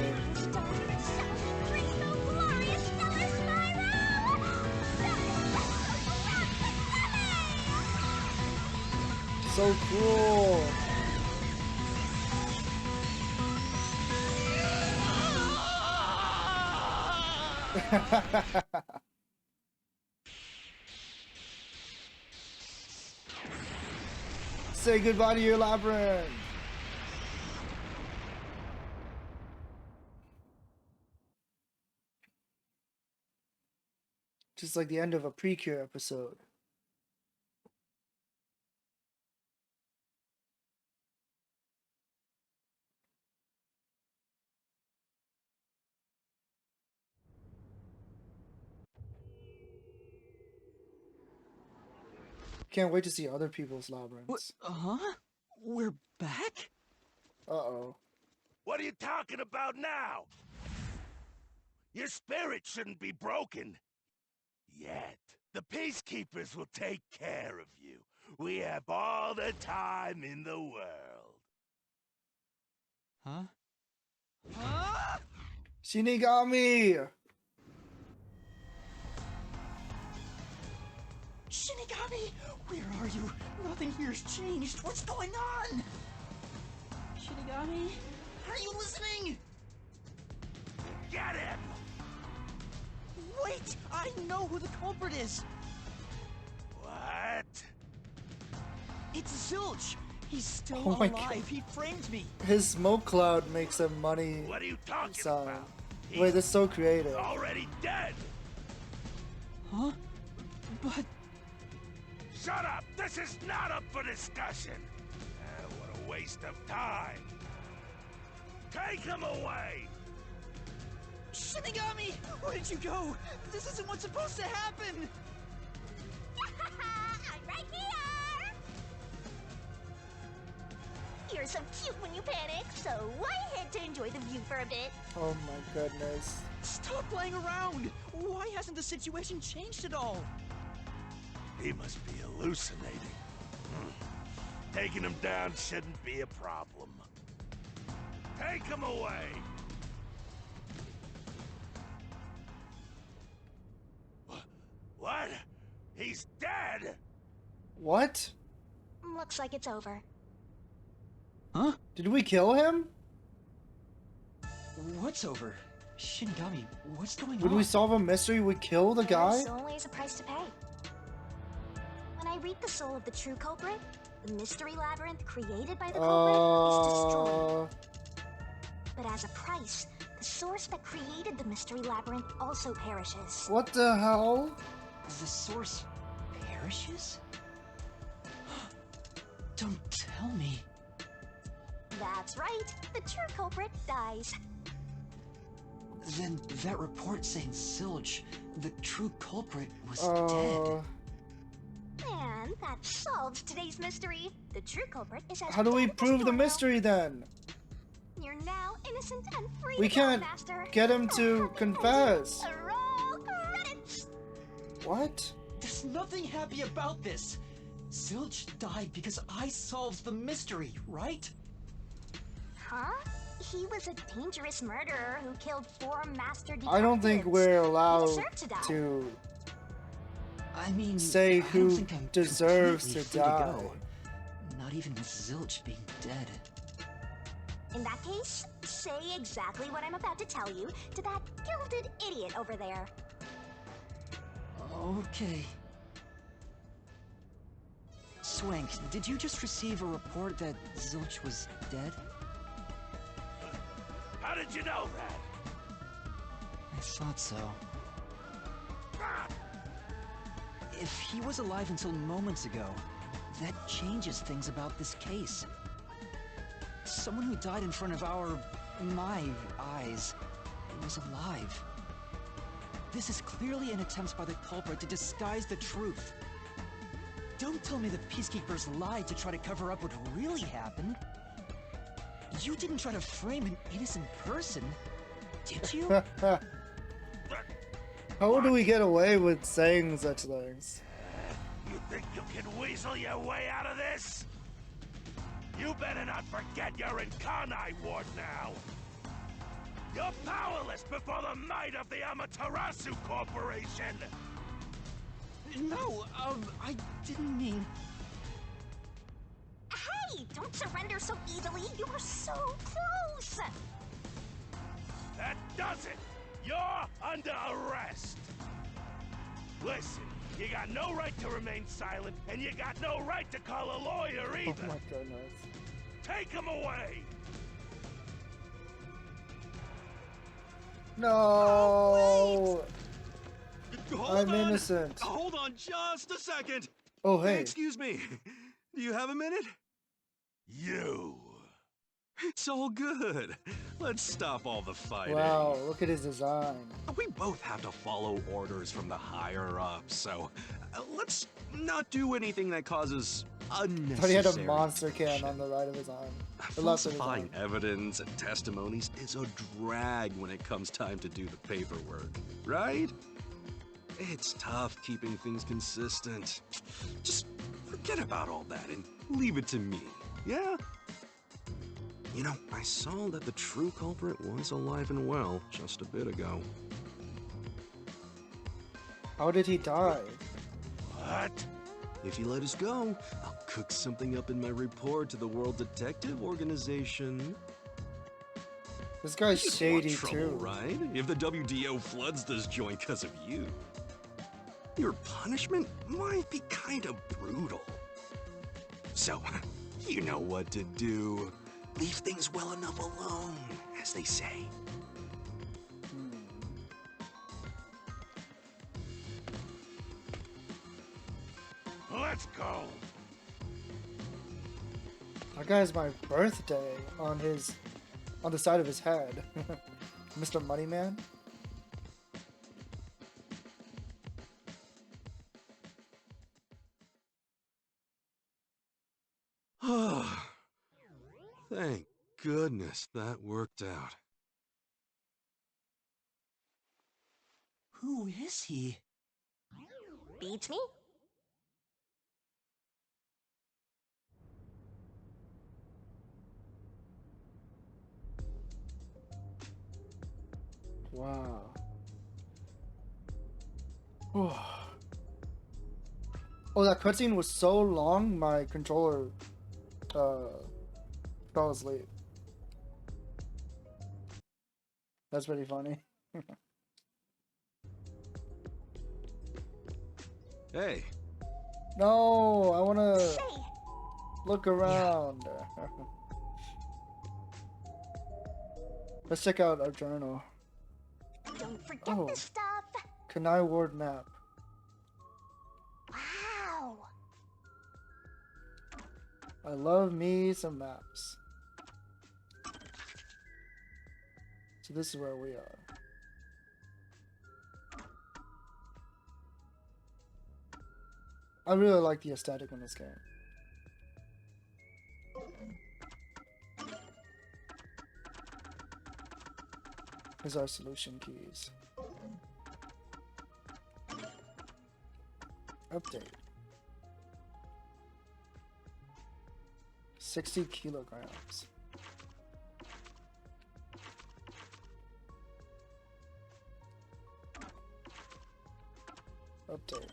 So cool! Say goodbye to your labyrinth! Just like the end of a Precure episode. Can't wait to see other people's labyrinths. Huh? We're back? Uh-oh. What are you talking about now? Your spirit shouldn't be broken. Yet. The Peacekeepers will take care of you. We have all the time in the world. Huh? Huh? Shinigami! Shinigami! Where are you? Nothing here's changed. What's going on? Shinigami? Are you listening? Get him! Wait! I know who the culprit is! What? It's Zilch! He's still Oh my alive. God. He framed me. His smoke cloud makes a money What are you talking sound. about? Wait, that's so creative. Already dead! Huh? But... Shut up! This is not up for discussion! What a waste of time! Take him away! Shinigami! Where did you go? This isn't what's supposed to happen! I'm right here! You're so cute when you panic, so I had to enjoy the view for a bit. Oh my goodness. Stop playing around! Why hasn't the situation changed at all? He must be hallucinating. Taking him down shouldn't be a problem. Take him away! What? He's dead? What? Looks like it's over. Huh? Did we kill him? What's over? Shinigami, what's going When on? we solve a mystery, we kill the guy? There's always a price to pay. When I read the soul of the true culprit, the mystery labyrinth created by the culprit is destroyed. But as a price, the source that created the mystery labyrinth also perishes. What the hell? The source perishes? Don't tell me. That's right, the true culprit dies. Then that report saying Zilch, the true culprit, was dead. And that solves today's mystery. The true culprit is as How do we dead as prove the Dorno. mystery then? You're now innocent and free. We can't Master. get him to confess. Roll credits. What? There's nothing happy about this. Zilch died because I solved the mystery, right? Huh? He was a dangerous murderer who killed 4 master detectives. I don't think we're allowed deserved to die. to I mean, say I don't who think I'm deserves completely to free die. go. not even with Zilch being dead. In that case, say exactly what I'm about to tell you to that gilded idiot over there. Okay. Swank, did you just receive a report that Zilch was dead? How did you know that? I thought so. If he was alive until moments ago, that changes things about this case. Someone who died in front of my eyes, was alive. This is clearly an attempt by the culprit to disguise the truth. Don't tell me the Peacekeepers lied to try to cover up what really happened. You didn't try to frame an innocent person, did you? How do we get away with saying such things? You think you can weasel your way out of this? You better not forget you're in Kanai Ward now. You're powerless before the might of the Amaterasu Corporation. No, I didn't mean... Hey, don't surrender so easily. You were so close. That does it. You're under arrest. Listen, you got no right to remain silent, and you got no right to call a lawyer either. Oh my goodness. Take him away. No. I'm on. innocent. Hold on just a second. Oh, hey. Excuse me. Do you have a minute? You. It's all good. Let's stop all the fighting. Wow, look at his design. We both have to follow orders from the higher-ups, so let's not do anything that causes unnecessary... I thought he had a monster can on the right of his arm. Falsifying evidence and testimonies is a drag when it comes time to do the paperwork, right? It's tough keeping things consistent. Just forget about all that and leave it to me, yeah? You know, I saw that the true culprit was alive and well just a bit ago. How did he die? What? If you let us go, I'll cook something up in my report to the World Detective Organization. This guy's You shady want trouble, too. right? If the WDO floods this joint because of you. Your punishment might be kind of brutal. So, you know what to do. Leave things well enough alone, as they say. Let's go. That guy's my birthday on the side of his head. Mr. Moneyman. Thank goodness that worked out. Who is he? Beats me? Wow. Oh, that cutscene was so long, my controller fell asleep. That's pretty funny. Hey. No, I want to look around. Let's check out our journal. Don't forget the stuff. Kanai Ward map. Wow. I love me some maps. So this is where we are. I really like the aesthetic in this game. Here's our solution keys. Update. 60 kilograms. Update.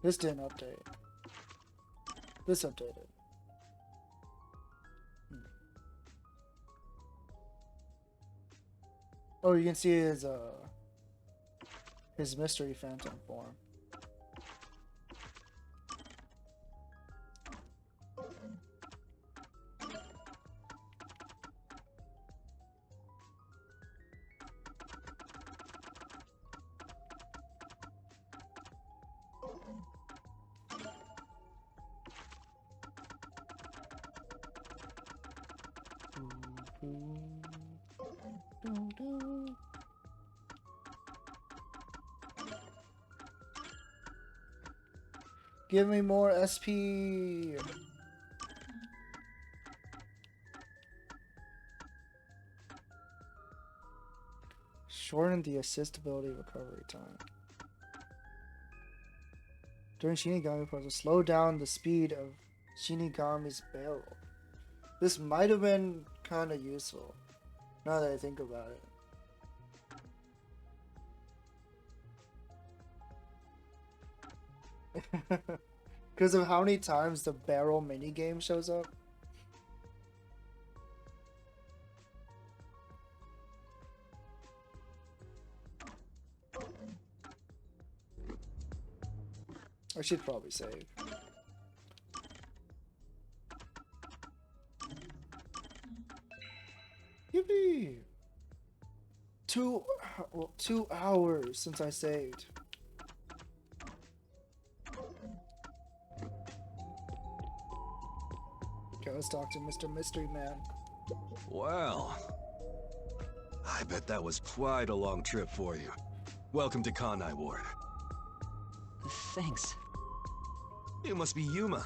This didn't update. This updated. Oh, you can see his mystery phantom form. Give me more SP. Shorten the assistability recovery time. During Shinigami puzzle, slow down the speed of Shinigami's barrel. This might have been kind of useful, now that I think about it. Because of how many times the barrel minigame shows up. I should probably save. Yippee! 2 hours since I saved. Okay, let's talk to Mr. Mystery Man. Well, I bet that was quite a long trip for you. Welcome to Kanai Ward. Thanks. You must be Yuma.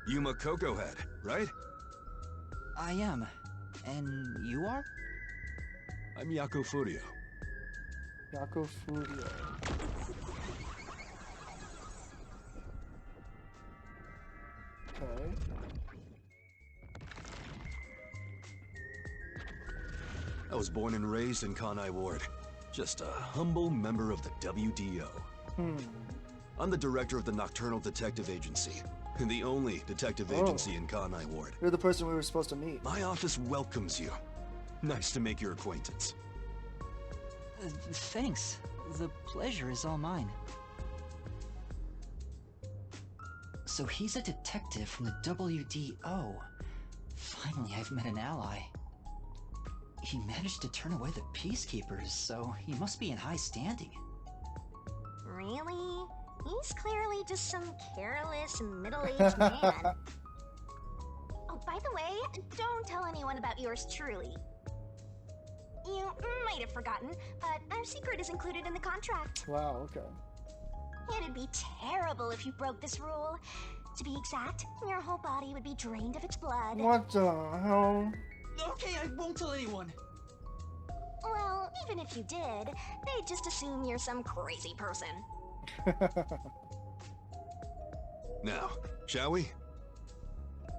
Yuma Cocoa Head, right? I am. And you are? I'm Yako Furio. Yako Furio. Okay. I was born and raised in Kanai Ward. Just a humble member of the WDO. I'm the director of the Nocturnal Detective Agency, and the only detective agency in Kanai Ward. You're the person we were supposed to meet. My office welcomes you. Nice to make your acquaintance. Thanks. The pleasure is all mine. So he's a detective from the WDO. Finally, I've met an ally. He managed to turn away the peacekeepers, so he must be in high standing. Really? He's clearly just some careless, middle-aged man. Oh, by the way, don't tell anyone about yours truly. You might have forgotten, but our secret is included in the contract. Wow, okay. It'd be terrible if you broke this rule. To be exact, your whole body would be drained of its blood. What the hell? Okay, I won't tell anyone. Well, even if you did, they'd just assume you're some crazy person. Now, shall we?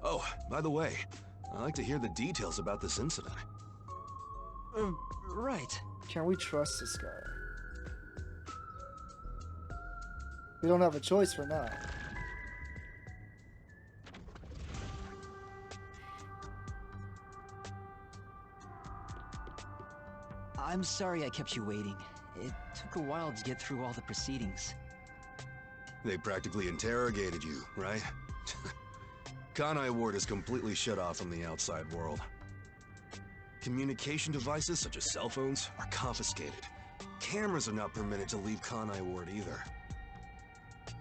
Oh, by the way, I'd like to hear the details about this incident. Right. Can we trust this guy? We don't have a choice for now. I'm sorry I kept you waiting. It took a while to get through all the proceedings. They practically interrogated you, right? Kanai Ward is completely shut off from the outside world. Communication devices, such as cell phones, are confiscated. Cameras are not permitted to leave Kanai Ward either.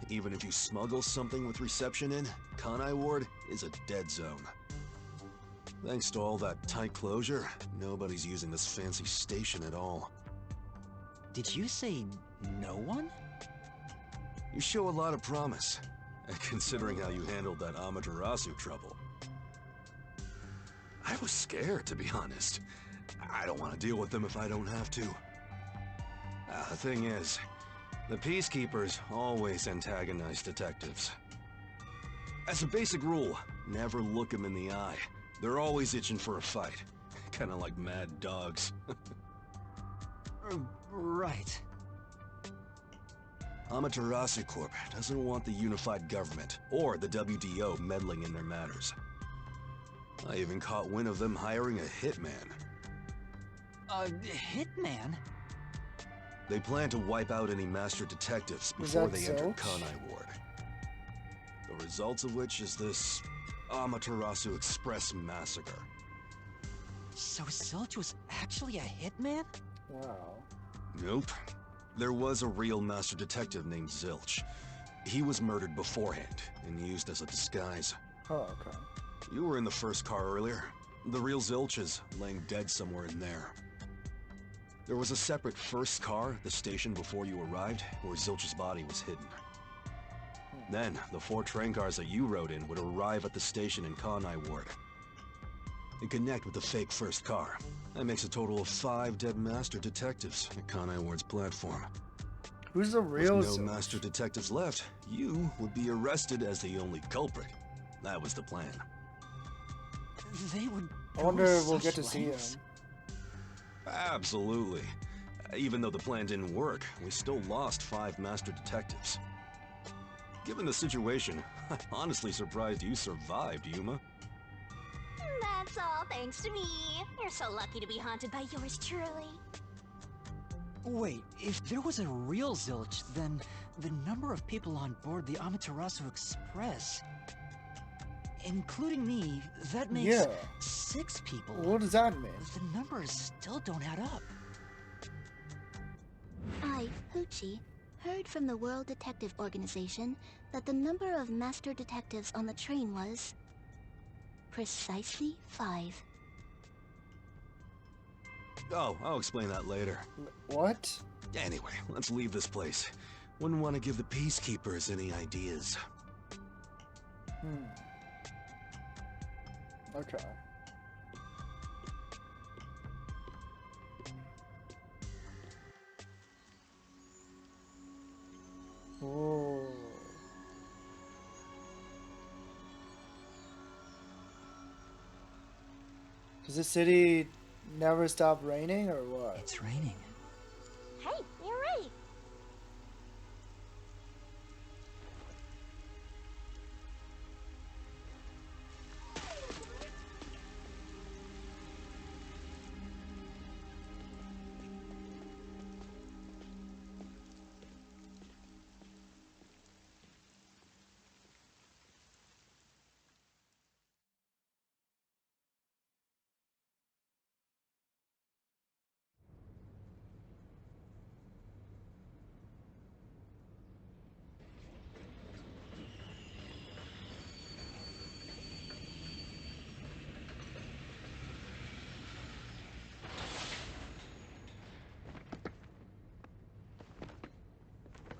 Even if you smuggle something with reception in, Kanai Ward is a dead zone. Thanks to all that tight closure, nobody's using this fancy station at all. Did you say no one? You show a lot of promise, considering how you handled that Amaterasu trouble. I was scared, to be honest. I don't want to deal with them if I don't have to. The thing is, the Peacekeepers always antagonize detectives. As a basic rule, never look them in the eye. They're always itching for a fight. Kinda like mad dogs. Right. Amaterasu Corp doesn't want the unified government or the WDO meddling in their matters. I even caught wind of them hiring a hitman. A hitman? They plan to wipe out any master detectives before they enter Kanai Ward. The results of which is this Amaterasu Express massacre. So Zilch was actually a hitman? Wow. Nope. There was a real master detective named Zilch. He was murdered beforehand and used as a disguise. Oh, okay. You were in the first car earlier. The real Zilch is laying dead somewhere in there. There was a separate first car at the station before you arrived, where Zilch's body was hidden. Then, the 4 train cars that you rode in would arrive at the station in Kanai Ward. They connect with the fake first car. That makes a total of 5 dead master detectives at Kanai Ward's platform. Who's the real With Zilch? no master detectives left, you would be arrested as the only culprit. That was the plan. They would. I wonder if we'll get to see him. Absolutely. Even though the plan didn't work, we still lost 5 master detectives. Given the situation, I'm honestly surprised you survived, Yuma. That's all thanks to me. You're so lucky to be haunted by yours truly. Wait, if there was a real Zilch, then the number of people on board the Amaterasu Express, including me, that makes 6 people. What does that mean? The numbers still don't add up. I, Hoochie, heard from the World Detective Organization that the number of master detectives on the train was precisely 5. Oh, I'll explain that later. What? Anyway, let's leave this place. Wouldn't want to give the peacekeepers any ideas. Okay. Oh. Does the city never stop raining or what? It's raining. Hey, you're right.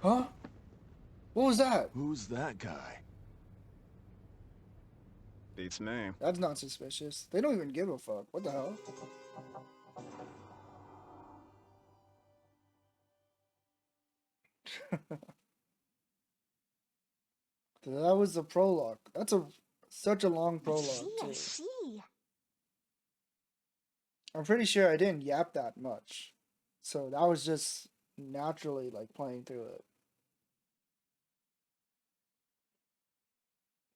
Huh? What was that? Who's that guy? Beats me. That's not suspicious. They don't even give a fuck. What the hell? That was the prologue. That's such a long prologue I too. see. I'm pretty sure I didn't yap that much. So that was just naturally like playing through it.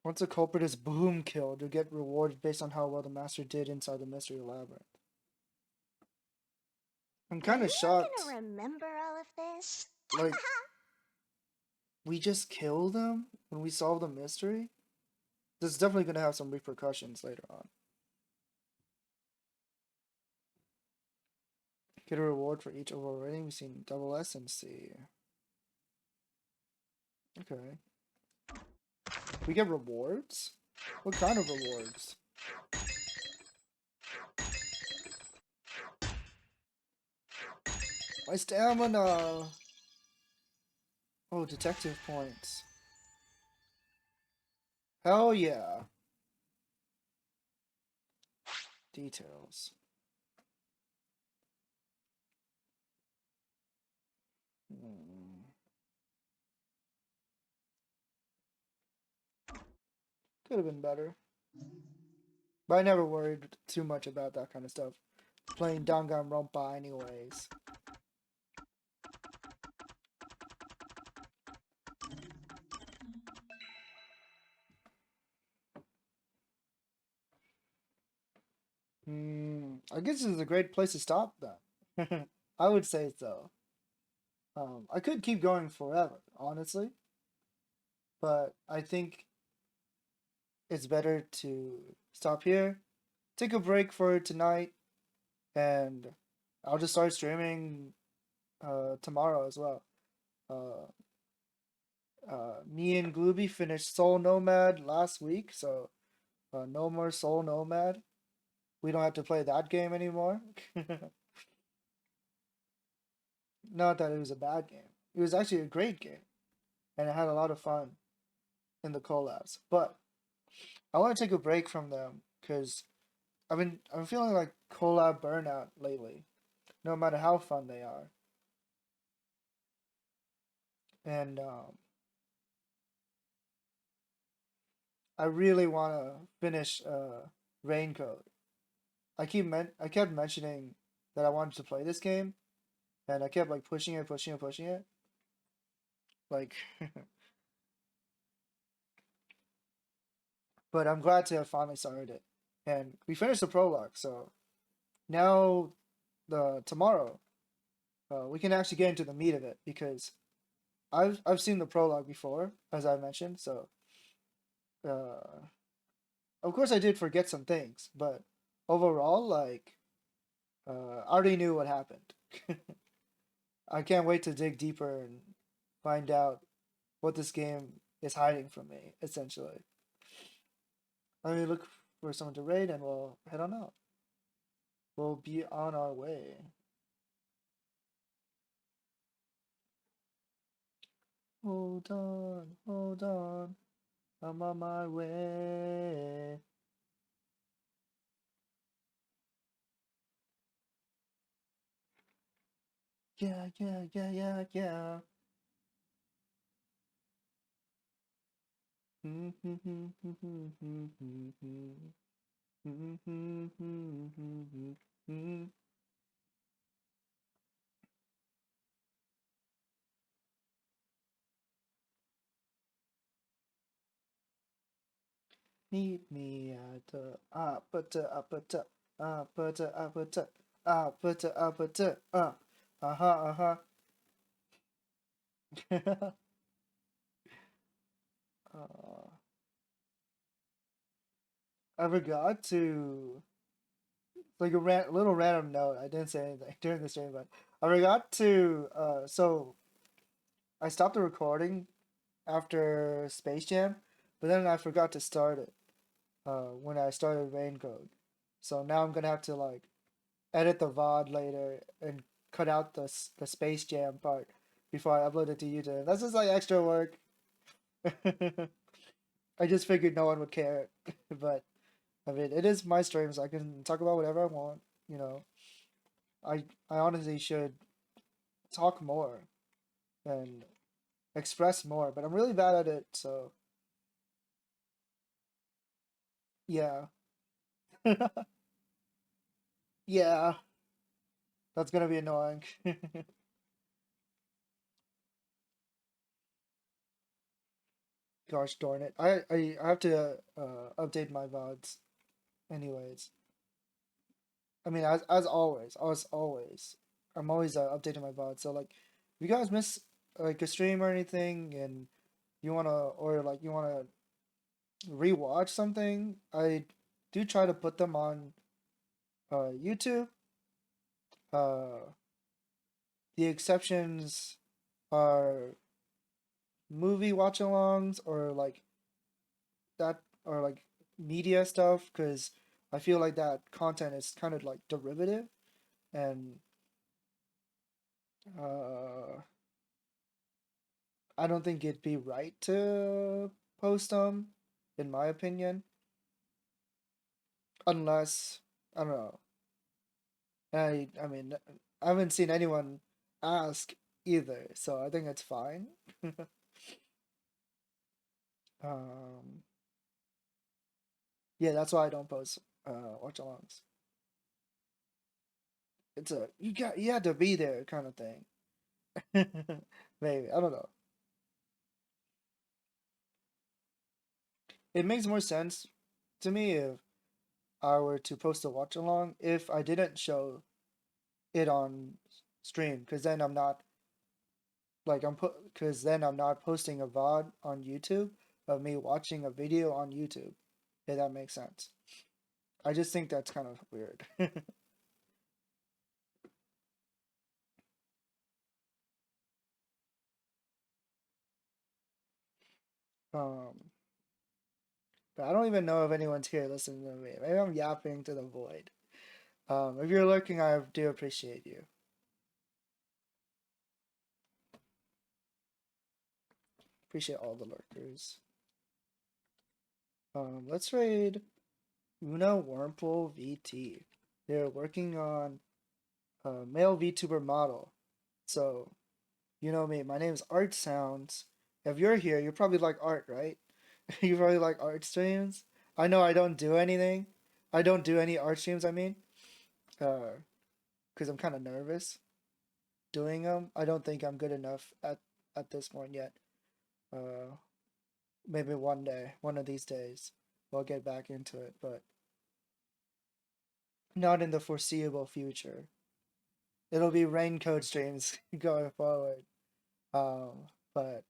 Once a culprit is boom killed, you'll get rewarded based on how well the master did inside the mystery labyrinth. I'm kind of shocked. I'm gonna remember all of this. Like, we just killed him when we solved the mystery? This is definitely gonna have some repercussions later on. Get a reward for each overall rating. We've seen double S and C. Okay. We get rewards? What kind of rewards? My stamina! Oh, detective points. Hell yeah. Details. Could have been better. But I never worried too much about that kind of stuff. Playing Danganronpa anyways. I guess it's a great place to stop then. I would say so. I could keep going forever, honestly, but I think it's better to stop here, take a break for tonight, and I'll just start streaming tomorrow as well. Me and Glooby finished Soul Nomad last week, so no more Soul Nomad. We don't have to play that game anymore. Not that it was a bad game. It was actually a great game, and I had a lot of fun in the collabs. But I want to take a break from them because I'm feeling like collab burnout lately, no matter how fun they are. And I really want to finish Raincoat. I kept mentioning that I wanted to play this game, and I kept like pushing it. Like, but I'm glad to have finally started it, and we finished the prologue. So now, tomorrow, we can actually get into the meat of it because I've seen the prologue before, as I mentioned. So, of course, I did forget some things, but overall, like, I already knew what happened. I can't wait to dig deeper and find out what this game is hiding from me, essentially. Let me look for someone to raid and we'll head on out. We'll be on our way. Hold on. I'm on my way. Yeah. Meet me at the uppata. I forgot to like a little random note. I didn't say anything during the stream, but I forgot to so I stopped the recording after Space Jam, but then I forgot to start it when I started Raincoat. So now I'm gonna have to like edit the VOD later and cut out the Space Jam part before I upload it to YouTube. That's just like extra work. I just figured no one would care, but I mean it is my stream, so I can talk about whatever I want. You know, I honestly should talk more and express more, but I'm really bad at it. So yeah, yeah, that's gonna be annoying. Gosh darn it. I have to update my VODs anyways. I mean as always. I'm always updating my VODs. So like if you guys miss like a stream or anything and you wanna rewatch something, I do try to put them on YouTube. The exceptions are movie watch-alongs or like that or like media stuff because I feel like that content is kind of like derivative and I don't think it'd be right to post them in my opinion unless I don't know. I mean I haven't seen anyone ask either, so I think it's fine. um Yeah, that's why I don't post watch-alongs. It's you had to be there kind of thing. Maybe I don't know. It makes more sense to me if I were to post a watch along if I didn't show it on stream, because then I'm not because then I'm not posting a VOD on YouTube of me watching a video on YouTube, if that makes sense. I just think that's kind of weird. But I don't even know if anyone's here listening to me. Maybe I'm yapping to the void. If you're lurking, I do appreciate you. Appreciate all the lurkers. Let's raid Una Wormpool VT. They're working on a male VTuber model. So, you know me, my name is Art Sounds. If you're here, you probably like art, right? You probably like art streams. I know I don't do anything. I don't do any art streams, I mean. Because I'm kind of nervous doing them. I don't think I'm good enough at this point yet. Maybe one day, one of these days, we'll get back into it, but not in the foreseeable future. It'll be raincoat streams going forward. But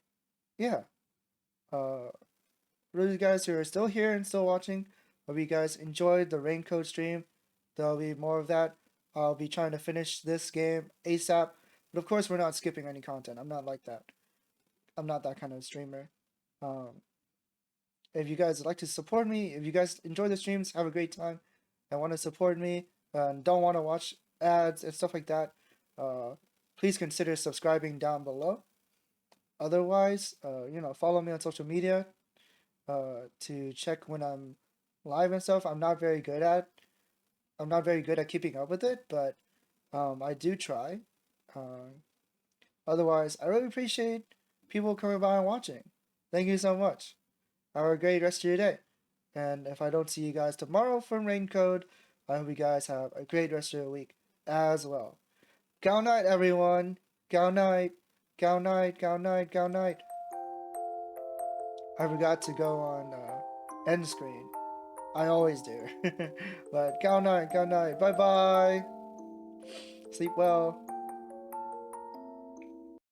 yeah. For those guys who are still here and still watching, hope you guys enjoyed the raincoat stream. There'll be more of that. I'll be trying to finish this game ASAP. But of course, we're not skipping any content. I'm not like that. I'm not that kind of streamer. If you guys would like to support me, if you guys enjoy the streams, have a great time, and want to support me, and don't want to watch ads and stuff like that, please consider subscribing down below. Otherwise, follow me on social media to check when I'm live and stuff. I'm not very good at keeping up with it, but I do try. Otherwise, I really appreciate people coming by and watching. Thank you so much. Have a great rest of your day. And if I don't see you guys tomorrow from Raincode, I hope you guys have a great rest of your week as well. Gao night, everyone. Gao night. Gao night, gao night, gao night. I forgot to go on end screen. I always do. But gao night, bye bye. Sleep well.